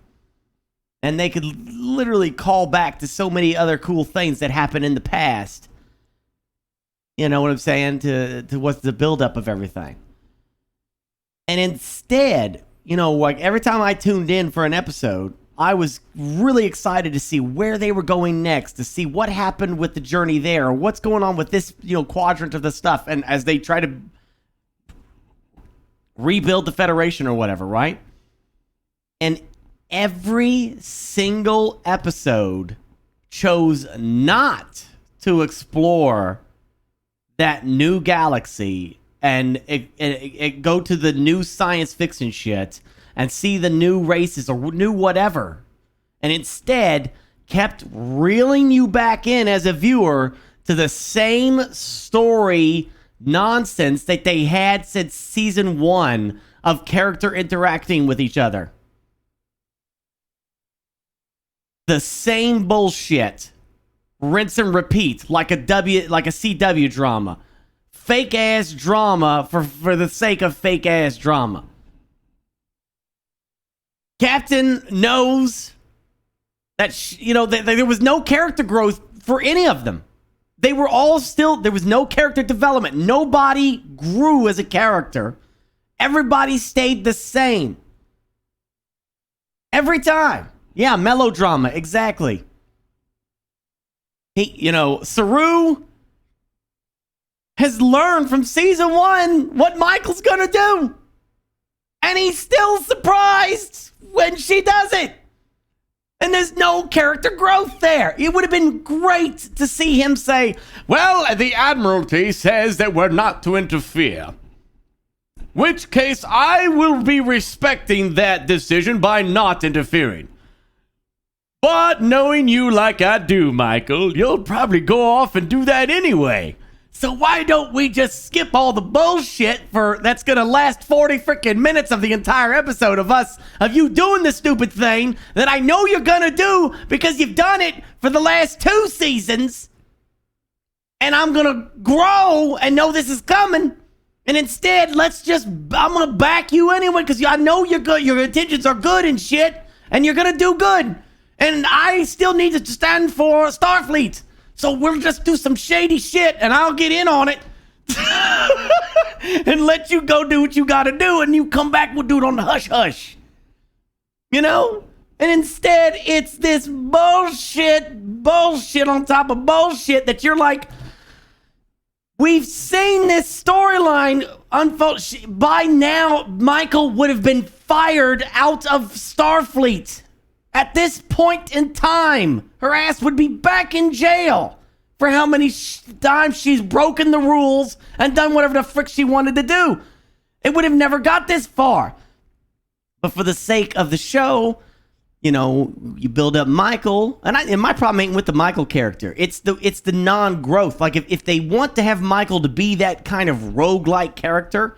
And they could literally call back to so many other cool things that happened in the past. You know what I'm saying? To what's the buildup of everything. And instead, you know, like every time I tuned in for an episode, I was really excited to see where they were going next, to see what happened with the journey there, or what's going on with this, quadrant of the stuff, and as they try to rebuild the Federation or whatever, right? And every single episode chose not to explore that new galaxy and it go to the new science fiction shit and see the new races or new whatever, and instead kept reeling you back in as a viewer to the same story nonsense that they had since season 1 of character interacting with each other. The same bullshit, rinse and repeat, like a CW drama. Fake ass drama for the sake of fake ass drama. Captain knows that there was no character growth for any of them. They were all there was no character development. Nobody grew as a character. Everybody stayed the same. Every time. Yeah, melodrama, exactly. Saru has learned from season 1 what Michael's gonna do. And he's still surprised when she does it. And there's no character growth there. It would have been great to see him say, well, the Admiralty says that we're not to interfere. Which case, I will be respecting that decision by not interfering. But knowing you like I do, Michael, you'll probably go off and do that anyway. So why don't we just skip all the bullshit that's gonna last 40 freaking minutes of the entire episode of you doing the stupid thing that I know you're gonna do because you've done it for the last 2 seasons, and I'm gonna grow and know this is coming, and instead I'm gonna back you anyway because I know you're good, your intentions are good and shit, and you're gonna do good, and I still need to stand for Starfleet. So we'll just do some shady shit and I'll get in on it and let you go do what you gotta do, and you come back, we'll do it on the hush-hush. And instead, it's this bullshit on top of bullshit that you're like, we've seen this storyline unfold. By now, Michael would have been fired out of Starfleet. At this point in time, her ass would be back in jail for how many times she's broken the rules and done whatever the frick she wanted to do. It would have never got this far. But for the sake of the show, you build up Michael, and my problem ain't with the Michael character. It's the non-growth. Like if they want to have Michael to be that kind of roguelike character,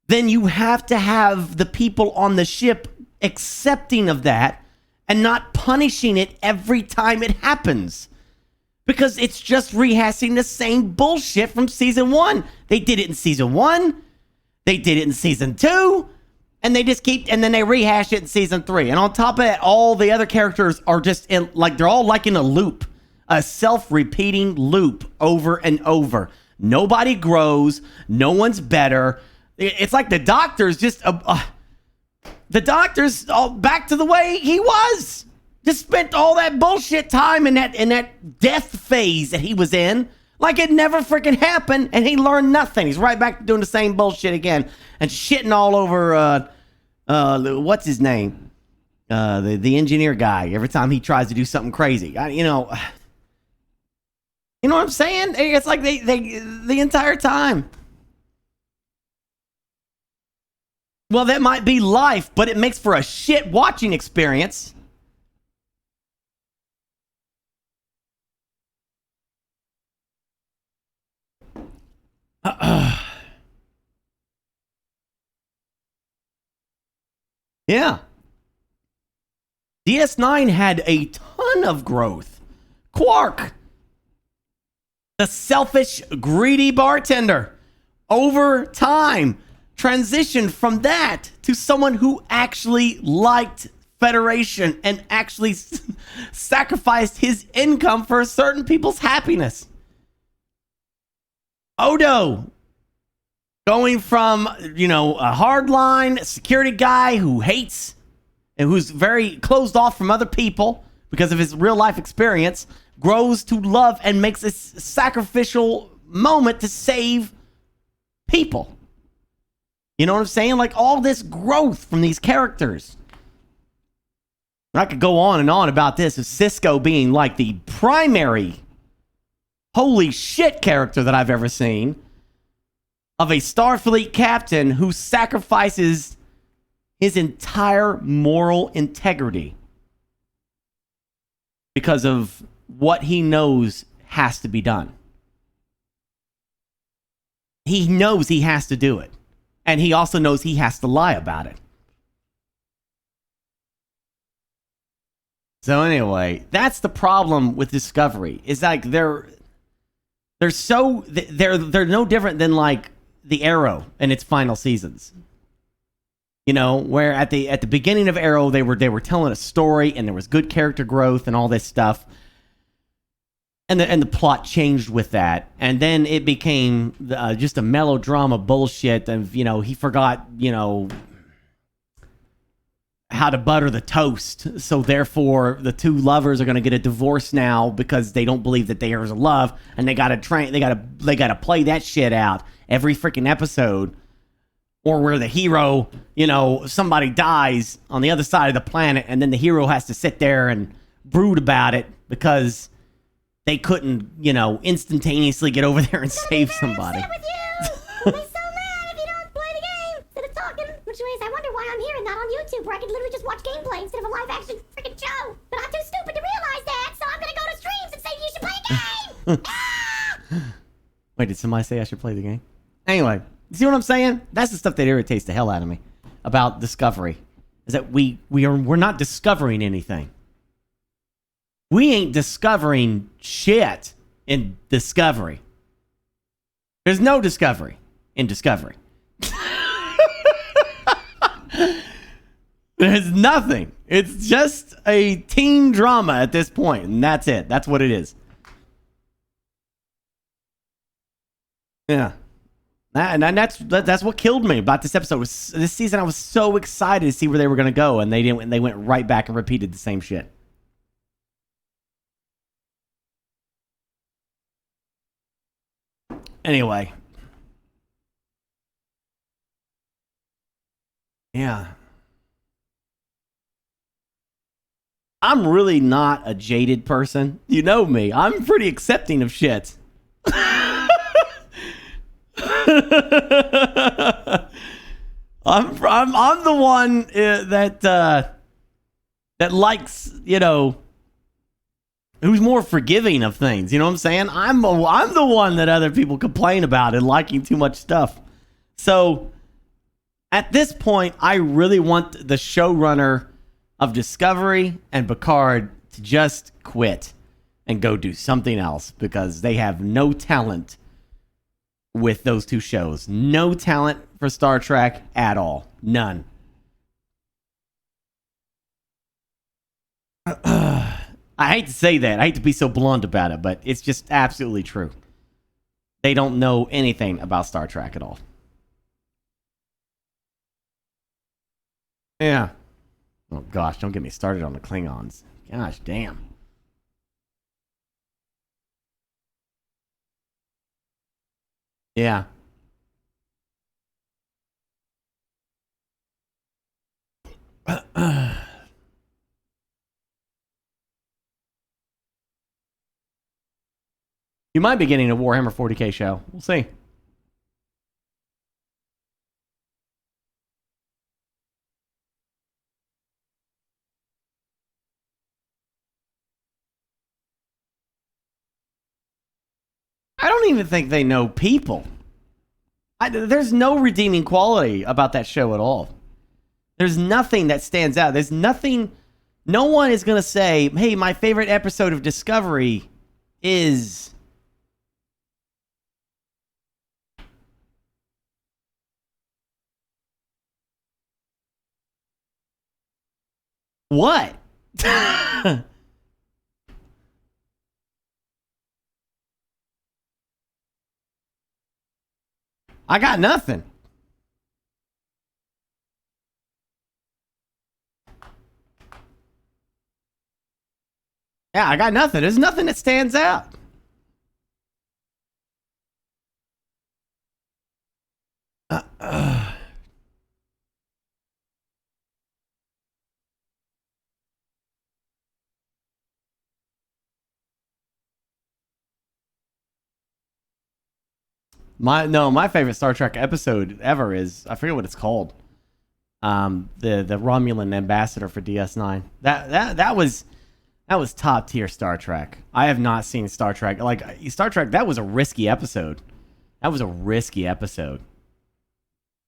then you have to have the people on the ship accepting of that and not punishing it every time it happens. Because it's just rehashing the same bullshit from season 1. They did it in season 1. They did it in season 2. And they just and then they rehash it in season 3. And on top of that, all the other characters are just they're all like in a loop. A self-repeating loop over and over. Nobody grows. No one's better. It's like the Doctor's just... the Doctor's all back to the way he was. Just spent all that bullshit time in that death phase that he was in, like it never freaking happened, and he learned nothing. He's right back to doing the same bullshit again and shitting all over what's his name, the engineer guy. Every time he tries to do something crazy, you know what I'm saying? It's like they the entire time. Well, that might be life, but it makes for a shit watching experience. Yeah. DS9 had a ton of growth. Quark, the selfish, greedy bartender, over time transitioned from that to someone who actually liked Federation and actually sacrificed his income for certain people's happiness. Odo, going from, a hardline security guy who hates and who's very closed off from other people because of his real life experience, grows to love and makes a sacrificial moment to save people. You know what I'm saying? Like all this growth from these characters. I could go on and on about this, of Cisco being like the primary holy shit character that I've ever seen, of a Starfleet captain who sacrifices his entire moral integrity because of what he knows has to be done. He knows he has to do it. And he also knows he has to lie about it. So anyway, that's the problem with Discovery. Is like they're no different than like the Arrow in its final seasons. You know, where at the beginning of Arrow they were telling a story and there was good character growth and all this stuff. And the plot changed with that, and then it became just a melodrama bullshit. And you know, he forgot, you know, how to butter the toast, so therefore the two lovers are going to get a divorce now because they don't believe that there is a love, and they got to play that shit out every freaking episode. Or where the hero, you know, somebody dies on the other side of the planet, and then the hero has to sit there and brood about it because they couldn't, you know, instantaneously get over there and save somebody. I'll be so mad if you don't play the game instead of talking. Which means I wonder why I'm here and not on YouTube, where I could literally just watch gameplay instead of a live action freaking show. But I'm too stupid to realize that, so I'm gonna go to streams and say you should play a game. Wait, did somebody say I should play the game? Anyway, you see what I'm saying? That's the stuff that irritates the hell out of me about Discovery. Is that we're not discovering anything. We ain't discovering shit in Discovery. There's no discovery in Discovery. There's nothing. It's just a teen drama at this point, and that's it. That's what it is. Yeah. And that's what killed me about this episode. This season I was so excited to see where they were going to go, and they didn't. They went right back and repeated the same shit. Anyway. Yeah. I'm really not a jaded person. You know me. I'm pretty accepting of shit. I'm the one that likes, you know, who's more forgiving of things. You know what I'm saying? I'm the one that other people complain about and liking too much stuff. So at this point, I really want the showrunner of Discovery and Picard to just quit and go do something else, because they have no talent with those two shows. No talent for Star Trek at all. None. I hate to say that. I hate to be so blunt about it, but it's just absolutely true. They don't know anything about Star Trek at all. Yeah. Oh gosh, don't get me started on the Klingons. Gosh damn. Yeah. You might be getting a Warhammer 40k show. We'll see. I don't even think they know people. There's no redeeming quality about that show at all. There's nothing that stands out. There's nothing. No one is going to say, hey, my favorite episode of Discovery is... What? I got nothing. Yeah, I got nothing. There's nothing that stands out. My favorite Star Trek episode ever is, I forget what it's called. The Romulan ambassador for DS9. That was top tier Star Trek. I have not seen Star Trek. Like Star Trek, that was a risky episode. That was a risky episode.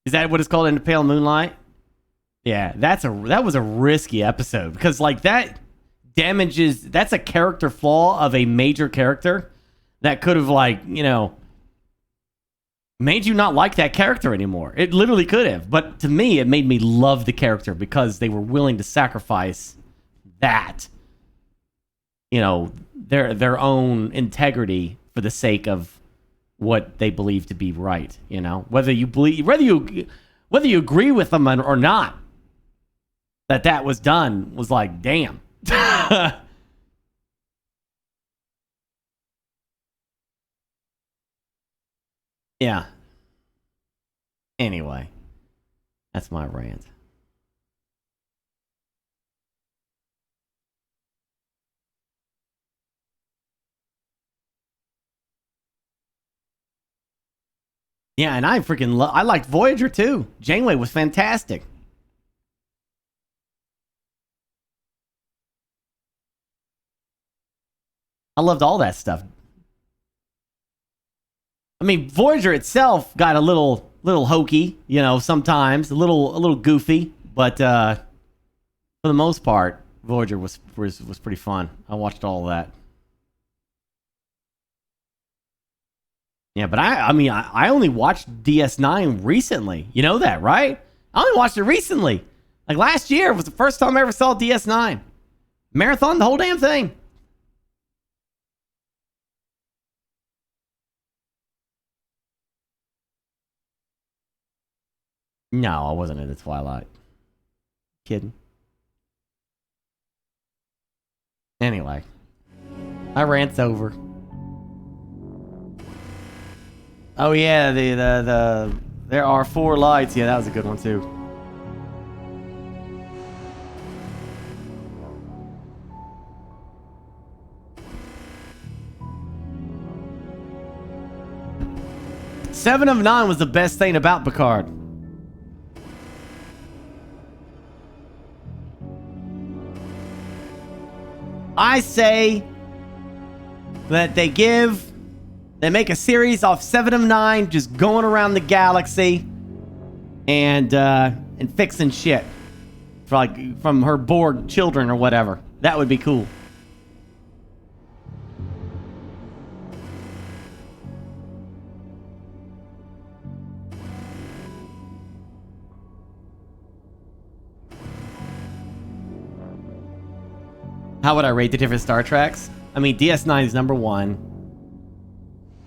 Is that what it's called, in the Pale Moonlight? Yeah, that was a risky episode because like that damages. That's a character flaw of a major character that could have made you not like that character anymore. It literally could have. But to me, it made me love the character because they were willing to sacrifice that, their own integrity for the sake of what they believe to be right. Whether you agree with them or not, that was done was like, damn. Yeah. Anyway, that's my rant. Yeah, and I liked Voyager too. Janeway was fantastic. I loved all that stuff. I mean, Voyager itself got a little hokey, sometimes a little goofy, but for the most part, Voyager was pretty fun. I watched all of that. Yeah, but I only watched DS9 recently. You know that, right? I only watched it recently. Like last year was the first time I ever saw DS9. Marathon the whole damn thing. No, I wasn't into Twilight. Kidding. Anyway, my rant's over. Oh yeah, the there are 4 lights. Yeah, that was a good one too. Seven of Nine was the best thing about Picard. I say that they make a series off 7 of 9, just going around the galaxy and fixing shit from her Borg children or whatever. That would be cool. How would I rate the different Star Treks? I mean, DS9 is number 1.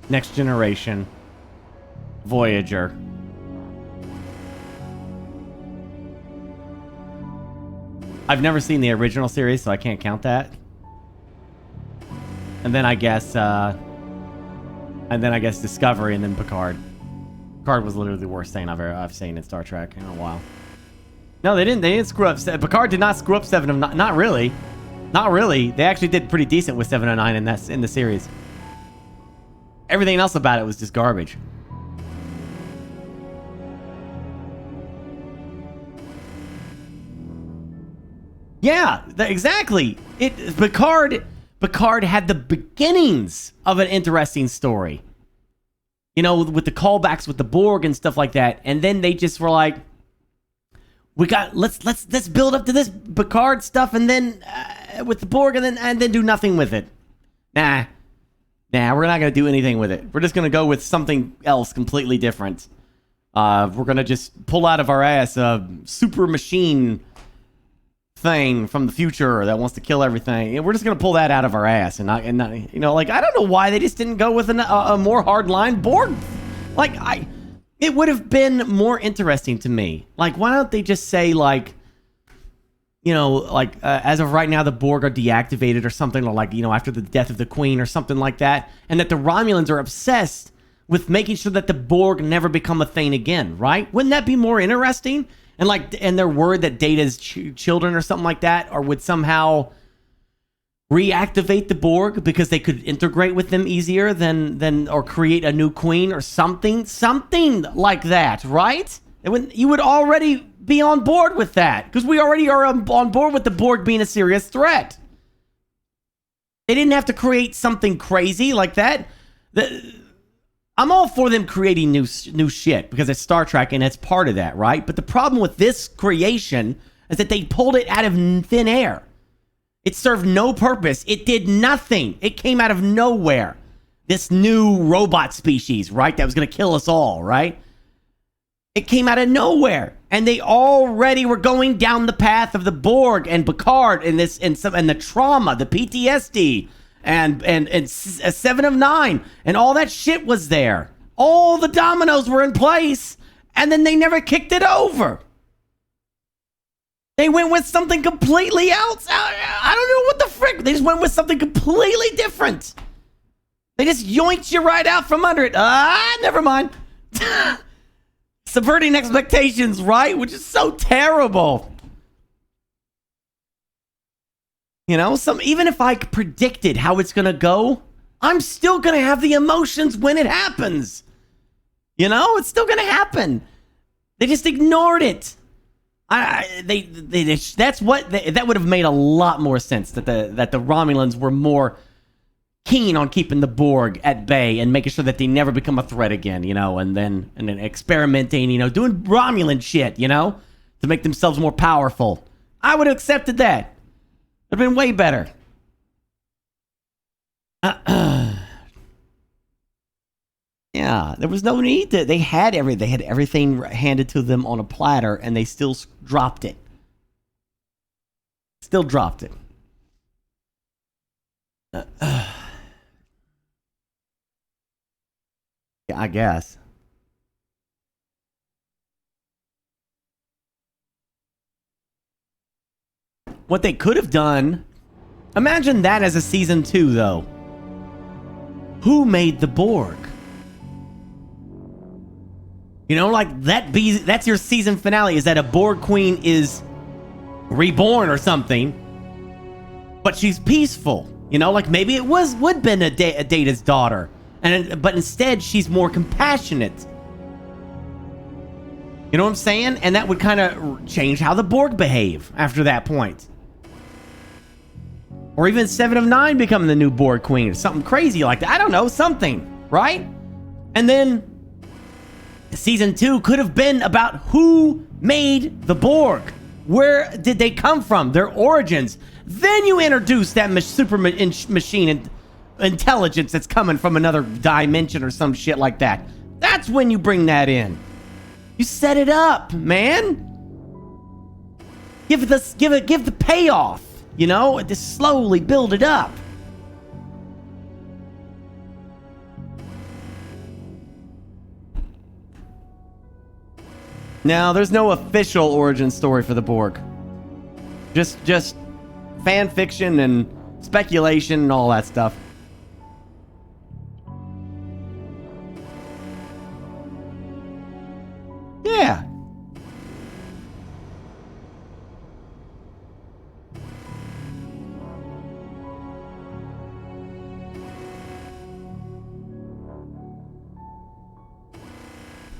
Next Generation. Voyager. I've never seen the original series, so I can't count that. And then I guess Discovery, and then Picard. Picard was literally the worst thing I've seen in Star Trek in a while. No, they didn't screw up. Picard did not screw up 7 of 9. Not really. Not really. They actually did pretty decent with 7 of 9 in the series. Everything else about it was just garbage. Yeah, exactly. Picard had the beginnings of an interesting story. With the callbacks with the Borg and stuff like that, and then they just were like, let's build up to this Picard stuff, and then with the Borg, and then do nothing with it. Nah, we're not gonna do anything with it. We're just gonna go with something else completely different. We're gonna just pull out of our ass a super machine thing from the future that wants to kill everything. And we're just gonna pull that out of our ass, and not, I don't know why they just didn't go with a more hardline Borg. It would have been more interesting to me. Why don't they just say you know, like as of right now, the Borg are deactivated or something, or like, you know, after the death of the Queen or something like that, and that the Romulans are obsessed with making sure that the Borg never become a thing again, right? Wouldn't that be more interesting? And like, and they're worried that Data's children or something like that, or would somehow reactivate the Borg because they could integrate with them easier than or create a new queen or something like that, right? You would already be on board with that because we already are on board with the Borg being a serious threat. They didn't have to create something crazy like that. I'm all for them creating new shit because it's Star Trek and it's part of that, right? But the problem with this creation is that they pulled it out of thin air. It served no purpose. It did nothing. It came out of nowhere. This new robot species, right? That was going to kill us all, right? It came out of nowhere. And they already were going down the path of the Borg and Picard and the trauma, the PTSD, and 7 of 9. And all that shit was there. All the dominoes were in place. And then they never kicked it over. They went with something completely else. I don't know what the frick. They just went with something completely different. They just yoinked you right out from under it. Never mind. Subverting expectations, right? Which is so terrible. You know, even if I predicted how it's going to go, I'm still going to have the emotions when it happens. You know, it's still going to happen. They just ignored it. That would have made a lot more sense that the Romulans were more keen on keeping the Borg at bay and making sure that they never become a threat again, you know, and then experimenting, you know, doing Romulan shit, you know, to make themselves more powerful. I would have accepted that. It'd been way better. Yeah, there was no need to. They had everything handed to them on a platter, and they still dropped it. Still dropped it. Yeah, I guess. What they could have done. Imagine that as a season 2, though. Who made the Borg? You know, like that's your season finale, is that a Borg queen is reborn or something, but she's peaceful. You know, like maybe it would been a Data's daughter, but instead she's more compassionate. You know what I'm saying? And that would kind of change how the Borg behave after that point. Or even 7 of 9 becoming the new Borg queen or something crazy like that. I don't know, something, right? And then season 2 could have been about who made the Borg. Where did they come from? Their origins. Then you introduce that super machine intelligence that's coming from another dimension or some shit like that. That's when you bring that in. You set it up, man. Give the payoff. You know, just slowly build it up. Now, there's no official origin story for the Borg. Just fan fiction and speculation and all that stuff. Yeah.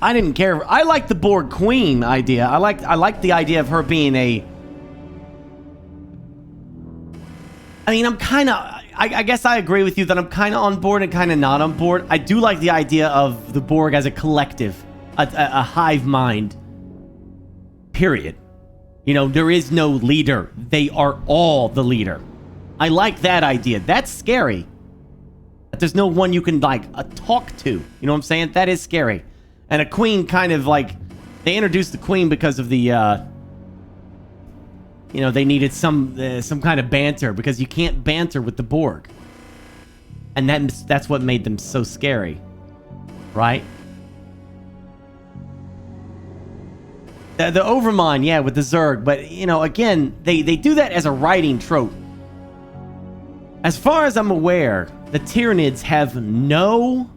I didn't care. I like the Borg Queen idea. I like the idea of her being a... I mean, I'm kind of... I guess I agree with you that I'm kind of on board and kind of not on board. I do like the idea of the Borg as a collective. A hive mind. Period. You know, there is no leader. They are all the leader. I like that idea. That's scary. That there's no one you can, like, talk to. You know what I'm saying? That is scary. And a queen kind of like... They introduced the queen because of the... you know, they needed some kind of banter. Because you can't banter with the Borg. And that's what made them so scary. Right? The Overmind, yeah, with the Zerg. But, you know, again, they do that as a writing trope. As far as I'm aware, the Tyranids have no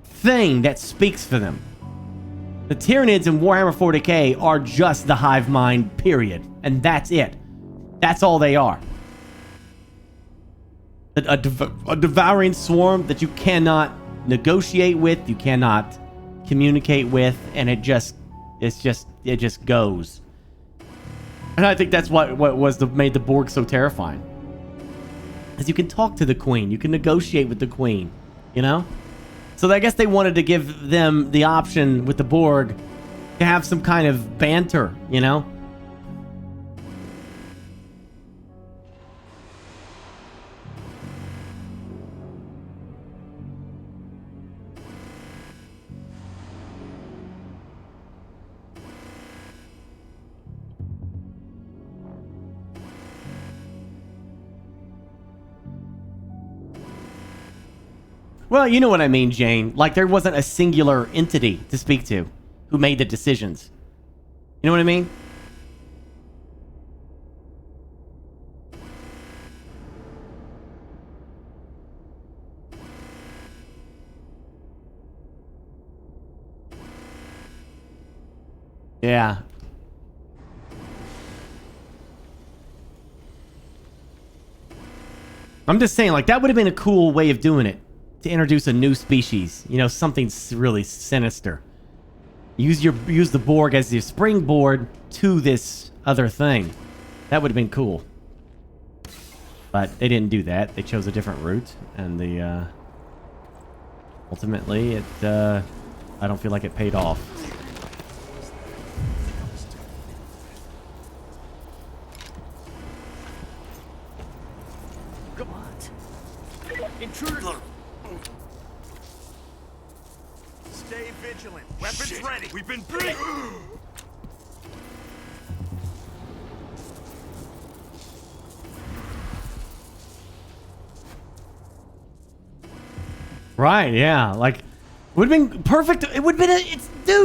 thing that speaks for them. The Tyranids in Warhammer 40k are just the hive mind, period. And that's it. That's all they are. A devouring swarm that you cannot negotiate with, you cannot communicate with, and it just goes. And I think that's what made the Borg so terrifying. Is you can talk to the Queen, you can negotiate with the Queen, you know? So I guess they wanted to give them the option with the Borg to have some kind of banter, you know? Well, you know what I mean, Jane. Like, there wasn't a singular entity to speak to who made the decisions. You know what I mean? Yeah. I'm just saying, like, that would have been a cool way of doing it. To introduce a new species, you know, something really sinister. Use the Borg as your springboard to this other thing. That would have been cool. But they didn't do that. They chose a different route, and ultimately I don't feel like it paid off. Come on. Intruder. Stay vigilant. Weapons ready. We've been briefed. Right, yeah. Like, would have been perfect. It would have been,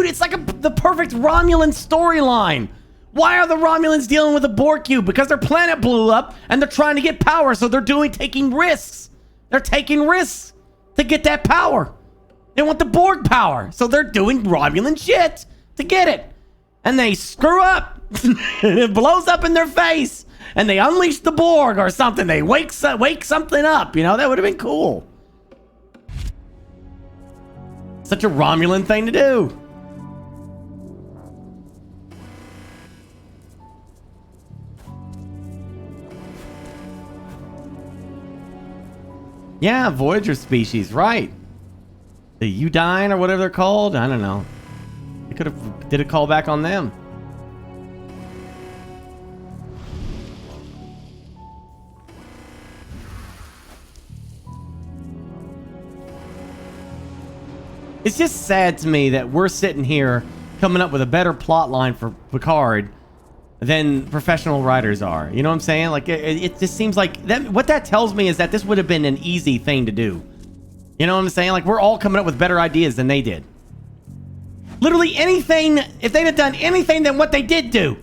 it's like the perfect Romulan storyline. Why are the Romulans dealing with a Borg cube? Because their planet blew up and they're trying to get power, so they're taking risks. They're taking risks to get that power. They want the Borg power, so they're doing Romulan shit to get it. And they screw up. And it blows up in their face. And they unleash the Borg or something. They wake something up. You know, that would have been cool. Such a Romulan thing to do. Yeah, Voyager species, right. The Udine or whatever they're called. I don't know. They could have did a callback on them. It's just sad to me that we're sitting here coming up with a better plot line for Picard than professional writers are. You know what I'm saying? Like, it just seems like that. What that tells me is that this would have been an easy thing to do. You know what I'm saying? Like, we're all coming up with better ideas than they did. Literally anything, if they'd have done anything than what they did do,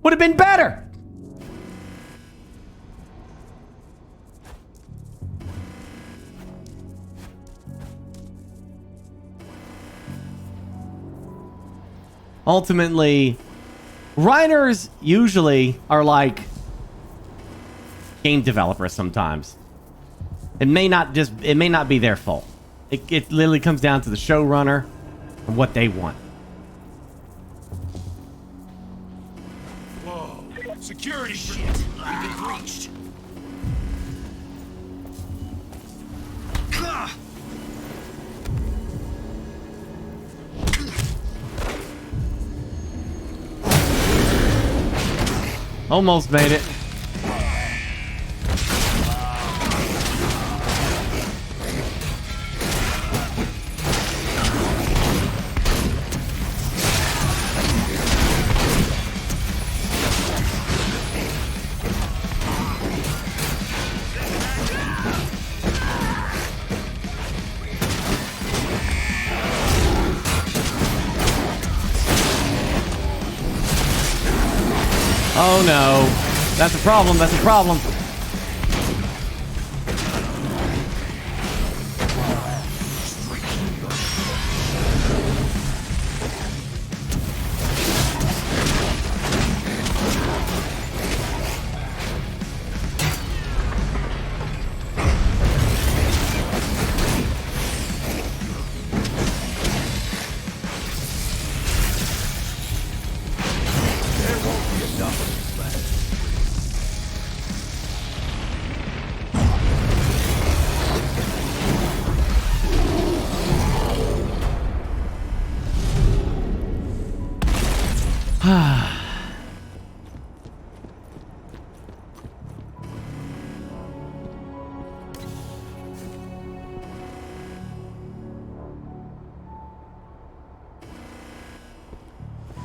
would have been better. Ultimately, writers usually are like game developers sometimes. It may not be their fault. It literally comes down to the showrunner and what they want. Whoa. Security shit. We've been breached. Almost made it. Oh no. That's a problem. That's a problem.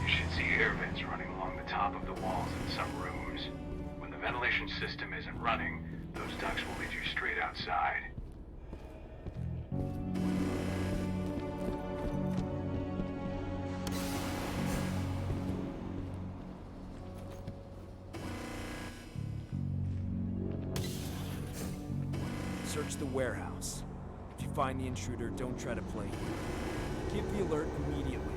You should see air vents running along the top of the walls in some rooms. When the ventilation system isn't running, those ducts will lead you straight outside. Search the warehouse. If you find the intruder, don't try to play here. Give the alert immediately.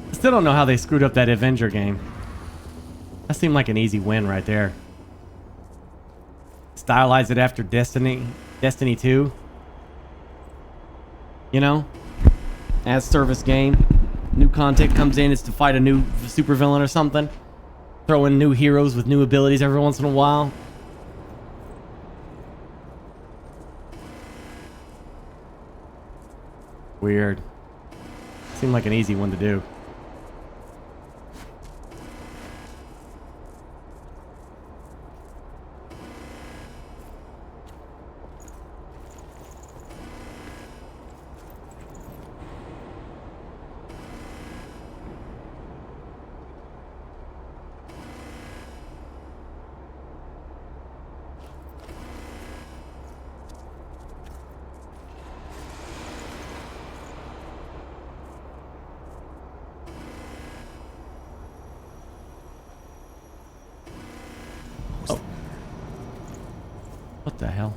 I still don't know how they screwed up that Avenger game. That seemed like an easy win right there. Stylize it after Destiny 2. You know? As service game. New content comes in, it's to fight a new supervillain or something. Throw in new heroes with new abilities every once in a while. Weird. Seemed like an easy one to do. What the hell?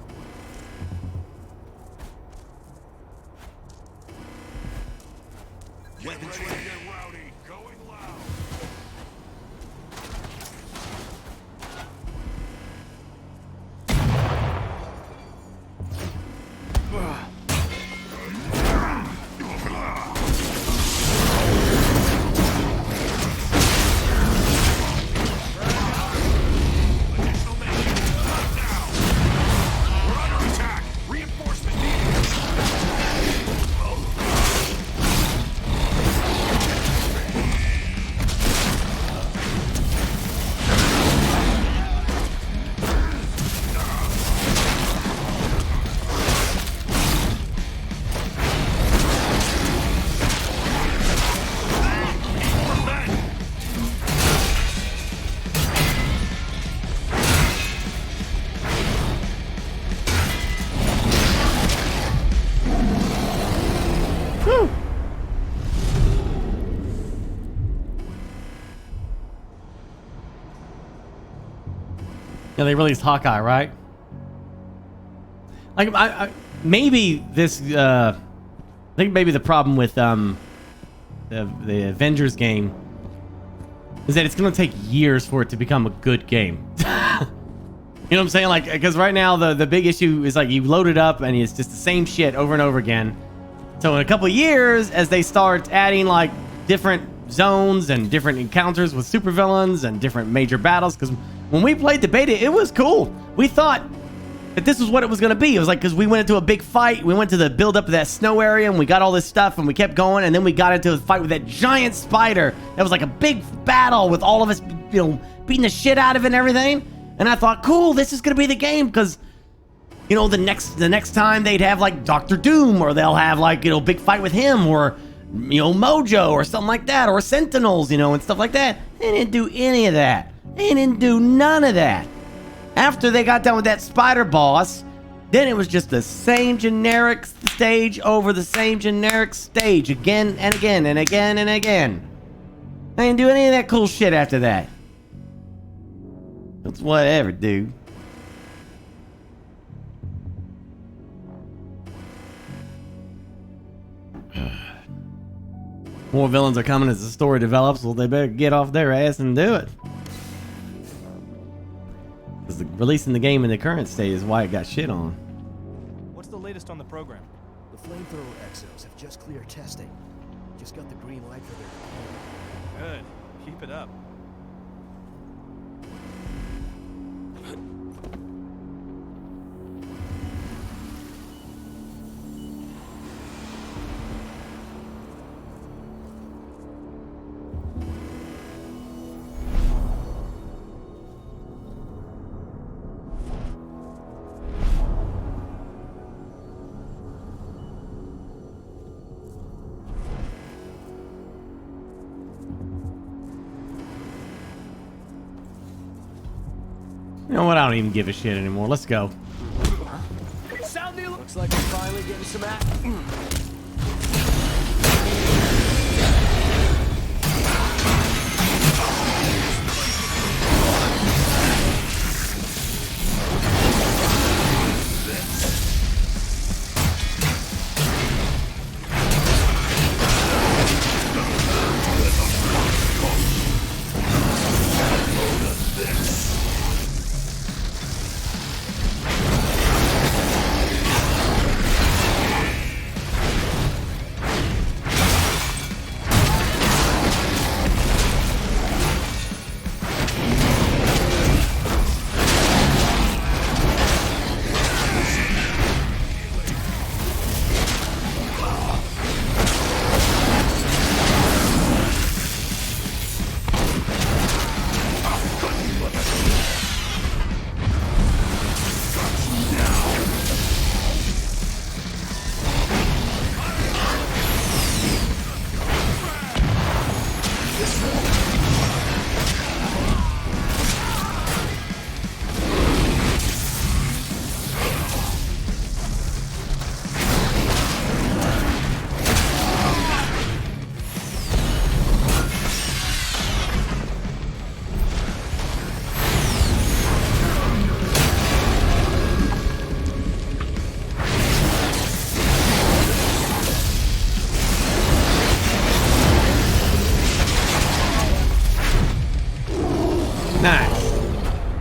Weapons ready to get rowdy. Going loud. Yeah, they released Hawkeye, right? Like, I maybe this, I think maybe the problem with the Avengers game is that it's gonna take years for it to become a good game. You know what I'm saying? Like, because right now the big issue is like you load it up and it's just the same shit over and over again. So in a couple of years, as they start adding like different zones and different encounters with supervillains and different major battles, because when we played the beta, it was cool. We thought that this was what it was going to be. It was like, because we went into a big fight. We went to the build up of that snow area and we got all this stuff and we kept going. And then we got into a fight with that giant spider. That was like a big battle with all of us, you know, beating the shit out of it and everything. And I thought, cool, this is going to be the game, because, you know, the next time they'd have like Dr. Doom, or they'll have like, you know, big fight with him, or, you know, Mojo or something like that, or Sentinels, you know, and stuff like that. They didn't do any of that. They didn't do none of that. After they got done with that spider boss, Then it was just the same generic stage over the same generic stage again and again and again and again. I didn't do any of that cool shit after that. It's whatever, dude. More villains are coming as the story develops, so they better get off their ass and do it. Because releasing the game in the current state is why it got shit on. What's the latest on the program? The flamethrower exos have just cleared testing. Just got the green light for their deployment. Good. Keep it up. You know what? I don't even give a shit anymore. Let's go. Looks like we're finally getting some action.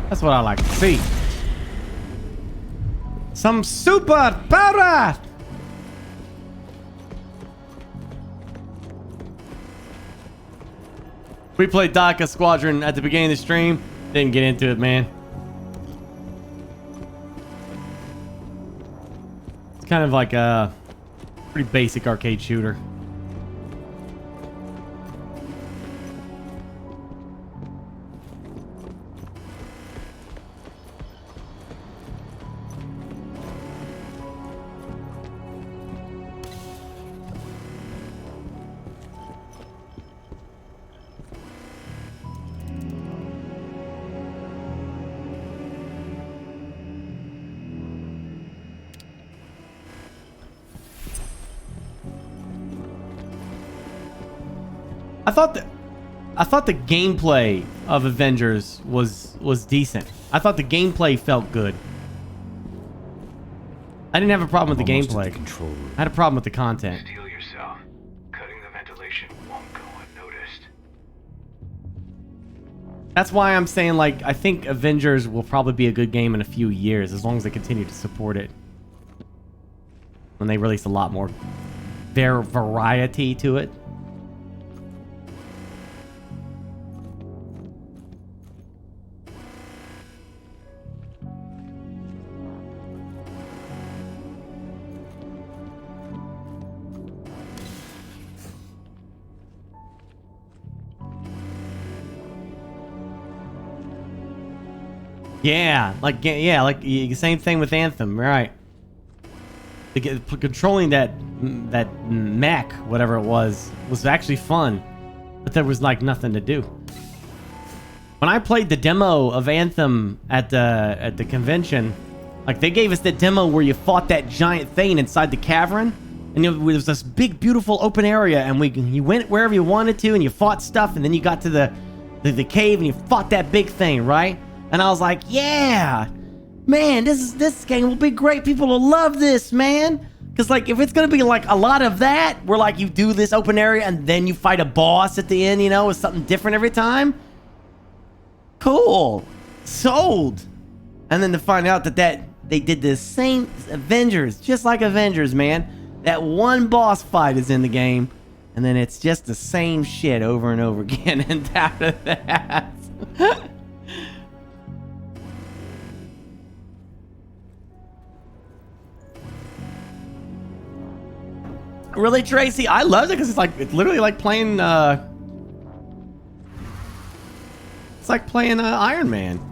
That's what I like to see. Some super power! We played Dakka Squadron at the beginning of the stream. Didn't get into it, man. It's kind of like a pretty basic arcade shooter. I thought the gameplay of Avengers was decent. I thought the gameplay felt good. I didn't have a problem with the gameplay. I had a problem with the content. Steel yourself. Cutting the ventilation won't go unnoticed. That's why I'm saying, like, I think Avengers will probably be a good game in a few years as long as they continue to support it. When they release a lot more variety to it. Yeah, like same thing with Anthem, right? Controlling that mech, whatever it was actually fun, but there was like nothing to do. When I played the demo of Anthem at the convention, Like, they gave us the demo where you fought that giant thing inside the cavern, and it was this big, beautiful open area, and you went wherever you wanted to, and you fought stuff, and then you got to the cave, and you fought that big thing, right? And I was like, yeah, man, this game will be great. People will love this, man. Because, like, if it's going to be, like, a lot of that, where, like, you do this open area and then you fight a boss at the end, you know, with something different every time. Cool. Sold. And then to find out that they did the same Avengers, just like Avengers, man. That one boss fight is in the game, and then it's just the same shit over and over again. And after that... Really, Tracy? I love it because it's literally like playing it's like playing Iron Man.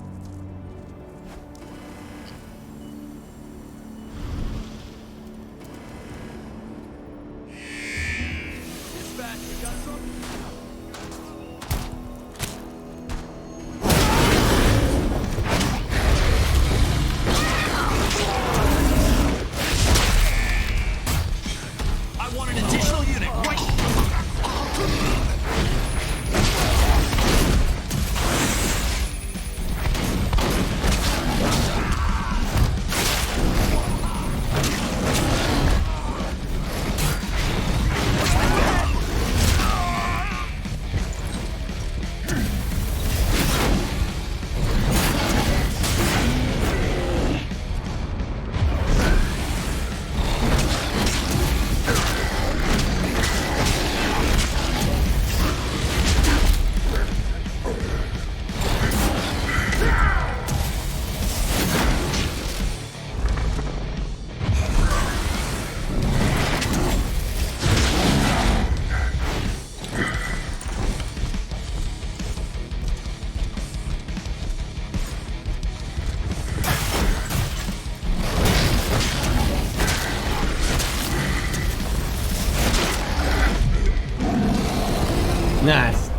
Nice.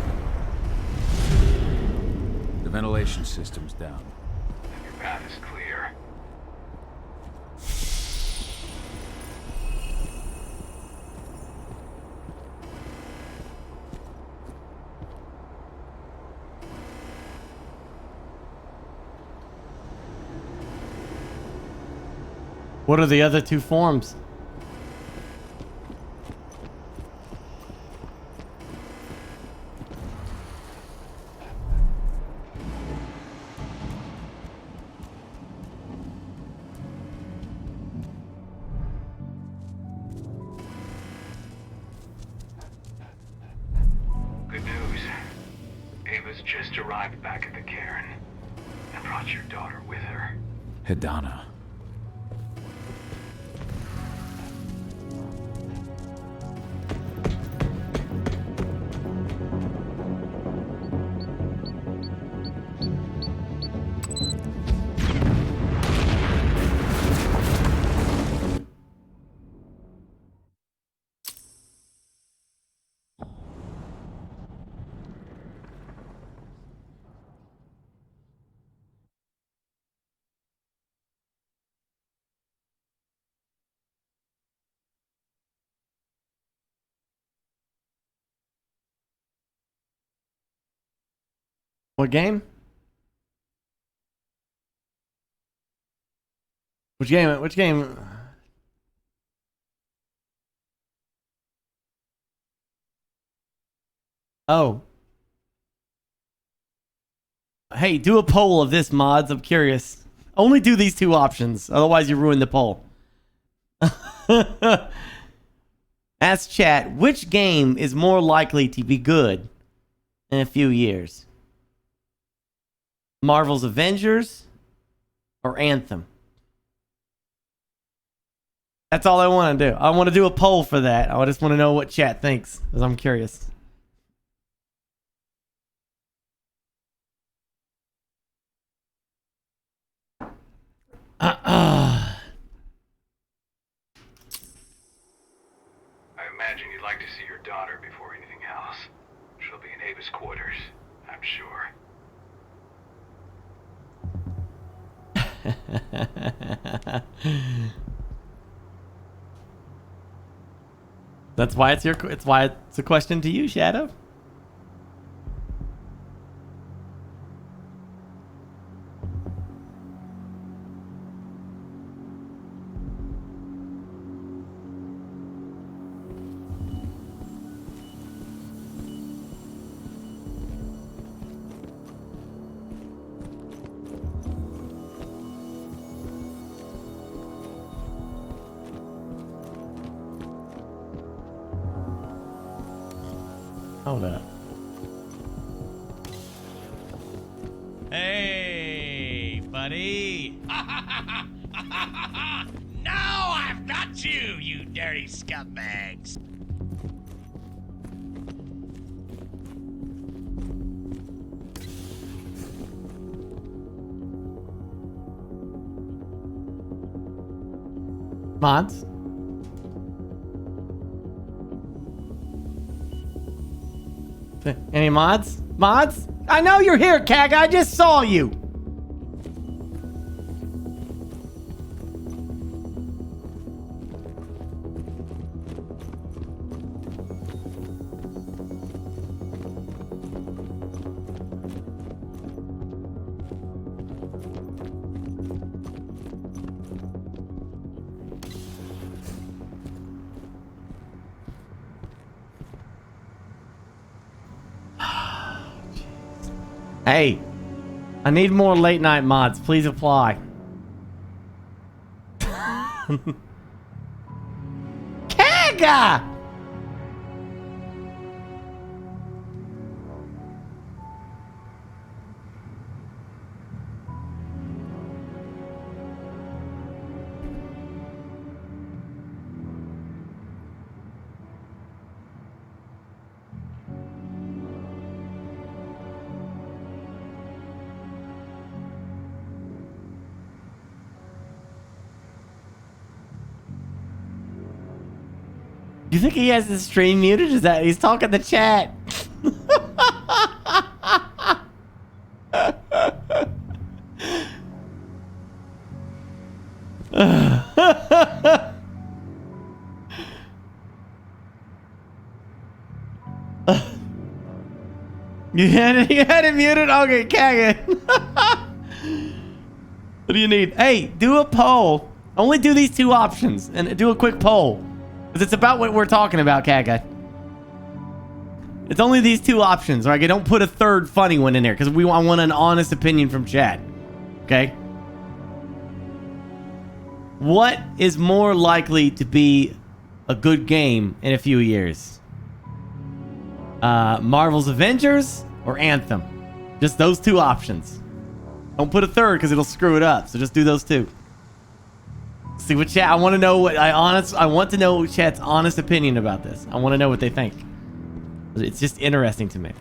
The ventilation system's down. Your path is clear. What are the other two forms? Good news. Ava's just arrived back at the cairn and brought your daughter with her. Hedana. What game? Which game? Which game? Oh. Hey, do a poll of this, mods. I'm curious. Only do these two options. Otherwise, you ruin the poll. Ask chat, which game is more likely to be good in a few years? Marvel's Avengers or Anthem? That's all I want to do. I want to do a poll for that. I just want to know what chat thinks, because I'm curious. I imagine you'd like to see your daughter before anything else. She'll be in Ava's quarters, I'm sure. That's why it's why it's a question to you, Shadow. Hold up. Hey, buddy. Now I've got you, you dirty scumbags. Mods? Any mods? Mods? I know you're here, Kag. I just saw you. Hey, I need more late night mods. Please apply. Kaga! You think he has his stream muted? Is that he's talking to chat? You had it muted? Okay, Kag it. What do you need? Hey, do a poll. Only do these two options and do a quick poll. Because it's about what we're talking about, Kaga. It's only these two options, all right? Don't put a third funny one in there because I want an honest opinion from chat. Okay? What is more likely to be a good game in a few years? Marvel's Avengers or Anthem? Just those two options. Don't put a third because it'll screw it up. So just do those two. See what chat. I want to know what I want to know chat's honest opinion about this. I want to know what they think. It's just interesting to me.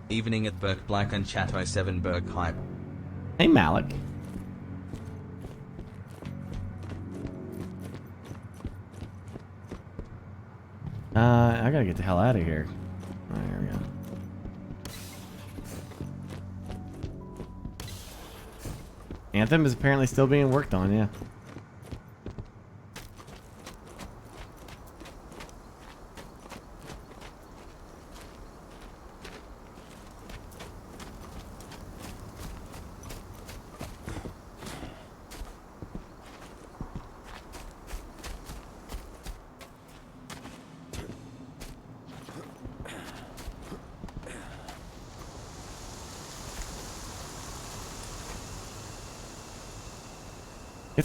Evening at BurkeBlack and Chat 07 Burke Hype. Hey Malik. I gotta get the hell out of here. Oh, here we go. Anthem is apparently still being worked on, yeah.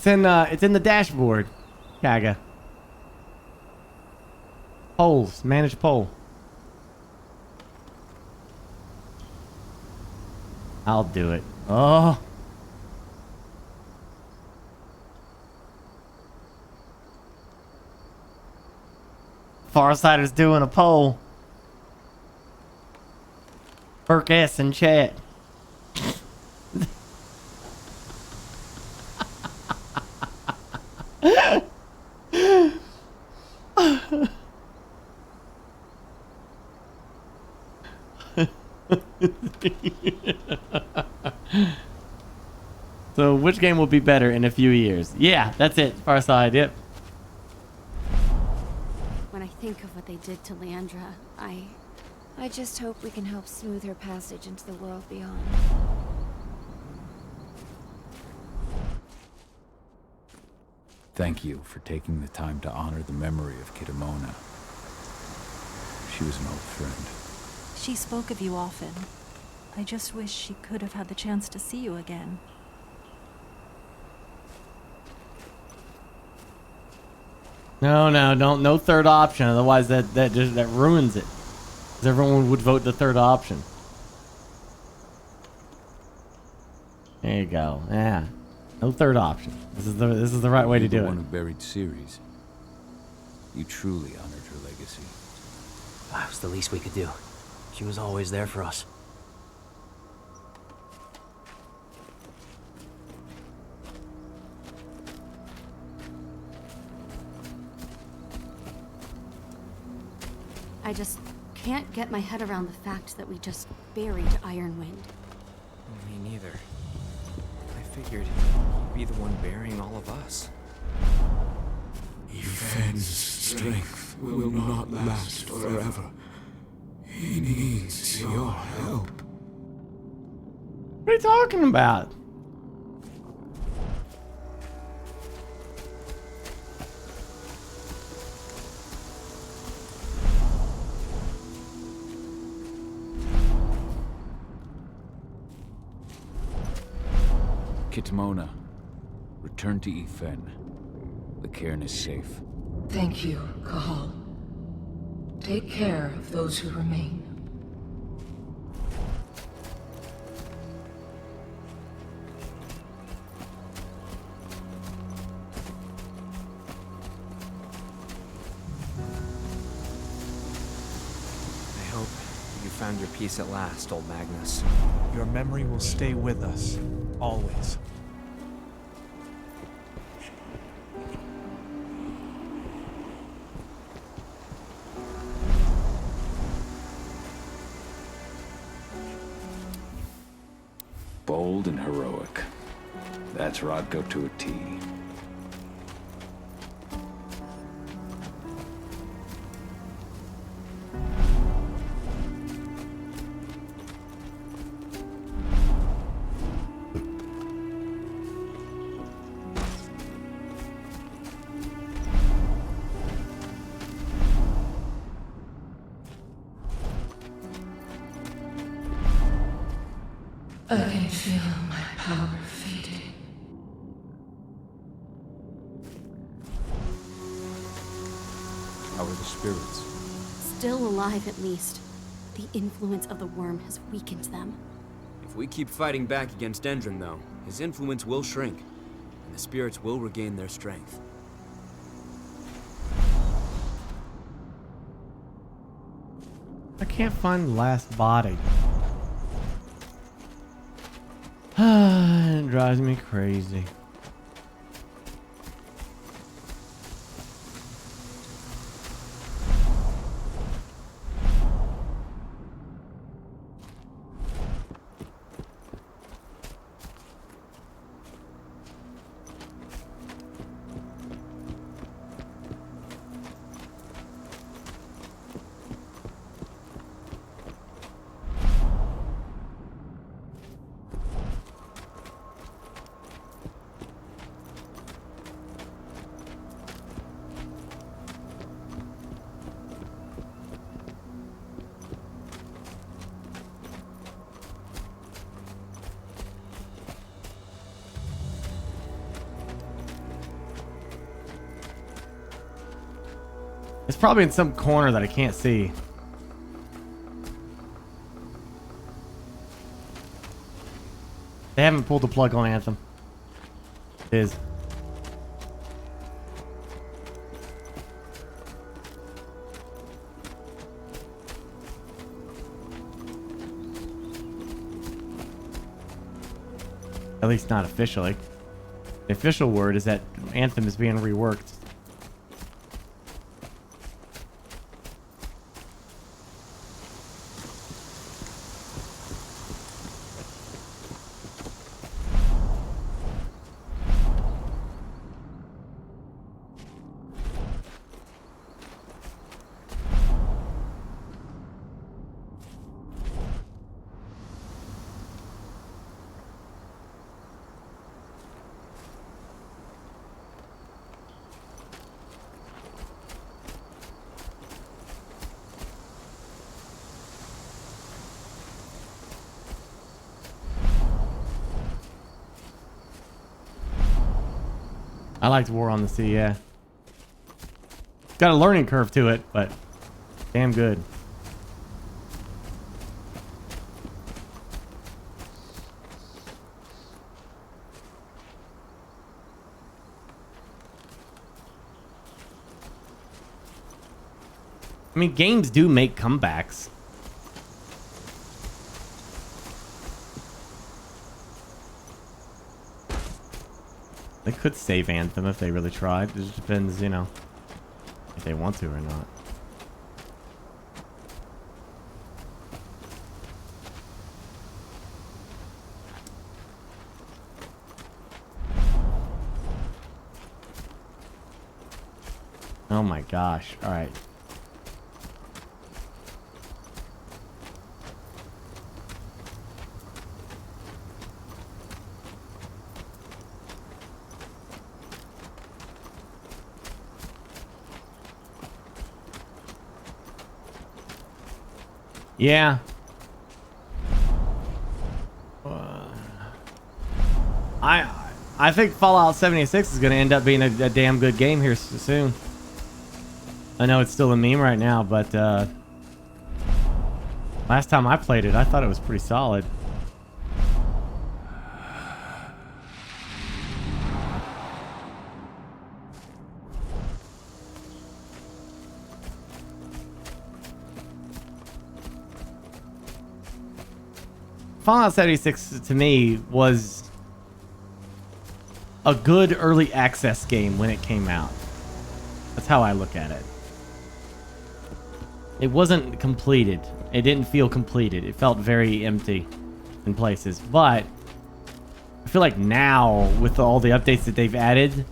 It's in the dashboard, Kaga. Polls, manage poll. I'll do it. Oh. Farsighter's doing a poll. Burke S in chat. So which game will be better in a few years? Yeah, that's it. Far Side, yep. When I think of what they did to Leandra, I just hope we can help smooth her passage into the world beyond. Thank you for taking the time to honor the memory of Kitamona. She was an old friend. She spoke of you often. I just wish she could have had the chance to see you again. No, no third option. Otherwise, that ruins it. Because everyone would vote the third option. There you go. Yeah, no third option. This is the right way to do it. The one who buried Ceres. You truly honored her legacy. That was the least we could do. She was always there for us. I just can't get my head around the fact that we just buried Ironwind. Me neither. I figured he'd be the one burying all of us. Ifen's strength will not last forever. He needs your help. What are you talking about? Kitamona, return to Ifen. The cairn is safe. Thank you, Kahal. Take care of those who remain. I hope you found your peace at last, old Magnus. Your memory will stay with us, always. Bold and heroic. That's Rodko to a T. I can feel my power fading. How are the spirits? Still alive, at least. The influence of the worm has weakened them. If we keep fighting back against Endron, though, his influence will shrink, and the spirits will regain their strength. I can't find the last body. It drives me crazy. It's probably in some corner that I can't see. They haven't pulled the plug on Anthem. It is. At least not officially. The official word is that Anthem is being reworked. I liked War on the Sea, yeah. Got a learning curve to it, but damn good. I mean, games do make comebacks. They could save Anthem if they really tried. It just depends, you know, if they want to or not. Oh my gosh. All right. Yeah. I think Fallout 76 is going to end up being a damn good game here soon. I know it's still a meme right now, but last time I played it, I thought it was pretty solid. Fallout 76 to me was a good early access game when it came out. That's how I look at it. It wasn't completed. It didn't feel completed. It felt very empty in places. But I feel like now, with all the updates that they've added,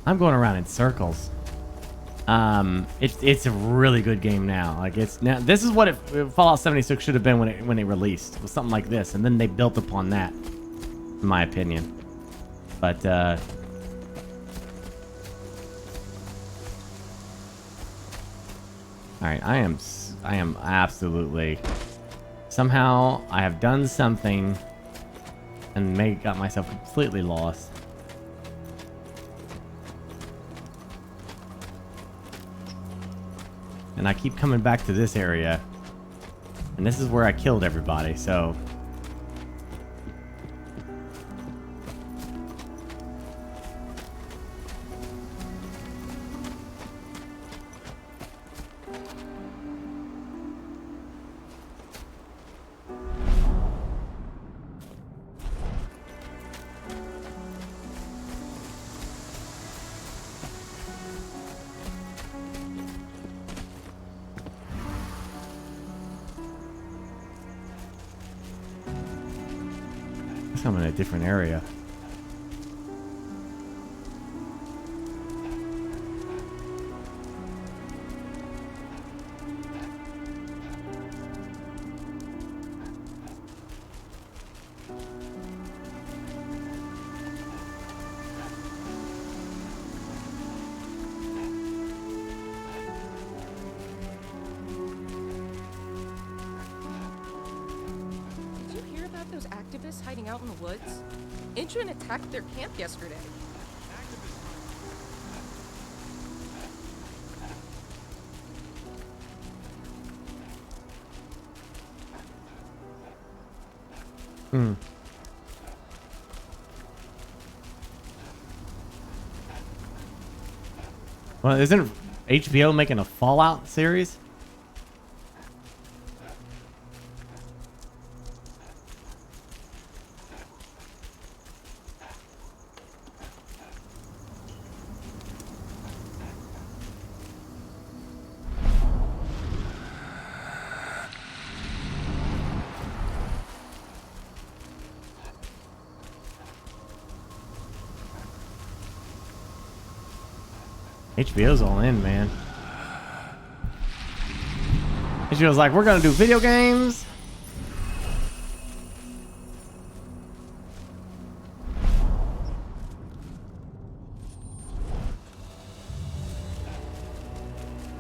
I'm going around in circles. It's a really good game now. Like it's now, this is what Fallout 76 should have been when it released. It was something like this, and then they built upon that, in my opinion. But all right, I am absolutely somehow I have done something and got myself completely lost. And I keep coming back to this area. And this is where I killed everybody, so... I'm in a different area. Hiding out in the woods? Intron attacked their camp yesterday. Well, isn't HBO making a Fallout series? HBO's all in, man. HBO's like, we're gonna do video games.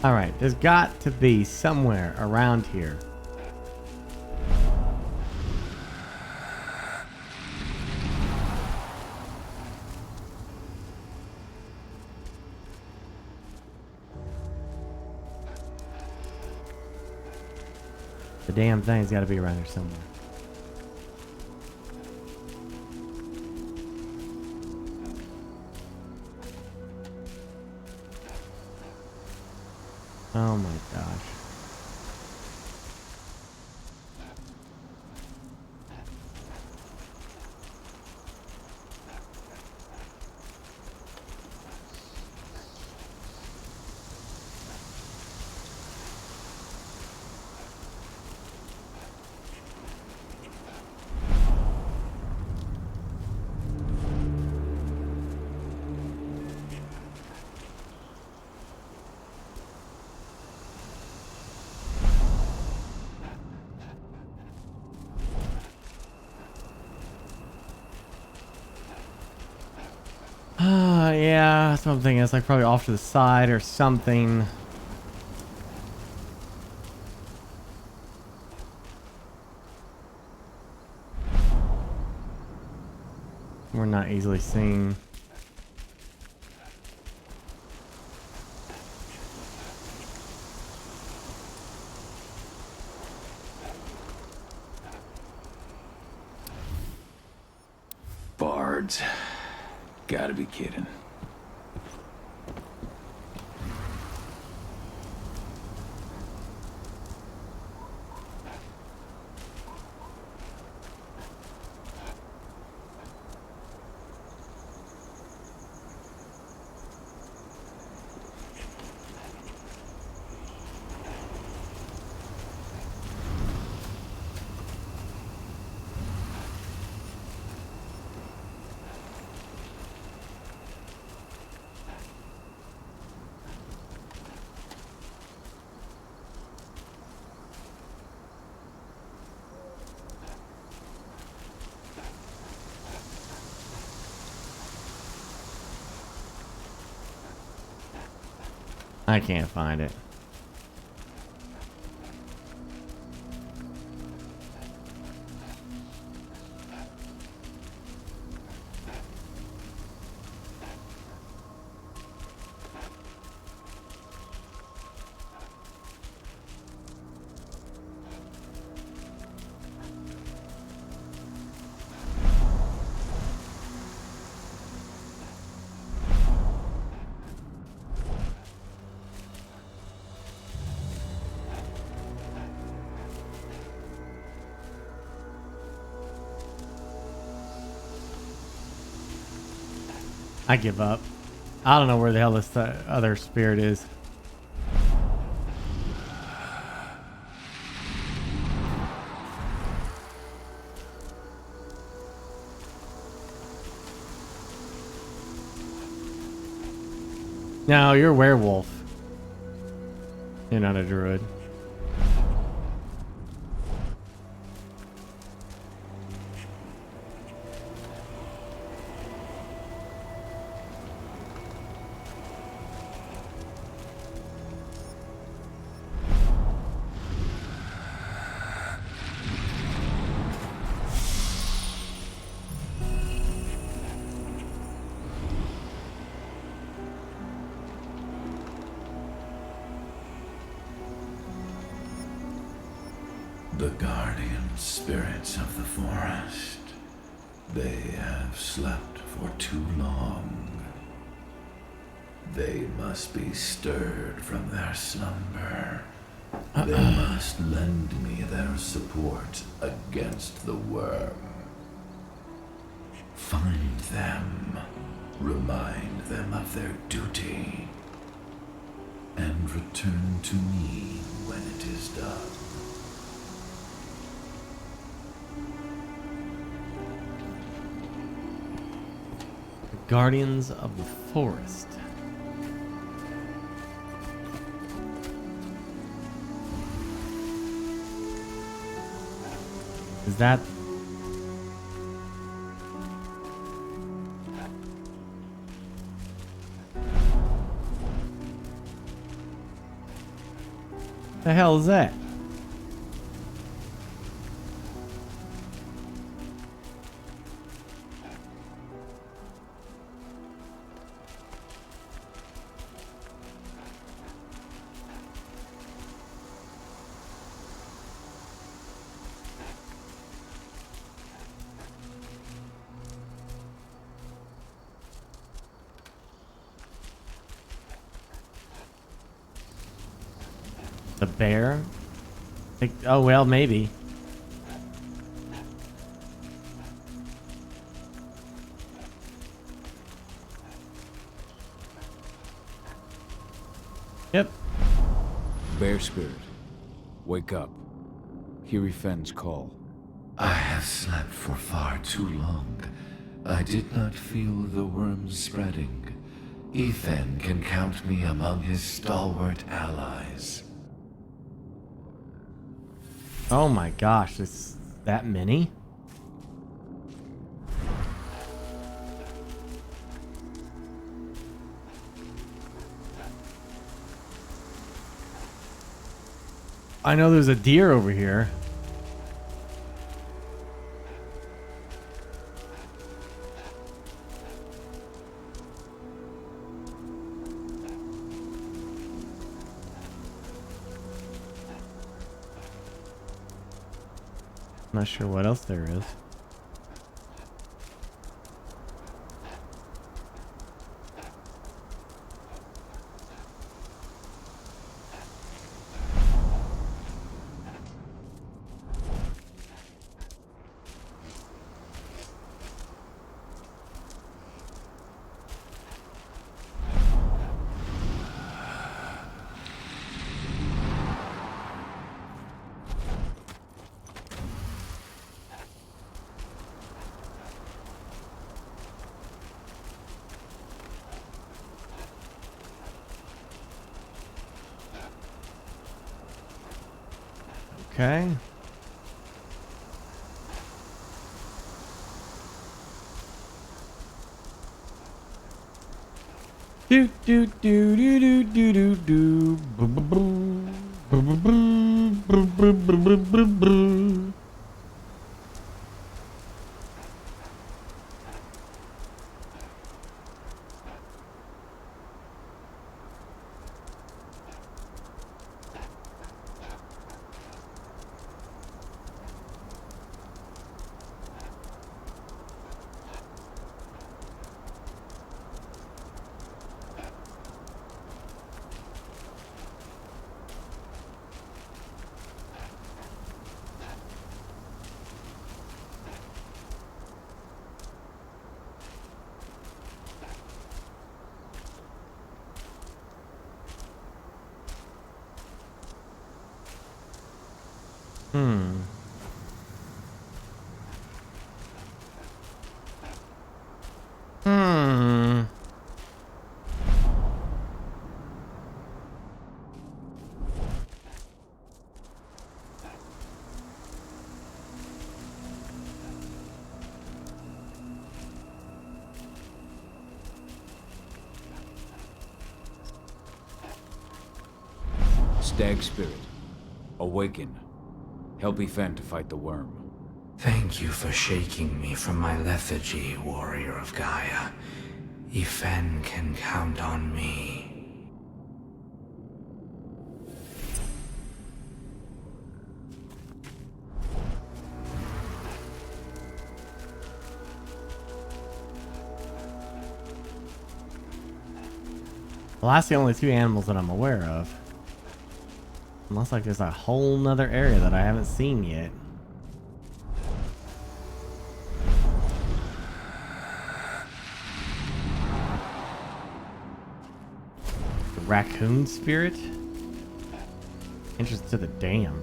All right, there's got to be somewhere around here. The damn thing's got to be around here somewhere. Oh my gosh. Yeah, that's what I'm thinking. It's like probably off to the side or something. We're not easily seen. Bards. Gotta be kidding. I can't find it. I give up. I don't know where the hell this other spirit is. No, you're a werewolf. You're not a druid. The guardian spirits of the forest. They have slept for too long. They must be stirred from their slumber. They must lend me their support against the worm. Find them, remind them of their duty, and return to me when it is done. Guardians of the Forest. Is that... the hell is that? bear? Like, oh well, maybe. Yep. Bear spirit, wake up. Hear Ifen's call. I have slept for far too long. I did not feel the worms spreading. Ethan can count me among his stalwart allies. Oh my gosh, it's that many? I know there's a deer over here. Not sure what else there is. Okay. Do do do do do do do do. Boom boom boom. Boom boom boom. Boom boom boom boom boom boom. Stag spirit, awaken. Help Ifen to fight the worm. Thank you for shaking me from my lethargy, warrior of Gaia. Ifen can count on me. Well, that's the only two animals that I'm aware of. Unless like there's a whole nother area that I haven't seen yet. The raccoon spirit? Entrance to the dam.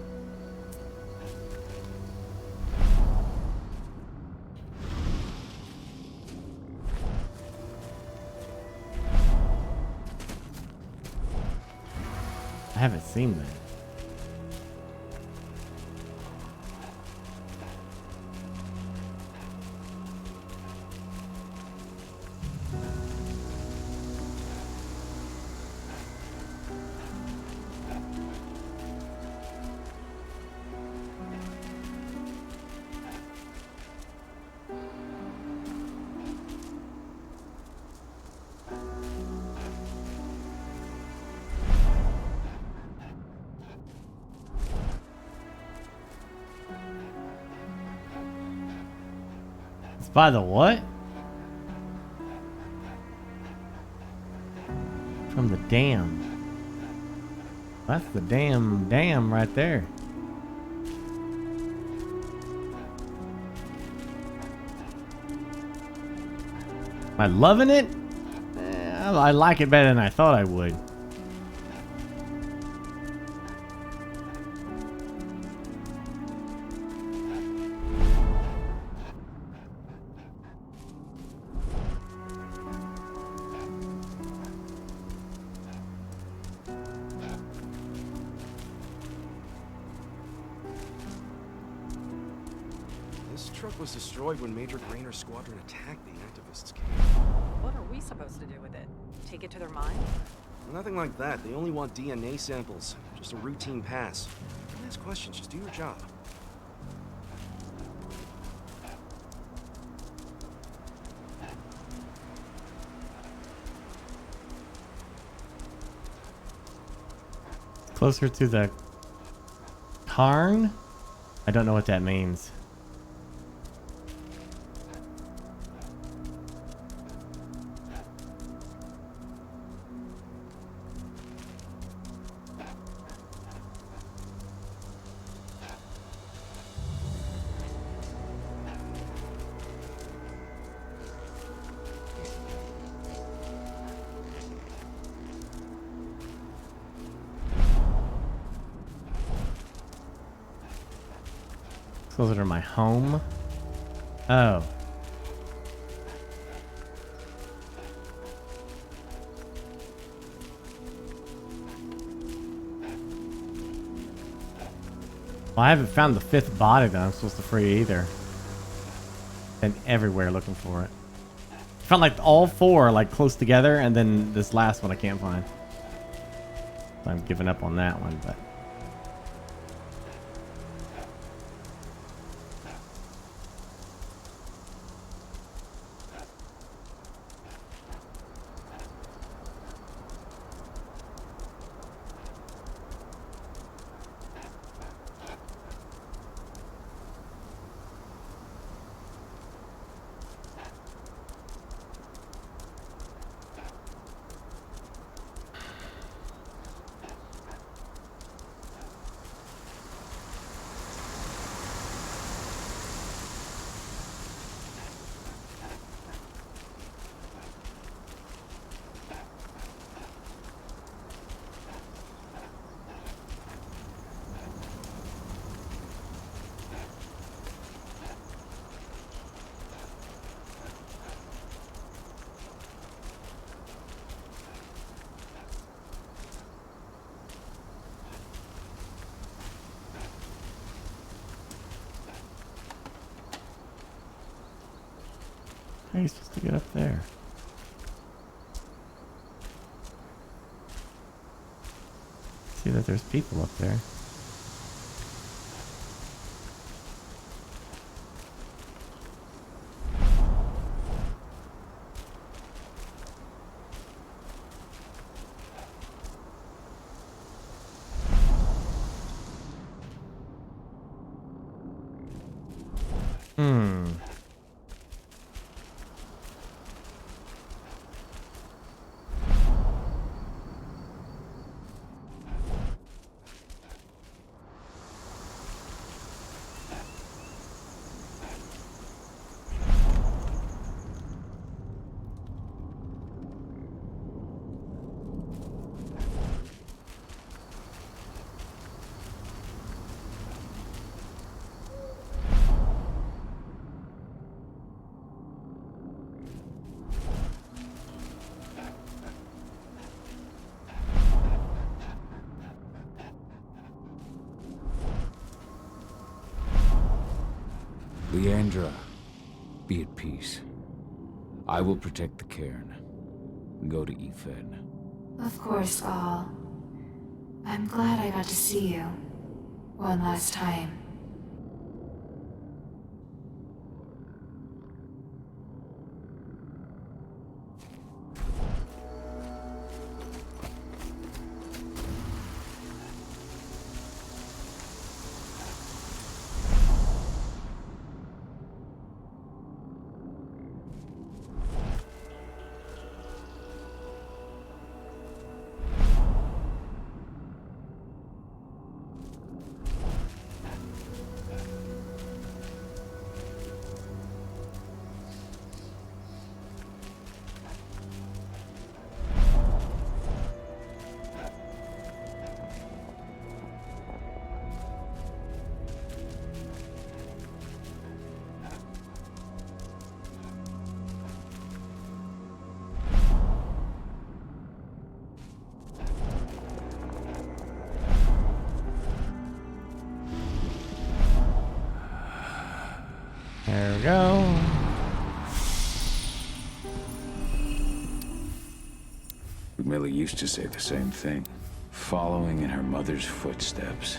I haven't seen that. By the what? From the dam. That's the damn dam right there. Am I loving it? I like it better than I thought I would. This truck was destroyed when Major Grainer's squadron attacked the activists' camp. What are we supposed to do with it? Take it to their mine? Nothing like that. They only want DNA samples. Just a routine pass. Don't ask questions, just do your job. Closer to the Karn? I don't know what that means. Closer to my home. Oh. Well, I haven't found the 5th body that I'm supposed to free either. Been everywhere looking for it. Found like all 4 like close together, and then this last one I can't find. So I'm giving up on that one, but. How are you supposed to get up there? See that there's people up there. Leandra, be at peace. I will protect the cairn. Go to Ethan. Of course, Al. I'm glad I got to see you. One last time. go. Millie used to say the same thing, following in her mother's footsteps.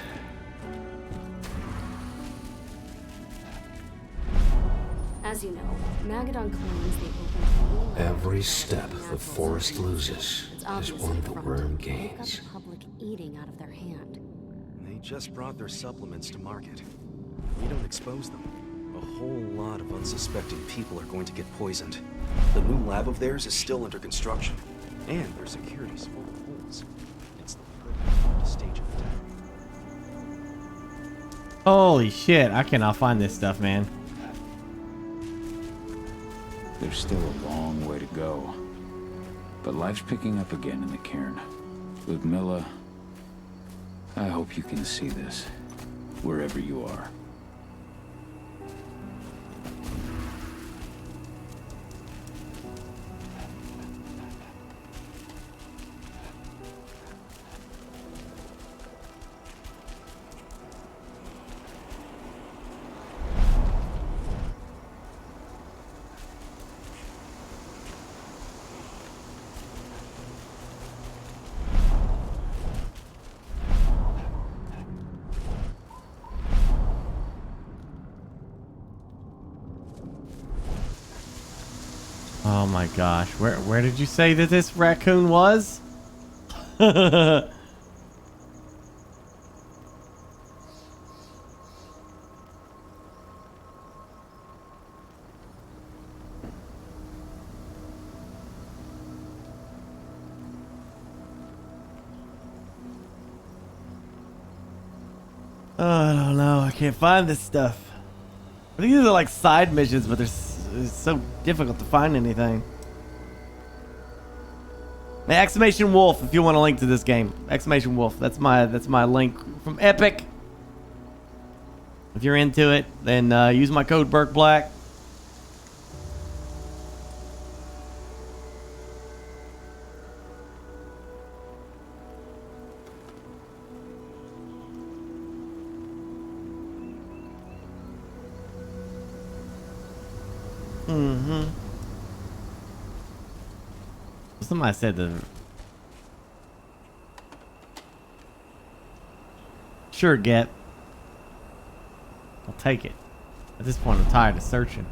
As you know, Magadon claims they opened Every step the forest loses It's is obvious one up the front. worm They've got gains. the public eating out of their hand. They just brought their supplements to market. We don't expose them. A whole lot of unsuspecting people are going to get poisoned. The new lab of theirs is still under construction, and their security's full of holes. It's the perfect stage of attack. Holy shit, I cannot find this stuff, man. There's still a long way to go. But life's picking up again in the cairn. Ludmilla, I hope you can see this, wherever you are. Oh my gosh, where did you say that this raccoon was? Oh, I don't know. I can't find this stuff. I think these are like side missions, but it's so difficult to find anything. Hey, exclamation wolf if you want a link to this game. Exclamation wolf. That's my link from Epic. If you're into it, then use my code BurkeBlack. Somebody said that. Sure, get. I'll take it. At this point, I'm tired of searching.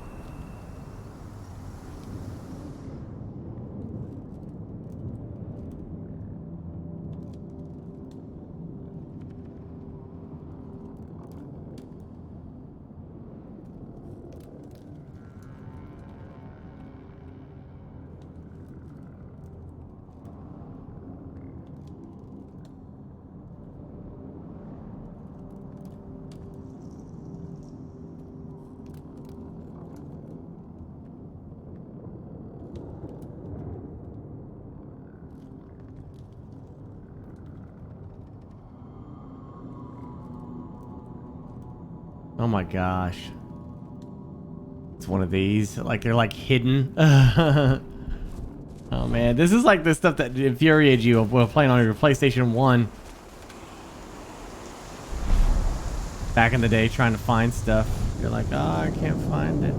Oh my gosh. It's one of these. Like they're like hidden. Oh man, this is like the stuff that infuriates you while playing on your PlayStation 1. Back in the day trying to find stuff. You're like, oh, I can't find it.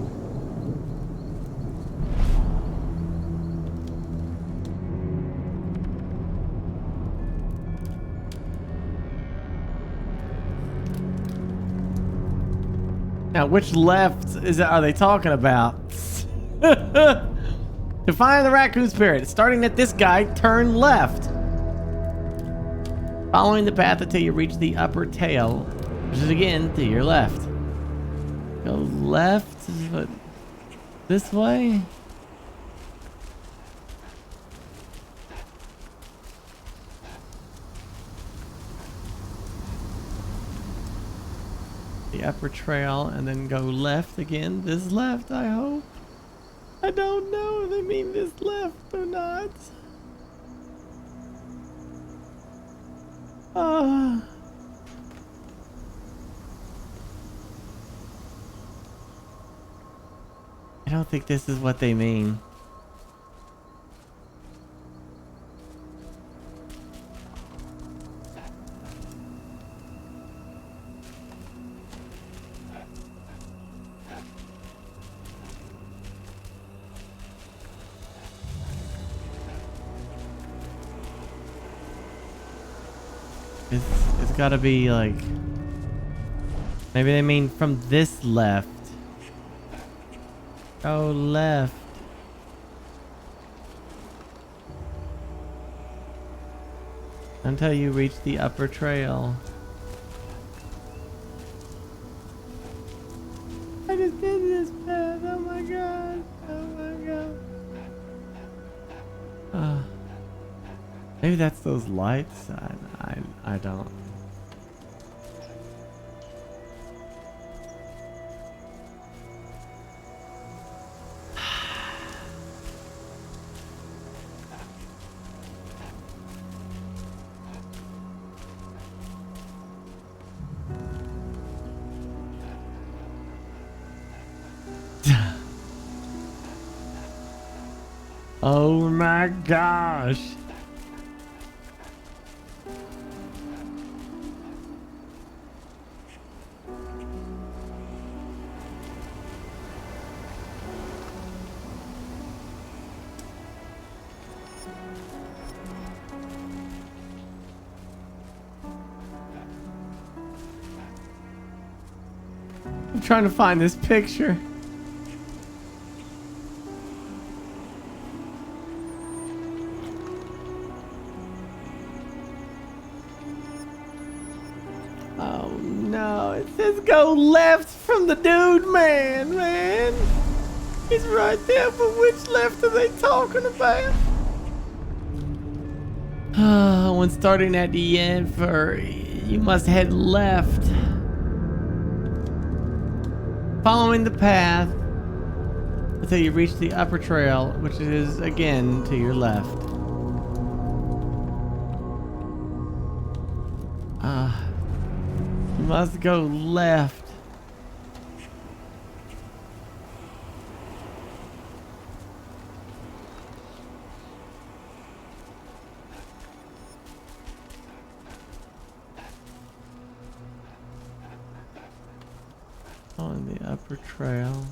Now, which left are they talking about? To find the raccoon spirit, starting at this guy, turn left. Following the path until you reach the upper tail, which is again to your left. Go left, but this way? The upper trail and then go left again. This left, I hope. I don't know if they mean this left or not. I don't think this is what they mean. It's gotta be like... Maybe they mean from this left. Go left. Until you reach the upper trail. I just did this path. Oh my god. Oh my god. Maybe that's those lights. I don't. Oh my gosh. I'm trying to find this picture. Oh no, it says go left from the dude, man. He's right there, but which left are they talking about? When starting at the end you must head left. Following the path until you reach the upper trail, which is again to your left. You must go left. On the upper trail.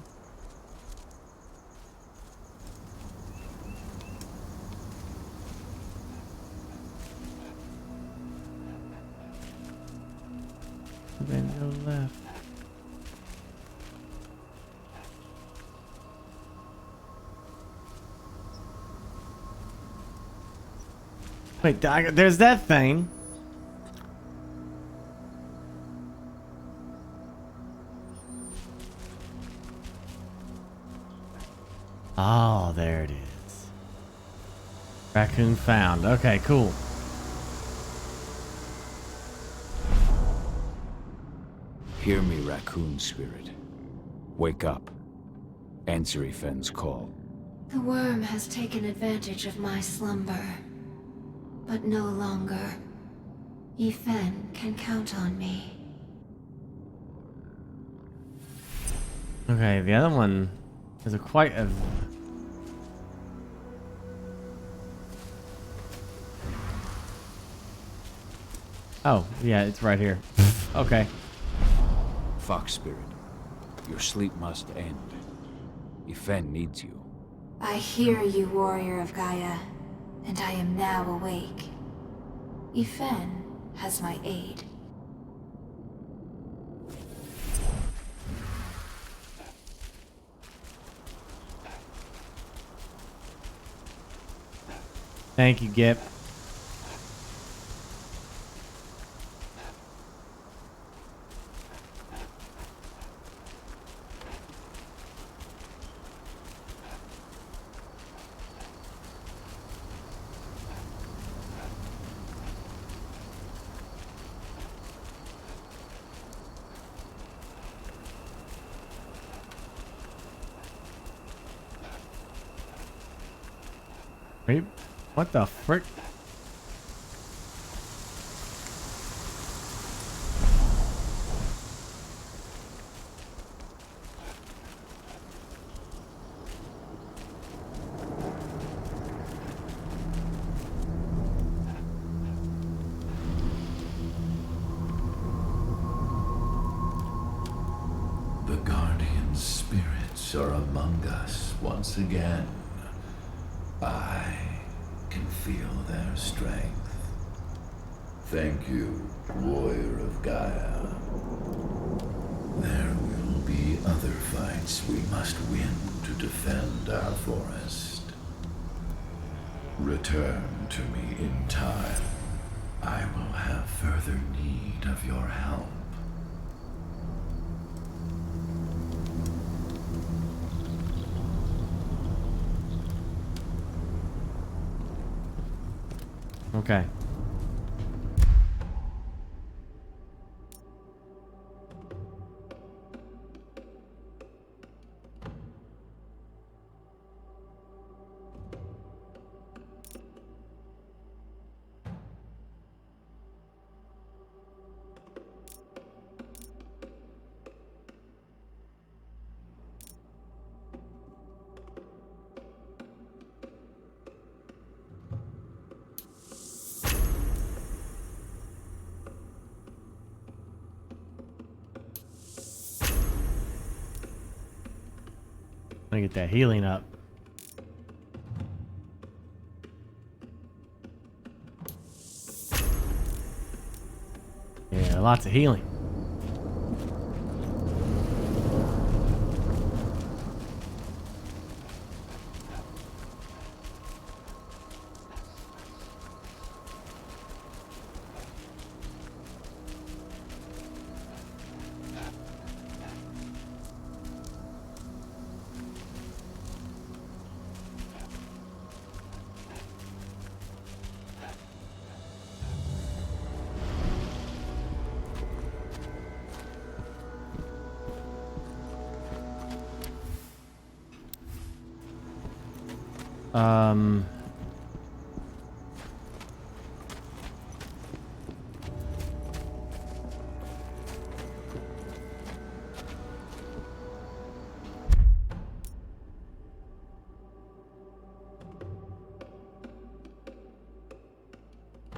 Then go left. Wait, Dakka, there's that thing. Oh, there it is. Raccoon found. Okay, cool. Hear me, raccoon spirit. Wake up. Answer Ifen's call. The worm has taken advantage of my slumber. But no longer. Ifen can count on me. Okay, the other one is quite a... Oh, yeah, it's right here. Okay. Fox spirit, your sleep must end. Ifen needs you. I hear you, warrior of Gaia, and I am now awake. Ifen has my aid. Thank you, Gip. Wait, what the frick? The guardian spirits are among us once again. I can feel their strength. Thank you, warrior of Gaia. There will be other fights we must win to defend our forest. Return to me in time. I will have further need of your help. Okay. Let me get that healing up. Yeah, lots of healing.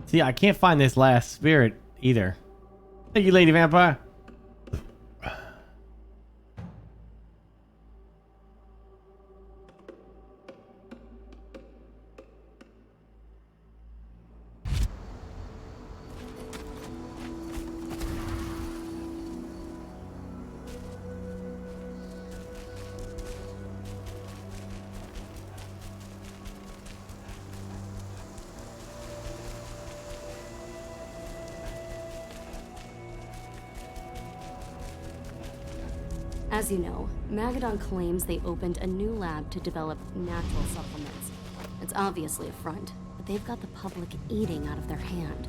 See, I can't find this last spirit either. Thank you, Lady Vampire. As you know, Magadon claims they opened a new lab to develop natural supplements. It's obviously a front, but they've got the public eating out of their hand.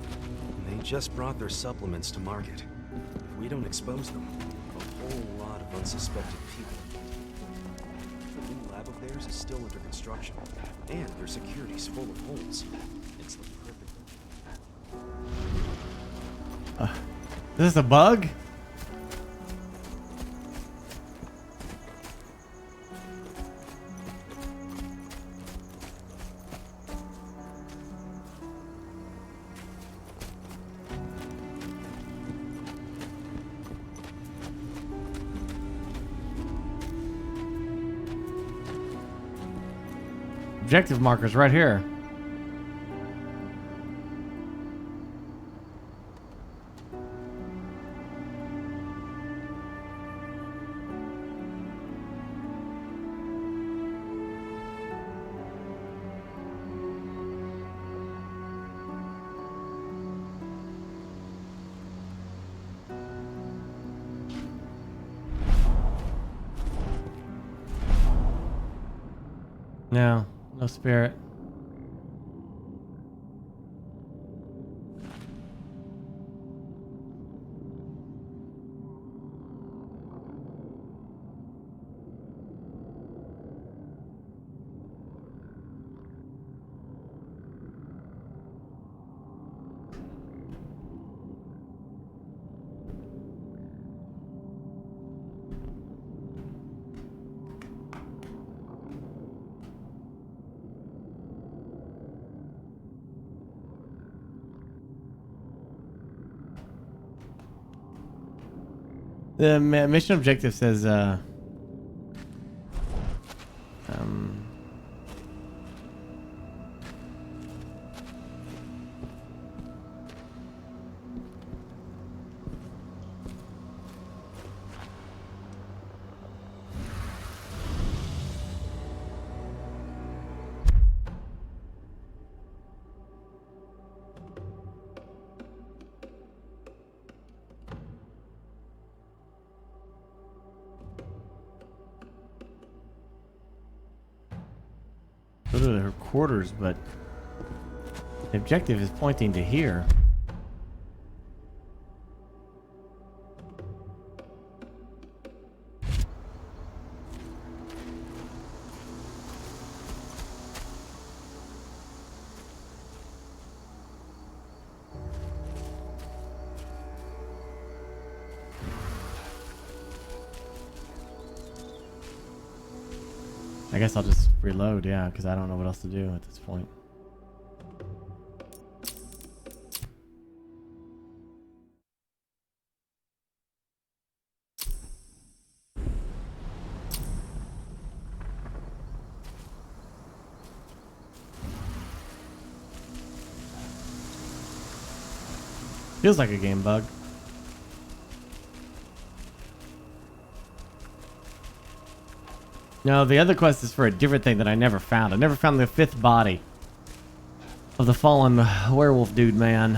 They just brought their supplements to market. If we don't expose them, a whole lot of unsuspected people. The new lab of theirs is still under construction, and their security's full of holes. It's the perfect... Is this a bug? Objective markers right here. No, no spirit. The mission objective says, to her quarters, but the objective is pointing to here. I guess I'll just reload, yeah, because I don't know what else to do at this point. Feels like a game bug. No, the other quest is for a different thing that I never found. I never found the 5th body of the fallen werewolf dude, man.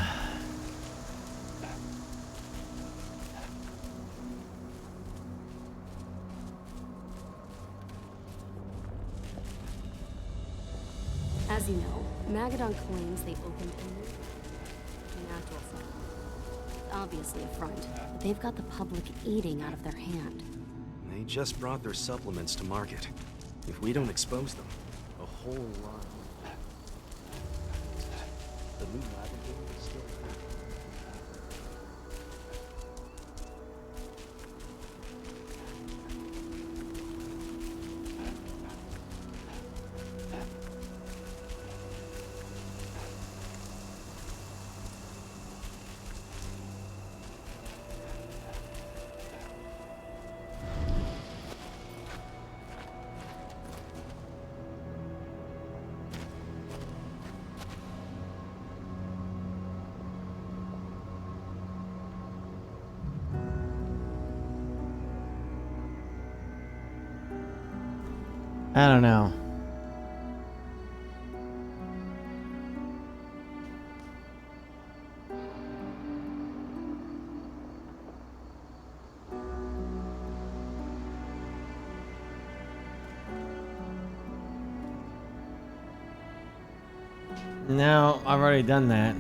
As you know, Magadon claims they opened a new natural supplement. It's obviously a front, but they've got the public eating out of their hand. They just brought their supplements to market. If we don't expose them, a whole lot. The new laboratory is still there. I don't know. No, I've already done that.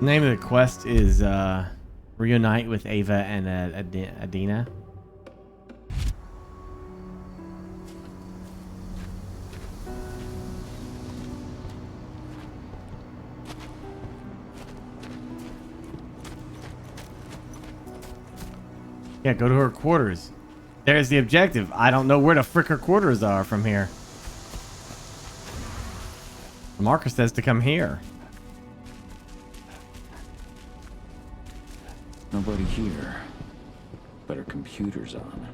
The name of the quest is Reunite with Ava and Adina. Yeah, go to her quarters. There's the objective. I don't know where the frick her quarters are from here. The marker says to come here. Nobody here, but her computer's on.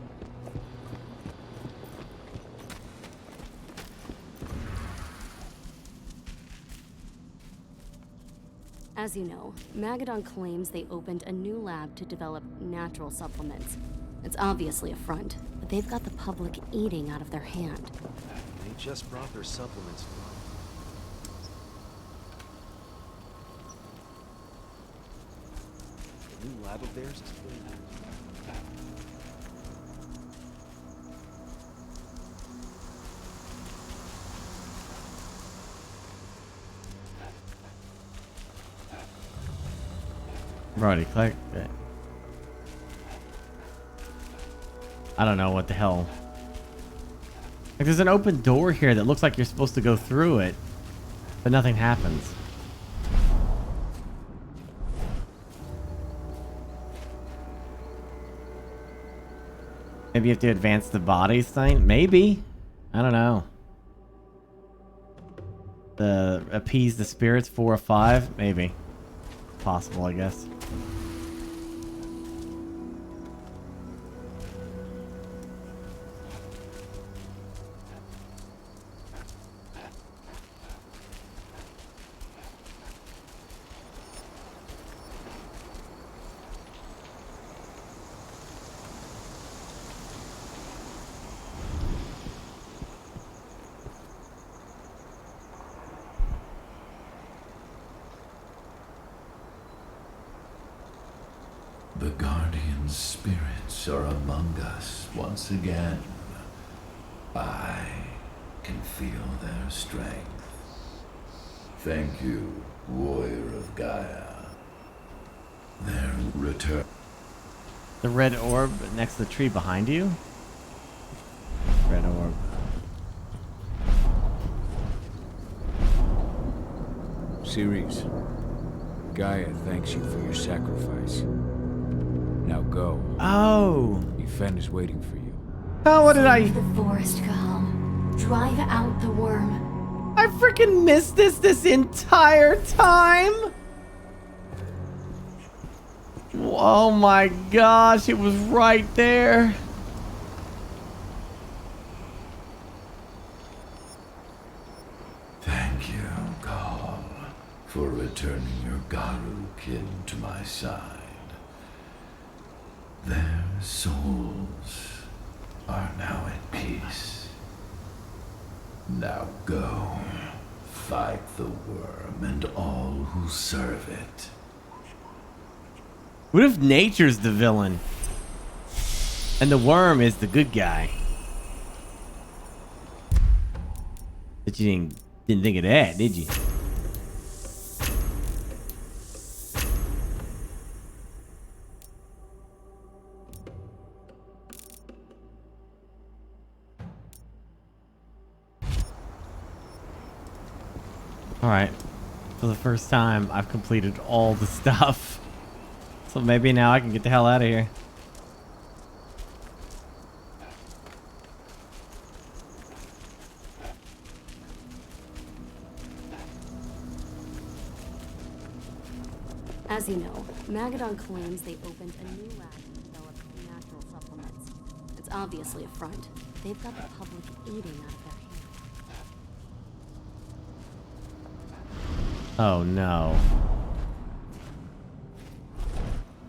As you know, Magadon claims they opened a new lab to develop natural supplements. It's obviously a front, but they've got the public eating out of their hand. They just brought their supplements to market. The new lab of theirs is filled. Already clicked it. I don't know what the hell. Like, there's an open door here that looks like you're supposed to go through it, but nothing happens. Maybe you have to advance the bodies thing? Maybe. I don't know. The appease the spirits 4 or 5? Maybe. Possible, I guess. guardian spirits are among us once again. I can feel their strength. Thank you, warrior of Gaia. Their return. The red orb next to the tree behind you? Red orb. Ceres, Gaia thanks you for your sacrifice. Now go. Oh. Yfen is waiting for you. Oh, what did I... The forest calm. Drive out the worm. I freaking missed this entire time? Oh my gosh, it was right there. Thank you, Gal, for returning your Garu kin to my side. Their souls are now at peace. Now go, fight the worm and all who serve it. What if nature's the villain? And the worm is the good guy? But you didn't think of that, did you? Alright. For the first time, I've completed all the stuff. So maybe now I can get the hell out of here. As you know, Magadon claims they opened a new lab to develop natural supplements. It's obviously a front. They've got the public eating out of their hands. Oh no.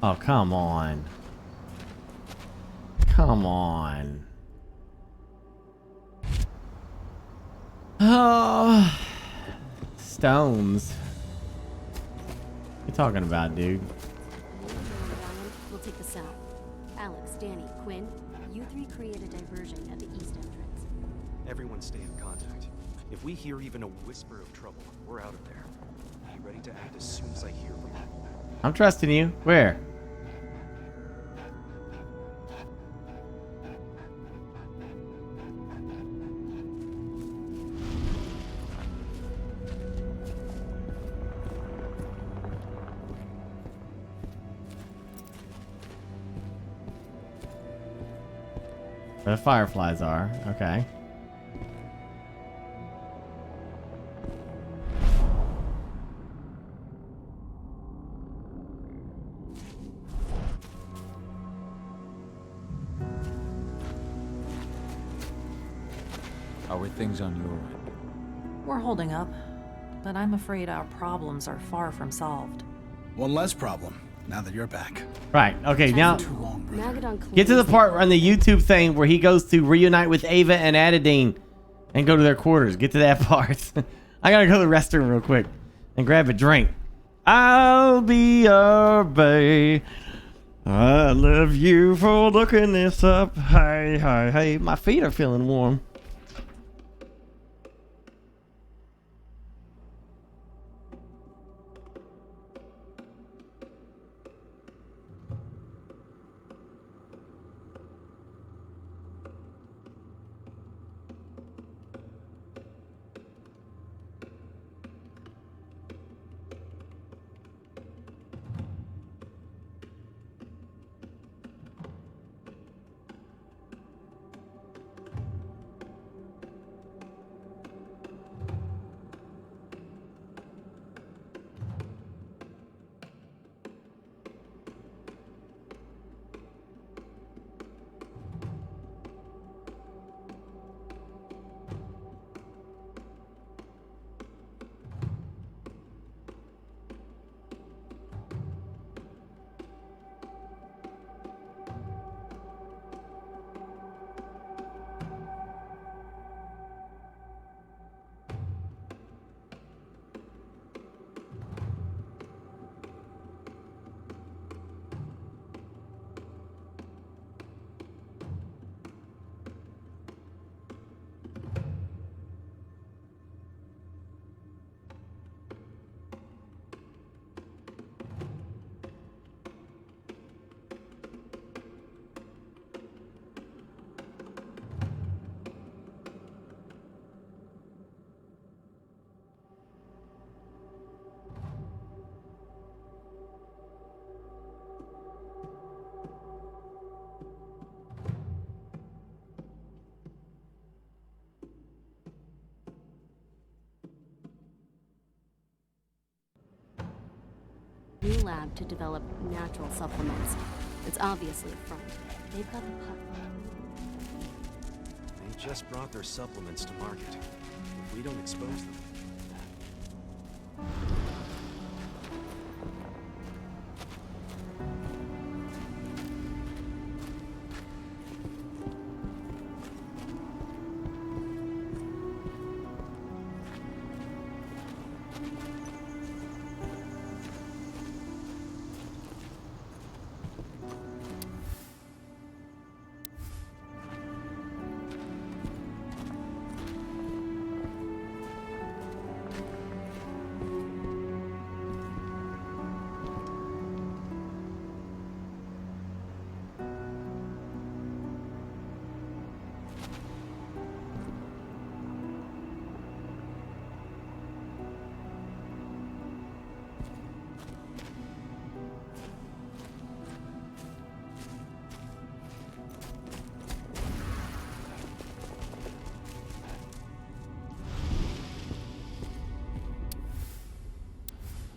Oh, come on. Come on. Oh. Stones. What you talking about, dude? We'll take this out. Alex, Danny, Quinn, you three create a diversion at the east entrance. Everyone stay in contact. If we hear even a whisper of trouble, we're out of there. Be ready to act as soon as I hear from you. I'm trusting you. Where? Where the fireflies are. Okay. How are things on your end? We're holding up, but I'm afraid our problems are far from solved. One less problem, now that you're back. Right. Okay, now Magadon get to the part on the YouTube thing where he goes to reunite with Ava and Adadine and go to their quarters. Get to that part. I gotta go to the restroom real quick and grab a drink. I'll be your bae. I love you for looking this up. Hey, hey, hey. My feet are feeling warm. new lab to develop natural supplements. It's obviously a front. They've got the They just brought their supplements to market. If we don't expose them...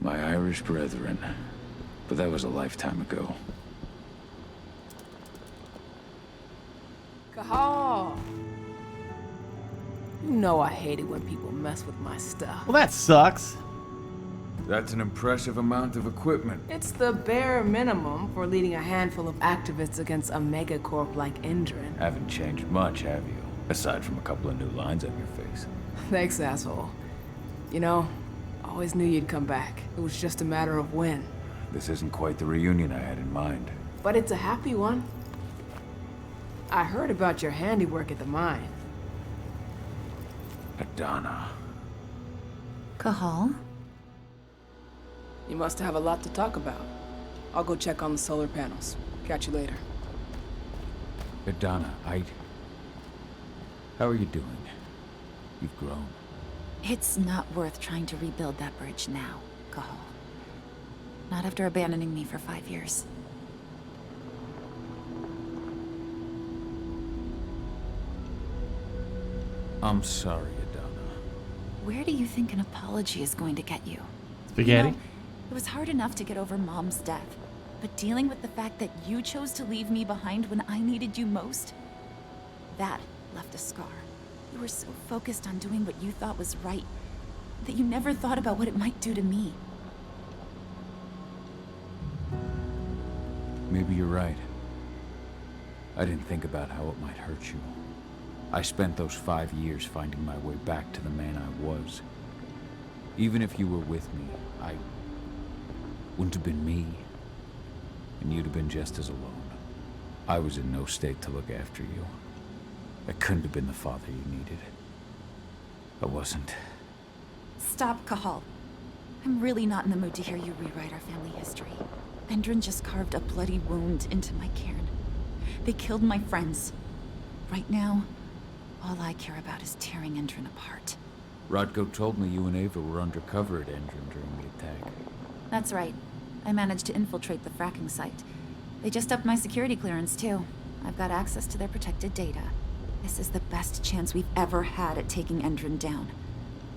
My Irish brethren. But that was a lifetime ago. Cahal! You know I hate it when people mess with my stuff. Well, that sucks. That's an impressive amount of equipment. It's the bare minimum for leading a handful of activists against a megacorp like Endrin. Haven't changed much, have you? Aside from a couple of new lines on your face. Thanks, asshole. You know, I always knew you'd come back. It was just a matter of when. This isn't quite the reunion I had in mind. But it's a happy one. I heard about your handiwork at the mine. Adana. Cahal? You must have a lot to talk about. I'll go check on the solar panels. Catch you later. Adana, how are you doing? You've grown. It's not worth trying to rebuild that bridge now, Cahal. Not after abandoning me for 5 years. I'm sorry, Adana. Where do you think an apology is going to get you? Spaghetti? You know, it was hard enough to get over Mom's death, but dealing with the fact that you chose to leave me behind when I needed you most, that left a scar. You were so focused on doing what you thought was right, that you never thought about what it might do to me. Maybe you're right. I didn't think about how it might hurt you. I spent those 5 years finding my way back to the man I was. Even if you were with me, I wouldn't have been me. And you'd have been just as alone. I was in no state to look after you. I couldn't have been the father you needed. I wasn't. Stop, Cahal. I'm really not in the mood to hear you rewrite our family history. Endrin just carved a bloody wound into my cairn. They killed my friends. Right now, all I care about is tearing Endrin apart. Rodko told me you and Ava were undercover at Endrin during the attack. That's right. I managed to infiltrate the fracking site. They just upped my security clearance, too. I've got access to their protected data. This is the best chance we've ever had at taking Endrin down.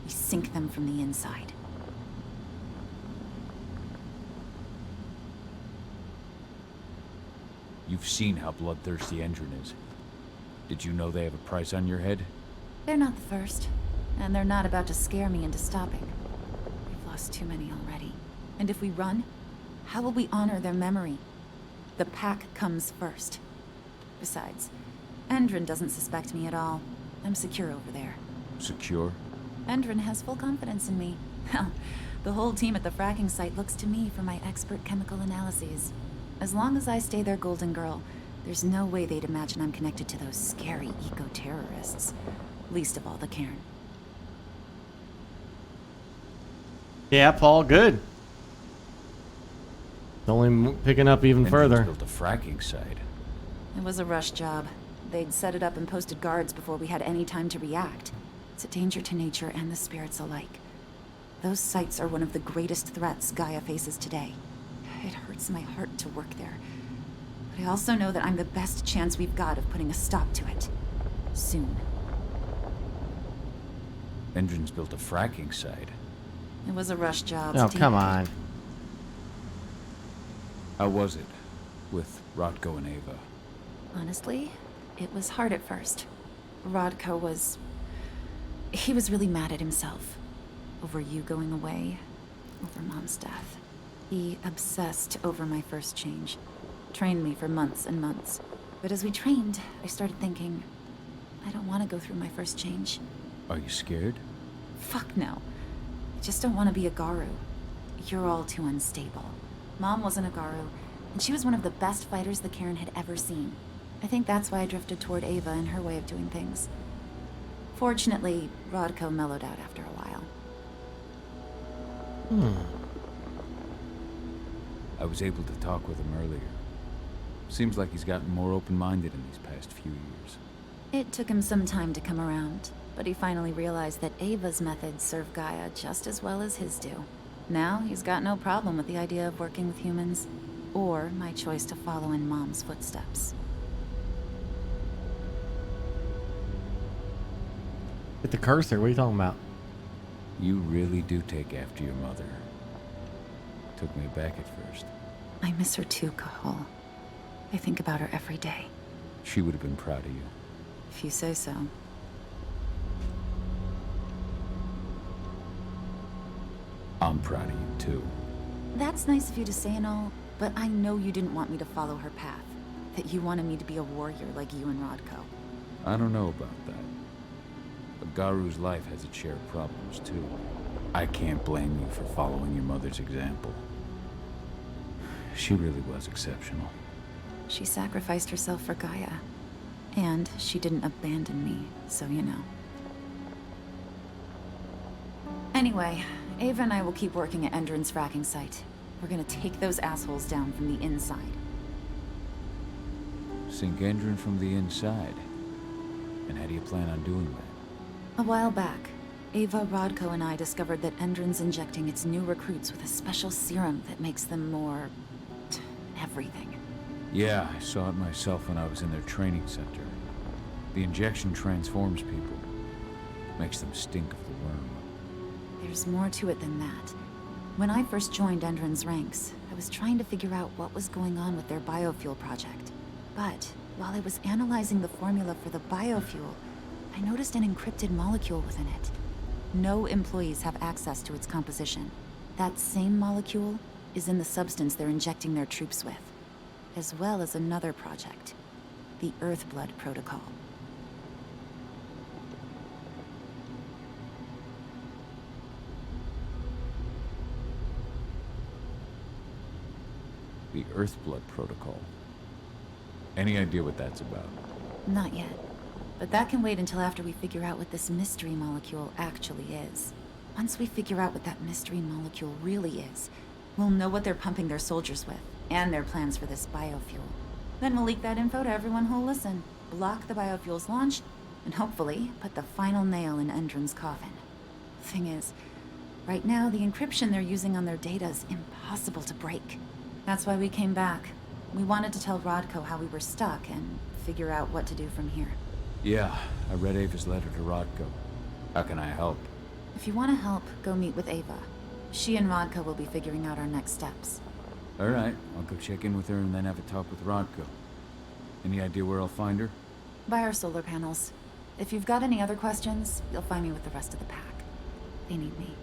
We sink them from the inside. You've seen how bloodthirsty Endrin is. Did you know they have a price on your head? They're not the first, and they're not about to scare me into stopping. We've lost too many already. And if we run, how will we honor their memory? The pack comes first. Besides, Endrin doesn't suspect me at all. I'm secure over there. Secure? Endrin has full confidence in me. Hell, the whole team at the fracking site looks to me for my expert chemical analyses. As long as I stay their golden girl, there's no way they'd imagine I'm connected to those scary eco-terrorists. Least of all the cairn. Yeah, Paul, good. Only picking up even further. Built a fracking site. It was a rush job. They'd set it up and posted guards before we had any time to react. It's a danger to nature and the spirits alike. Those sites are one of the greatest threats Gaia faces today. It hurts my heart to work there. But I also know that I'm the best chance we've got of putting a stop to it. Soon. Endrin's built a fracking site. It was a rush job. Oh, come on. How was it with Rotko and Ava? Honestly, it was hard at first. Rodko was... he was really mad at himself. Over you going away, over Mom's death. He obsessed over my first change. Trained me for months and months. But as we trained, I started thinking, I don't want to go through my first change. Are you scared? Fuck no. I just don't want to be a Garu. You're all too unstable. Mom wasn't a Garu, and she was one of the best fighters the Cairn had ever seen. I think that's why I drifted toward Ava and her way of doing things. Fortunately, Rodko mellowed out after a while. I was able to talk with him earlier. Seems like he's gotten more open-minded in these past few years. It took him some time to come around, but he finally realized that Ava's methods serve Gaia just as well as his do. Now he's got no problem with the idea of working with humans, or my choice to follow in Mom's footsteps. Hit the cursor, what are you talking about? You really do take after your mother. Took me aback at first. I miss her too, Cahal. I think about her every day. She would have been proud of you. If you say so. I'm proud of you, too. That's nice of you to say and all, but I know you didn't want me to follow her path. That you wanted me to be a warrior like you and Rodko. I don't know about that. But Garu's life has its share of problems, too. I can't blame you for following your mother's example. She really was exceptional. She sacrificed herself for Gaia. And she didn't abandon me, so you know. Anyway, Ava and I will keep working at Endron's fracking site. We're gonna take those assholes down from the inside. Sink Endron from the inside? And how do you plan on doing that? A while back, Ava, Rodko, and I discovered that Endron's injecting its new recruits with a special serum that makes them more... everything. Yeah, I saw it myself when I was in their training center. The injection transforms people. Makes them stink of the worm. There's more to it than that. When I first joined Endron's ranks, I was trying to figure out what was going on with their biofuel project. But while I was analyzing the formula for the biofuel, I noticed an encrypted molecule within it. No employees have access to its composition. That same molecule is in the substance they're injecting their troops with, as well as another project, the Earthblood Protocol. The Earthblood Protocol. Any idea what that's about? Not yet. But that can wait until after we figure out what this mystery molecule actually is. Once we figure out what that mystery molecule really is, we'll know what they're pumping their soldiers with, and their plans for this biofuel. Then we'll leak that info to everyone who'll listen, block the biofuel's launch, and hopefully put the final nail in Endron's coffin. Thing is, right now the encryption they're using on their data is impossible to break. That's why we came back. We wanted to tell Rodko how we were stuck and figure out what to do from here. Yeah, I read Ava's letter to Rodko. How can I help? If you want to help, go meet with Ava. She and Rodko will be figuring out our next steps. Alright, I'll go check in with her and then have a talk with Rodko. Any idea where I'll find her? By our solar panels. If you've got any other questions, you'll find me with the rest of the pack. They need me.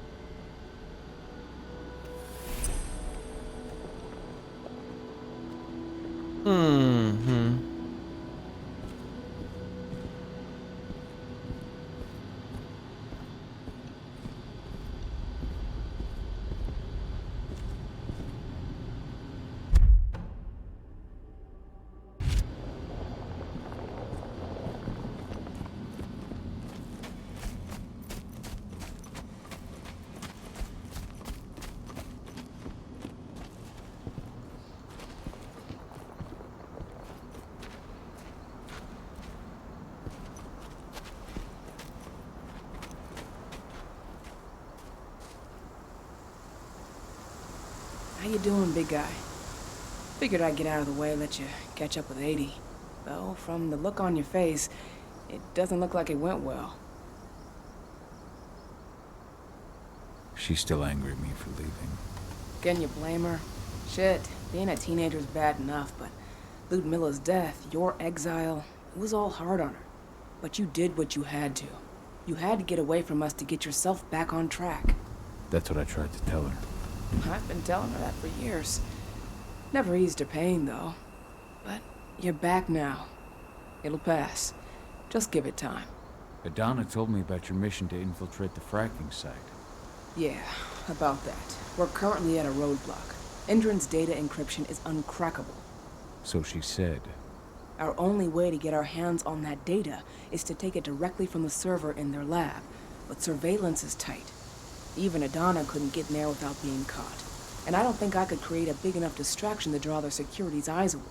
How you doing, big guy? Figured I'd get out of the way, let you catch up with 80. Though, from the look on your face, it doesn't look like it went well. She's still angry at me for leaving. Can you blame her? Shit, Being a teenager's bad enough, but Ludmilla's death, your exile, it was all hard on her. But you did what you had to. You had to get away from us to get yourself back on track. That's what I tried to tell her. I've been telling her that for years. Never eased her pain, though. But you're back now. It'll pass. Just give it time. Adana told me about your mission to infiltrate the fracking site. Yeah, about that. We're currently at a roadblock. Endron's data encryption is uncrackable. So she said. Our only way to get our hands on that data is to take it directly from the server in their lab. But surveillance is tight. Even Adana couldn't get in there without being caught. And I don't think I could create a big enough distraction to draw their security's eyes away.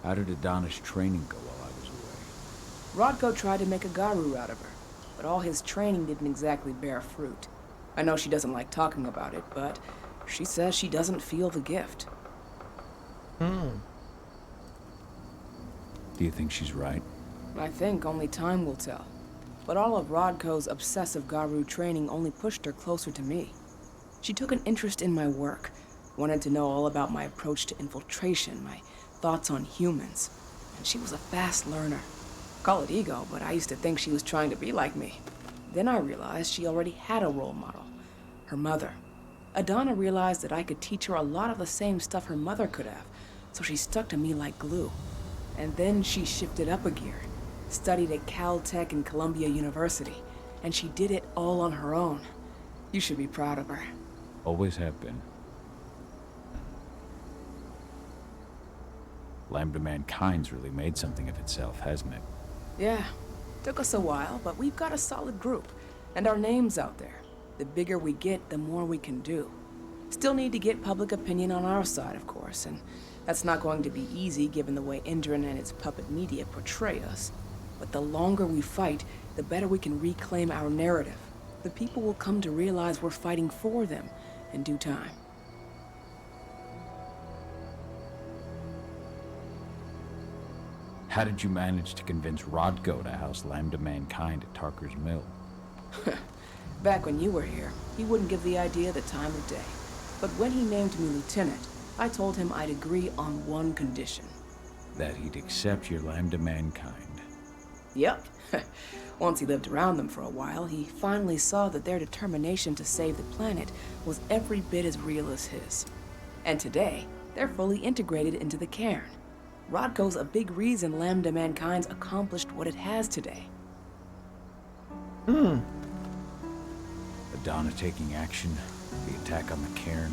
How did Adana's training go while I was away? Rodko tried to make a Garu out of her, but all his training didn't exactly bear fruit. I know she doesn't like talking about it, but she says she doesn't feel the gift. Do you think she's right? I think only time will tell. But all of Rodko's obsessive Garu training only pushed her closer to me. She took an interest in my work, wanted to know all about my approach to infiltration, my thoughts on humans. And she was a fast learner. Call it ego, but I used to think she was trying to be like me. Then I realized she already had a role model, her mother. Adana realized that I could teach her a lot of the same stuff her mother could have, so she stuck to me like glue. And then she shifted up a gear, studied at Caltech and Columbia University, and she did it all on her own. You should be proud of her. Always have been. Lambda Mankind's really made something of itself, hasn't it? Yeah, took us a while, but we've got a solid group, and our name's out there. The bigger we get, the more we can do. Still need to get public opinion on our side, of course, and that's not going to be easy given the way Endron and its puppet media portray us. But the longer we fight, the better we can reclaim our narrative. The people will come to realize we're fighting for them in due time. How did you manage to convince Rodko to house Lambda Mankind at Tarker's Mill? Back when you were here, he wouldn't give the idea the time of day. But when he named me lieutenant, I told him I'd agree on one condition. That he'd accept your Lambda Mankind. Yep. Once he lived around them for a while, he finally saw that their determination to save the planet was every bit as real as his. And today, they're fully integrated into the cairn. Rodko's a big reason Lambda Mankind's accomplished what it has today. Adana taking action, the attack on the cairn.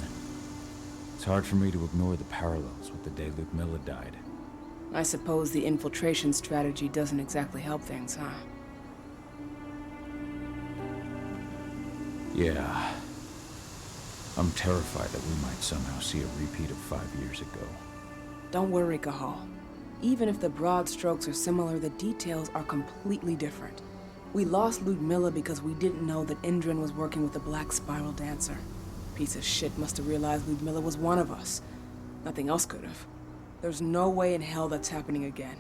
It's hard for me to ignore the parallels with the day Ludmilla died. I suppose the infiltration strategy doesn't exactly help things, huh? Yeah. I'm terrified that we might somehow see a repeat of 5 years ago. Don't worry, Cahal. Even if the broad strokes are similar, the details are completely different. We lost Ludmilla because we didn't know that Endron was working with the Black Spiral Dancer. Piece of shit must have realized Ludmilla was one of us. Nothing else could have. There's no way in hell that's happening again.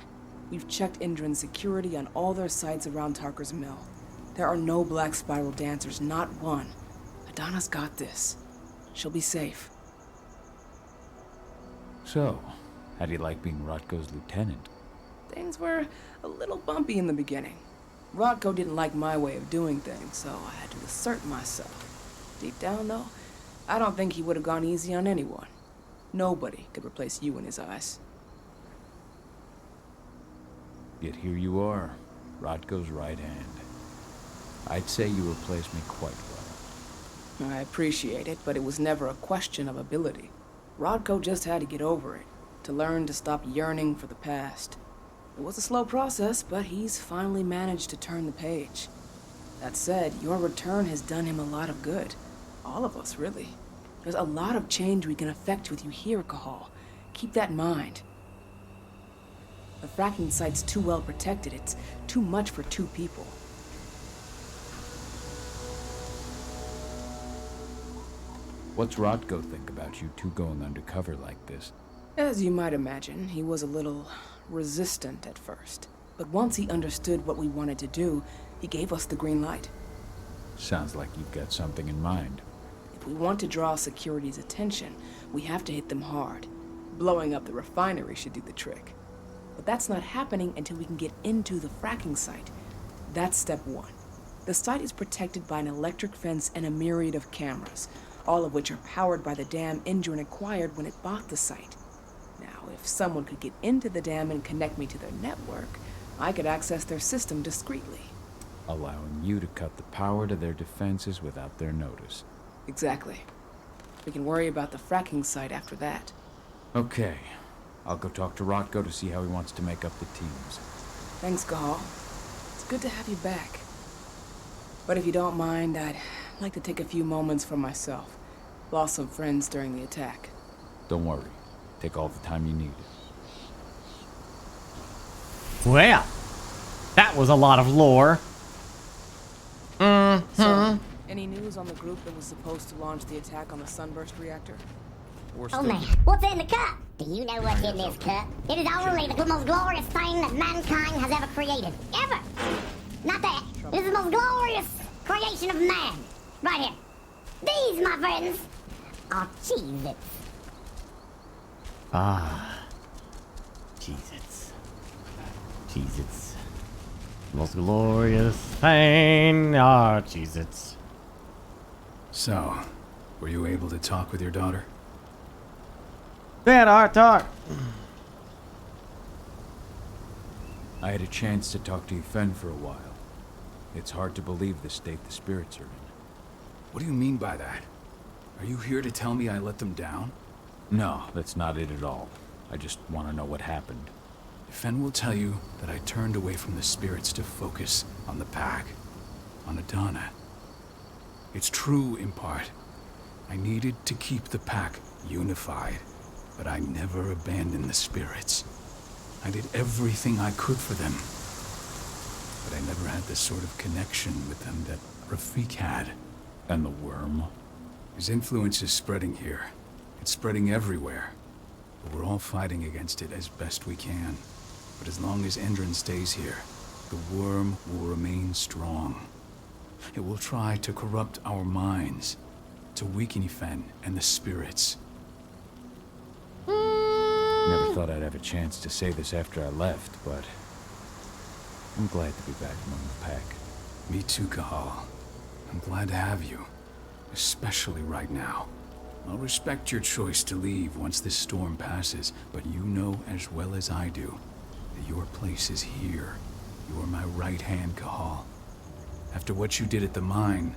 We've checked Endron's security on all their sites around Tarker's Mill. There are no Black Spiral Dancers, not one. Adana's got this. She'll be safe. So, how do you like being Rodko's lieutenant? Things were a little bumpy in the beginning. Rodko didn't like my way of doing things, so I had to assert myself. Deep down, though, I don't think he would have gone easy on anyone. Nobody could replace you in his eyes. Yet here you are, Rodko's right hand. I'd say you replaced me quite well. I appreciate it, but it was never a question of ability. Rodko just had to get over it, to learn to stop yearning for the past. It was a slow process, but he's finally managed to turn the page. That said, your return has done him a lot of good. All of us, really. There's a lot of change we can effect with you here, Cahal. Keep that in mind. The fracking site's too well protected. It's too much for 2 people. What's Rodko think about you two going undercover like this? As you might imagine, he was a little resistant at first. But once he understood what we wanted to do, He gave us the green light. Sounds like you've got something in mind. If we want to draw security's attention, we have to hit them hard. Blowing up the refinery should do the trick. But that's not happening until we can get into the fracking site. That's step one. The site is protected by an electric fence and a myriad of cameras, all of which are powered by the dam Indran acquired when it bought the site. Now, if someone could get into the dam and connect me to their network, I could access their system discreetly. Allowing you to cut the power to their defenses without their notice. Exactly. We can worry about the fracking site after that. Okay. I'll go talk to Rotko to see how he wants to make up the teams. Thanks, Gahal. It's good to have you back. But if you don't mind, I'd like to take a few moments for myself. Lost some friends during the attack. Don't worry. Take all the time you need. Well, that was a lot of lore. So, any news on the group that was supposed to launch the attack on the Sunburst reactor? Oh man, what's in the cup? Do you know what's in this cup? It is only the most glorious thing that mankind has ever created. Ever! Not that. It is the most glorious creation of man. Right here. These, my friends, are Cheez-Its. Ah. Cheez-Its. Cheez-Its. Most glorious thing. Ah, Cheez-Its. So, were you able to talk with your daughter? Bad art talk. I had a chance to talk to Yfen for a while. It's hard to believe the state the spirits are in. What do you mean by that? Are you here to tell me I let them down? No, that's not it at all. I just want to know what happened. Yfen will tell you that I turned away from the spirits to focus on the pack, on Adana. It's true in part. I needed to keep the pack unified, but I never abandoned the spirits. I did everything I could for them, but I never had the sort of connection with them that Rafik had. And the worm? His influence is spreading here. It's spreading everywhere. But we're all fighting against it as best we can. But as long as Indran stays here, the worm will remain strong. It will try to corrupt our minds, to weaken Yfen and the spirits. Never thought I'd have a chance to say this after I left, but I'm glad to be back among the pack. Me too, Gahal. I'm glad to have you, especially right now. I'll respect your choice to leave once this storm passes, but you know as well as I do that your place is here. You are my right hand, Gahal. After what you did at the mine,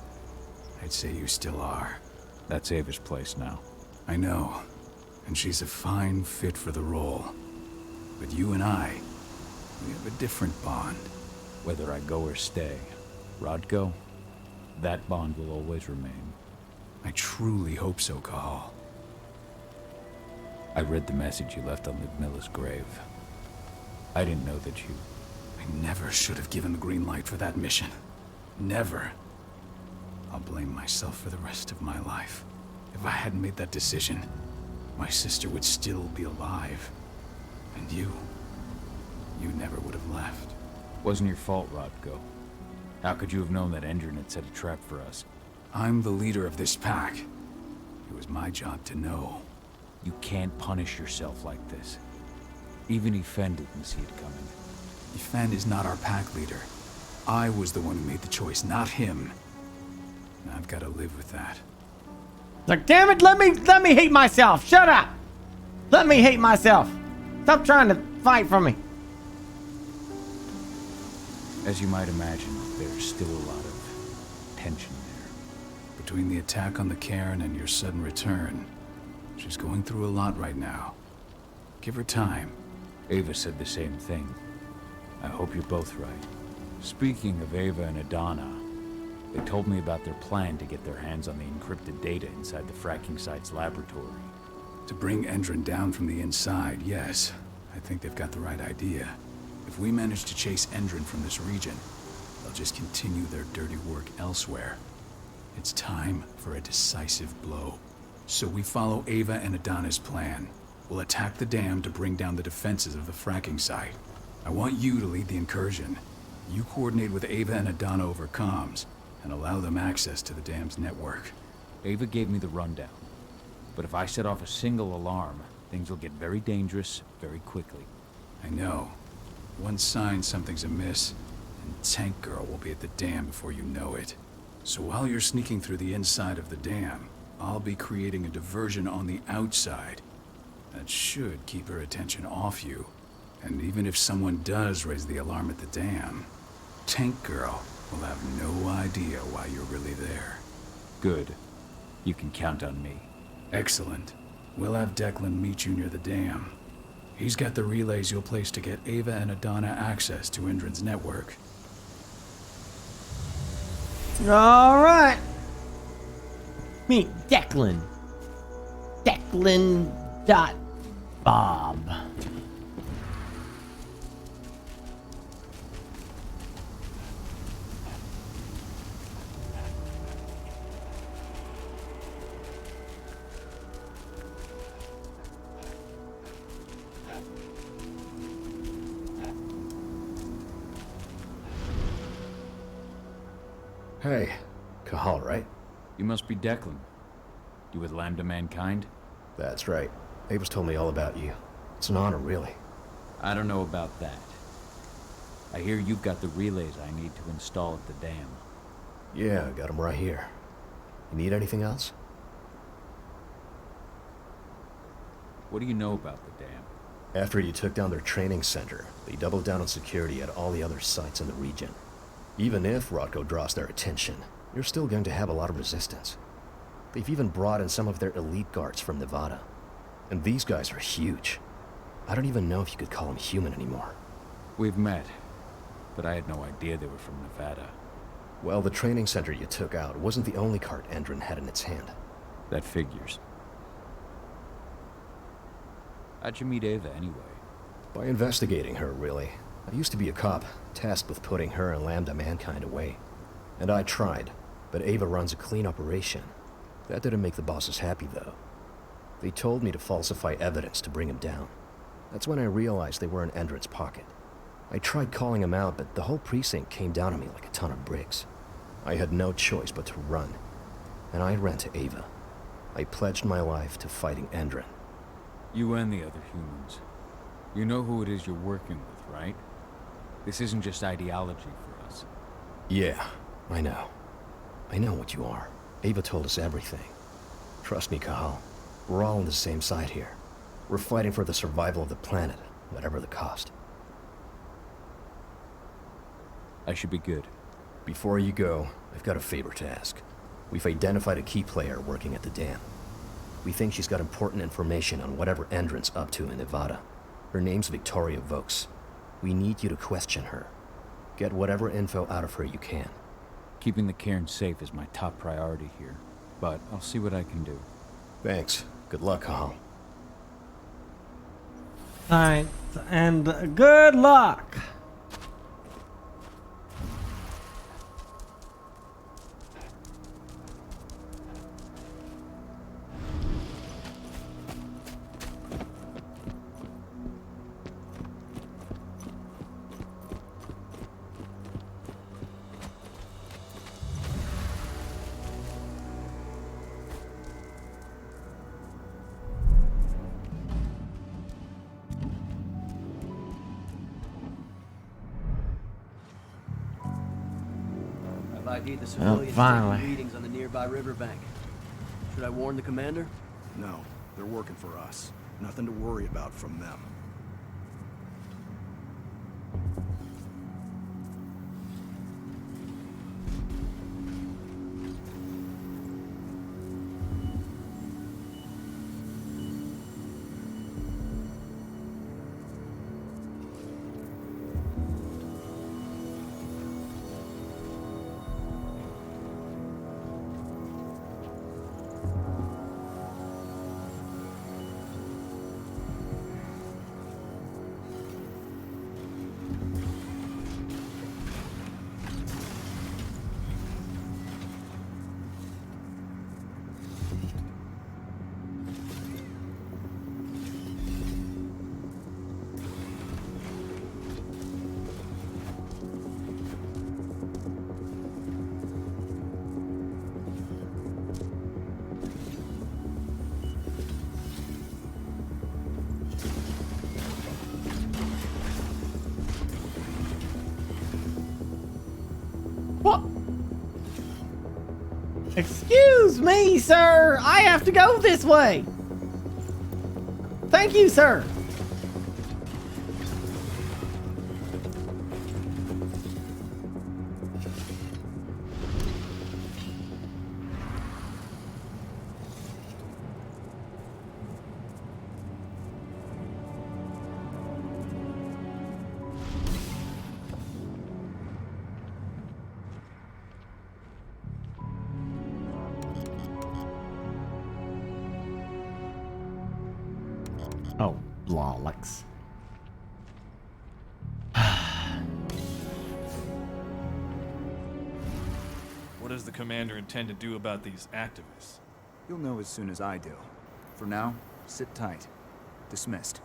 I'd say you still are. That's Ava's place now. I know, and she's a fine fit for the role. But you and I, we have a different bond. Whether I go or stay, Rodko, that bond will always remain. I truly hope so, Gahal. I read the message you left on Ludmilla's grave. I didn't know that you... I never should have given the green light for that mission. Never. I'll blame myself for the rest of my life. If I hadn't made that decision, my sister would still be alive. And you never would have left. Wasn't your fault, Rodko. How could you have known that Indran had set a trap for us? I'm the leader of this pack. It was my job to know. You can't punish yourself like this. Even Yfen didn't see it coming. Yfen is not our pack leader. I was the one who made the choice, not him. And I've got to live with that. Like, damn it, let me hate myself. Shut up. Let me hate myself. Stop trying to fight for me. As you might imagine, there's still a lot of tension there. Between the attack on the cairn and your sudden return, she's going through a lot right now. Give her time. Ava said the same thing. I hope you're both right. Speaking of Ava and Adana, they told me about their plan to get their hands on the encrypted data inside the fracking site's laboratory. To bring Indran down from the inside, yes. I think they've got the right idea. If we manage to chase Indran from this region, they'll just continue their dirty work elsewhere. It's time for a decisive blow. So we follow Ava and Adana's plan. We'll attack the dam to bring down the defenses of the fracking site. I want you to lead the incursion. You coordinate with Ava and Adana over comms, and allow them access to the dam's network. Ava gave me the rundown. But if I set off a single alarm, things will get very dangerous very quickly. I know. One sign something's amiss, and Tank Girl will be at the dam before you know it. So while you're sneaking through the inside of the dam, I'll be creating a diversion on the outside. That should keep her attention off you. And even if someone does raise the alarm at the dam, Tank Girl will have no idea why you're really there. Good. You can count on me. Excellent. We'll have Declan meet you near the dam. He's got the relays you'll place to get Ava and Adana access to Indran's network. All right. Meet Declan. Declan.Bob. Hey, Cahal, right? You must be Declan. You with Lambda Mankind? That's right. Ava's told me all about you. It's an honor, really. I don't know about that. I hear you've got the relays I need to install at the dam. Yeah, I got them right here. You need anything else? What do you know about the dam? After you took down their training center, they doubled down on security at all the other sites in the region. Even if Rodko draws their attention, you're still going to have a lot of resistance. They've even brought in some of their elite guards from Nevada. And these guys are huge. I don't even know if you could call them human anymore. We've met, but I had no idea they were from Nevada. Well, the training center you took out wasn't the only card Endron had in its hand. That figures. How'd you meet Ava, anyway? By investigating her, really. I used to be a cop, tasked with putting her and Lambda Mankind away. And I tried, but Ava runs a clean operation. That didn't make the bosses happy, though. They told me to falsify evidence to bring him down. That's when I realized they were in Endron's pocket. I tried calling him out, but the whole precinct came down on me like a ton of bricks. I had no choice but to run. And I ran to Ava. I pledged my life to fighting Endron. You and the other humans. You know who it is you're working with, right? This isn't just ideology for us. Yeah, I know. I know what you are. Ava told us everything. Trust me, Cahal. We're all on the same side here. We're fighting for the survival of the planet, whatever the cost. I should be good. Before you go, I've got a favor to ask. We've identified a key player working at the dam. We think she's got important information on whatever Endron's up to in Nevada. Her name's Victoria Vokes. We need you to question her. Get whatever info out of her you can. Keeping the cairn safe is my top priority here, but I'll see what I can do. Thanks. Good luck, Cahal. Alright, and good luck! ID'd the civilians finally. taking readings on the nearby riverbank. Should I warn the commander? No, they're working for us. Nothing to worry about from them. Excuse me, sir. I have to go this way. Thank you, sir. Oh, Lolix. What does the commander intend to do about these activists? You'll know as soon as I do. For now, sit tight. Dismissed.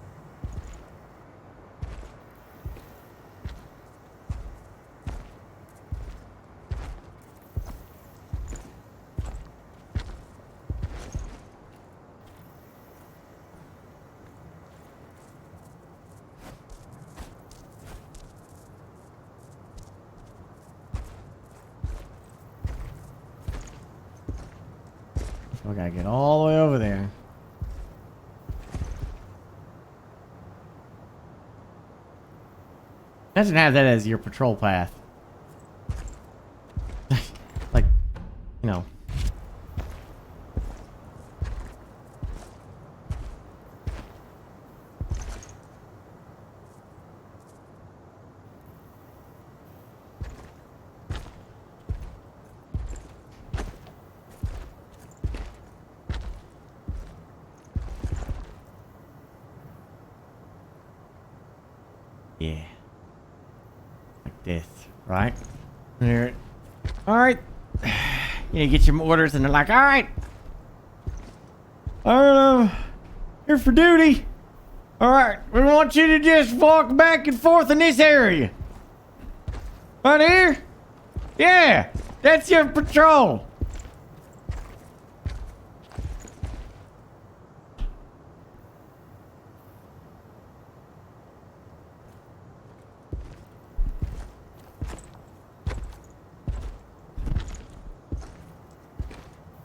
We gotta get all the way over there. Imagine have that as your patrol path. Like, you know. Yeah. Like this, right? There. Alright. You get your orders and they're like, alright. Here for duty. Alright, we want you to just walk back and forth in this area. Right here? Yeah, that's your patrol.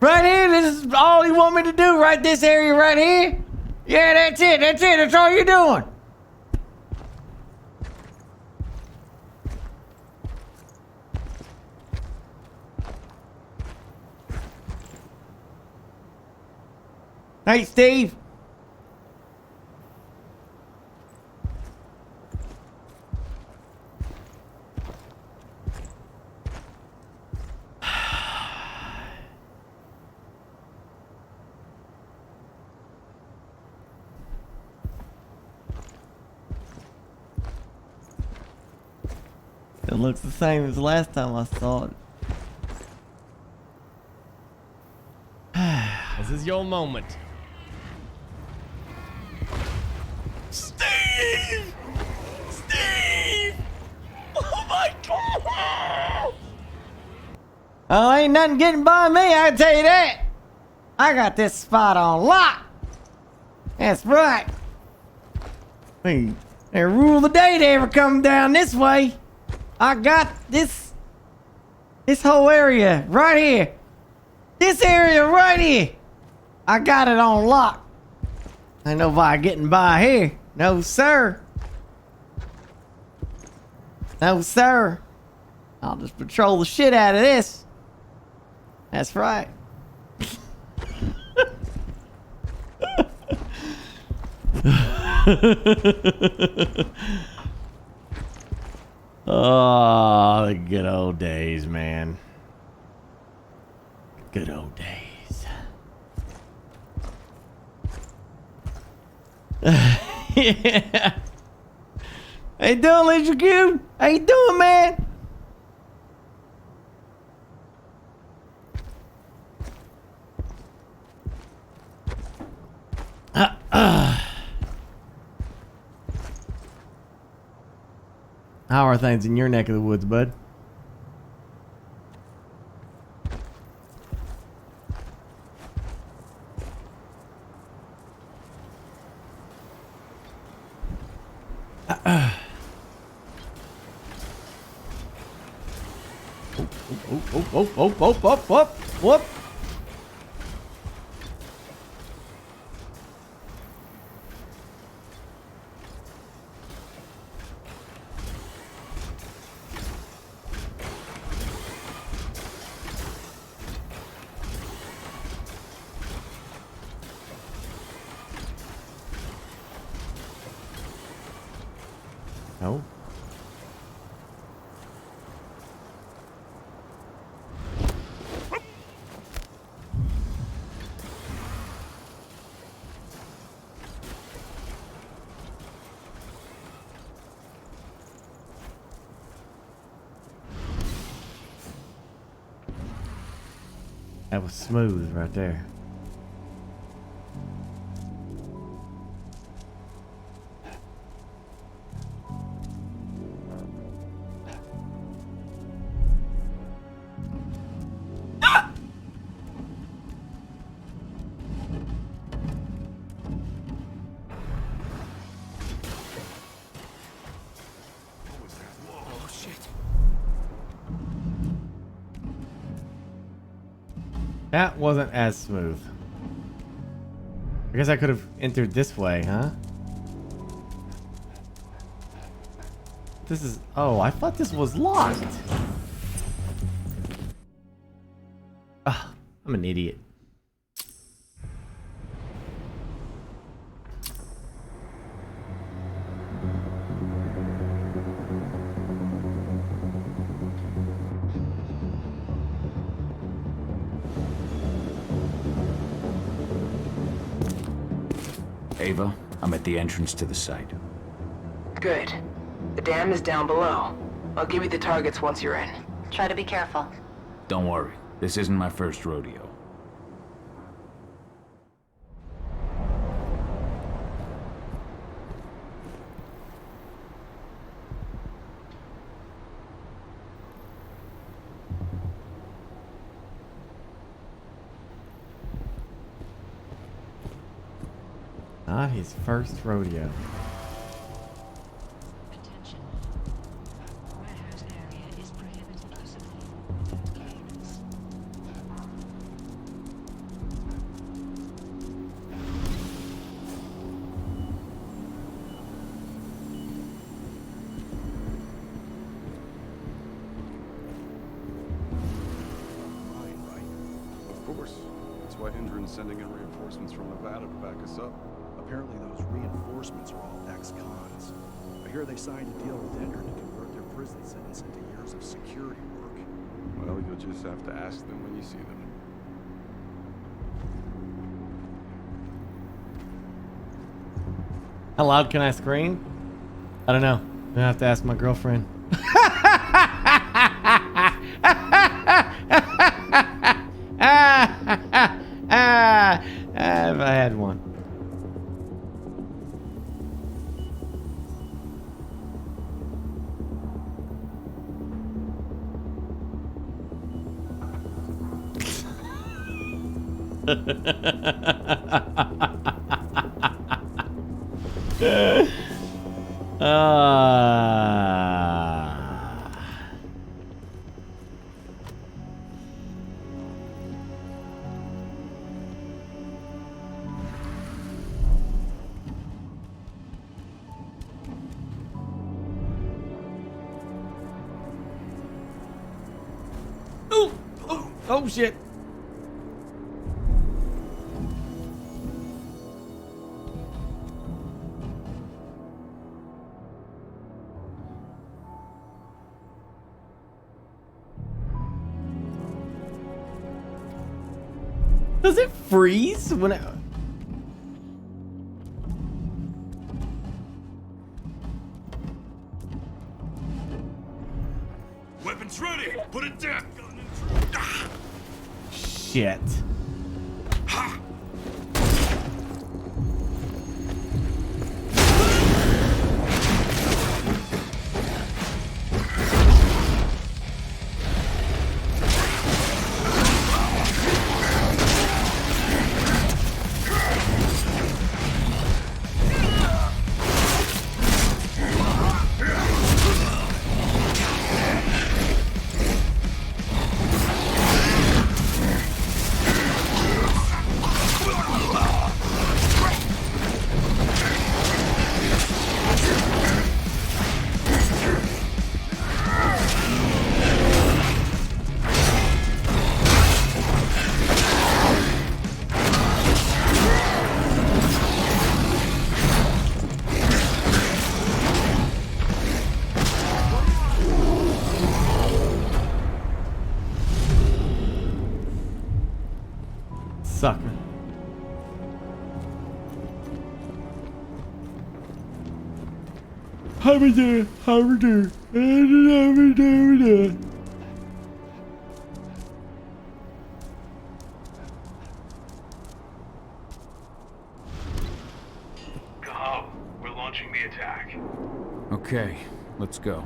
Right here, this is all you want me to do, right? This area right here? Yeah, that's it, that's all you're doing. Hey, Steve. It looks the same as the last time I saw it. This is your moment. Steve! Steve! Oh my god! Oh, ain't nothing getting by me, I can tell you that. I got this spot on lock. That's right. Hey, rule the day to ever come down this way. I got this whole area right here. This area right here. I got it on lock. Ain't nobody getting by here. No, sir. No, sir. I'll just patrol the shit out of this. That's right. Oh, the good old days, man. Good old days. Yeah. How you doing, Leisure Cube? How you doing, man? How are things in your neck of the woods, bud? Whoop. No. That was smooth right there. That wasn't as smooth. I guess I could have entered this way, huh? This is... Oh, I thought this was locked. Ah, I'm an idiot. Ava, I'm at the entrance to the site. Good. The dam is down below. I'll give you the targets once you're in. Try to be careful. Don't worry, this isn't my first rodeo. Not his first rodeo. Attention. Warehouse area is prohibited use of units. Of course. That's why Hendren's sending in reinforcements from Nevada to back us up. Apparently those reinforcements are all ex-cons. I hear they signed a deal with Hendren to convert their prison sentence into years of security work. Well, you'll just have to ask them when you see them. How loud can I scream? I don't know. I'm gonna have to ask my girlfriend. If I had one. Oh shit. Does it freeze when it... Weapons ready! Put it down! Shit. Kahal, we're launching the attack. Okay, let's go.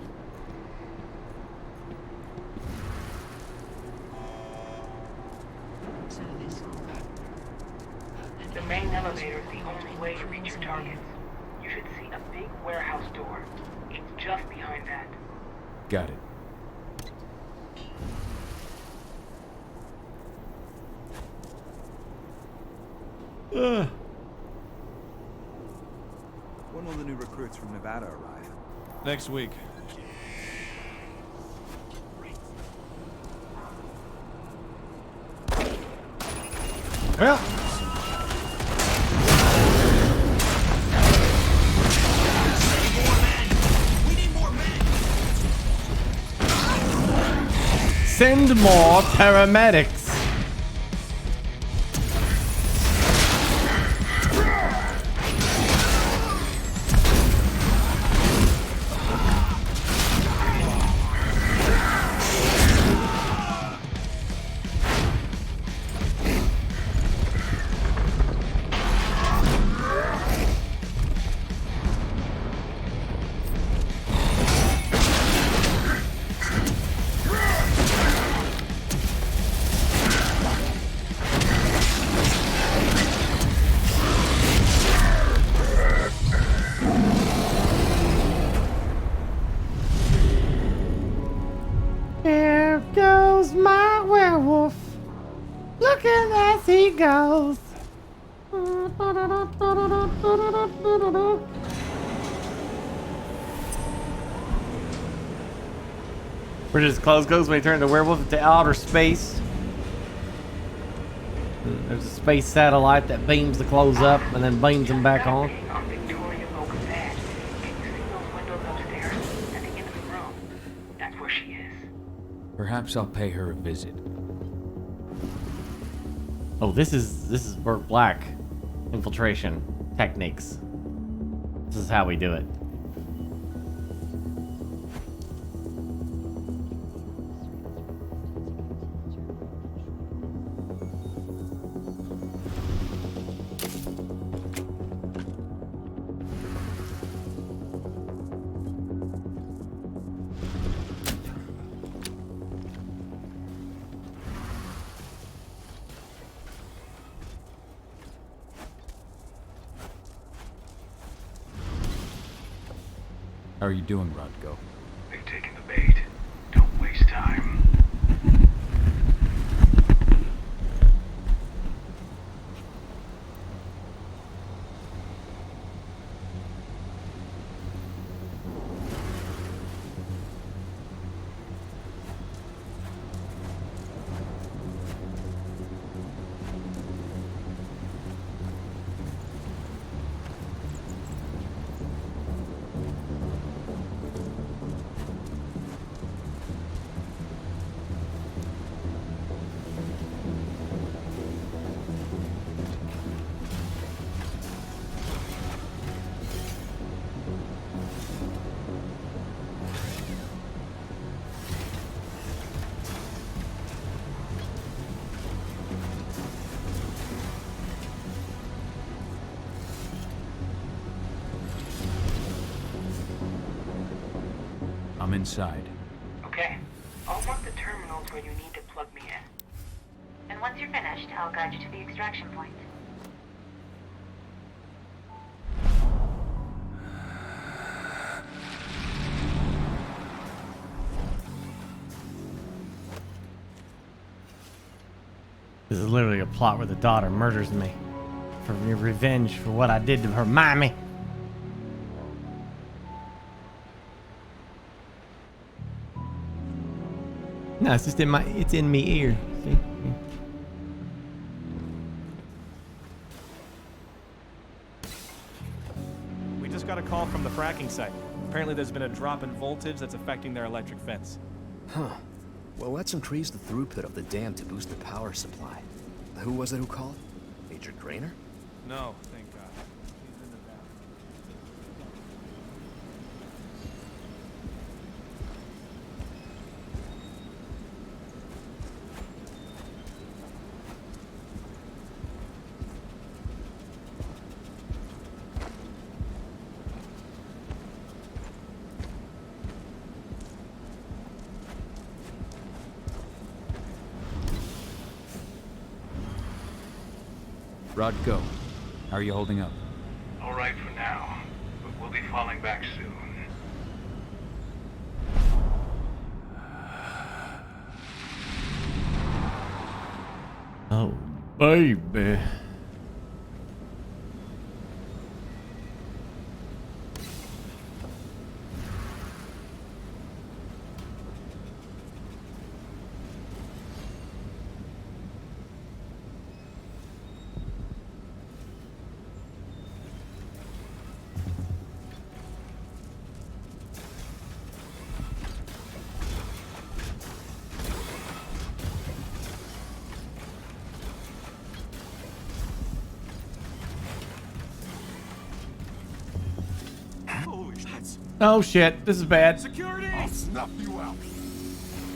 The main elevator is the only way to reach your targets. You should see a big warehouse door. It's just behind that. Got it. When will the new recruits from Nevada arrive? Next week. Well. Send more paramedics. There goes my werewolf, looking as he goes. Where his clothes goes when he turns the werewolf into outer space. There's a space satellite that beams the clothes up and then beams them back on. Perhaps I'll pay her a visit. Oh, this is BurkeBlack infiltration techniques. This is how we do it. How are you doing, Rodko? They've taken the bait. Don't waste time. I'm inside. Okay. I'll mark the terminals where you need to plug me in. And once you're finished, I'll guide you to the extraction point. This is literally a plot where the daughter murders me for revenge for what I did to her mommy. No, it's just in me ear. See? We just got a call from the fracking site. Apparently there's been a drop in voltage that's affecting their electric fence. Huh. Well, let's increase the throughput of the dam to boost the power supply. Who was it who called? Agent Grainer? No, thank God. Rod, go. How are you holding up? All right for now, but we'll be falling back soon. Oh, baby. Oh shit, this is bad. Security! I'll snuff you out.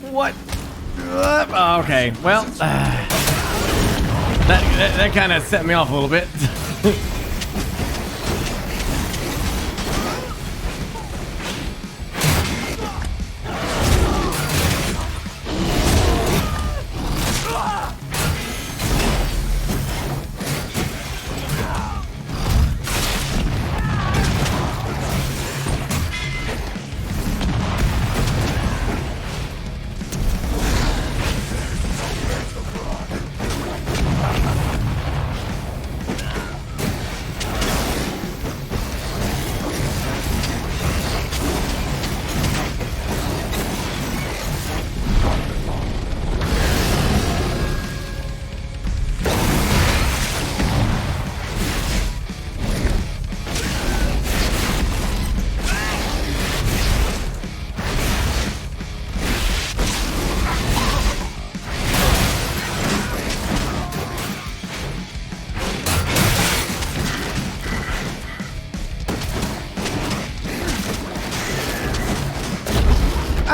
What? Okay, well, that kind of set me off a little bit.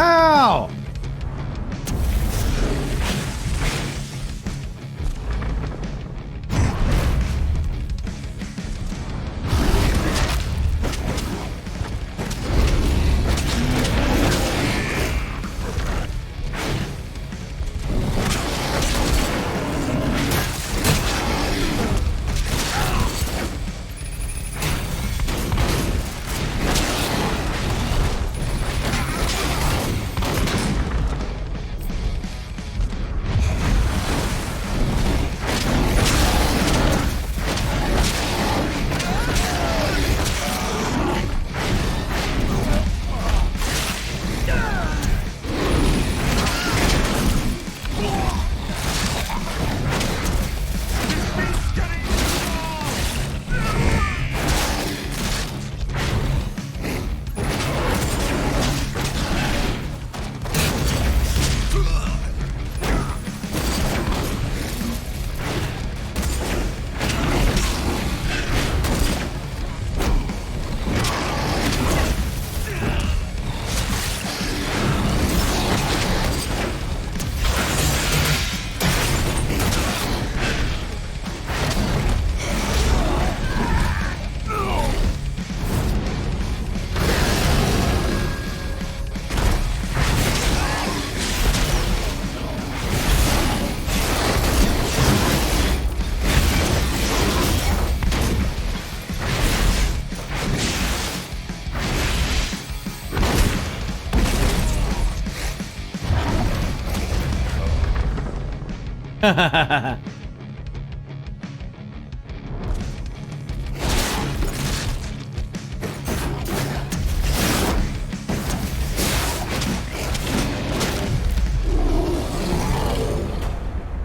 Ow!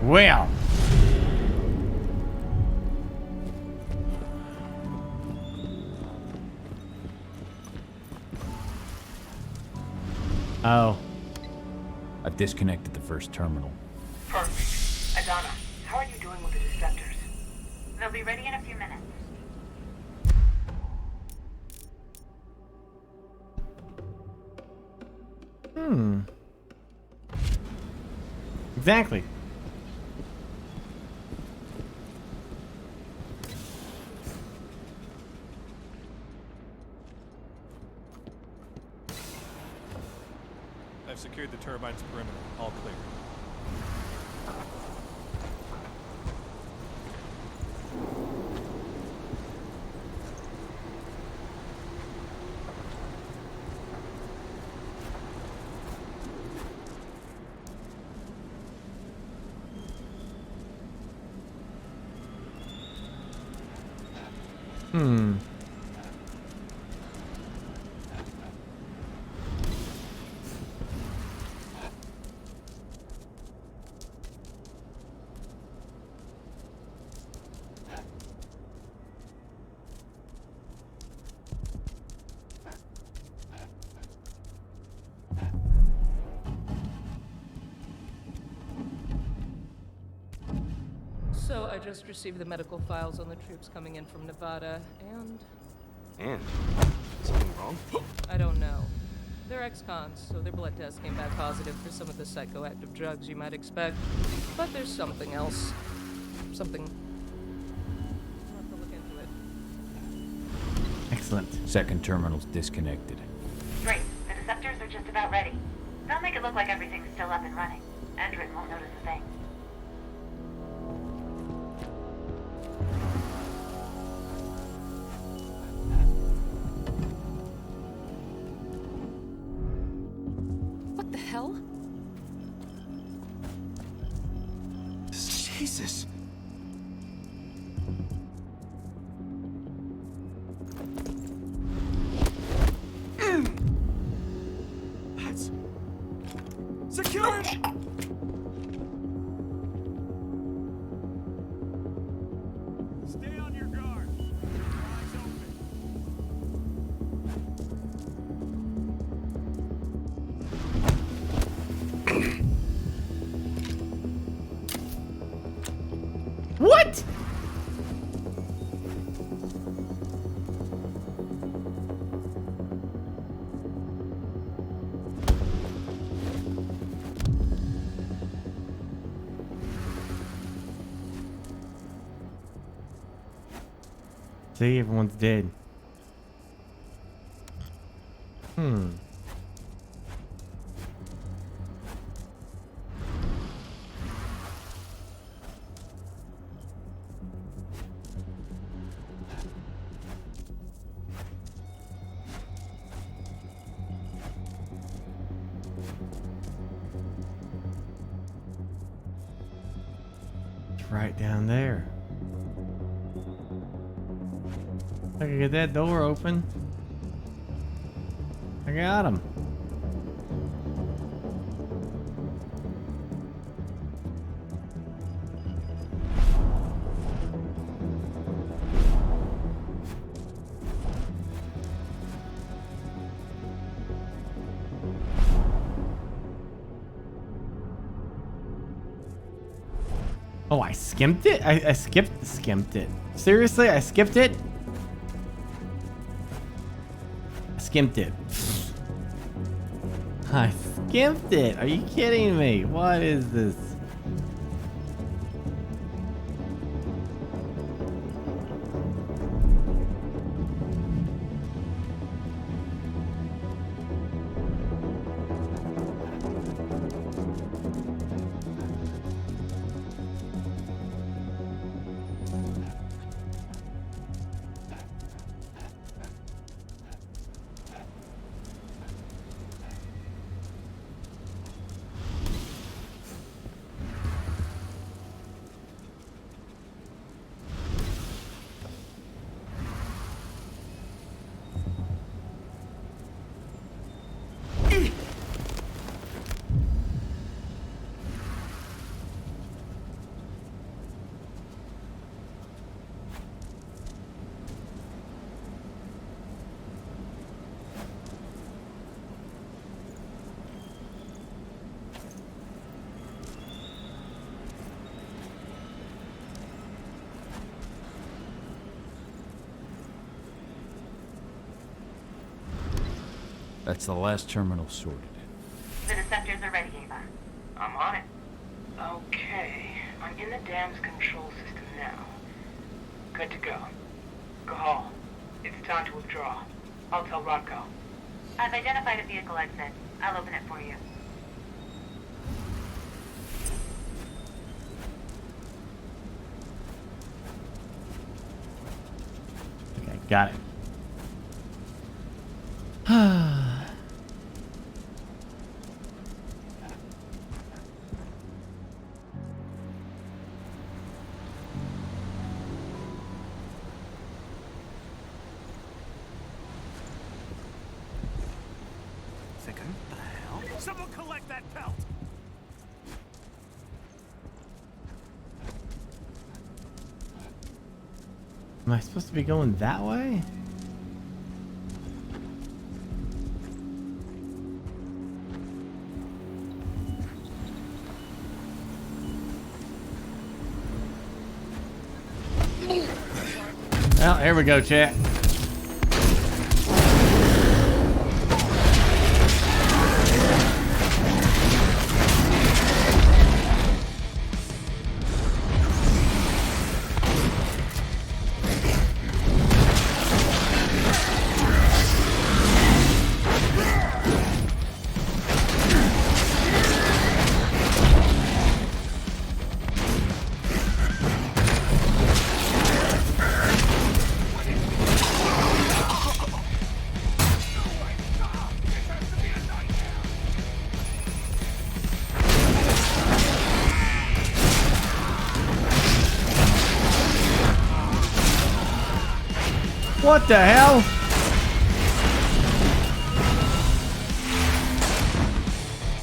Well. Oh. I've disconnected the first terminal. Perfect. Adana, how are you doing with the Deceptors? They'll be ready in a few minutes. Exactly. I've secured the turbine's perimeter. All clear. So I just received the medical files on the troops coming in from Nevada, and... And? Something wrong? I don't know. They're ex-cons, so their blood test came back positive for some of the psychoactive drugs you might expect. But there's something else. Something... I'll have to look into it. Excellent. Second terminal's disconnected. Great. The deceptors are just about ready. They'll make it look like everything's still up and running. Endrin won't notice a thing. What the hell? Jesus. That's secured. Stay on your guard. Eyes open. What? See, everyone's dead. It's right down there. I can get that door open. I got him. Oh, I skipped it? I skipped it. Seriously, I skipped it? Skimped it. I skimped it. Are you kidding me? What is this? That's the last terminal sorted. The deceptors are ready, Ava. I'm on it. Okay, I'm in the dam's control system now. Good to go. Gahal, it's time to withdraw. I'll tell Rodko. I've identified a vehicle exit. I'll open it for you. Okay, got it. Someone collect that pelt! Am I supposed to be going that way? Well, here we go, chat. What the hell?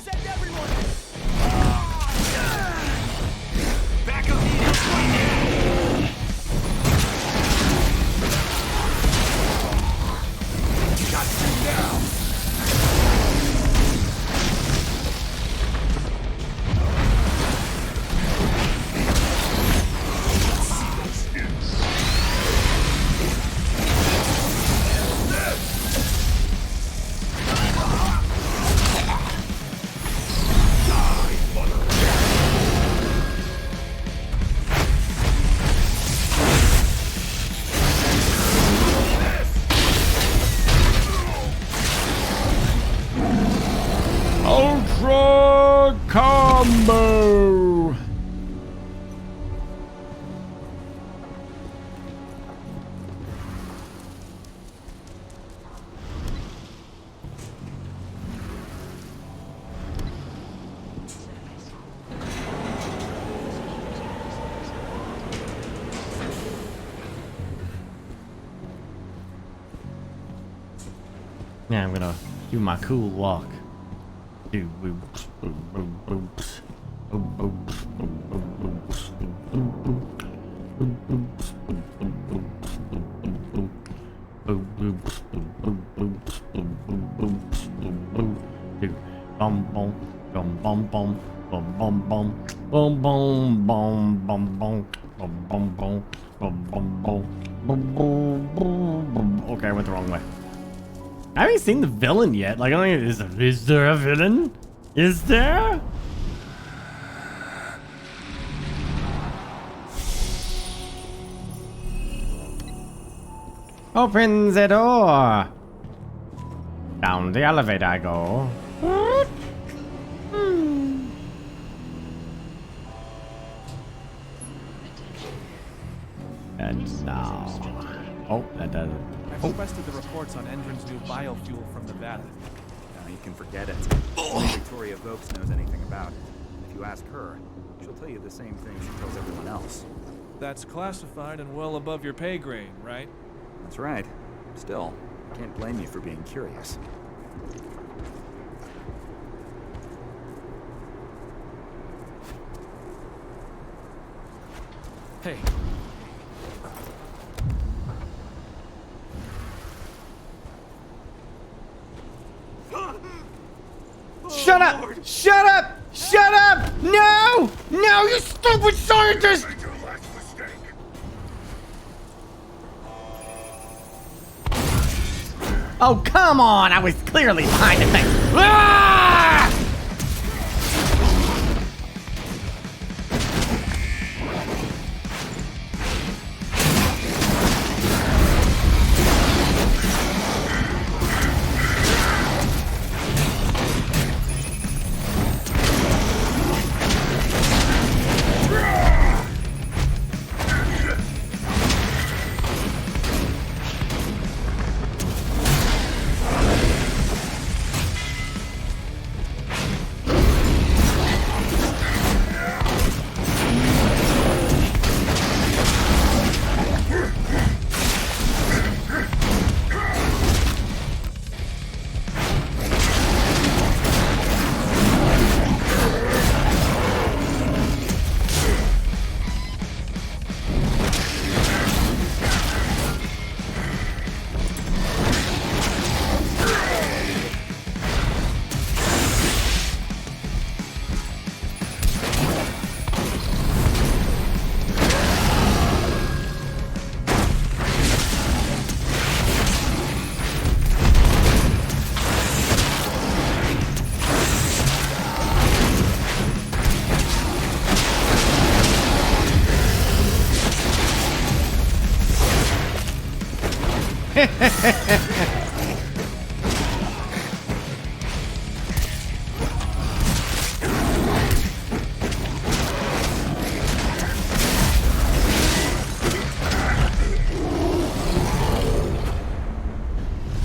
Send everyone! Back up here! Got you now! Ultra combo. Yeah, I'm gonna do my cool walk. Do boops, boop, boop, boops, boop, boops, boop, boop, boops, boop, boop, boop, boops, boop, boop, boops, boop, boop, boop, boops, boop, boop, boops, boop, boop, boops, boop, boop, do bum bum bum bum bum bum bum bum bum bum bum bum bum bum bum bum bum bum bum. Okay, I went the wrong way. I haven't seen the villain yet. Like, I don't even, is there a villain? Is there? Open the door. Down the elevator I go. And now. Oh, that doesn't. I've requested the reports on Endron's new biofuel from Nevada. Now you can forget it. Only Victoria Vokes knows anything about it. If you ask her, she'll tell you the same thing she tells everyone else. That's classified and well above your pay grade, right? That's right. Still, I can't blame you for being curious. Hey. Shut up! Shut up! Shut up! No! No, you stupid scientist! Oh, come on! I was clearly behind the thing. Ah!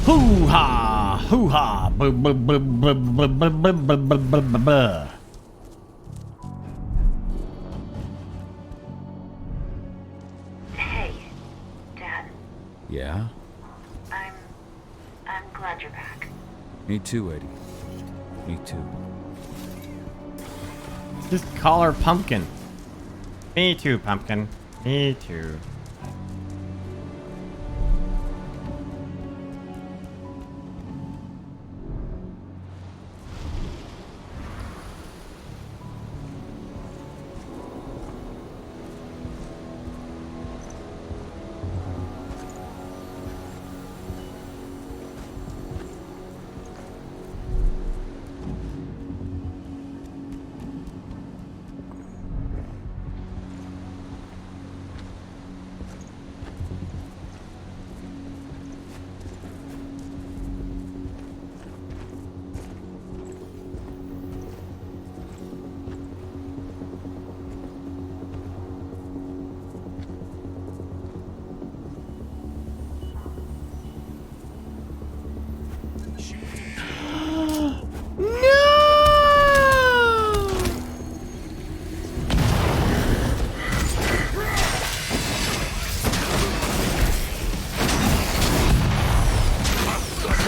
Hoo-ha! Hoo-ha! Hey, Dad. Yeah? I'm glad you're back. Me too, Eddie. Me too. Just call her Pumpkin. Me too, Pumpkin. Me too.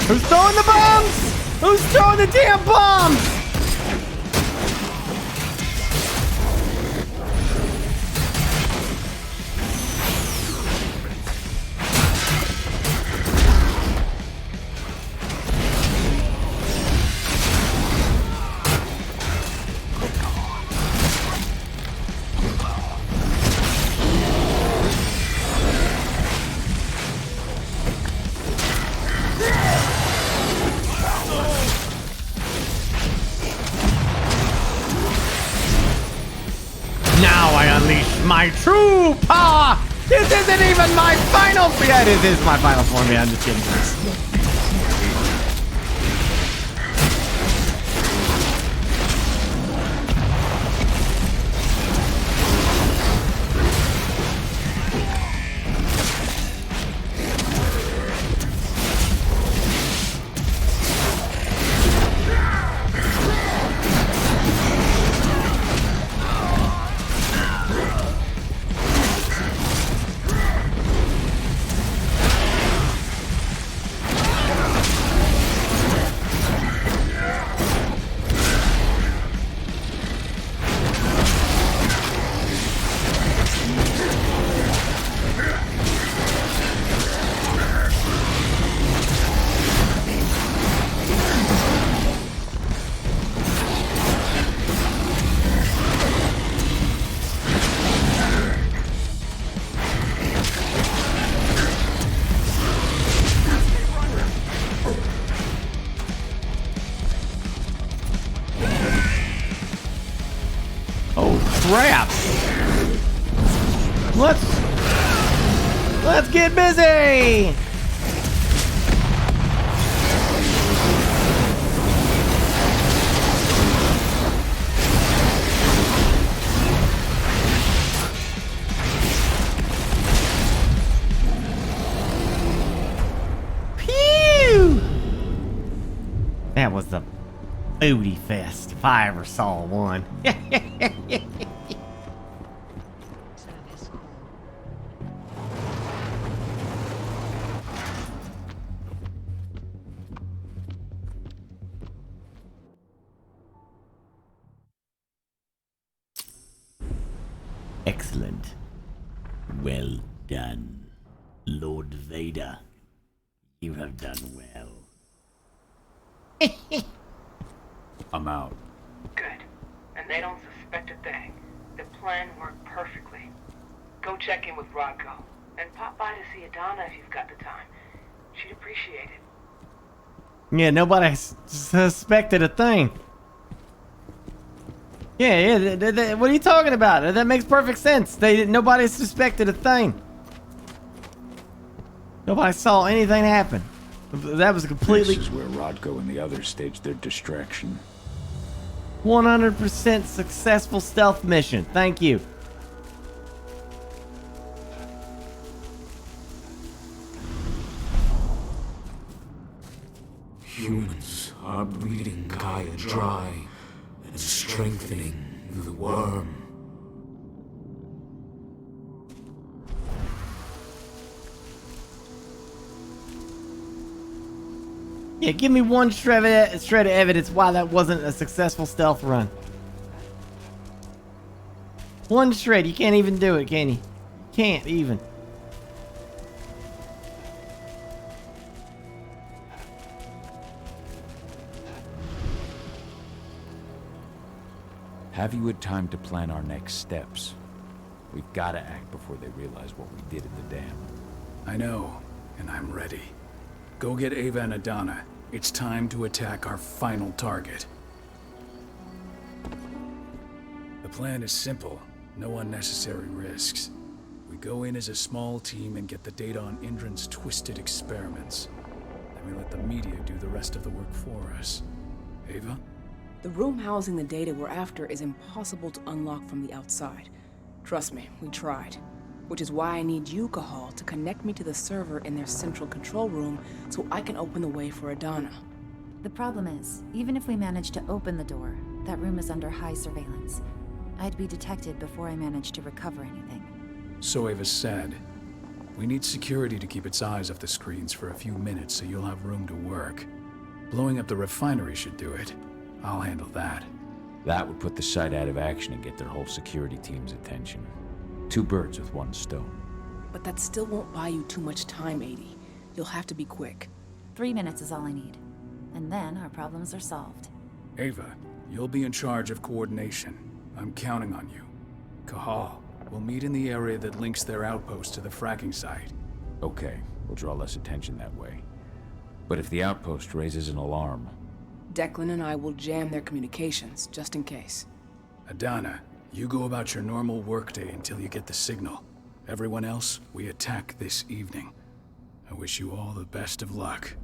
Who's throwing the bombs? Who's throwing the damn bombs? Now I unleash my true power! This isn't even my final form! Yeah, it is my final form, yeah, I'm just kidding. Crap! Let's get busy! Pew! That was the booty fest if I ever saw one. Excellent. Well done, Lord Vader. You have done well. I'm out. Good. And they don't suspect a thing. The plan worked perfectly. Go check in with Rodko. And pop by to see Adana if you've got the time. She'd appreciate it. Yeah, nobody suspected a thing. Yeah, what are you talking about? That makes perfect sense. Nobody suspected a thing. Nobody saw anything happen. That was completely... This is where Rodko and the others staged their distraction. 100% successful stealth mission. Thank you. Humans are bleeding Kaya dry and strengthening the worm. Yeah, give me one shred of evidence why that wasn't a successful stealth run. One shred. You can't even do it, can you? Can't even. Have you had time to plan our next steps? We've got to act before they realize what we did at the dam. I know, and I'm ready. Go get Ava and Adana. It's time to attack our final target. The plan is simple. No unnecessary risks. We go in as a small team and get the data on Indran's twisted experiments. Then we let the media do the rest of the work for us. Ava? The room housing the data we're after is impossible to unlock from the outside. Trust me, we tried. Which is why I need you, Cahal, to connect me to the server in their central control room so I can open the way for Adana. The problem is, even if we manage to open the door, that room is under high surveillance. I'd be detected before I manage to recover anything. So Ava said. We need security to keep its eyes off the screens for a few minutes so you'll have room to work. Blowing up the refinery should do it. I'll handle that. That would put the site out of action and get their whole security team's attention. 2 birds with 1 stone. But that still won't buy you too much time, 80. You'll have to be quick. 3 minutes is all I need. And then our problems are solved. Ava, you'll be in charge of coordination. I'm counting on you. Cahal, we'll meet in the area that links their outpost to the fracking site. Okay, we'll draw less attention that way. But if the outpost raises an alarm... Declan and I will jam their communications, just in case. Adana, you go about your normal workday until you get the signal. Everyone else, we attack this evening. I wish you all the best of luck.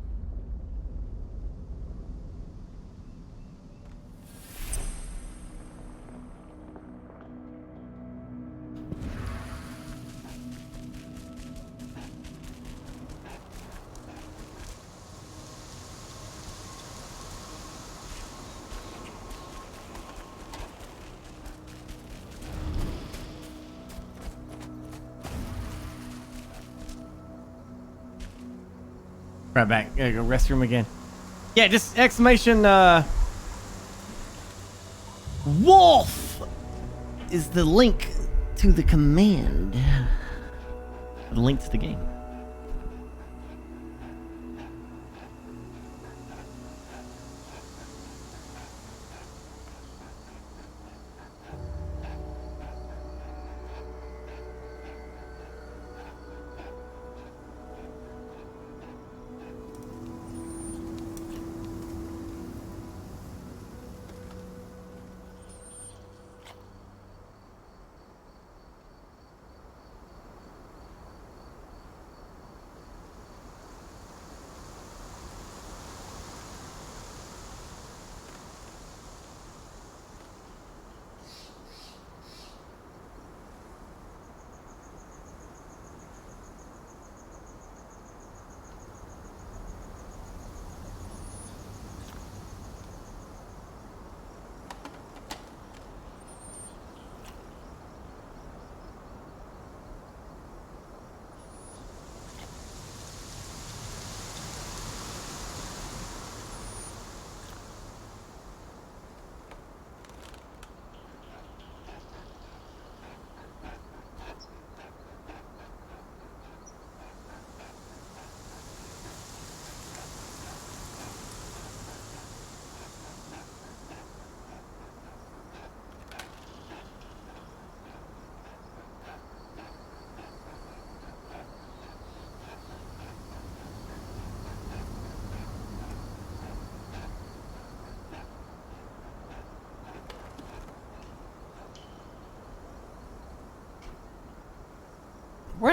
Right back. Gotta go restroom again. Yeah, just exclamation, Wolf is the link to the command. The link to the game.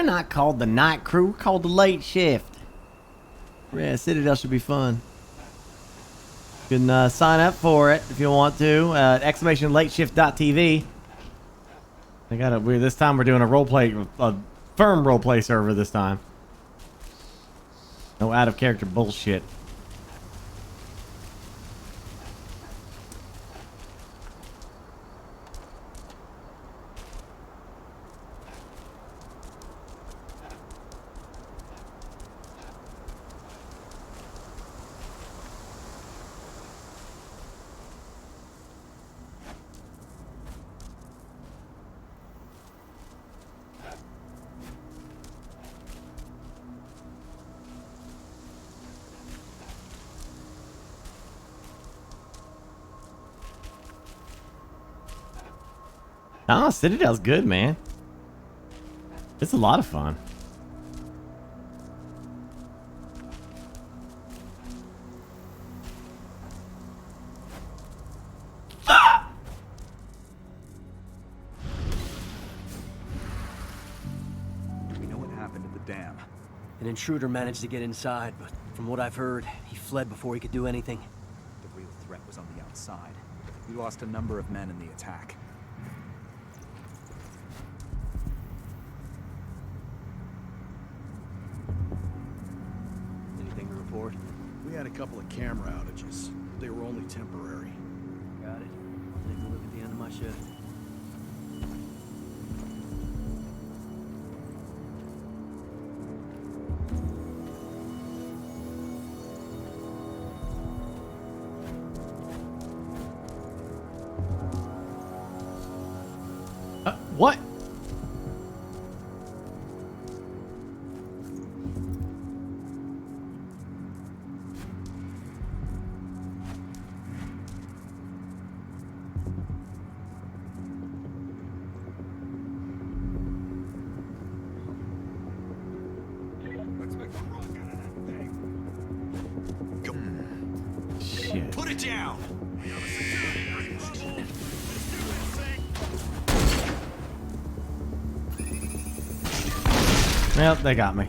We're not called the night crew. We're called the late shift. Yeah, Citadel should be fun. You can sign up for it if you want to. !lateshift.tv. I got it. This time we're doing a firm roleplay server this time. No out of character bullshit. Oh, Citadel's good, man. It's a lot of fun. We know what happened at the dam. An intruder managed to get inside, but from what I've heard, he fled before he could do anything. The real threat was on the outside. We lost a number of men in the attack. Anything to report? We had a couple of camera outages. They were only temporary. Got it. I'll take a look at the end of my shift. What? Let's make a rock out of that thing. Shit. Put it down! Well, they got me.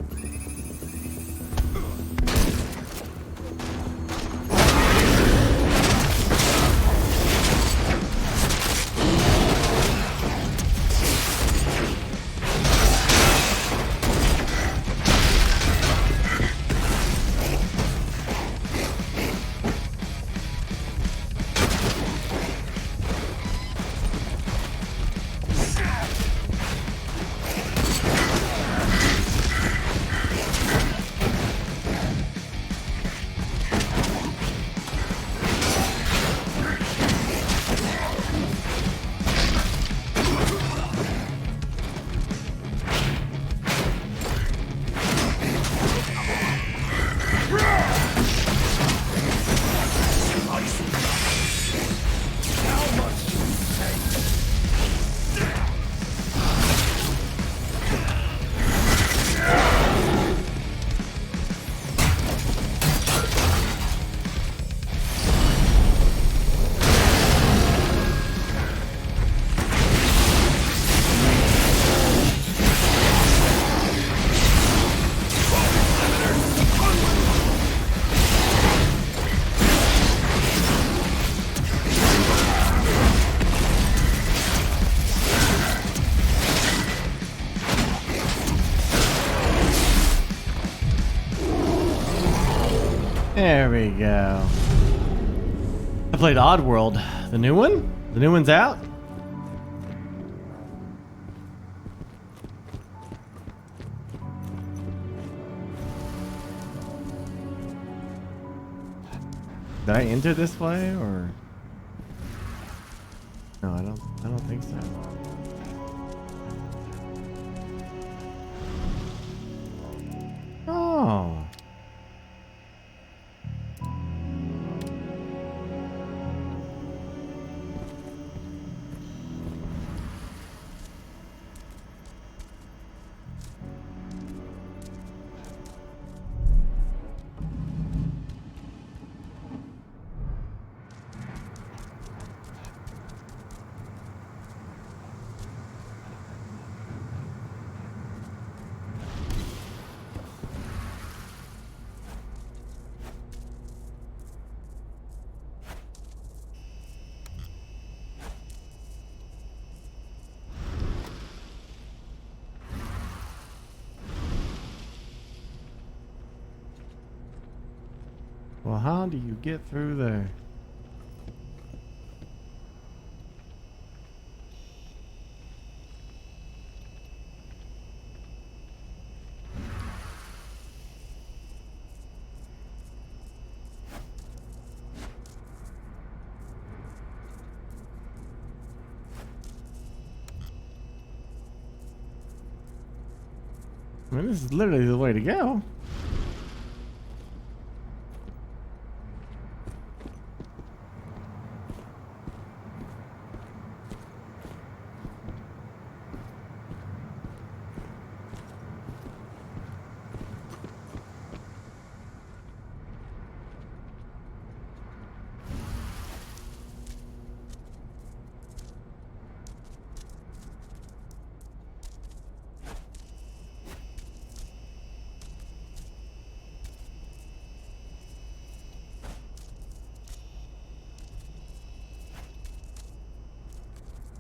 There we go. I played Oddworld. The new one? The new one's out? Did I enter this way or? No, I don't think so. Oh. Well, how do you get through there? I mean, this is literally the way to go.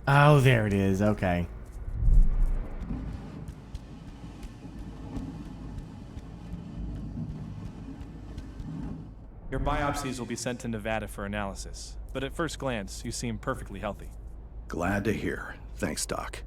Oh, there it is. Okay. Your biopsies will be sent to Nevada for analysis, but at first glance, you seem perfectly healthy. Glad to hear. Thanks, Doc.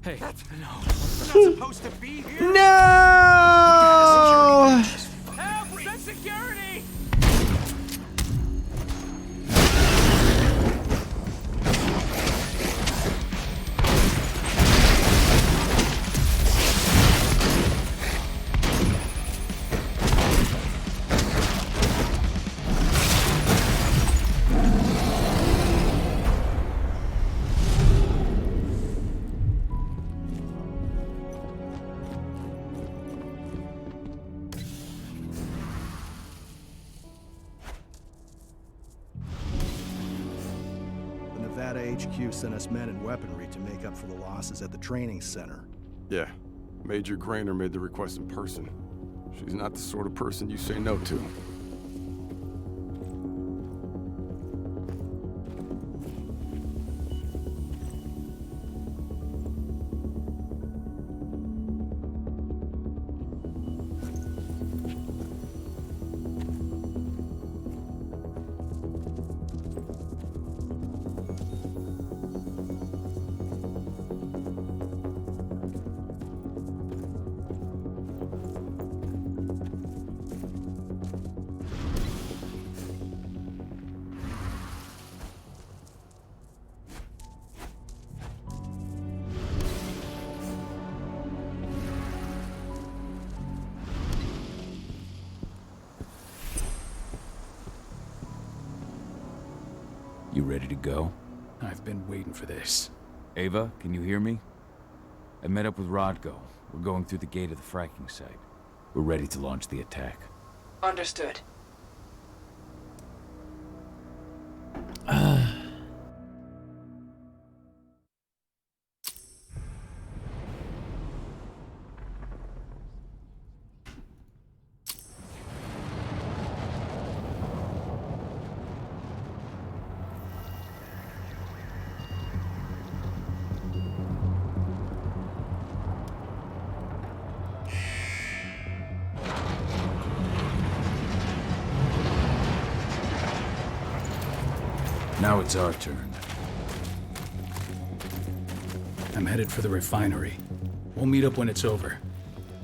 Hey, no, we're not supposed to be here. No! Help! Send security! Nevada HQ sent us men and weaponry to make up for the losses at the training center. Yeah, Major Grainer made the request in person. She's not the sort of person you say no to. You ready to go? I've been waiting for this. Ava, can you hear me? I met up with Rodko. We're going through the gate of the fracking site. We're ready to launch the attack. Understood. Now it's our turn. I'm headed for the refinery. We'll meet up when it's over.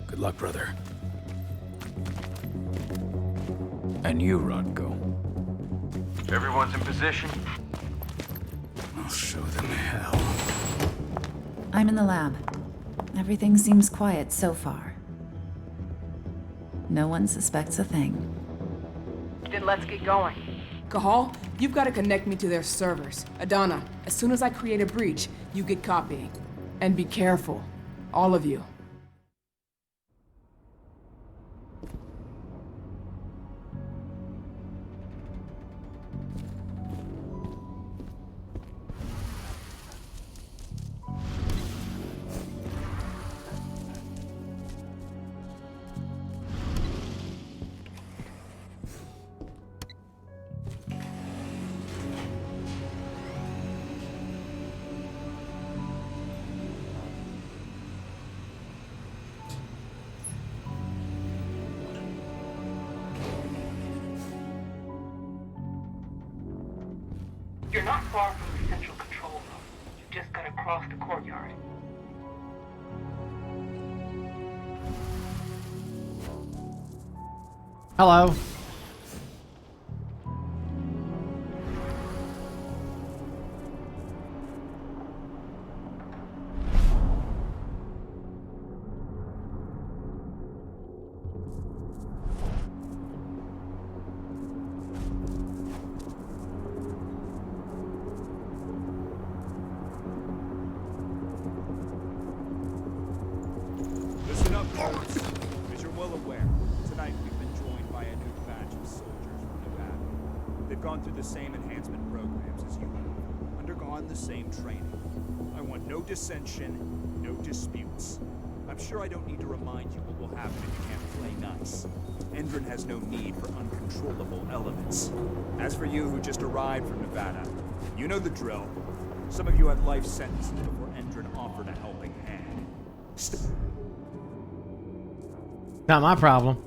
Good luck, brother. And you, Rodko. Everyone's in position? I'll show them hell. I'm in the lab. Everything seems quiet so far. No one suspects a thing. Then let's get going. Cahal, you've got to connect me to their servers. Adana, as soon as I create a breach, you get copying. And be careful. All of you. You're not far from the central control room. You've just got to cross the courtyard. Hello. Listen up, folks. As you're well aware, tonight we've been joined by a new batch of soldiers from Nevada. They've gone through the same enhancement programs as you have, undergone the same training. I want no dissension, no disputes. I'm sure I don't need to remind you what will happen if you can't play nice. Endron has no need for uncontrollable elements. As for you who just arrived from Nevada, you know the drill. Some of you had life sentences before Endron offered a helping hand. Not my problem.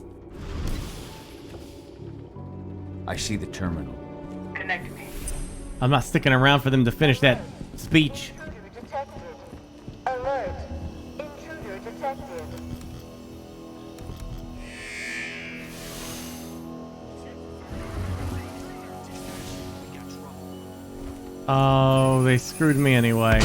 I see the terminal. Connect me. I'm not sticking around for them to finish that speech. Intruder detected. Alert. Intruder detected. Oh, they screwed me anyway.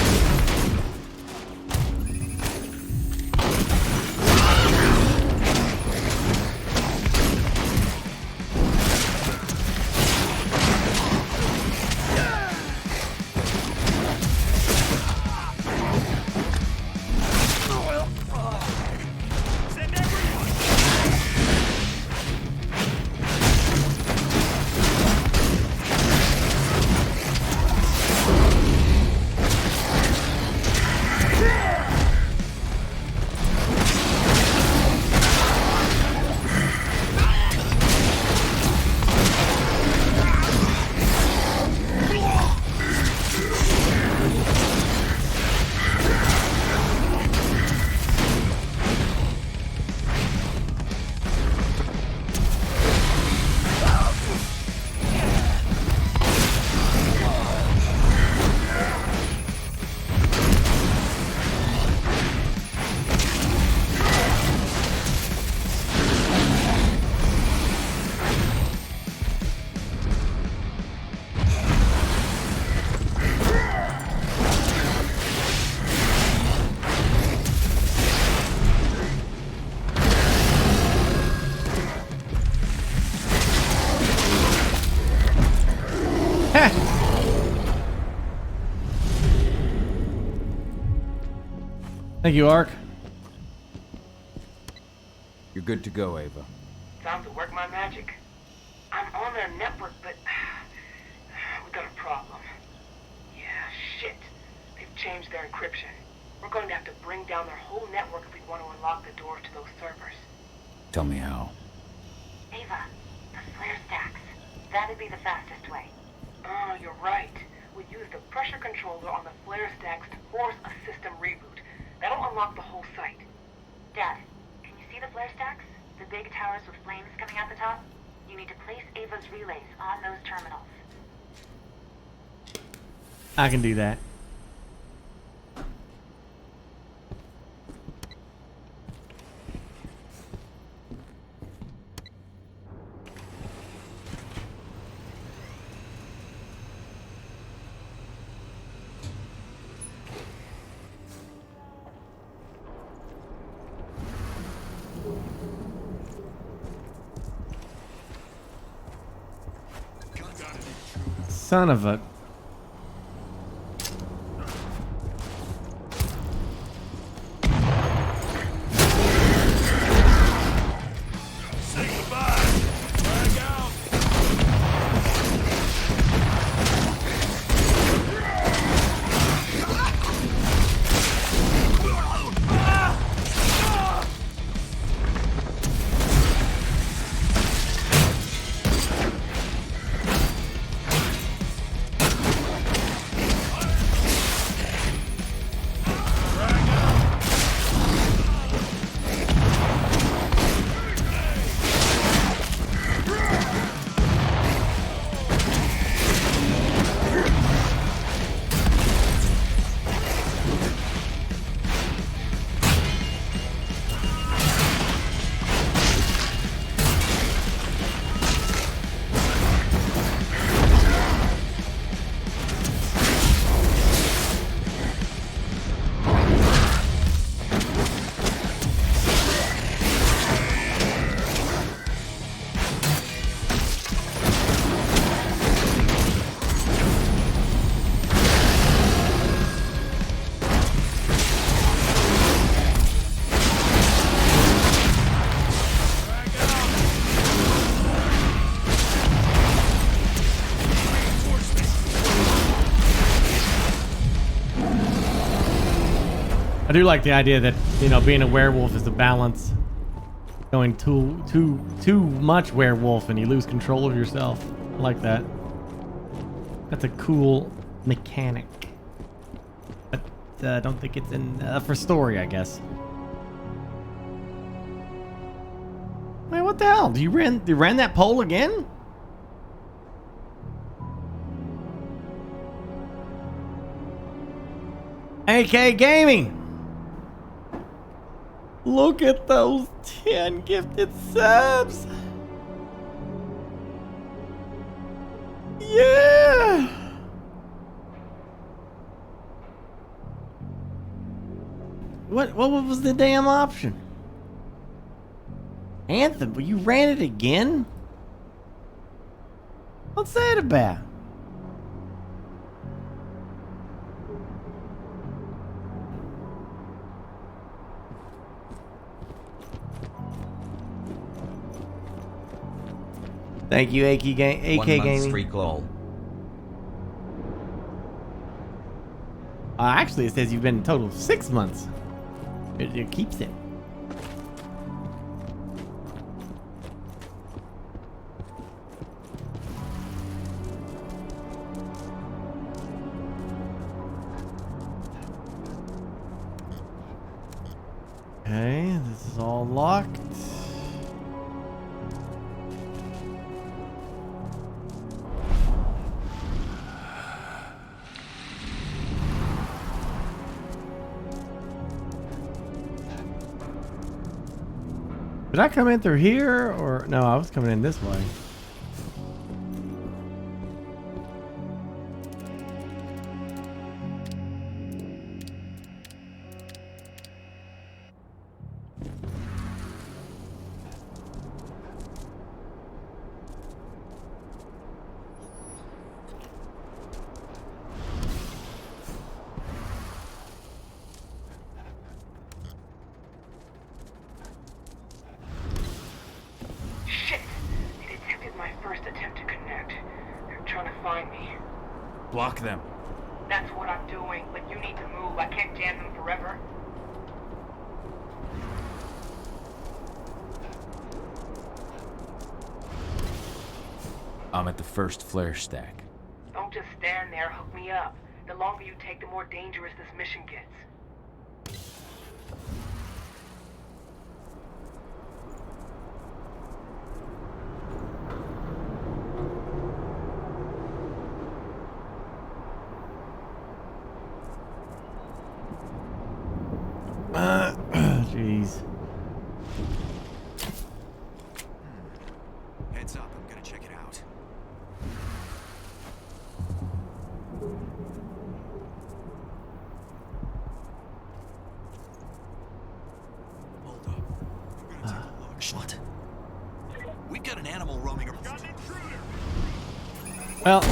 Thank you, Ark. You're good to go, Ava. Time to work my magic. I'm on their network, but we got a problem. Yeah, shit. They've changed their encryption. We're going to have to bring down their whole network if we want to unlock the doors to those servers. Tell me how. Ava, the flare stacks. That'd be the fastest way. Oh, you're right. We use the pressure controller on the flare stacks to force a system reboot. That'll unlock the whole site. Dad, can you see the flare stacks? The big towers with flames coming out the top? You need to place Ava's relays on those terminals. I can do that. Son of a... do like the idea that, you know, being a werewolf is a balance. Going too much werewolf and you lose control of yourself. I like that. That's a cool mechanic. But I don't think it's in for story, I guess. Wait, what the hell? You ran that pole again? AK Gaming. Look at those 10 gifted subs. Yeah. What was the damn option? Anthem, you ran it again? What's that about? Thank you, AK Gaming. Street glow. Actually, it says you've been a total of 6 months. It keeps it. Okay, this is all locked. Did I come in through here or no? I was coming in this way. Block them. That's what I'm doing, but you need to move. I can't jam them forever. I'm at the first flare stack. Don't just stand there, hook me up. The longer you take, the more dangerous this mission gets. Jeez. Heads up, I'm gonna check it out. Hold up. I'm gonna take a look. What? We've got an animal roaming around. Got an intruder. Well.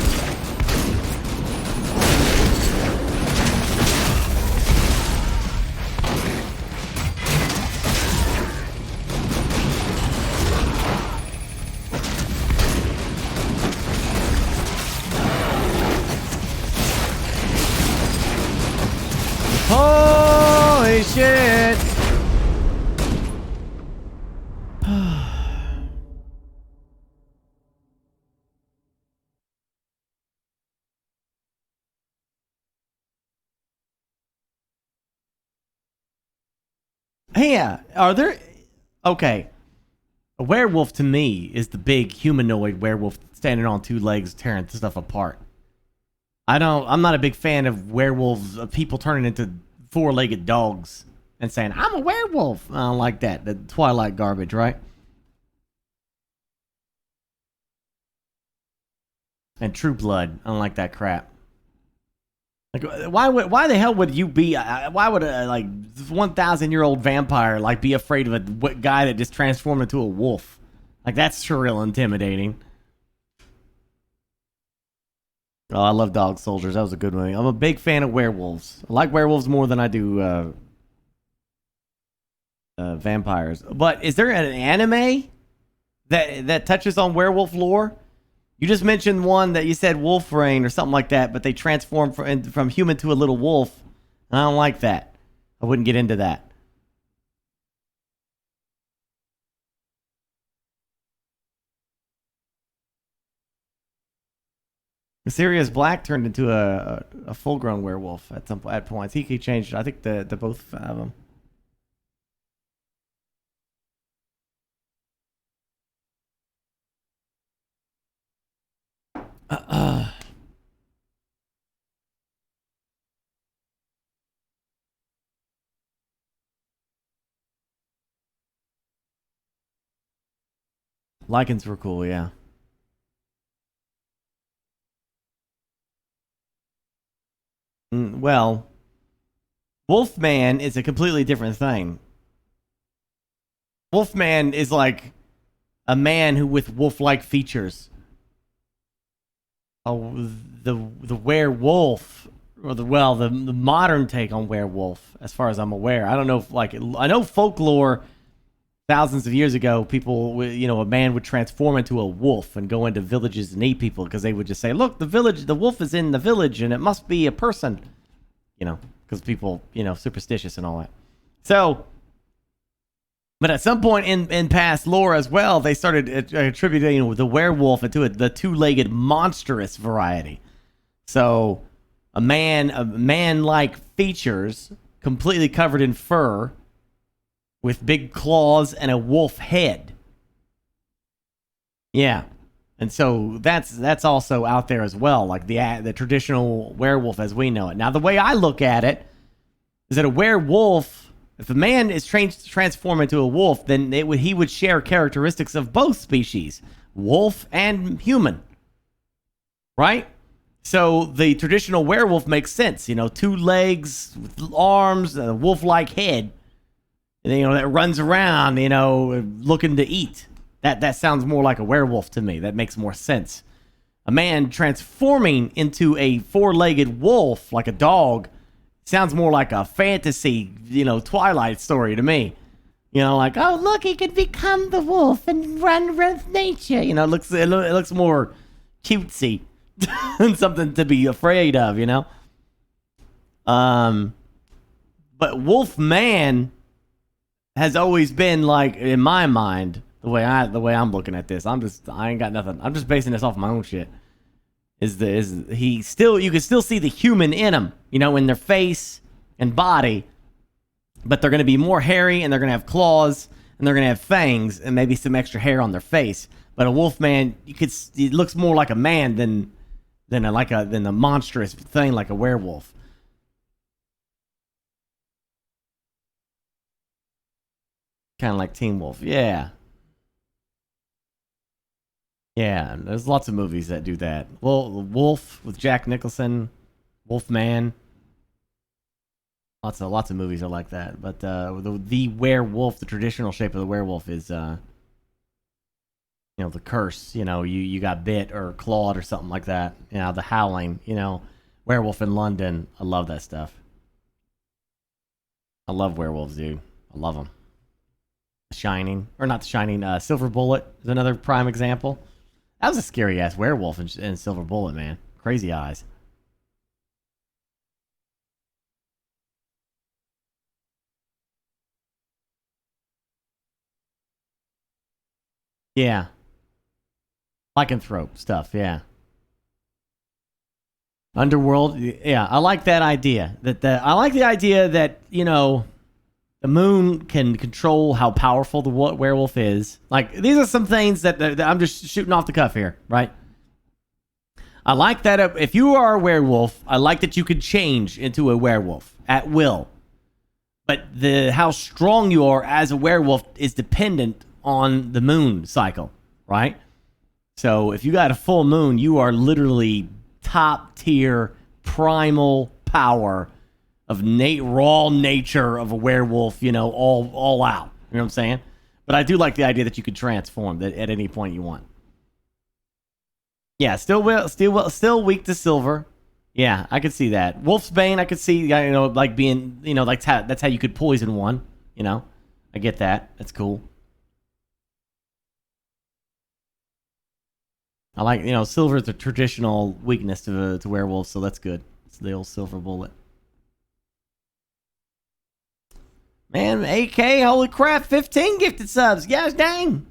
Holy shit! Hey, are there... Okay. A werewolf to me is the big humanoid werewolf standing on two legs tearing stuff apart. I'm not a big fan of werewolves, of people turning into four-legged dogs and saying, I'm a werewolf. I don't like that. The Twilight garbage, right? And True Blood. I don't like that crap. Like, why the hell would you be, why would a, like, 1,000-year-old vampire, like, be afraid of a guy that just transformed into a wolf? Like, that's surreal intimidating. Oh, I love Dog Soldiers. That was a good movie. I'm a big fan of werewolves. I like werewolves more than I do vampires. But is there an anime that touches on werewolf lore? You just mentioned one that you said Wolf Rain or something like that, but they transform from human to a little wolf. And I don't like that. I wouldn't get into that. Sirius Black turned into a full-grown werewolf at points. He changed. I think the both of them. Lycans were cool, yeah. Well, Wolfman is a completely different thing. Wolfman is like a man who with wolf-like features. Oh, the werewolf, or the modern take on werewolf, as far as I'm aware. I don't know if I know folklore. Thousands of years ago, people, a man would transform into a wolf and go into villages and eat people because they would just say, "Look, the wolf is in the village, and it must be a person," because people, superstitious and all that. So, but at some point in past lore as well, they started attributing the werewolf into the two-legged monstrous variety. So, a man-like features, completely covered in fur, with big claws and a wolf head. Yeah. And so that's also out there as well, like the traditional werewolf as we know it. Now, the way I look at it is that a werewolf, if a man is transformed into a wolf, then he would share characteristics of both species, wolf and human. Right? So the traditional werewolf makes sense. 2 legs, with arms, and a wolf-like head. And, that runs around, looking to eat. That sounds more like a werewolf to me. That makes more sense. A man transforming into a 4-legged wolf, like a dog, sounds more like a fantasy, Twilight story to me. Like, oh, look, he could become the wolf and run with nature. It looks more cutesy and something to be afraid of, But Wolfman has always been, like, in my mind, the way I'm looking at this, I ain't got nothing. I'm just basing this off my own shit. You can still see the human in them, in their face and body, but they're going to be more hairy and they're going to have claws and they're going to have fangs and maybe some extra hair on their face. But a wolfman, it looks more like a man than a monstrous thing like a werewolf. Kind of like Teen Wolf. Yeah. Yeah, there's lots of movies that do that. Well, Wolf with Jack Nicholson, Wolfman. Lots of movies are like that. But the werewolf, the traditional shape of the werewolf is, the curse. You got bit or clawed or something like that. The Howling. Werewolf in London. I love that stuff. I love werewolves, dude. I love them. Shining, or not The Shining, Silver Bullet is another prime example. That was a scary ass werewolf in Silver Bullet, man. Crazy eyes. Yeah. Lycanthrope stuff, yeah. Underworld, yeah. I like that idea. I like the idea that, the moon can control how powerful the werewolf is. Like, these are some things that I'm just shooting off the cuff here, right? I like that if you are a werewolf, I like that you could change into a werewolf at will. But how strong you are as a werewolf is dependent on the moon cycle, right? So if you got a full moon, you are literally top tier primal power of raw nature of a werewolf, all out. You know what I'm saying? But I do like the idea that you could transform at any point you want. Yeah, still weak to silver. Yeah, I could see that. Wolf's Bane, I could see, like being, that's how you could poison one. I get that. That's cool. I like, silver is the traditional weakness to werewolves, so that's good. It's the old Silver Bullet. Man, AK, holy crap, 15 gifted subs. Gosh dang.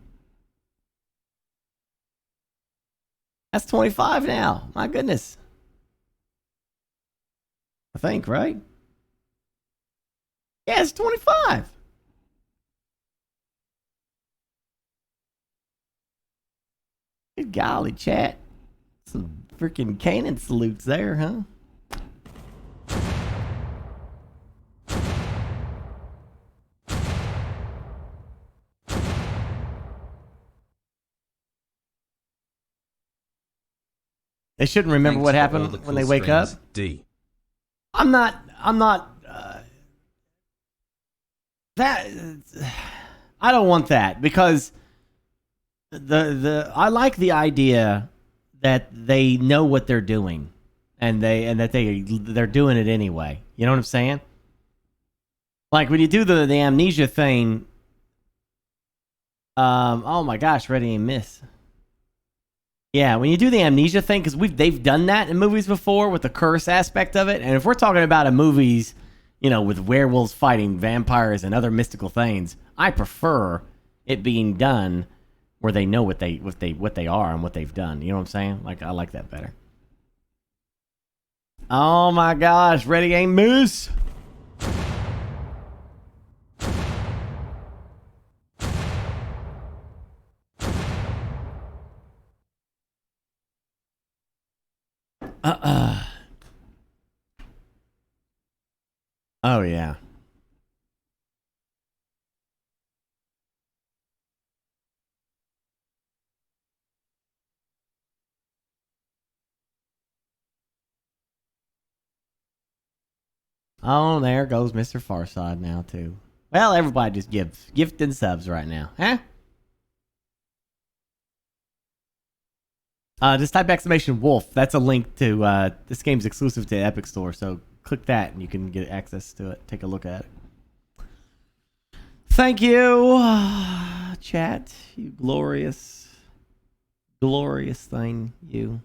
That's 25 now. My goodness. I think, right? Yeah, it's 25. Good golly, chat. Some freaking cannon salutes there, huh? They shouldn't remember Thanks what for all happened the when cool they wake strings, up. D. I'm not that I don't want that, because I like the idea that they know what they're doing, and they're doing it anyway. You know what I'm saying? Like when you do the amnesia thing. Oh my gosh, ready and miss. Yeah, when you do the amnesia thing, because they've done that in movies before with the curse aspect of it, and if we're talking about a movies, you know, with werewolves fighting vampires and other mystical things, I prefer it being done where they know what they are and what they've done. You know what I'm saying? Like, I like that better. Oh my gosh, ready aim moose. Oh yeah. Oh, there goes Mr. Farside now too. Well, everybody just gifting subs right now, huh? Just type !wolf. That's a link to this game's exclusive to Epic Store, so click that and you can get access to it. Take a look at it. Thank you, chat. You glorious, glorious thing. You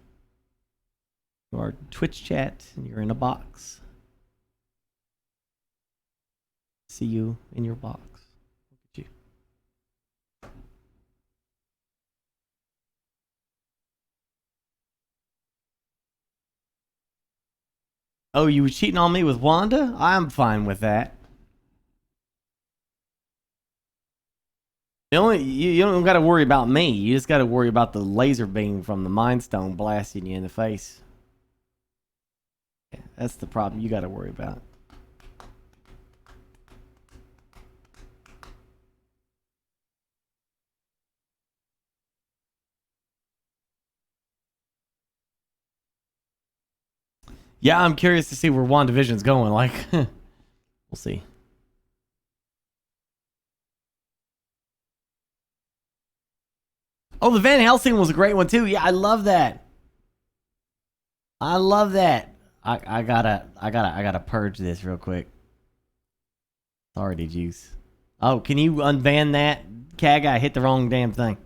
are Twitch chat and you're in a box. See you in your box. Look at you. Oh, you were cheating on me with Wanda? I'm fine with that. You don't got to worry about me. You just got to worry about the laser beam from the Mind Stone blasting you in the face. Yeah, that's the problem you got to worry about. Yeah, I'm curious to see where WandaVision's going. Like, we'll see. Oh, the Van Helsing was a great one too. Yeah, I love that. I love that. I gotta purge this real quick. Sorry, Juice. Oh, can you unban that? Cag, I hit the wrong damn thing.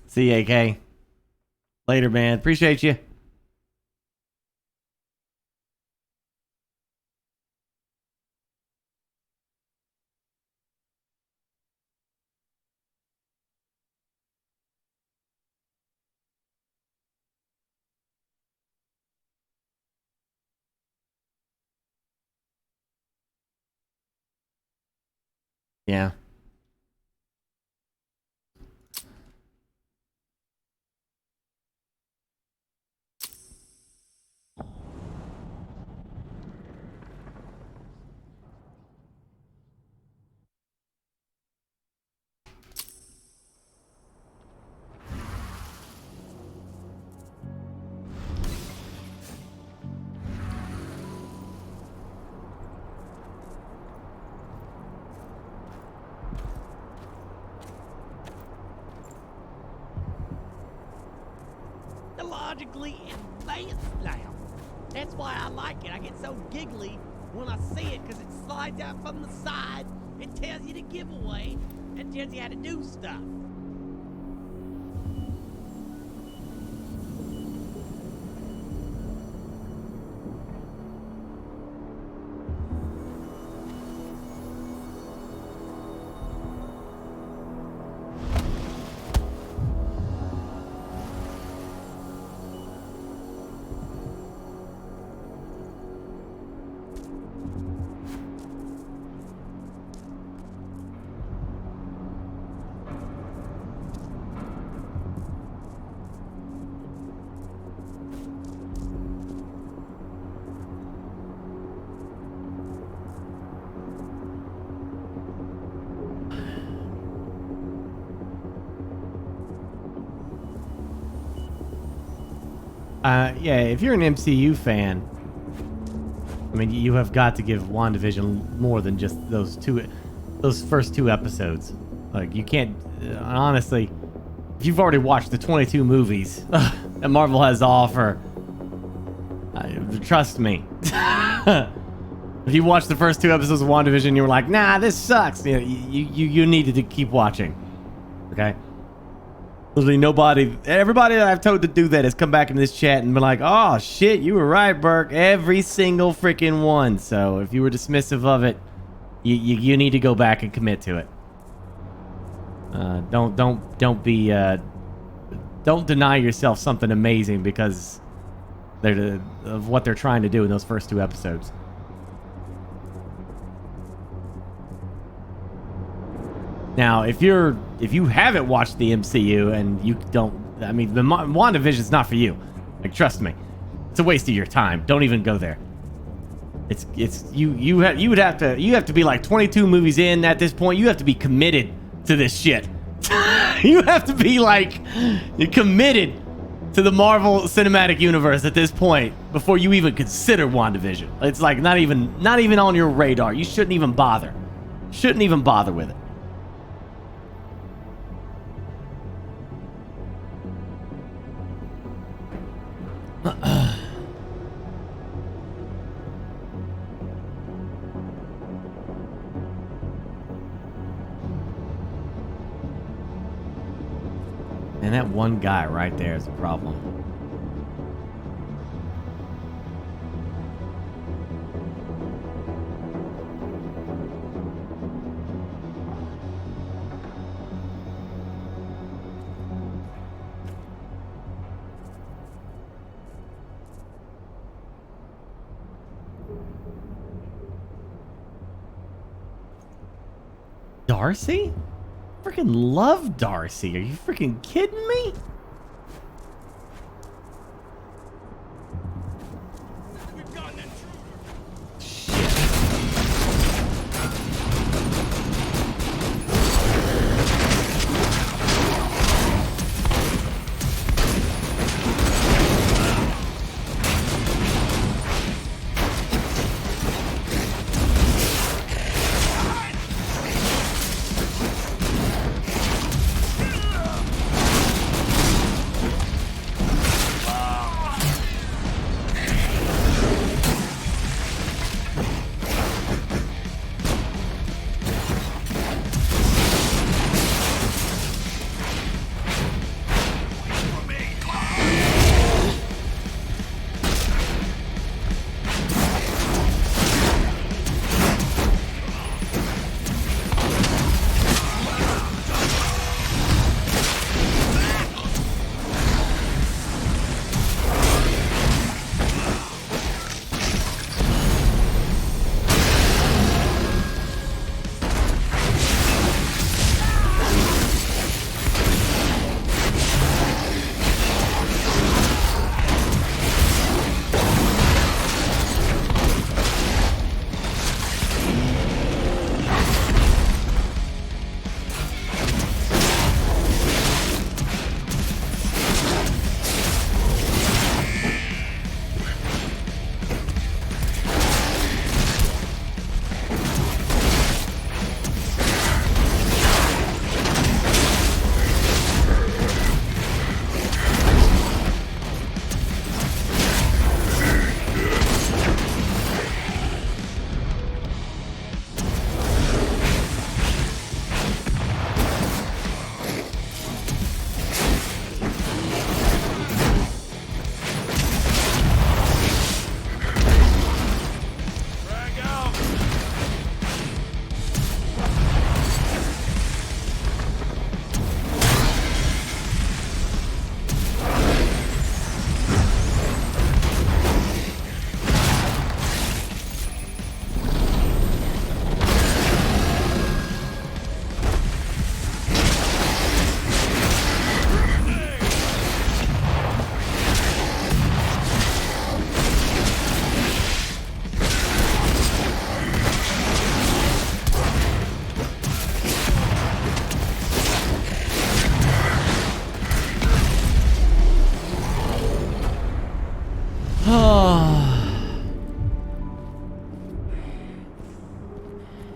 See you, AK. Later, man. Appreciate you. Yeah. Logically advanced now. That's why I like it. I get so giggly when I see it because it slides out from the side. It tells you the giveaway and tells you how to do stuff. Yeah, if you're an MCU fan, I mean, you have got to give WandaVision more than just those first 2 episodes. Like, you can't, honestly, if you've already watched the 22 movies that Marvel has to offer, trust me. If you watched the first 2 episodes of WandaVision and you were like, nah, this sucks, you needed to keep watching. Okay? Literally everybody that I've told to do that has come back into this chat and been like, oh shit, you were right, Burke. Every single freaking one. So if you were dismissive of it, you need to go back and commit to it. Don't deny yourself something amazing because of what they're trying to do in those first 2 episodes. Now, if you haven't watched the MCU and you don't, I mean, the WandaVision's not for you. Like, trust me, it's a waste of your time. Don't even go there. You have to be like 22 movies in at this point. You have to be committed to this shit. You have to be like, you're committed to the Marvel Cinematic Universe at this point before you even consider WandaVision. It's like not even on your radar. You shouldn't even bother. Shouldn't even bother with it. And that one guy right there is a problem. Darcy? Freaking love Darcy. Are you freaking kidding me?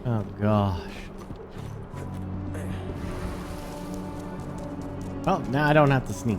Oh gosh. Oh, now I don't have to sneak.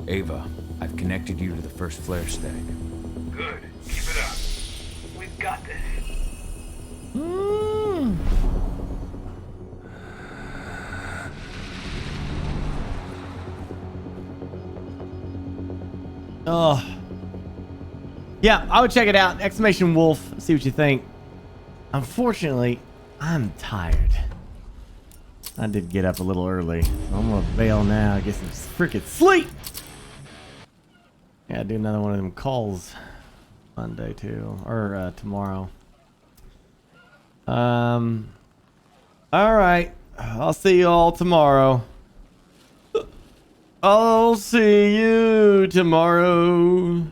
Ava, I've connected you to the first flare stack. Good. Keep it up. We've got this. Oh. Yeah, I would check it out. Exclamation Wolf. See what you think. Unfortunately, I'm tired. I did get up a little early. So I'm gonna bail now. Get some freaking sleep. Yeah, do another one of them calls Monday too, or tomorrow. All right. I'll see you all tomorrow. I'll see you tomorrow.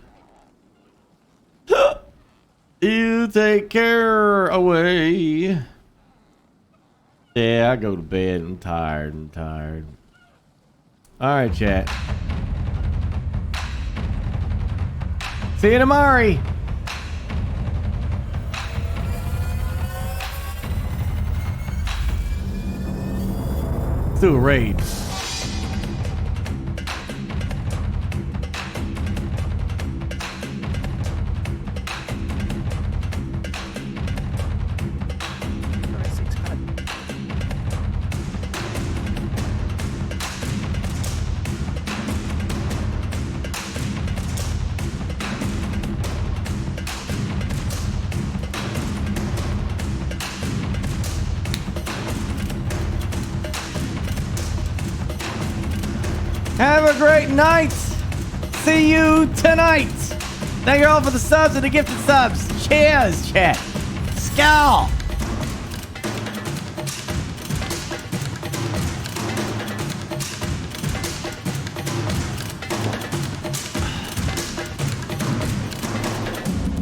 You take care away. Yeah, I go to bed. I'm tired. All right, chat. See you tomorrow. Let's do a raid. Have a great night. See you tonight. Thank you all for the subs and the gifted subs. Cheers, chat. Skull.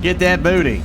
Get that booty.